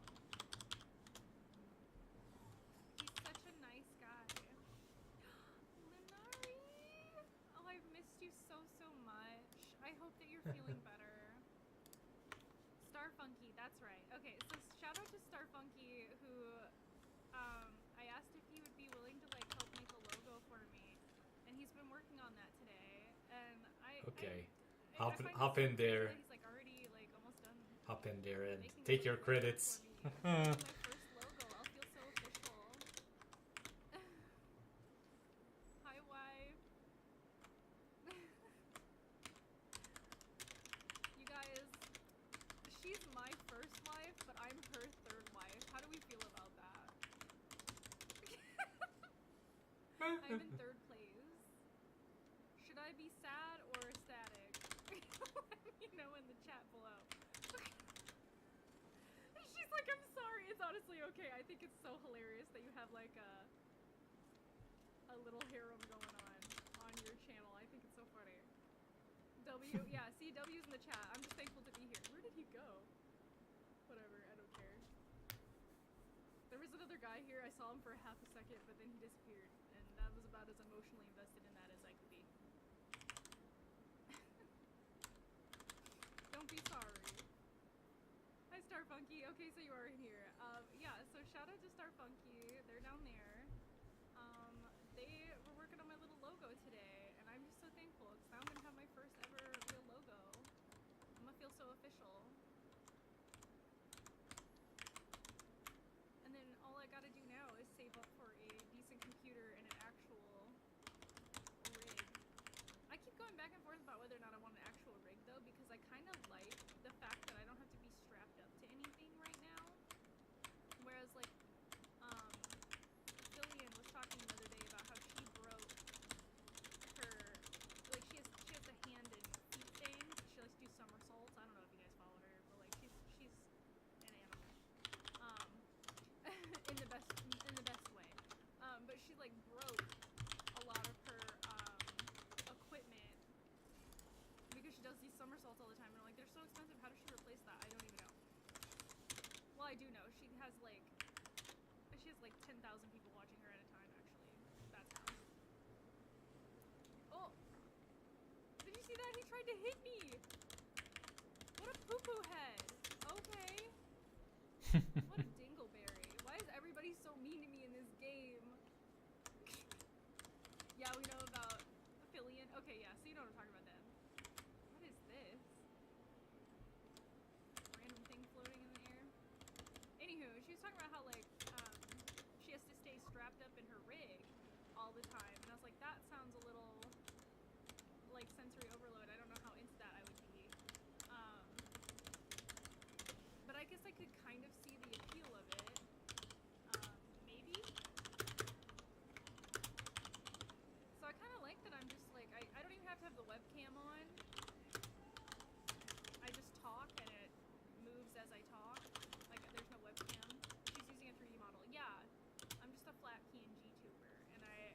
He's such a nice guy. Linari! Oh, I've missed you so much. I hope that you're feeling better. Starfunky, that's right. Okay, so shout out to Starfunky, who I asked if he would be willing to like help make a logo for me, and he's been working on that today. And Okay. I find Hop it so in crazy there. that he's like already like almost done. Hop in there and Making take a your logo credits. for me. Making my first logo. I'll feel so official. Hi, wife. You guys, she's my first wife, but I'm her third wife. How do we feel about that? I'm in third place. Should I be sad or ecstatic? Let me know in the chat below. She's like, I'm sorry. It's honestly okay. I think it's so hilarious that you have like a little harem going on your channel. I think it's so funny. W, yeah, see, W's in the chat. I'm just thankful to be here. Where did he go? Whatever, I don't care. There was another guy here. I saw him for half a second, but then he disappeared. And that was about as emotionally invested in that as I could be. Don't be sorry. Hi, Starfunky. Okay, so you are in here. Yeah, so shout out to Starfunky. They're down there. They were working on my little logo today, and I'm just so thankful because now I'm gonna have my first ever real logo. I'm gonna feel so official. And then all I gotta do now is save up for a decent computer and an actual rig. I keep going back and forth about whether or not I want an actual rig though, because I kind of like the fact that I don't have to be strapped up to anything right now. Whereas like, Jillian was talking the other day about how she broke her, like she has a hand in feet things. She likes to do somersaults. I don't know if you guys follow her, but like she's an animal. in the best way. But she like broke a lot of her equipment because she does these somersaults all the time, and I'm like, they're so expensive. How does she replace that? I don't even know. Well, I do know. She has like 10,000 people watching her at a time, actually. That's how. Oh! Did you see that? He tried to hit me! What a poo-poo head! Okay. What a dingleberry. Why is everybody so mean to me in this game? Yeah, we know about Affiliate. Okay, yeah, so you know what I'm talking about then. What is this? Random thing floating in the air. Anywho, she was talking about how, like, she has to stay strapped up in her rig all the time. And I was like, that sounds a little like sensory overload. I don't know how into that I would be. But I guess I could kind of see the appeal of it. Maybe? So I kind of like that I'm just like, I don't even have to have the webcam on. I just talk and it moves as I talk. Like there's no webcam. She's using a 3D model. Yeah. I'm just a flat PNG tuber, and I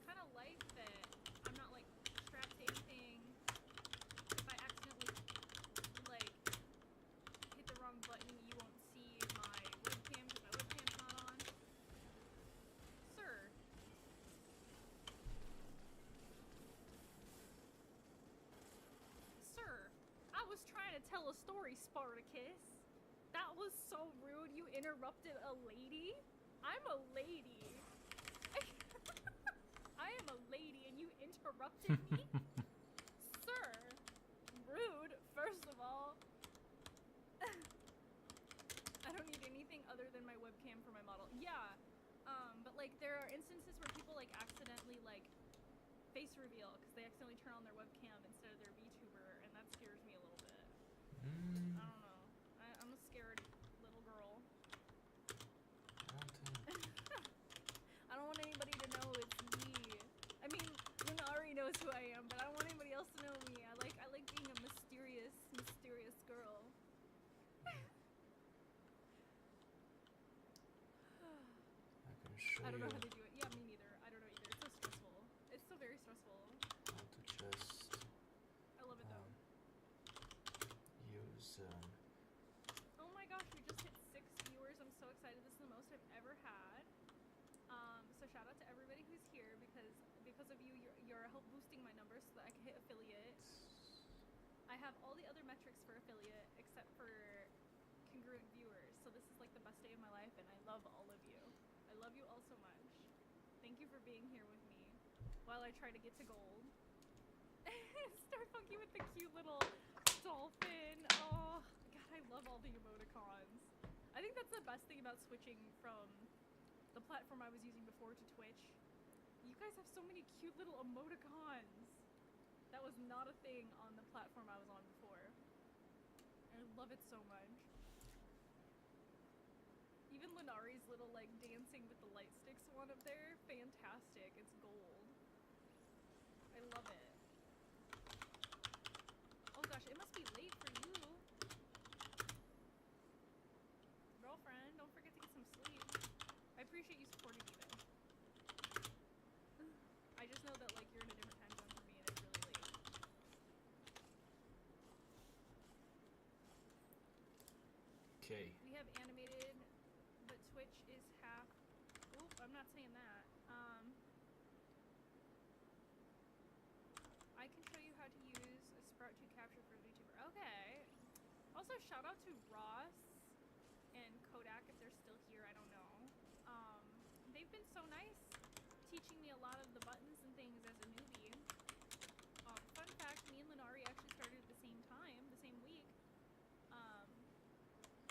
kind of like that I'm not like strapped to anything. If I accidentally like hit the wrong button, you won't see my webcam because my webcam's not on. Sir. Sir, I was trying to tell a story, Spartacus. That was so rude. You interrupted a lady? I'm a lady. I am a lady and you interrupted me? Sir. Rude, first of all. I don't need anything other than my webcam for my model. Yeah. But like there are instances where people like accidentally like face reveal because they accidentally turn on their webcam instead of their VTuber, and that scares me a little bit. I don't know. I'm a scared little girl. I don't want anybody to know it's me. I mean, Lunari knows who I am, but I don't want anybody else to know me. I like being a mysterious girl. I can show I don't you know how to do it. Yeah, me neither. I don't know either. It's so stressful. It's so very stressful. how to just I love it though. use. Oh my gosh, we just hit 6 viewers. I'm so excited. This is the most I've ever had. So shout out to everybody who's here because of you, you're help boosting my numbers so that I can hit affiliate. I have all the other metrics for affiliate except for congruent viewers. So this is like the best day of my life, and I love all of you. I love you all so much. Thank you for being here with me while I try to get to gold. Star Funky with the cute little dolphin. Oh god, I love all the emoticons. I think that's the best thing about switching from the platform I was using before to Twitch. You guys have so many cute little emoticons. That was not a thing on the platform I was on before. I love it so much. Even Lunari's little like dancing with the light sticks one up there, fantastic. It's gold. I love it. Oh gosh, it must be late for you. Girlfriend, don't forget to get some sleep. I appreciate you supporting me though. I just know that like you're in a different time zone from me and it's really late. Okay. We have animated, but Twitch is half. Oop, I'm not saying that. I can show you how to use a Sprout to capture for a VTuber. Okay. Also, shout out to Ross and Kodak if they're still here. I don't know. They've been so nice, teaching me a lot of the buttons and things as a newbie. Fun fact: me and Lunari actually started at the same time, the same week.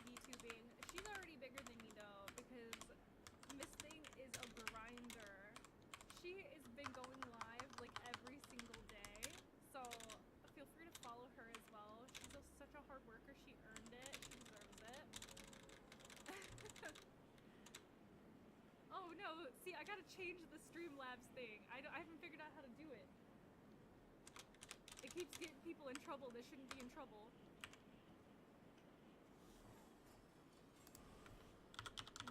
VTubing. She's already bigger than me though, because Miss Thing is a grinder. She has been going live like every single day, so feel free to follow her as well. She's such a hard worker. She earned it. She deserves it. Oh no! See, I gotta change the Streamlabs thing. I haven't figured out how to do it. It keeps getting people in trouble. They shouldn't be in trouble.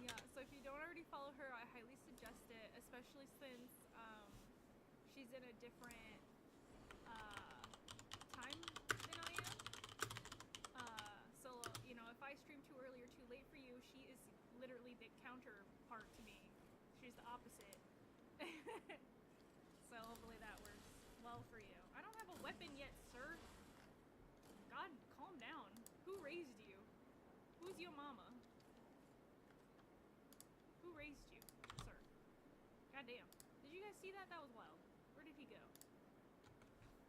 Yeah, so if you don't already follow her, I highly suggest it, especially since she's in a different time than I am. So, you know, if I stream too early or too late for you, she is literally the counterpart to me. She's the opposite. So hopefully that works well for you. I don't have a weapon yet, sir. God, calm down. Who raised you? Who's your mama? Who raised you, sir? Goddamn. Did you guys see that? That was wild. Where did he go?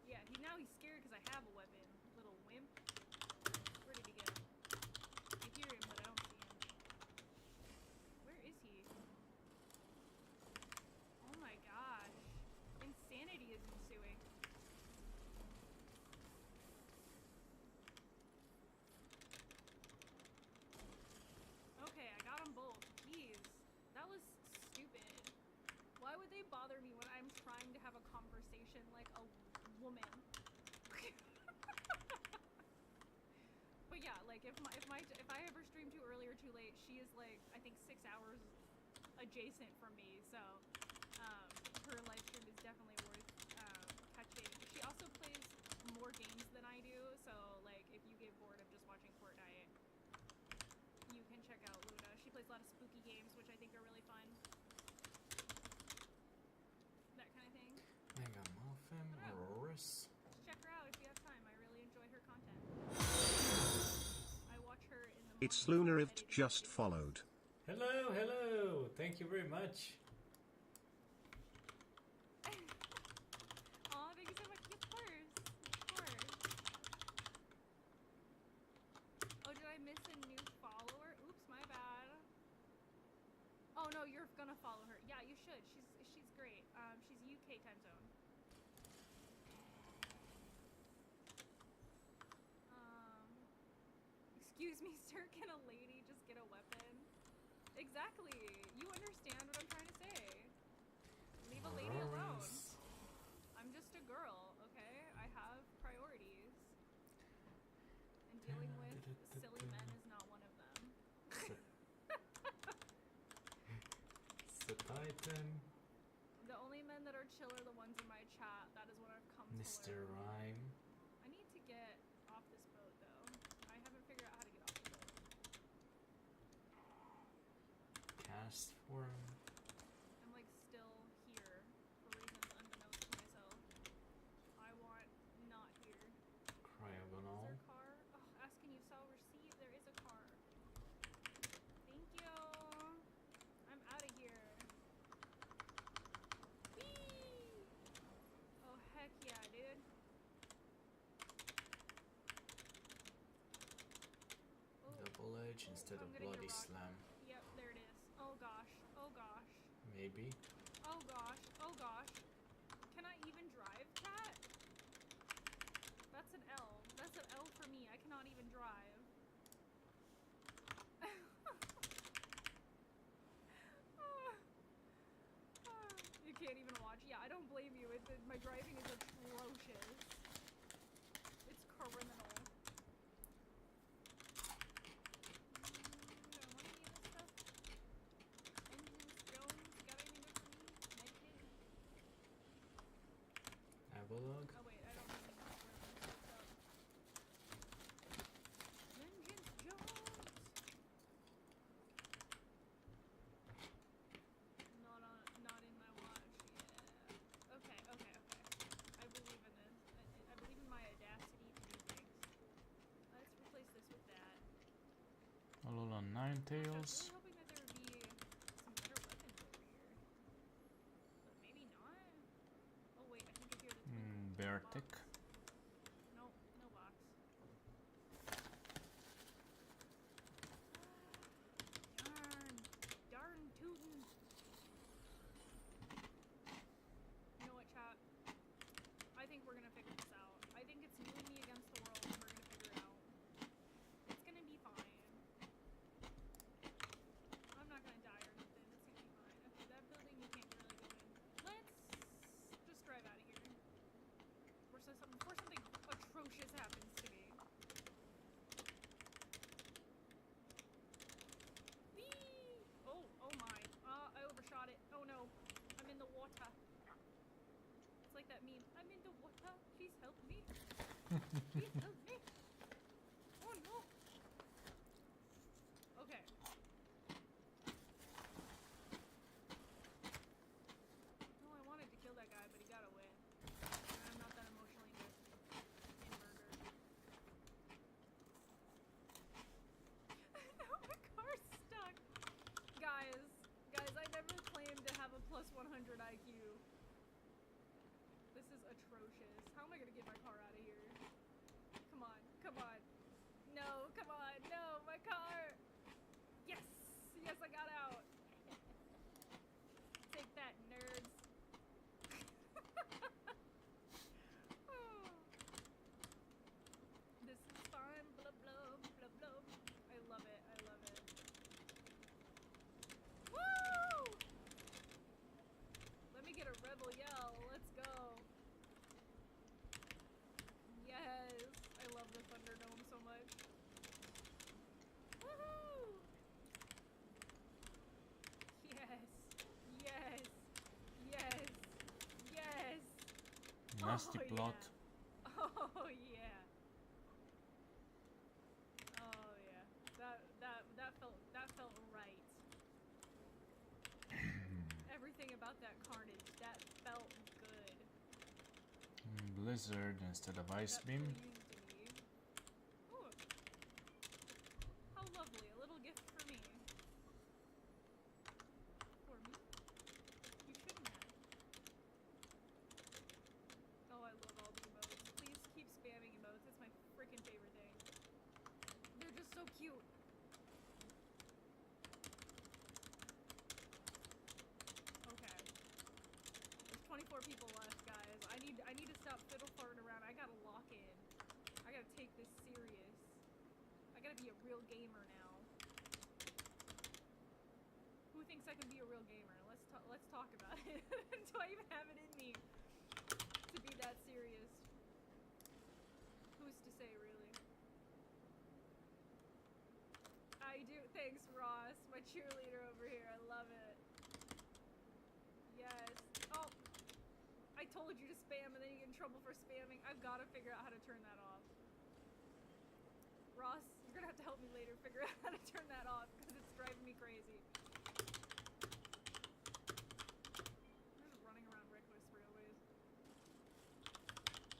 Yeah, now he's scared because I have a weapon. Little wimp. Where did he go? I hear him, but I don't see him. Where is he? Oh my gosh. Insanity is ensuing. Okay, I got them both. Jeez. That was stupid. Why would they bother me when I'm trying to have a conversation like a woman? But yeah, like if I ever stream too early or too late, she is like I think 6 hours adjacent from me, so her live stream is definitely worth catching. She also plays more games than I do, so like if you get bored of just watching Fortnite, you can check out Luna. She plays a lot of spooky games, which I think are really fun. That kind of thing. Mega Muffin or Riss. Just check her out if you have time. I really enjoy her content. I watch her in the It's Lunarivt just followed. Hello, hello. Thank you very much. Aw, thank you so much. Of course. Of course. Oh, did I miss a new follower? Oops, my bad. Oh no, you're gonna follow her. Yeah, you should. She's great. She's UK time zone. Excuse me, sir, can a lady just get a weapon? Exactly. You understand what I'm trying to say. Leave a lady alone. I'm just a girl, okay? I have priorities. And dealing with silly men is not one of them. The Titan. The only men that are chill are the ones in my chat. That is what I've come to Mr. learn. Rhyme. I need to get off this boat, though. I haven't figured out how to get off the boat. Cast form. I'm like still here for reasons unbeknownst to myself. I want not here. Is Cryogonal. there a car? Oh, asking you saw receipt. There is a car. Thank you. I'm out of here. Whee! Oh heck yeah, dude. Oh, Double edge instead I'm of gonna get a bloody rock. slam. Yep, there it is. Oh gosh. Oh gosh. Maybe. Oh gosh. Oh gosh. Can I even drive, chat? That's an L. That's an L for me. I cannot even drive. You can't even watch. Yeah, I don't blame you. My driving is atrocious. It's criminal. I wanna eat this stuff. Engines, Jones, got anything good for me? Medkit? Avalog. Oh wait, I don't mean to what's up. Vengeance Jones! Not in my watch, yeah. Okay. I believe in this. I believe in my audacity to do things. Let's replace this with that. Alolan Gosh, I was Ninetales. really hoping that there would be some better weapons over here. But maybe not. Oh wait, I think I hear the twinkle. Beartic. No, no box. Darn tootin'. You know what, chat? I think we're gonna figure this out. I think it's you and me against the world, and we're gonna figure it out. It's gonna be fine. I'm not gonna die or anything. It's gonna be fine. Okay, that building you can't really go in. Let's just drive out of here. Before something atrocious happens to me. Whee! Oh my. I overshot it. Oh no. I'm in the water. It's like that meme. I'm in the water. Please help me. Please help me. Oh no. Okay. No, I wanted to kill that guy, but he got away. I'm not that emotionally invested in murder. No, my car's stuck. Guys, I never claimed to have a plus 100 IQ. This is atrocious. How am I gonna get my car out of here? Come on. No, come on, no, my car. Yes, I got out. Take that, nerds. Oh. This is fun, blah blah blah blah. I love it. Woo! Let me get a rebel yell. Let's go. Yes, I love the Thunderdome so much. Woohoo! Yes. Nasty Oh, plot. Yeah. Oh yeah. That felt right. Everything about that carnage, that felt good. Blizzard instead of Ice That Beam. pleased me. Ooh. How lovely. people left, guys. I need to stop fiddle farting around. I gotta lock in. I gotta take this serious. I gotta be a real gamer now. Who thinks I can be a real gamer? Let's talk about it. Do I even have it in me to be that serious? Who's to say, really? I do. Thanks, Ross, my cheerleader over here. I love it. Yes. Oh, I told you to spam and then you get in trouble for spamming. I've got to figure out how to turn that off. Ross, you're gonna have to help me later figure out how to turn that off because it's driving me crazy. I'm just running around reckless railways.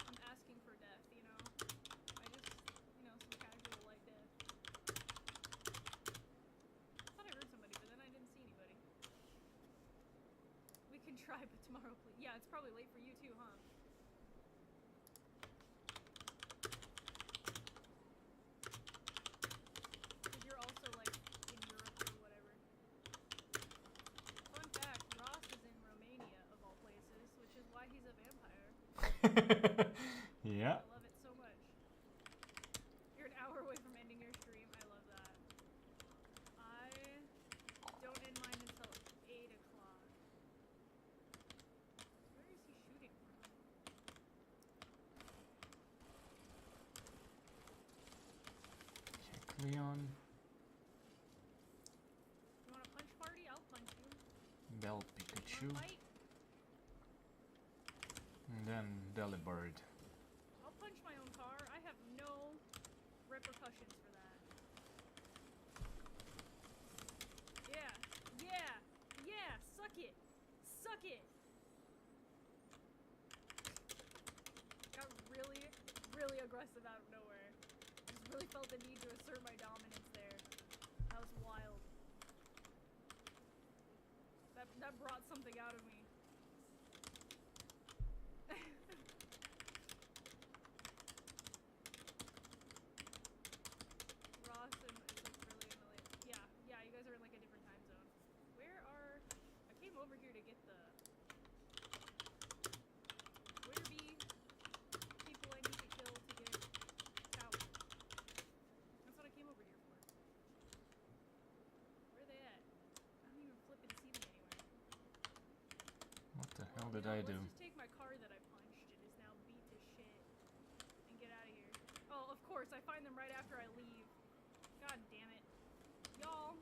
I'm asking for death, you know? I just, you know, some casual light death. I thought I heard somebody, but then I didn't see anybody. We can try, but tomorrow, please. Yeah, it's probably late for you too, huh? Because you're also, like, in Europe or whatever. Fun fact, Ross is in Romania, of all places, which is why he's a vampire. Yeah. I love it so much. You're an hour away from ending your stream. I love that. I don't end mine until 8 o'clock. Where is he shooting from? Leon. You want a punch party? I'll punch you. Bell Wanna Pikachu. fight? And then Delibird. I'll punch my own car. I have no repercussions for that. Yeah, yeah, yeah, suck it. Suck it. Got really, really aggressive out of nowhere. Just really felt the need to assert my dominance there. That was wild. That brought something out of me. Ross and it's like really annoying. Yeah, you guys are in like a different time zone. I came over here to get the where be people I need to kill to get tower. That's what I came over here for. Where are they at? I don't even flip and see them anywhere. What the hell Well, did you I know, do? Let's just take my car that I punched. It is now beat to shit. And get out of here. Oh, of course, I find them right after I leave. God damn it. Y'all,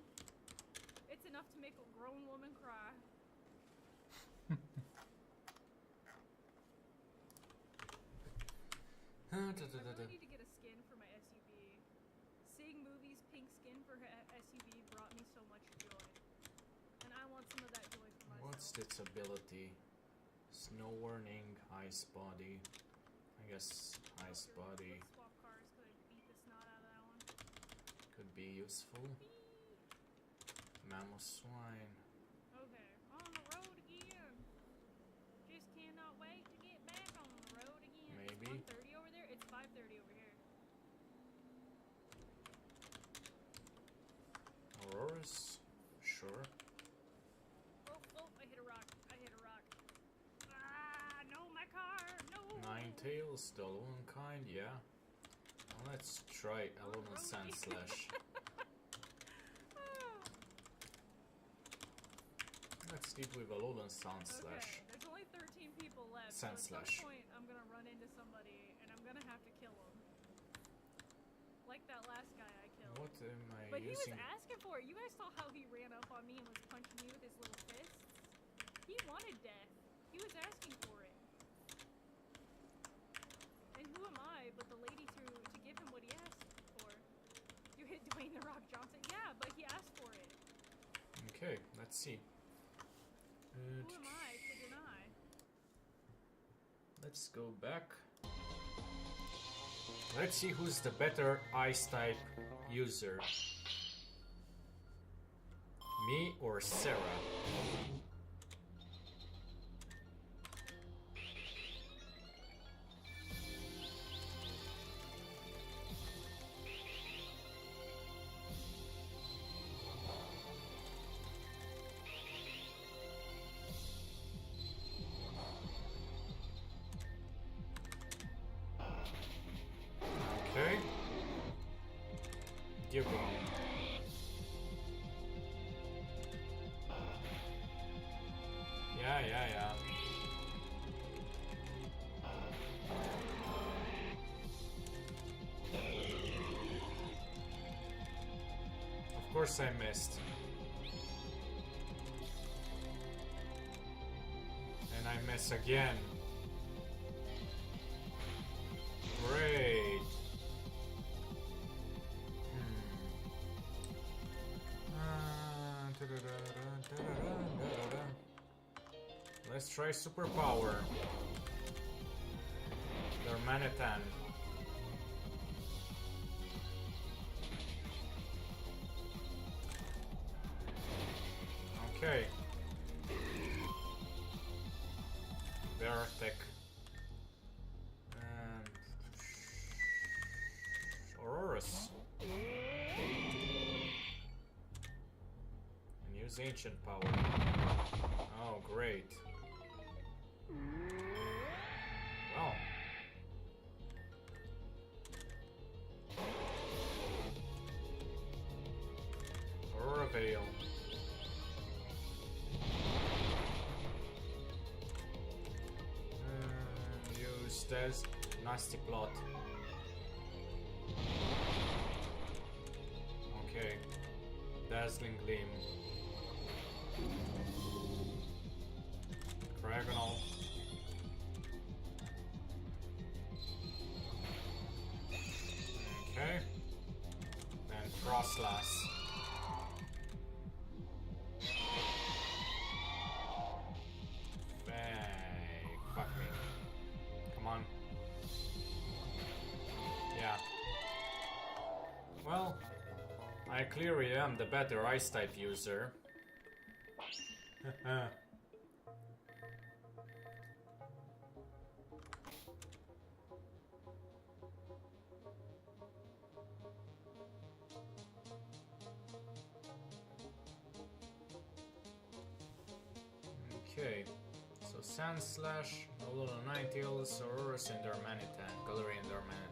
it's enough to make a grown woman cry. I really need to get a skin for my SUV. Seeing Movie's pink skin for her SUV brought me so much joy. And I want some of that joy for myself. What's its ability? Snow warning, ice body. I guess ice body Let's swap cars because I beat the snot out of that one. could be useful. Mammoth swine. Okay, on the road again. Just cannot wait to get back on the road again. Maybe. It's 1:30 over there. It's 5:30 over here. Auroras? Sure. Oh, I hit a rock. Ah, no, my car. No. Ninetales, the lone kind, yeah. Well, let's try 11 Sand Slash. Ah. Let's deal with 11 Sand Slash. Okay, there's only 13 people left. Sand so at slash. some point, I'm gonna run into somebody, and I'm gonna have to kill him. Like that last guy I killed. What am I But he was using? asking for it. You guys saw how he ran up on me and was punching me with his little fists? He wanted death. He was asking for it. And who am I but the lady to give him what he asked for? You hit Dwayne The Rock Johnson? Yeah, but he asked for it. Okay, let's see. Who am I to deny? Let's go back. Let's see who's the better ice type user. Me or Serra? you go. Yeah. Of course I missed. And I miss again. Great. Let's try superpower. Dormanitan. Okay. Vertec. Aurorus. And use ancient power. Oh, great. Well. Aurora Veil. Use this nasty plot. Okay. Dazzling Gleam. Dragonal. Okay. Then Frostlass. Fuck me. Come on. Yeah. Well, I clearly am the better ice type user. Okay, so Sand Slash, Alola Ninetales, Aurorus, and Dormanitan, Gallery and Dormanitan.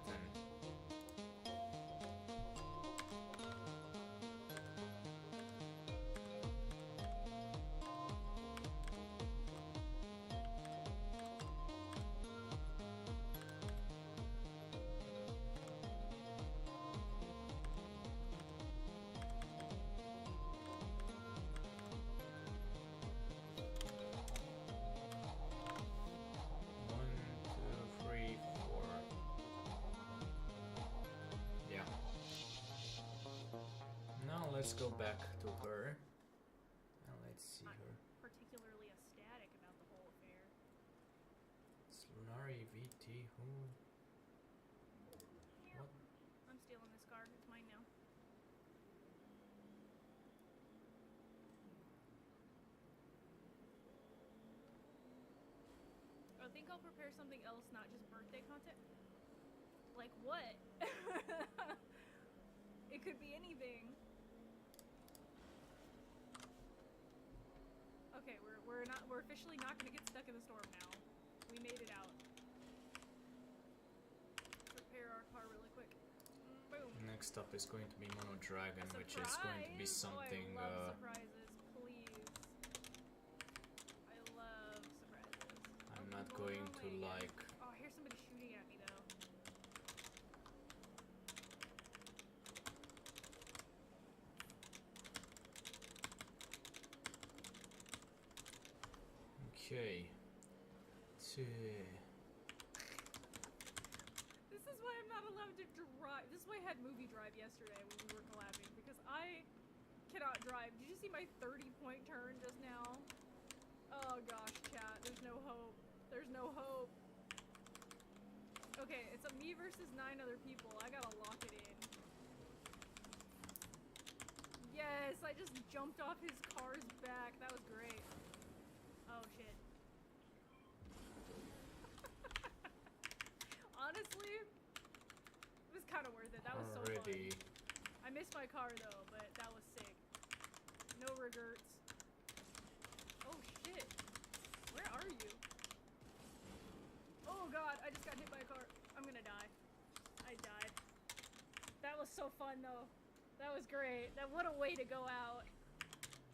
Let's go back to her. And let's see her. Particularly ecstatic about the whole affair. It's Lunari VT. Who? Here. What? I'm stealing this card. It's mine now. I think I'll prepare something else, not just birthday content. Like what? It could be anything. Okay, we're officially not gonna get stuck in the storm now. We made it out. Repair our car really quick. Boom. Next up is going to be Mono Dragon, which is going to be something. Oh, I love surprises, please. I love surprises. I'm not going to like. Oh, here's somebody shooting at me though. Okay. This is why I'm not allowed to drive. This is why I had movie drive yesterday when we were collabing, because I cannot drive. Did you see my 30-point turn just now? Oh gosh, chat. There's no hope. There's no hope. Okay, it's a me versus 9 other people. I gotta lock it in. Yes, I just jumped off his car's back. That was great. Oh shit. Honestly, it was kind of worth it. That was so fun. I missed my car though, but that was sick. No regrets. Oh shit. Where are you? Oh god, I just got hit by a car. I'm gonna die. I died. That was so fun though. That was great. That what a way to go out.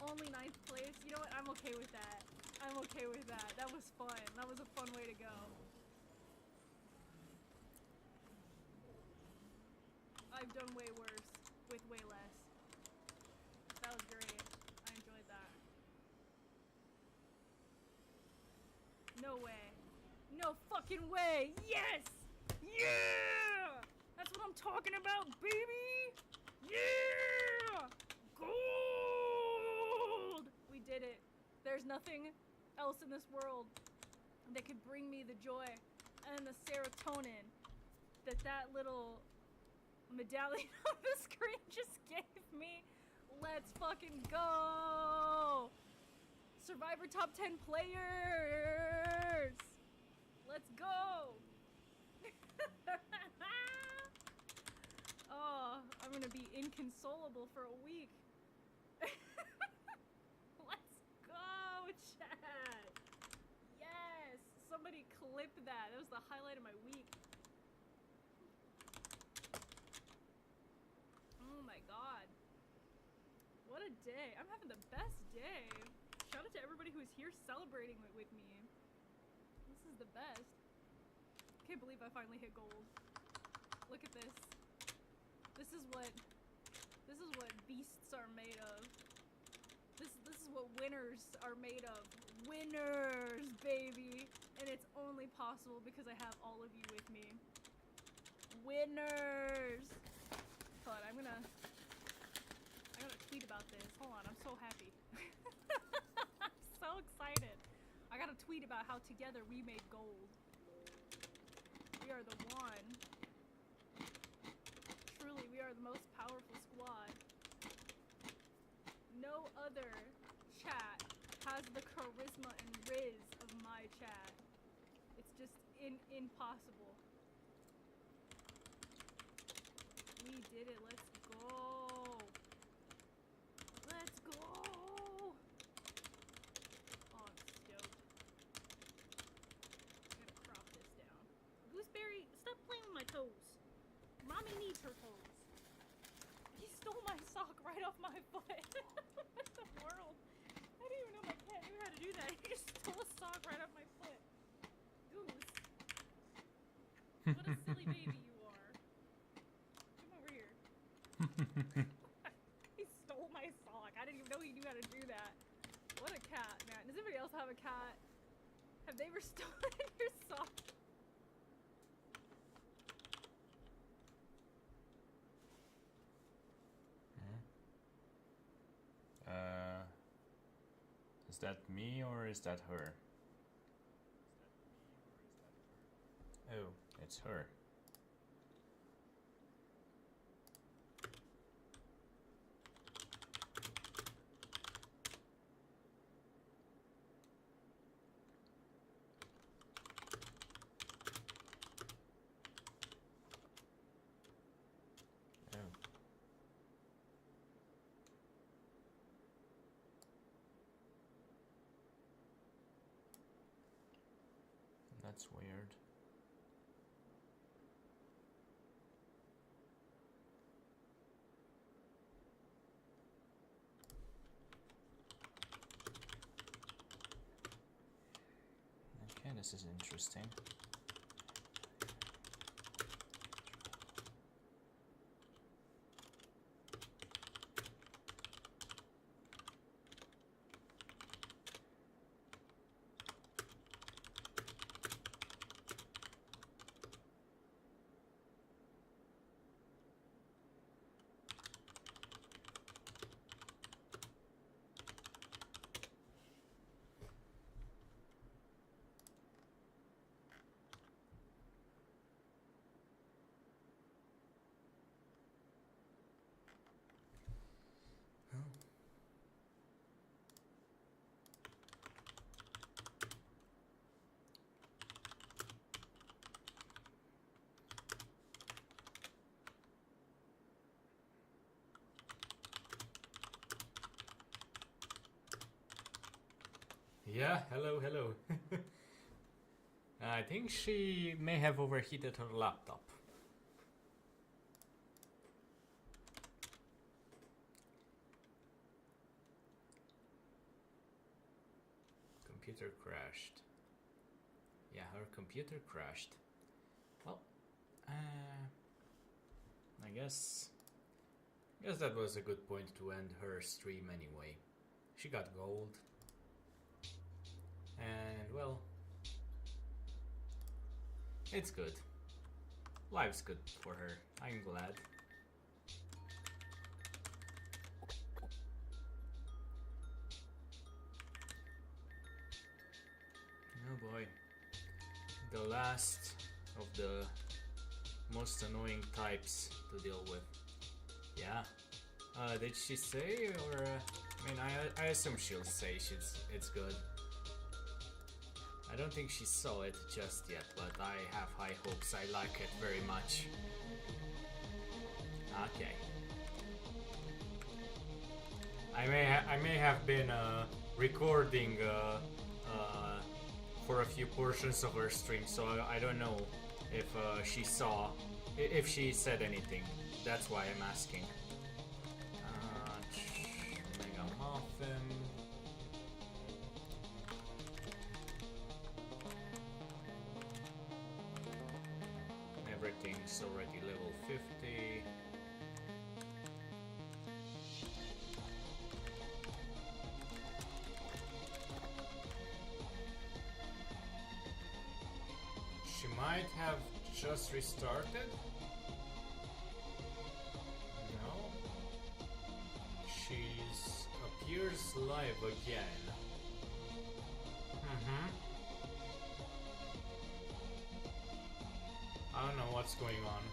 Only 9th place. You know what? I'm okay with that. I'm okay with that. That was fun. That was a fun way to go. I've done way worse with way less. That was great. I enjoyed that. No way. No fucking way. Yes! Yeah! That's what I'm talking about, baby! Yeah! Gold! We did it. There's nothing else in this world that could bring me the joy and the serotonin that that little medallion on the screen just gave me. Let's fucking go! Survivor top 10 players! Let's go! Oh, I'm gonna be inconsolable for a week. Let's go, chat! Yes! Somebody clip that. That was the highlight of my week. Oh my god. What a day. I'm having the best day. Shout out to everybody who's here celebrating with me. This is the best. Can't believe I finally hit gold. Look at this. This is what beasts are made of. This is what winners are made of. Winners, baby. And it's only possible because I have all of you with me. Winners. Hold on, I'm gonna tweet about this. Hold on, I'm so happy. I'm so excited. I gotta tweet about how together we made gold. We are the one. Truly, we are the most powerful squad. No other chat has the charisma and riz of my chat. It's just impossible. We did it. Let's go. Let's go. Oh, I'm stoked. I gotta crop this down. Gooseberry, stop playing with my toes. Mommy needs her toes. He stole my sock right off my foot. What the world? I didn't even know my cat knew how to do that. He just stole a sock right off my foot. Goose. What a silly baby you are. Come over here. He stole my sock. I didn't even know he knew how to do that. What a cat, man. Does anybody else have a cat? Have they ever stolen your sock? Is that me or is that her? Oh, it's her. Oh. That's weird. Okay, this is interesting. Yeah, hello, hello. I think she may have overheated her laptop. computer crashed. Yeah, her computer crashed. Well, I guess that was a good point to end her stream anyway. She got gold. And well, it's good. Life's good for her. I'm glad. Oh boy. The last of the most annoying types to deal with. Yeah. Did she say, or I mean, I assume she'll say it's good. I don't think she saw it just yet, but I have high hopes. I like it very much. Okay. I may have been recording for a few portions of her stream, so I don't know if she saw, if she said anything. That's why I'm asking. Mega Muffin. Everything's already level 50. She might have just restarted. No. She appears live again. I don't know what's going on.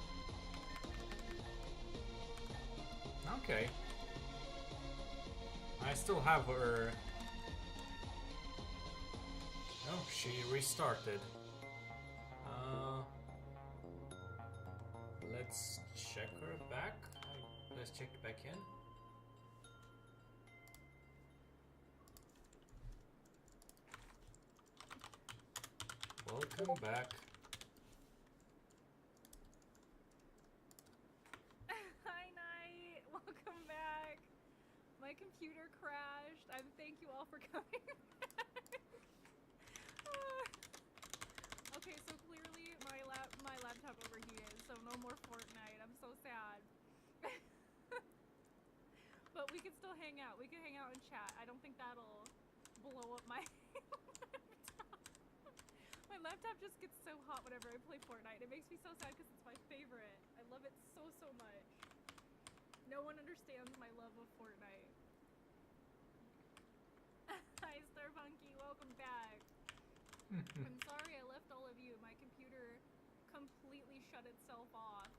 Okay. I still have her. Oh, she restarted. Let's check her back. Let's check back in. Welcome back. Hi, Night. Welcome back. My computer crashed. Thank you all for coming back. Okay, so clearly my laptop overheated, so no more Fortnite. I'm so sad. But we can still hang out. We can hang out and chat. I don't think that'll blow up my laptop. My laptop just gets so hot whenever I play Fortnite. It makes me so sad because it's my favorite. I love it so much. No one understands my love of Fortnite. Hi, Starpunky. Welcome back. I'm sorry I left all of you. My computer completely shut itself off.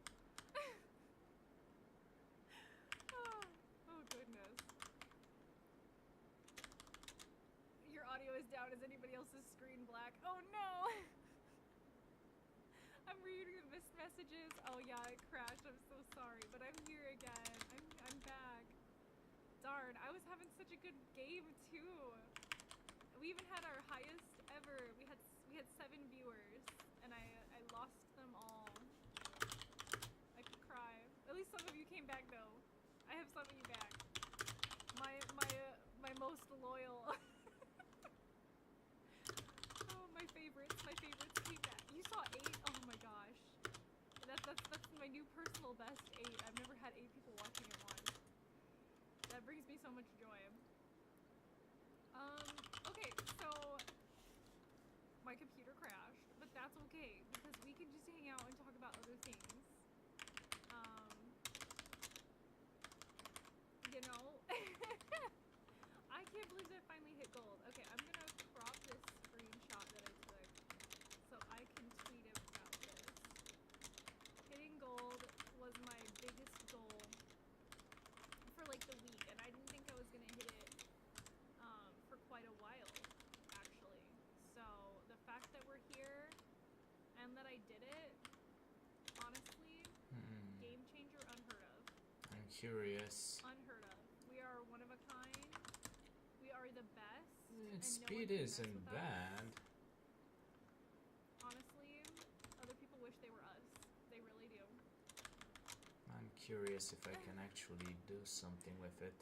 Oh goodness. Your audio is down. Is anybody else's screen black? Oh no! I'm reading the missed messages. Oh yeah, it crashed. I'm so sorry, but I'm here again. I'm back. Darn, I was having such a good game too. We even had our highest ever. We had 7 viewers, and I lost them all. I could cry. At least some of you came back though. I have some of you back. My most loyal. Oh, my favorites came back. You saw 8? Oh my gosh. That's my new personal best 8. I've never had 8 people watching at once. That brings me so much joy. Okay, so my computer crashed, but that's okay because we can just hang out and talk about other things. You know? I can't believe I finally hit gold. Okay, I'm gonna crop this screenshot that I took so I can tweet about this. Hitting gold was my biggest goal for like the week, and I didn't think I was gonna hit it for quite a while, actually. So the fact that we're here and that I did it, honestly, game changer, unheard of. I'm curious. Unheard of. We are one of a kind. We are the best. And Speed no one can isn't mess with us. bad. Honestly, other people wish they were us. They really do. I'm curious if I can actually do something with it.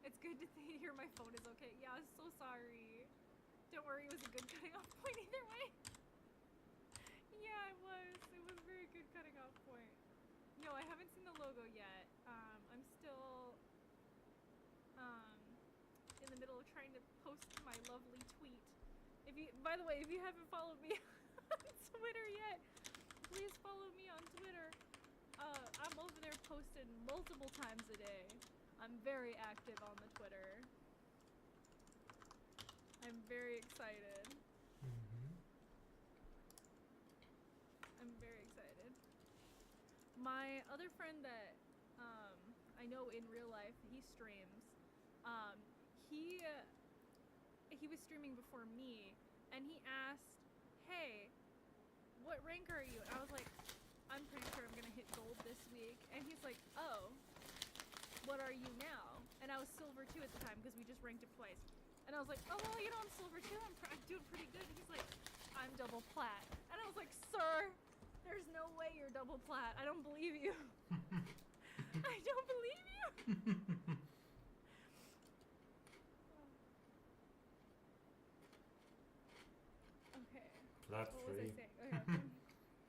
It's good to hear my phone is okay. Yeah, I'm so sorry. Don't worry, it was a good cutting off point either way. Yeah, it was. It was a very good cutting off point. No, I haven't seen the logo yet. I'm still in the middle of trying to post my lovely tweet. If you, by the way, if you haven't followed me on Twitter yet, please follow me on Twitter. I'm over there posting multiple times a day. I'm very active on the Twitter. I'm very excited. I'm very excited. My other friend that I know in real life, he streams. He was streaming before me, and he asked, "Hey, what rank are you?" And I was like, "I'm pretty sure I'm gonna hit gold this week." And he's like, "Oh, what are you now?" And I was silver 2 at the time because we just ranked it twice. And I was like, "Oh well, you know, I'm silver 2. I'm doing pretty good." And he's like, "I'm double plat." And I was like, "Sir, there's no way you're double plat. I don't believe you." I don't believe you. Okay. Flat What was I free. saying? Oh yeah,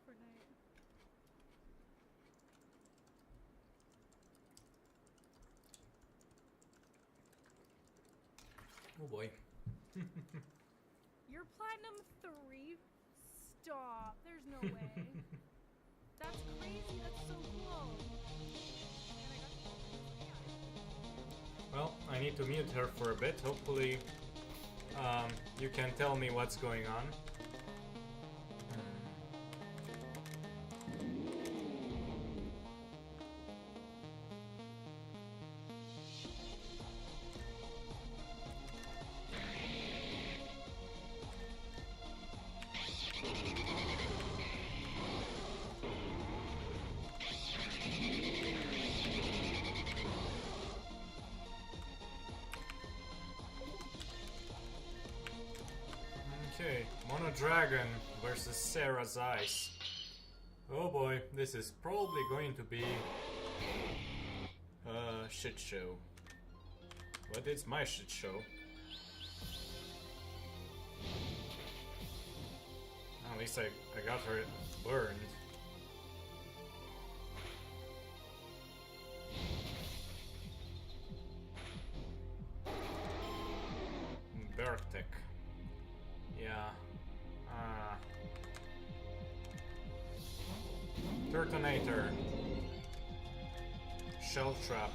Fortnite. Oh boy. You're platinum 3? Stop. There's no way. That's crazy. That's so cool. And I got yeah. Well, I need to mute her for a bit. Hopefully, you can tell me what's going on. Okay, Mono Dragon versus Serra's Ice. Oh boy, this is probably going to be a shit show. But it's my shit show. At least I got her burned. Bertek. Yeah. Turtonator. Shell Trap.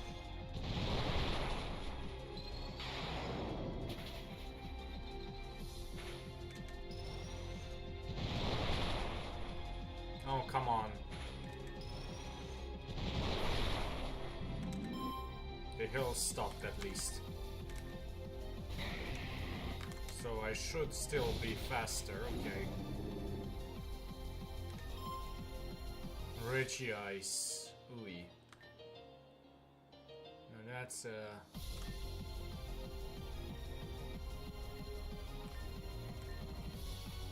Oh, come on. The hill stopped at least. So I should still be faster, okay. Richie Ice. Ooh. No, that's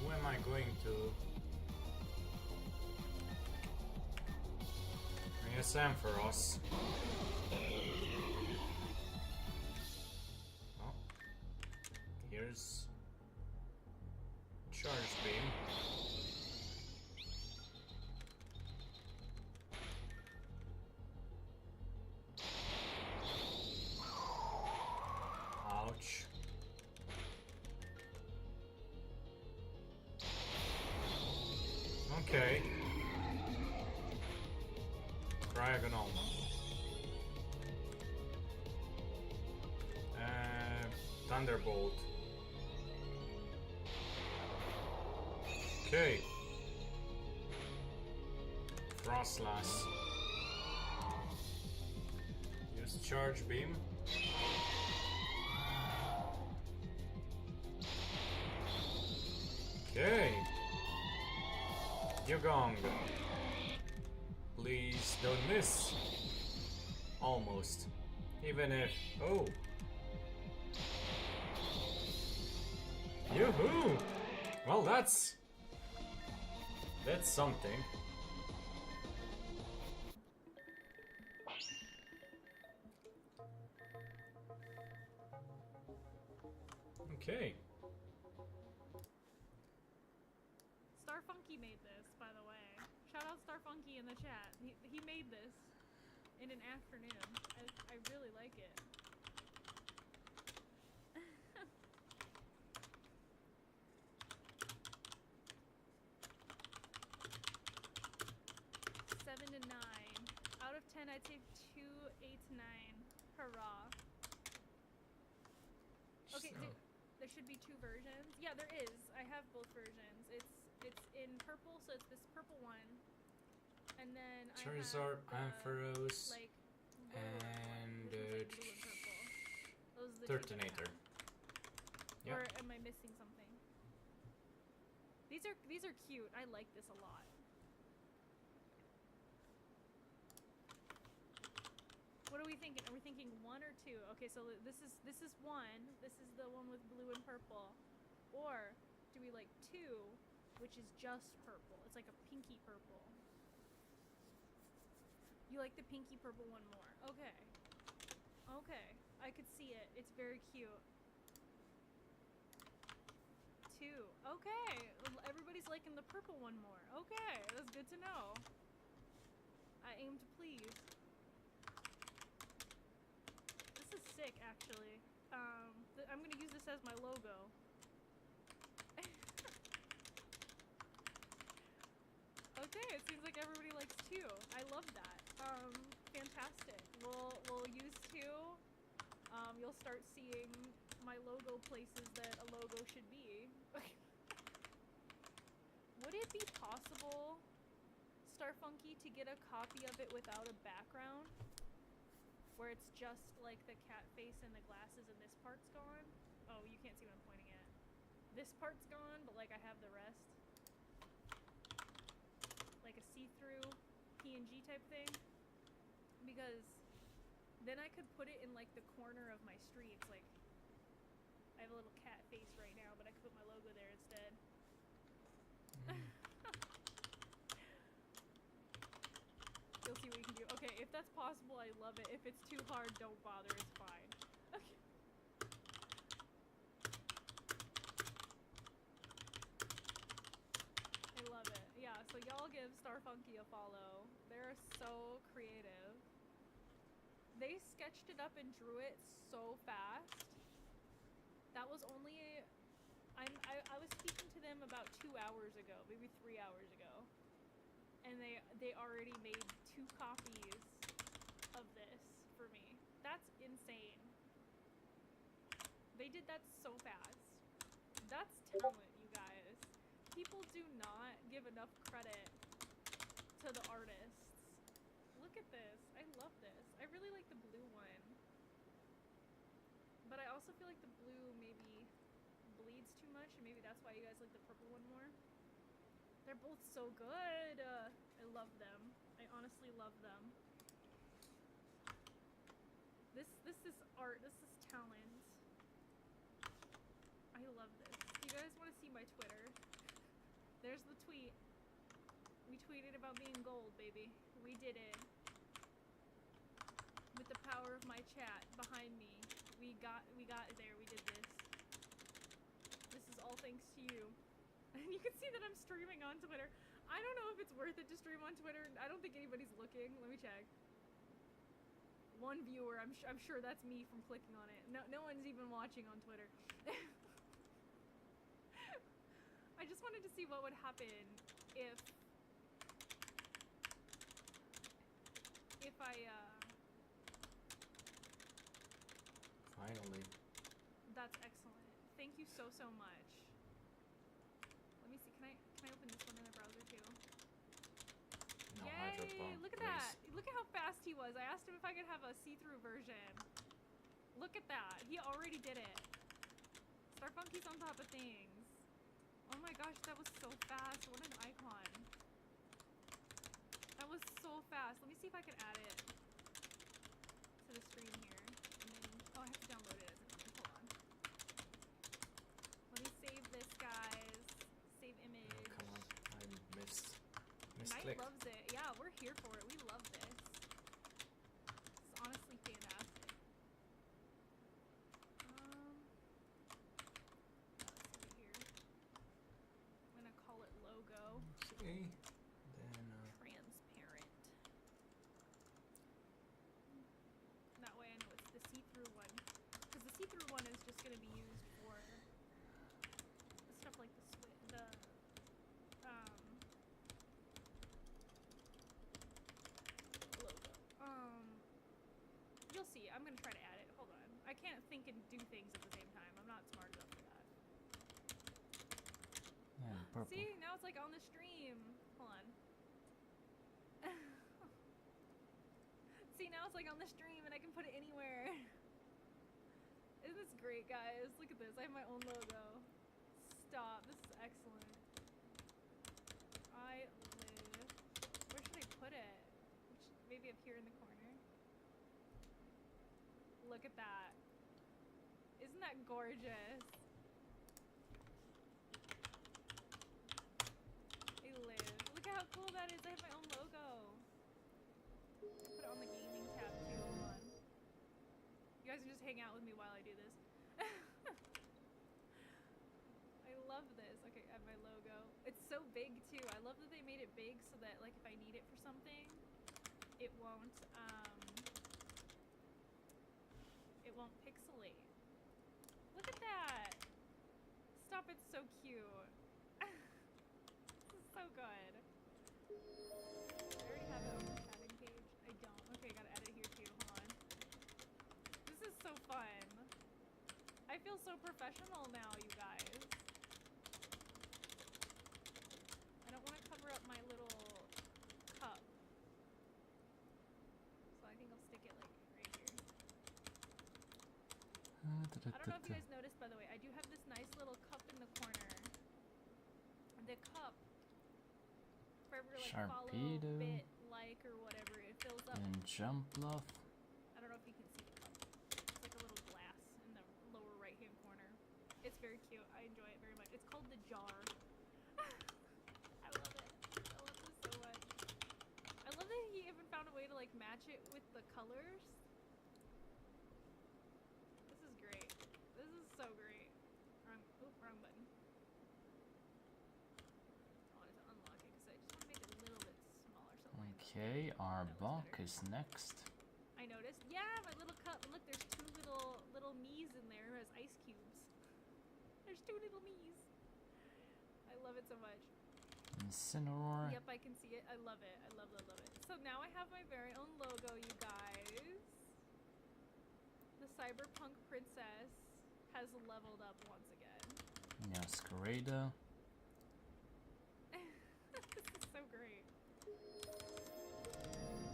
who am I going to? I guess Ampharos. Oh. Here's Charge Beam. Ouch. Okay. Diagonal. Thunderbolt. Okay. Frostlass. Use Charge Beam. Okay. Yogong. Please don't miss. Almost. Even if... Oh. Yoo-hoo! Well, that's something. Okay. Starfunky made this, by the way. Shout out Starfunky in the chat. He made this in an afternoon. I really like it. 7 to 9. Out of 10, I'd say 2, 8 to 9. Hurrah. Okay, So- there should be 2 versions. Yeah, there is. I have both versions. It's in purple, so it's this purple one. And then Charizard, I have the, Ampharos, like, blue one, and which is, like, blue and purple. Those are the 2 that I Turtonator. have. Yep. Or am I missing something? These are cute. I like this a lot. What are we thinking? Are we thinking 1 or 2? Okay, so this is 1. This is the one with blue and purple. Or do we like 2, which is just purple? It's like a pinky purple. You like the pinky purple one more? Okay. Okay, I could see it. It's very cute. 2. Okay, everybody's liking the purple one more. Okay, that's good to know. I aim to please. This is sick, actually. I'm gonna use this as my logo. Okay, it seems like everybody likes 2. I love that. Fantastic. We'll use 2. You'll start seeing my logo places that a logo should be. Would it be possible, Starfunky, to get a copy of it without a background? Where it's just like the cat face and the glasses and this part's gone? Oh, you can't see what I'm pointing at. This part's gone, but like I have the rest. Like a see-through PNG type thing. Because then I could put it in like the corner of my streets. Like, I have a little cat face right now, but I could put my logo there instead. You'll see what you can do. Okay, if that's possible, I love it. If it's too hard, don't bother. It's fine. Okay. I love it. Yeah, so y'all give Starfunky a follow. They're so creative. They sketched it up and drew it so fast. That was only... I was speaking to them about 2 hours ago, maybe 3 hours ago. And they already made 2 copies of this for me. That's insane. They did that so fast. That's talent, you guys. People do not give enough credit to the artists. Look at this. I love this. I really like the blue one. But I also feel like the blue maybe bleeds too much, and maybe that's why you guys like the purple one more. They're both so good. I love them. I honestly love them. This is art. This is talent. I love this. You guys want to see my Twitter? There's the tweet. We tweeted about being gold, baby. We did it. With the power of my chat behind me. We got there. We did this. This is all thanks to you. You can see that I'm streaming on Twitter. I don't know if it's worth it to stream on Twitter. I don't think anybody's looking. Let me check. 1 viewer. I'm sure that's me from clicking on it. No one's even watching on Twitter. I just wanted to see what would happen if I Finally. That's excellent. Thank you so much. Let me see. Can I open this one in the browser too? No Yay! hydro pump, Look at please. that. Look at how fast he was. I asked him if I could have a see-through version. Look at that. He already did it. Starfunky's on top of things. Oh my gosh, that was so fast. What an icon. That was so fast. Let me see if I can add it to the screen here. And then, oh, I have to download it as an image. Hold on. Let me save this, guys. Save image. Oh, come on. I missed. Knight Misclicked. loves it. Yeah, we're here for it. We love this. It's honestly fantastic. Let's see here. I'm gonna call it logo. I'm gonna try to add it. Hold on. I can't think and do things at the same time. I'm not smart enough for that. Yeah, purple. See, now it's like on the stream. Hold on. See, now it's like on the stream and I can put it anywhere. Isn't this great, guys? Look at this. I have my own logo. Stop. This is excellent. I live. Where should I put it? Maybe up here in the corner. Look at that. Isn't that gorgeous? I live. Look at how cool that is. I have my own logo. Put it on the gaming tab too. Hold on. You guys can just hang out with me while I do this. I love this. Okay, I have my logo. It's so big too. I love that they made it big so that like if I need it for something, it won't pixelate. Look at that. Stop, it's so cute. This is so good. I already have it on the chatting page. I don't. Okay, gotta add it here too. Hold on. This is so fun. I feel so professional now, you guys. I don't want to cover up my little cup. So I think I'll stick it like right here. I don't know if you guys noticed, by the way, I do have this nice little cup in the corner. The cup, forever like follow, Sharpedo. bit, like, or whatever, it fills up. And jump bluff. I don't know if you can see the cup. It's like a little glass in the lower right-hand corner. It's very cute. I enjoy it very much. It's called the jar. I love it. I love this so much. I love that he even found a way to like match it with the colors. This is great. This is so great. Wrong button. I wanted to unlock it because I just want to make it a little bit smaller. So Okay, our that looks buck better. is next. I noticed. Yeah, my little cup. Look, there's two little me's in there who has ice cubes. There's two little me's. I love it so much. Incineroar. Yep, I can see it. I love it. I love it. So now I have my very own logo, you guys. The Cyberpunk Princess has leveled up once again. Masquerada. This is so great. Did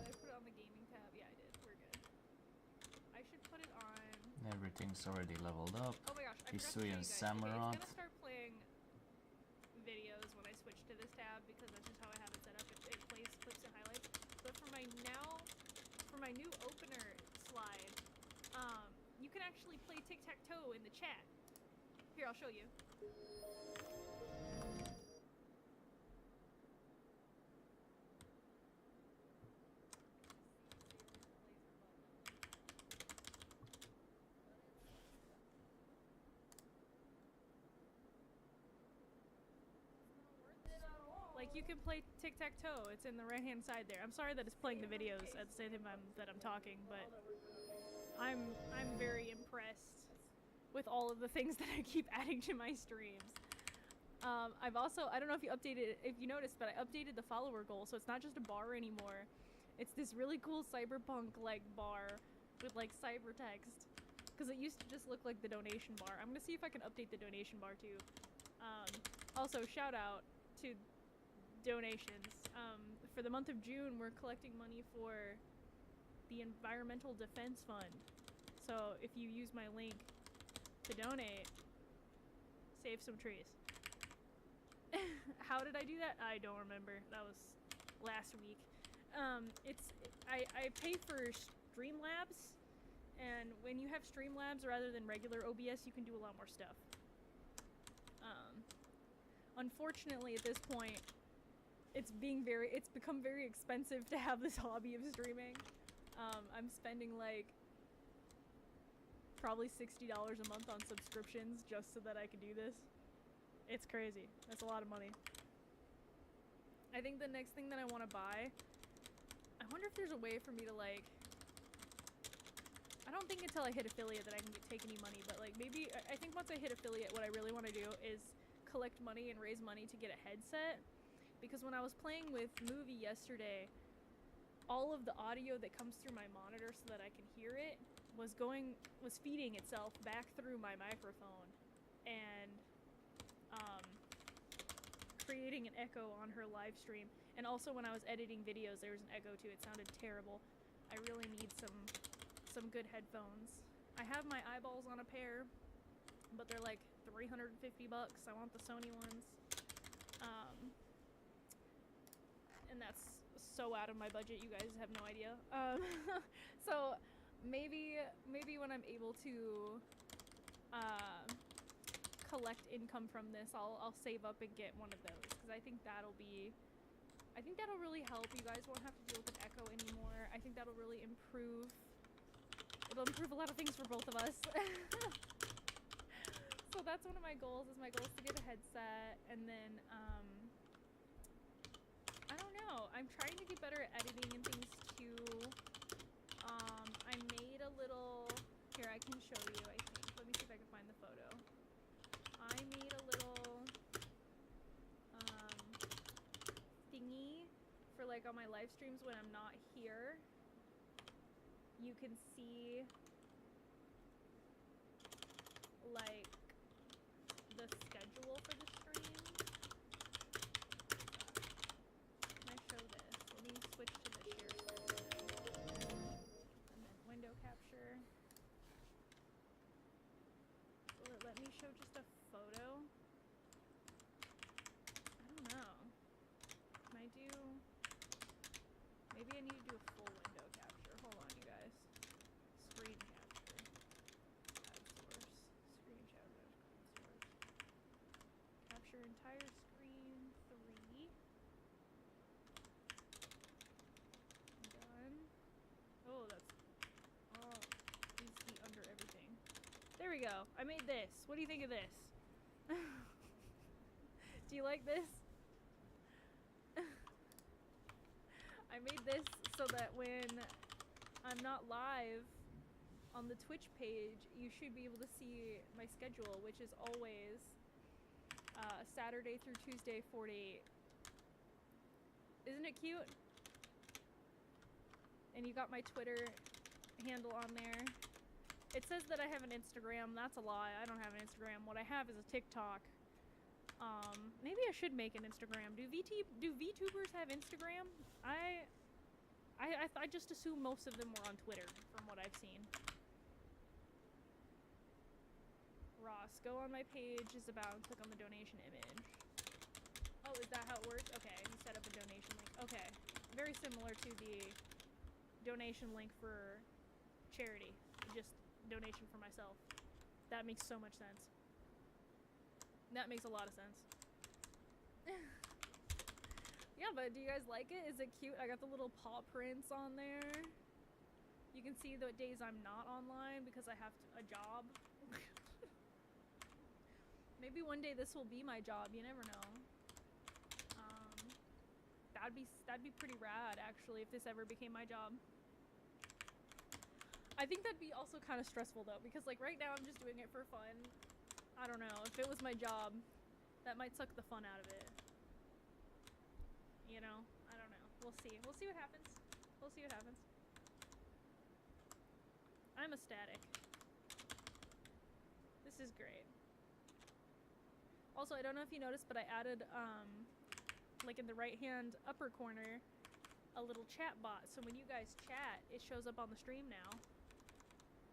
I put it on the gaming tab? Yeah, I did. We're good. I should put it on... Everything's already leveled up. Oh my gosh, I forgot to show Hisui you and guys. Okay, Samurott. it's gonna start playing videos when I switch to this tab because that's just how I have it set up. It plays clips and highlights. But for my new opener slide, you can actually play tic-tac-toe in the chat. Here, I'll show you. Like, you can play tic-tac-toe. It's in the right-hand side there. I'm sorry that it's playing the videos at the same time that I'm talking, but I'm very impressed with all of the things that I keep adding to my streams. I've also, I don't know if you noticed, but I updated the follower goal, so it's not just a bar anymore. It's this really cool cyberpunk like bar with like cyber text, because it used to just look like the donation bar. I'm gonna see if I can update the donation bar too. Also, shout out to donations. For the month of June, we're collecting money for the Environmental Defense Fund. So if you use my link to donate, save some trees. How did I do that? I don't remember. That was last week. I pay for Streamlabs, and when you have Streamlabs rather than regular OBS, you can do a lot more stuff. Unfortunately, at this point, it's become very expensive to have this hobby of streaming. I'm spending like probably $60 a month on subscriptions just so that I can do this. It's crazy. That's a lot of money. I think the next thing that I want to buy, I wonder if there's a way for me to like, I don't think until I hit affiliate that I can take any money, but like maybe, I think once I hit affiliate, what I really want to do is collect money and raise money to get a headset. Because when I was playing with Movie yesterday, all of the audio that comes through my monitor so that I can hear it was feeding itself back through my microphone and creating an echo on her live stream. And also when I was editing videos, there was an echo too. It sounded terrible. I really need some good headphones. I have my eyeballs on a pair, but they're like $350. I want the Sony ones. And that's so out of my budget, you guys have no idea. So maybe when I'm able to collect income from this, I'll save up and get one of those, because I think that'll really help. You guys won't have to deal with an echo anymore. I think that'll really improve. It'll improve a lot of things for both of us. So that's one of my goals. My goal is to get a headset, and then I don't know. I'm trying to get better at editing and things too. I made a little. Here, I can show you. I think. Let me see if I can find the photo. I made a little thingy for like on my live streams when I'm not here. You can see like the schedule for the stream. Can I show this? Let me switch to the share screen. And then window capture. Will it let me show just a photo? I don't know. Can I do... Maybe I need to do a full window capture. Hold on, you guys. Screen capture. Add source. Screen capture. Source. Capture entire screen 3. Done. Oh, that's... Oh, needs to be under everything. There we go. I made this. What do you think of this? Do you like this? I made this so that when I'm not live on the Twitch page, you should be able to see my schedule, which is always Saturday through Tuesday, 4 to 8. Isn't it cute? And you got my Twitter handle on there. It says that I have an Instagram. That's a lie. I don't have an Instagram. What I have is a TikTok. Maybe I should make an Instagram. Do VTubers have Instagram? I just assume most of them were on Twitter, from what I've seen. Ross, go on my page, Isabel, and click on the donation image. Oh, is that how it works? Okay, you set up a donation link. Okay, very similar to the donation link for charity. Just donation for myself. That makes so much sense. That makes a lot of sense. Yeah, but do you guys like it? Is it cute? I got the little paw prints on there. You can see the days I'm not online because I have a job. Maybe one day this will be my job. You never know. That'd be pretty rad, actually, if this ever became my job. I think that'd be also kind of stressful though, because like right now I'm just doing it for fun. I don't know, if it was my job, that might suck the fun out of it. You know? I don't know. We'll see. We'll see what happens. We'll see what happens. I'm ecstatic. This is great. Also, I don't know if you noticed, but I added, like in the right-hand upper corner, a little chat bot. So when you guys chat, it shows up on the stream now.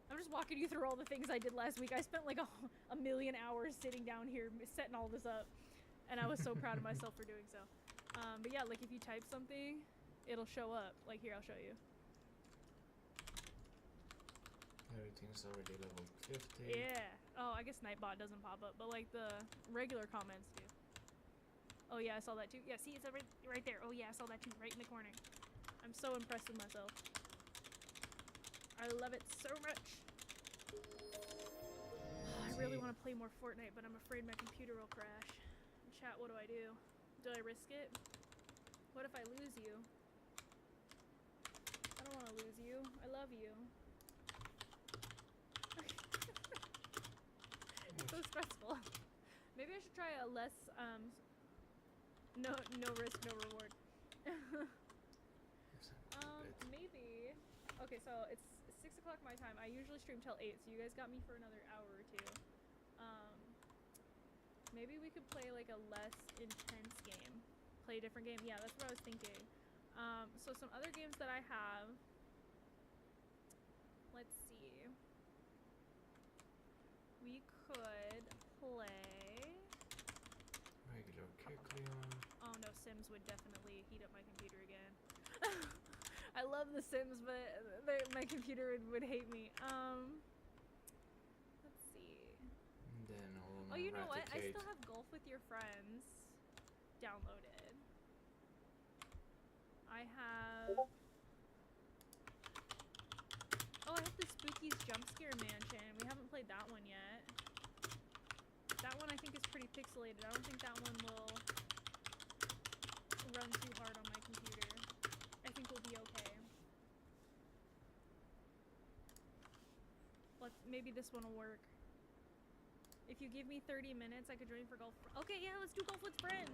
I'm just walking you through all the things I did last week. I spent like a million hours sitting down here setting all this up, and I was so proud of myself for doing so. But yeah, like if you type something, it'll show up. Like here, I'll show you. Everything's already level 50. Yeah. Oh, I guess Nightbot doesn't pop up, but like the regular comments do. Oh yeah, I saw that too. Yeah, see, it's right there. Oh yeah, I saw that too, right in the corner. I'm so impressed with myself. I love it so much. I really want to play more Fortnite, but I'm afraid my computer will crash. Chat, what do I do? Do I risk it? What if I lose you? I don't want to lose you. I love you. It's so stressful. Maybe I should try a less, no risk, no reward. Maybe. Okay, so it's 6 o'clock my time. I usually stream till 8, so you guys got me for another hour or two. Maybe we could play like a less intense game. Play a different game. Yeah, that's what I was thinking. So some other games that I have. Let's see. We could play. Regular Kecleon. Oh no, Sims would definitely heat up my computer again. I love The Sims, but my computer would hate me. Let's see. And then Oh, you know what? I eradicate. still have Golf with Your Friends downloaded. I have. Oh, I have the Spooky's Jump Scare Mansion. We haven't played that one yet. That one I think is pretty pixelated. I don't think that one will run too hard on my computer. I think we'll be okay. Maybe this one will work. If you give me 30 minutes, I could join for golf. Okay, yeah, let's do golf with friends.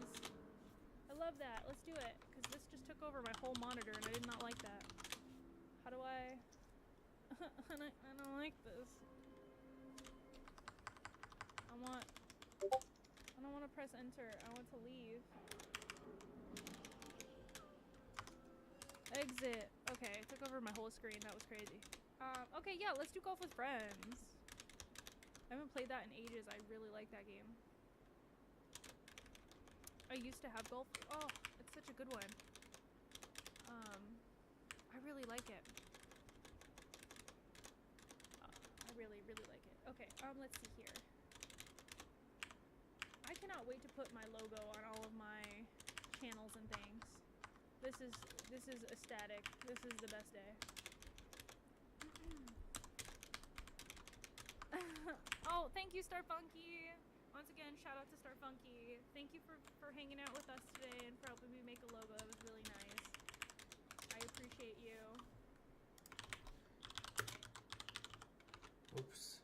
I love that. Let's do it. Because this just took over my whole monitor and I did not like that. How do I... I don't like this. I don't want to press enter. I want to leave. Exit. Okay, it took over my whole screen. That was crazy. Okay, yeah, let's do golf with friends. I haven't played that in ages. I really like that game. I used to have golf. Oh, it's such a good one. I really like it. I really, really like it. Okay, let's see here. I cannot wait to put my logo on all of my channels and things. This is ecstatic. This is the best day. Oh, thank you, Starfunky. Once again, shout out to Starfunky. Thank you for hanging out with us today and for helping me make a logo. It was really nice. I appreciate you. Oops.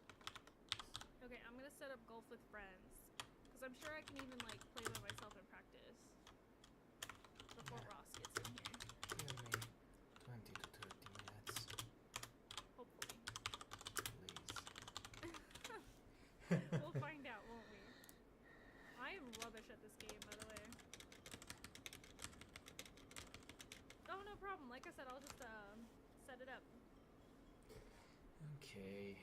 Okay, I'm gonna set up golf with friends. Because I'm sure I can even, like, play by myself and practice. Before Ross gets in here. Give me 20 to 30 minutes, Hopefully. please. We'll find out, won't we? I am rubbish at this game, by the way. Oh, no problem. Like I said, I'll just, set it up. Okay.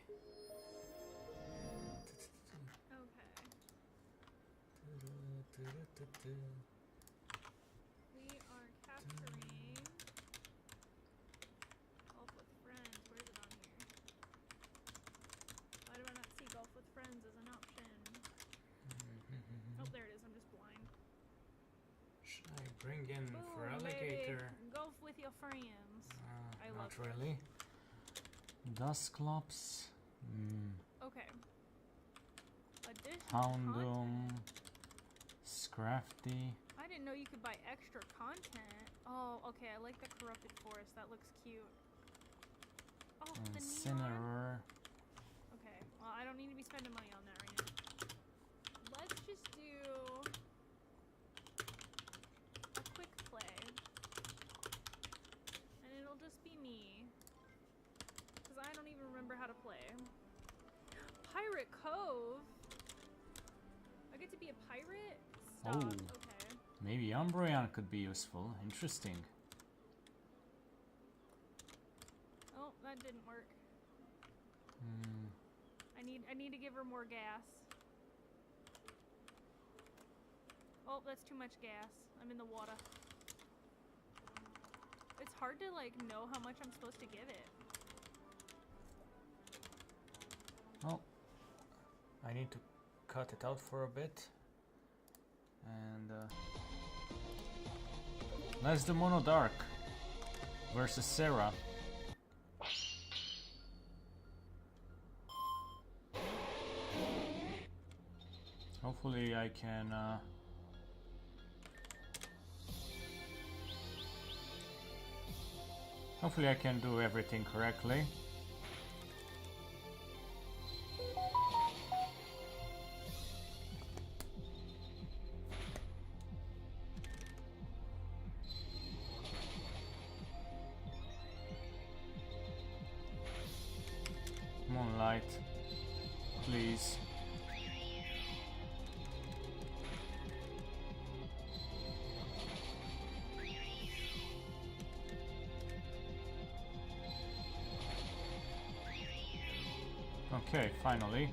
Okay. We are capturing Golf with Friends. Where is it on here? Why do I not see Golf with Friends as an option? Oh, there it is. I'm just blind. Should I bring in for Boom, alligator? baby. Golf with your friends. I love Not really. Dusclops. Okay. Additional Houndoom. content. Scrafty. I didn't know you could buy extra content. Oh, okay. I like the corrupted forest. That looks cute. Oh, the neon. Incineroar. Okay. Well, I don't need to be spending money on that right now. Let's just do a quick play. And it'll just be me. Because I don't even remember how to play. Pirate Cove? I get to be a pirate? Stop. Oh. Okay. Maybe Umbreon could be useful. Interesting. Oh, that didn't work. Hmm. I need to give her more gas. Oh, that's too much gas. I'm in the water. It's hard to, like, know how much I'm supposed to give it. Well, I need to cut it out for a bit. And let's do Mono Dark versus Serra. Hopefully I can do everything correctly. please. Okay, finally.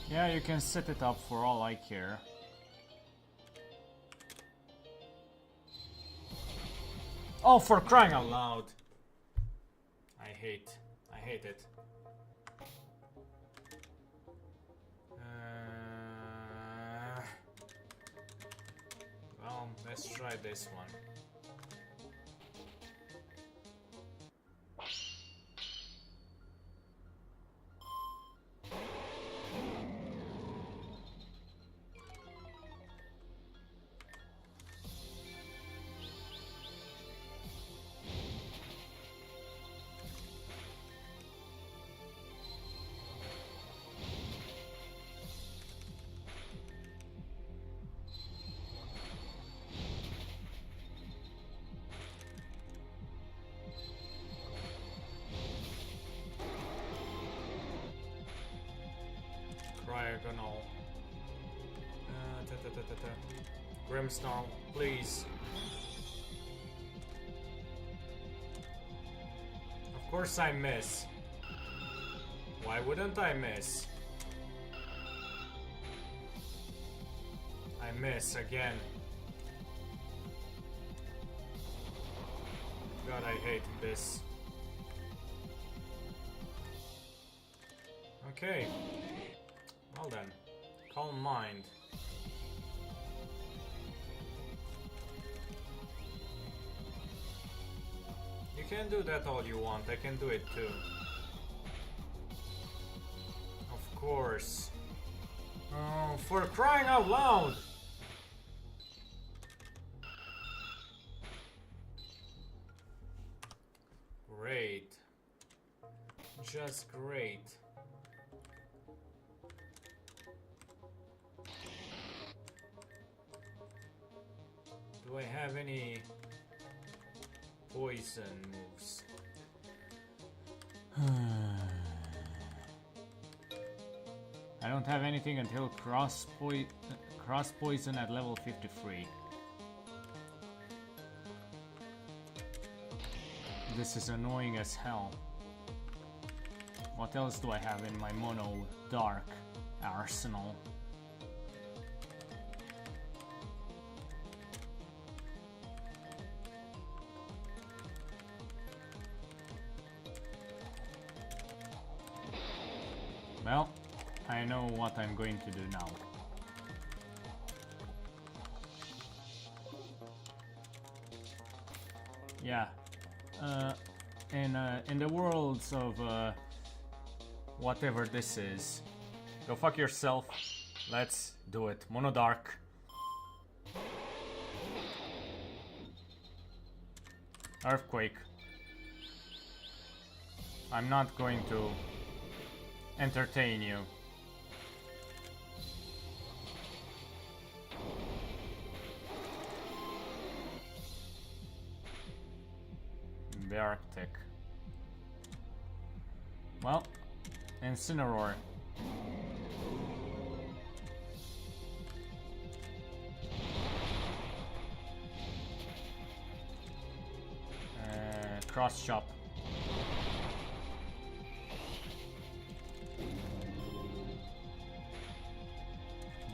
Yeah, you can set it up for all I care. Oh, for crying out loud! I hate it. Well, let's try this one. Cryogonal. Grimsnarl, please. Of course I miss. Why wouldn't I miss? I miss again. God, I hate this. Okay. Well then, calm mind. You can do that all you want, I can do it too. Of course. Oh, for crying out loud! Great. Just great. Do I have any poison moves? I don't have anything until cross poison at level 53. This is annoying as hell. What else do I have in my mono dark arsenal? Well, I know what I'm going to do now. Yeah. In the worlds of whatever this is, go fuck yourself. Let's do it. Mono dark. Earthquake. I'm not going to entertain you. The Arctic. Well, Incineroar. Cross chop.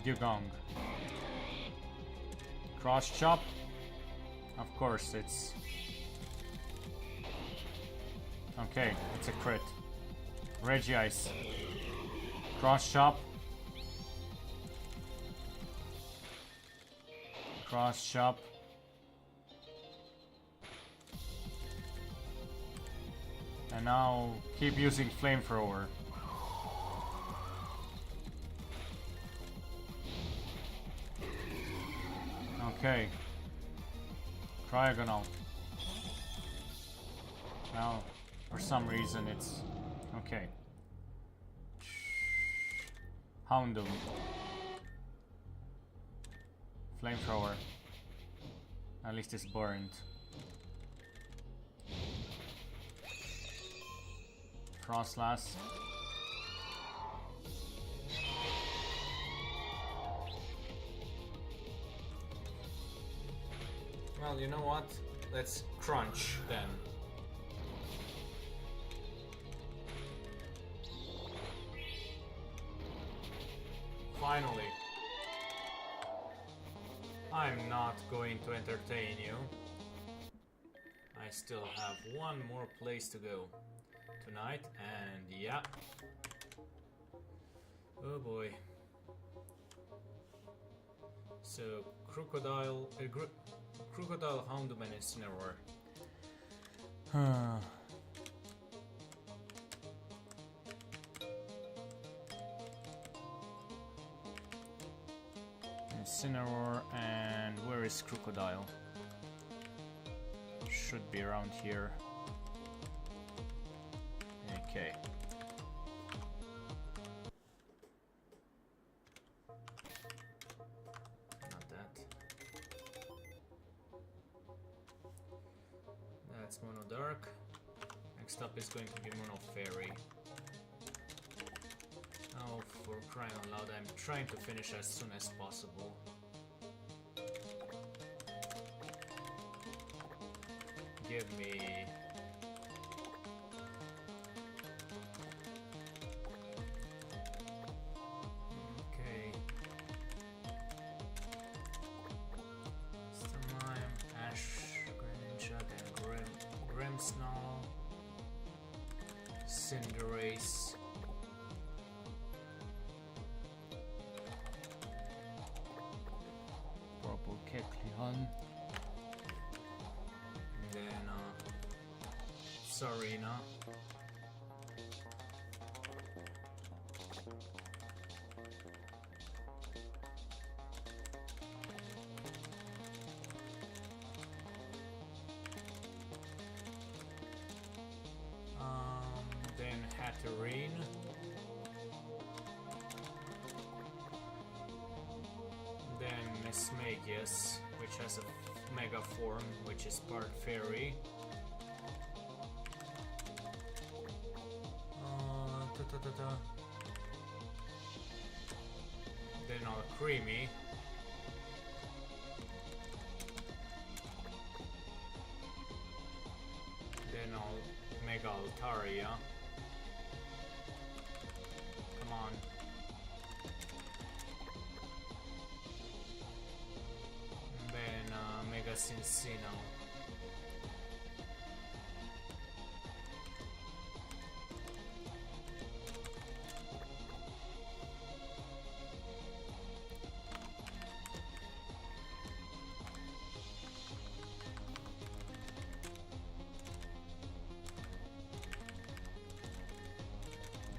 Dugong. Cross chop. Of course, it's okay. It's a crit. Regice. Cross chop. Cross chop. And now keep using flamethrower. Okay. Cryogonal. Now, for some reason it's okay. Houndoom. Flamethrower. At least it's burned. Frostlass. Well, you know what? Let's crunch then. Finally. I'm not going to entertain you. I still have one more place to go tonight, and yeah. Oh boy. So, Crocodile Houndman Incineroar. Incineroar, and where is Crocodile? Should be around here. Okay. Not that. That's Mono Dark. Next up is going to be Mono Fairy. Oh, for crying out loud, I'm trying to finish as soon as possible. Give me... Okay. Starmine, Ash, Greninja, then Grimmsnarl, Cinderace. Purple Kecleon. Then, Serena. Then Hatterene. Then Miss Magius, which has a mega form, which is part fairy. Then our Creamy. Then our Mega Altaria. Come on. Then Mega Cincino.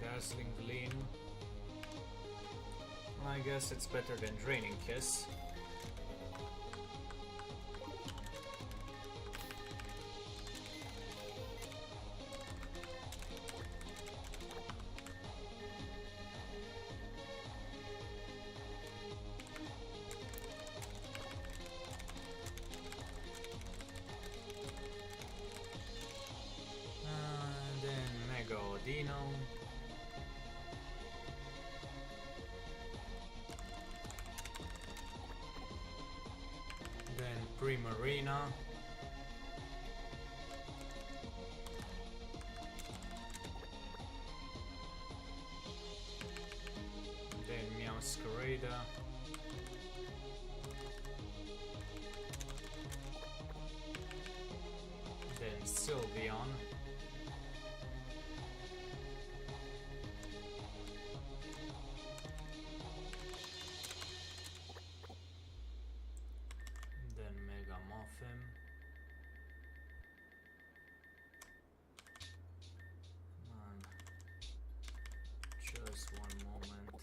Dazzling Gleam. I guess it's better than Draining Kiss. Then Mega Odino. Then Primarina. Then Meowscarada. Then Sylveon. Then Mega Muffin. Come on. Just one moment.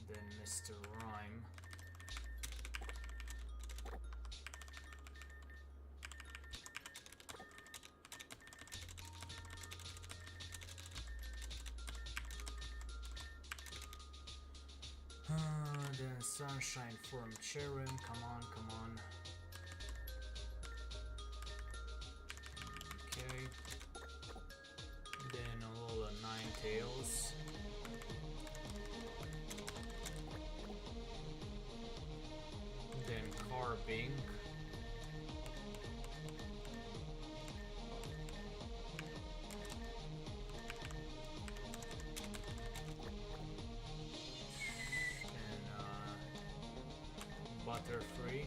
Then Mr. Rhyme. Then Sunshine Form Cherim, come on, come on. Okay. Then Alola Ninetales. Then Carbink. Butterfree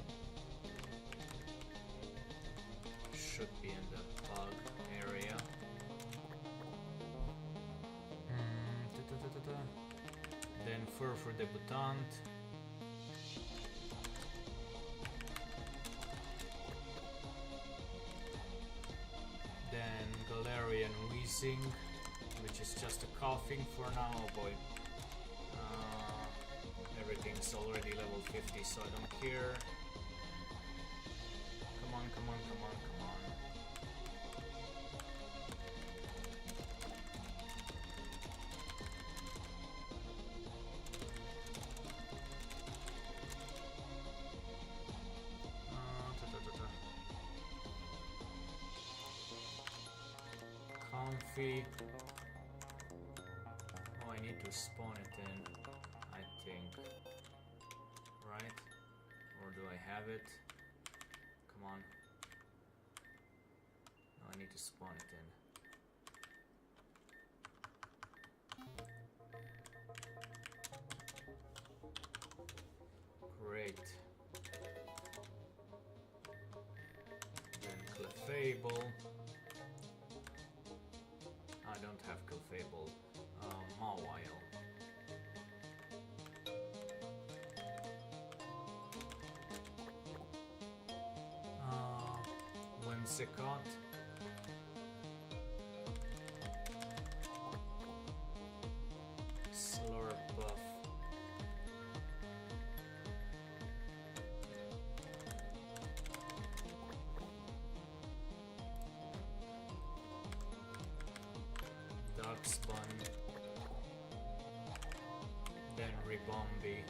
should be in the bug area. Then Furfur Debutant. Then Galarian Weezing, which is just a coughing for now. Oh boy. Everything's already level 50, so I don't care. Come on, come on, come on, come on. Comfy. Oh, I need to spawn it in, I think. Right? Or do I have it? Come on. No, I need to spawn it in. Great. Then Clefable. I don't have Clefable. Mawile. Whimsicott. Slurpuff. Darkspawn. Then Ribombee.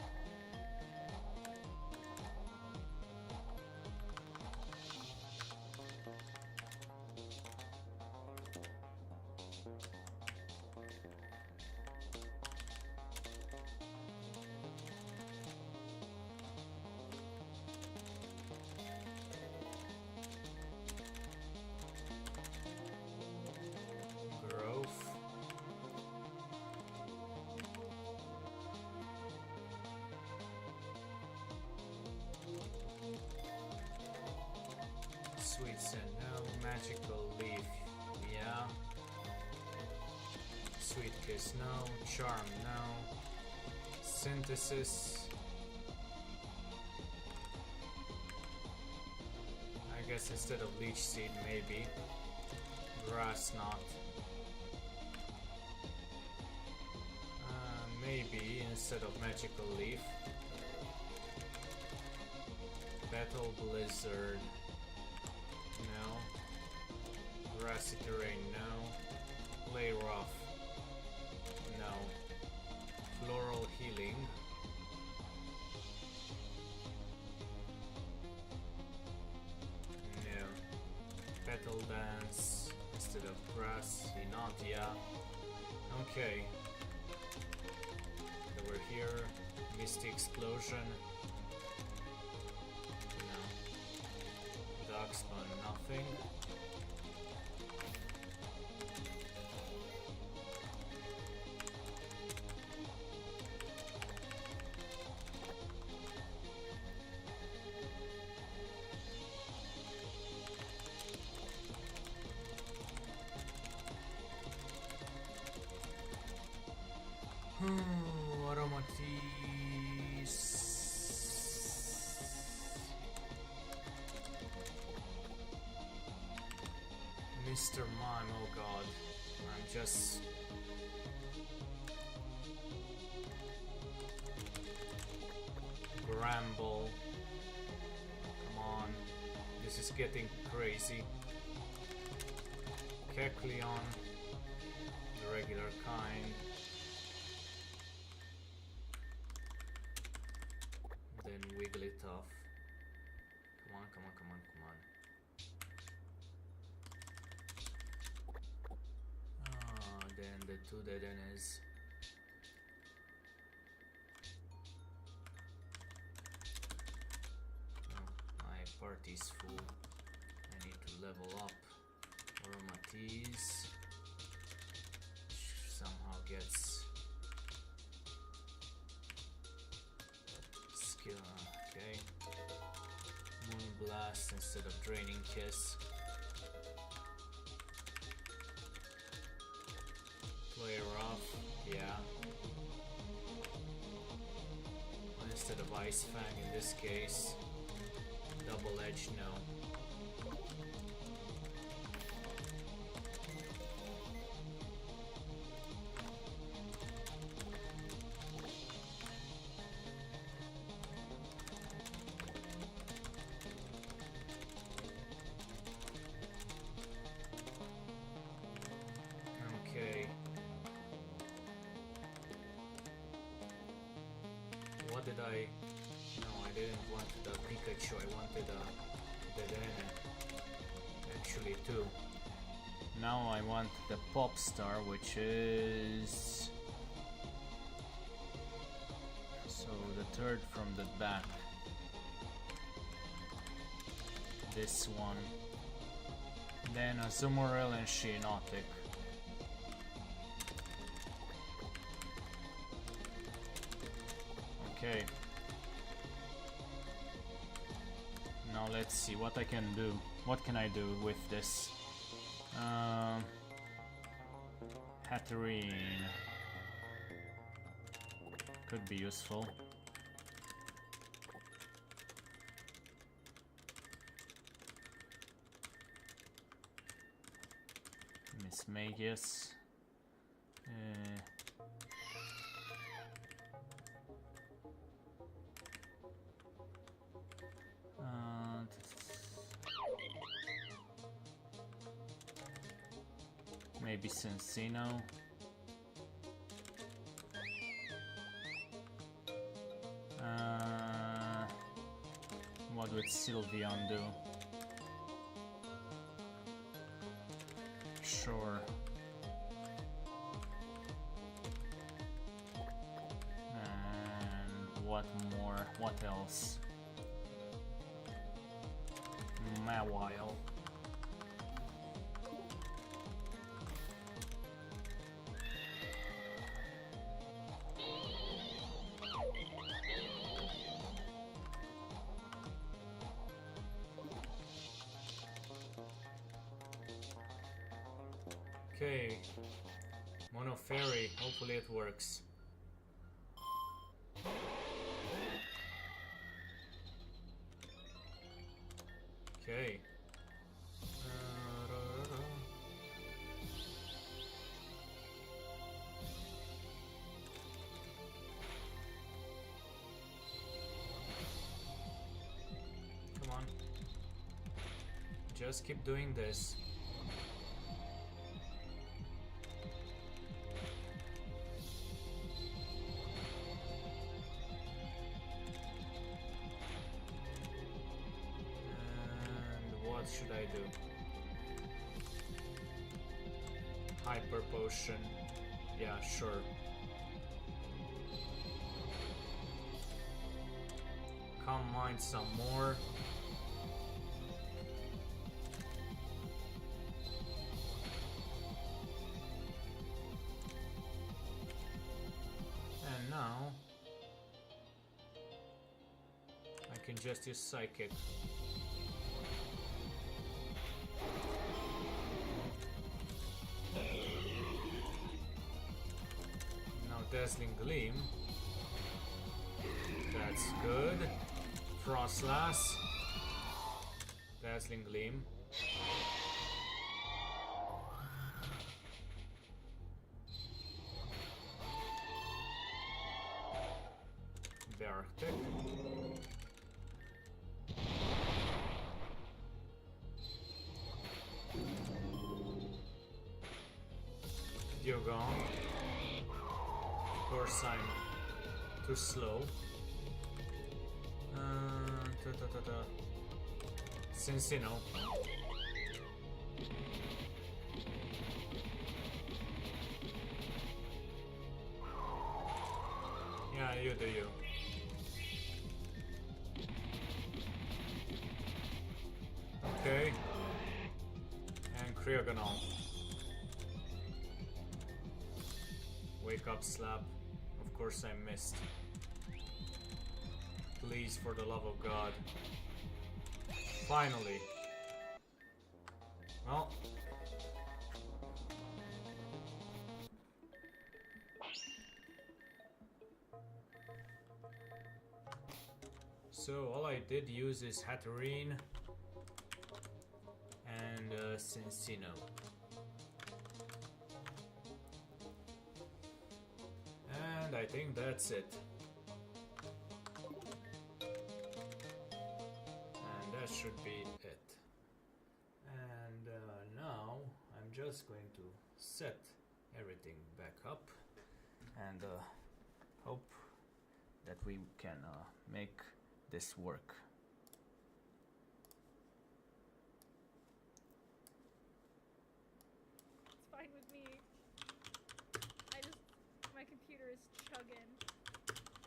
Growth. Sweet Scent, no. Magical Leaf, yeah. Sweet Kiss, no. Charm, no. Synthesis. I guess instead of Leech Seed, maybe. Grass Knot. Maybe instead of Magical Leaf. Battle Blizzard. No. Grassy Terrain, no. Play Rough. No. Floral Healing. No. Petal Dance instead of Grass. Inatia. Okay. Over here. Misty Explosion. No. Darkspawn, nothing. Aromatisse. Mr. Mime, oh god. I'm just... Bramble. Come on. This is getting crazy. Kecleon. The regular kind. Wigglytuff. Come on, come on, come on, come on. Then the two dead ends. Oh, my party's full. I need to level up. Aromatisse somehow gets skill. Okay. Moonblast instead of Draining Kiss. Play rough, yeah. Instead of Ice Fang in this case. Double Edge, no. Okay. What did I... No, I didn't want the Pikachu, I wanted the Dedenne. Actually two. Now I want the Popstar, which is... So the third from the back. This one. Then a Azumarill and Shiinotic. Okay. Now let's see what I can do. What can I do with this? Hatterene could be useful. Miss Magius. Maybe Cincino. What would Sylveon do? Sure. And what more? What else? Mawile. Okay, Mono Fairy, hopefully it works. Okay. Come on. Just keep doing this. What should I do? Hyper Potion. Yeah, sure. Come mine some more. And now I can just use Psychic. Dazzling Gleam. That's good. Frostlass. Dazzling Gleam. Bearctic. Diogon. Of course I'm too slow. Since you know. Yeah, you do you. Okay. And Cryogonal. Wake up, slap. Of course I missed. Please, for the love of God. Finally. Well. So all I did use is Hatterene and Cincino. And I think that's it. And that should be it. And now I'm just going to set everything back up and hope that we can make this work. It's fine with me. My computer is chugging.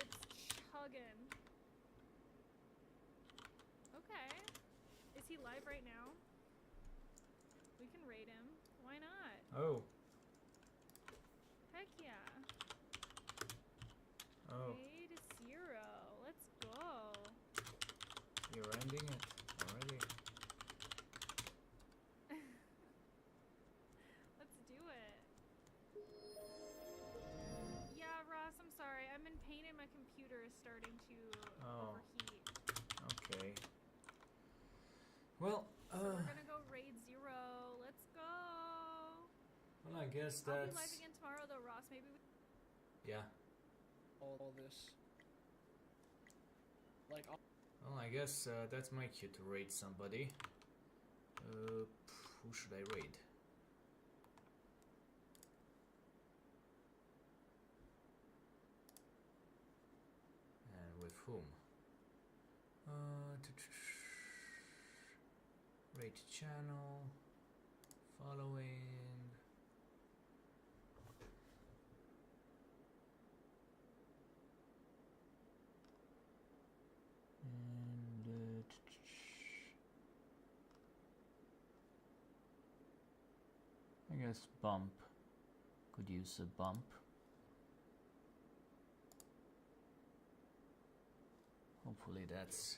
It's chugging. Okay. Is he live right now? We can raid him. Why not? Oh. Heck yeah. Oh. Raid 0. Let's go. You're ending it already. Let's do it. Yeah, Ross, I'm sorry. I'm in pain and my computer is starting to overheat. Okay. Well, So we're gonna go raid 0. Let's go. well, I guess I'll be that's live again tomorrow though, Ross. Maybe we... yeah. All this. Like, Well, I guess that's my cue to raid somebody. Who should I raid? And with whom? Raid channel, following. And I guess bump. Could use a bump. Hopefully that's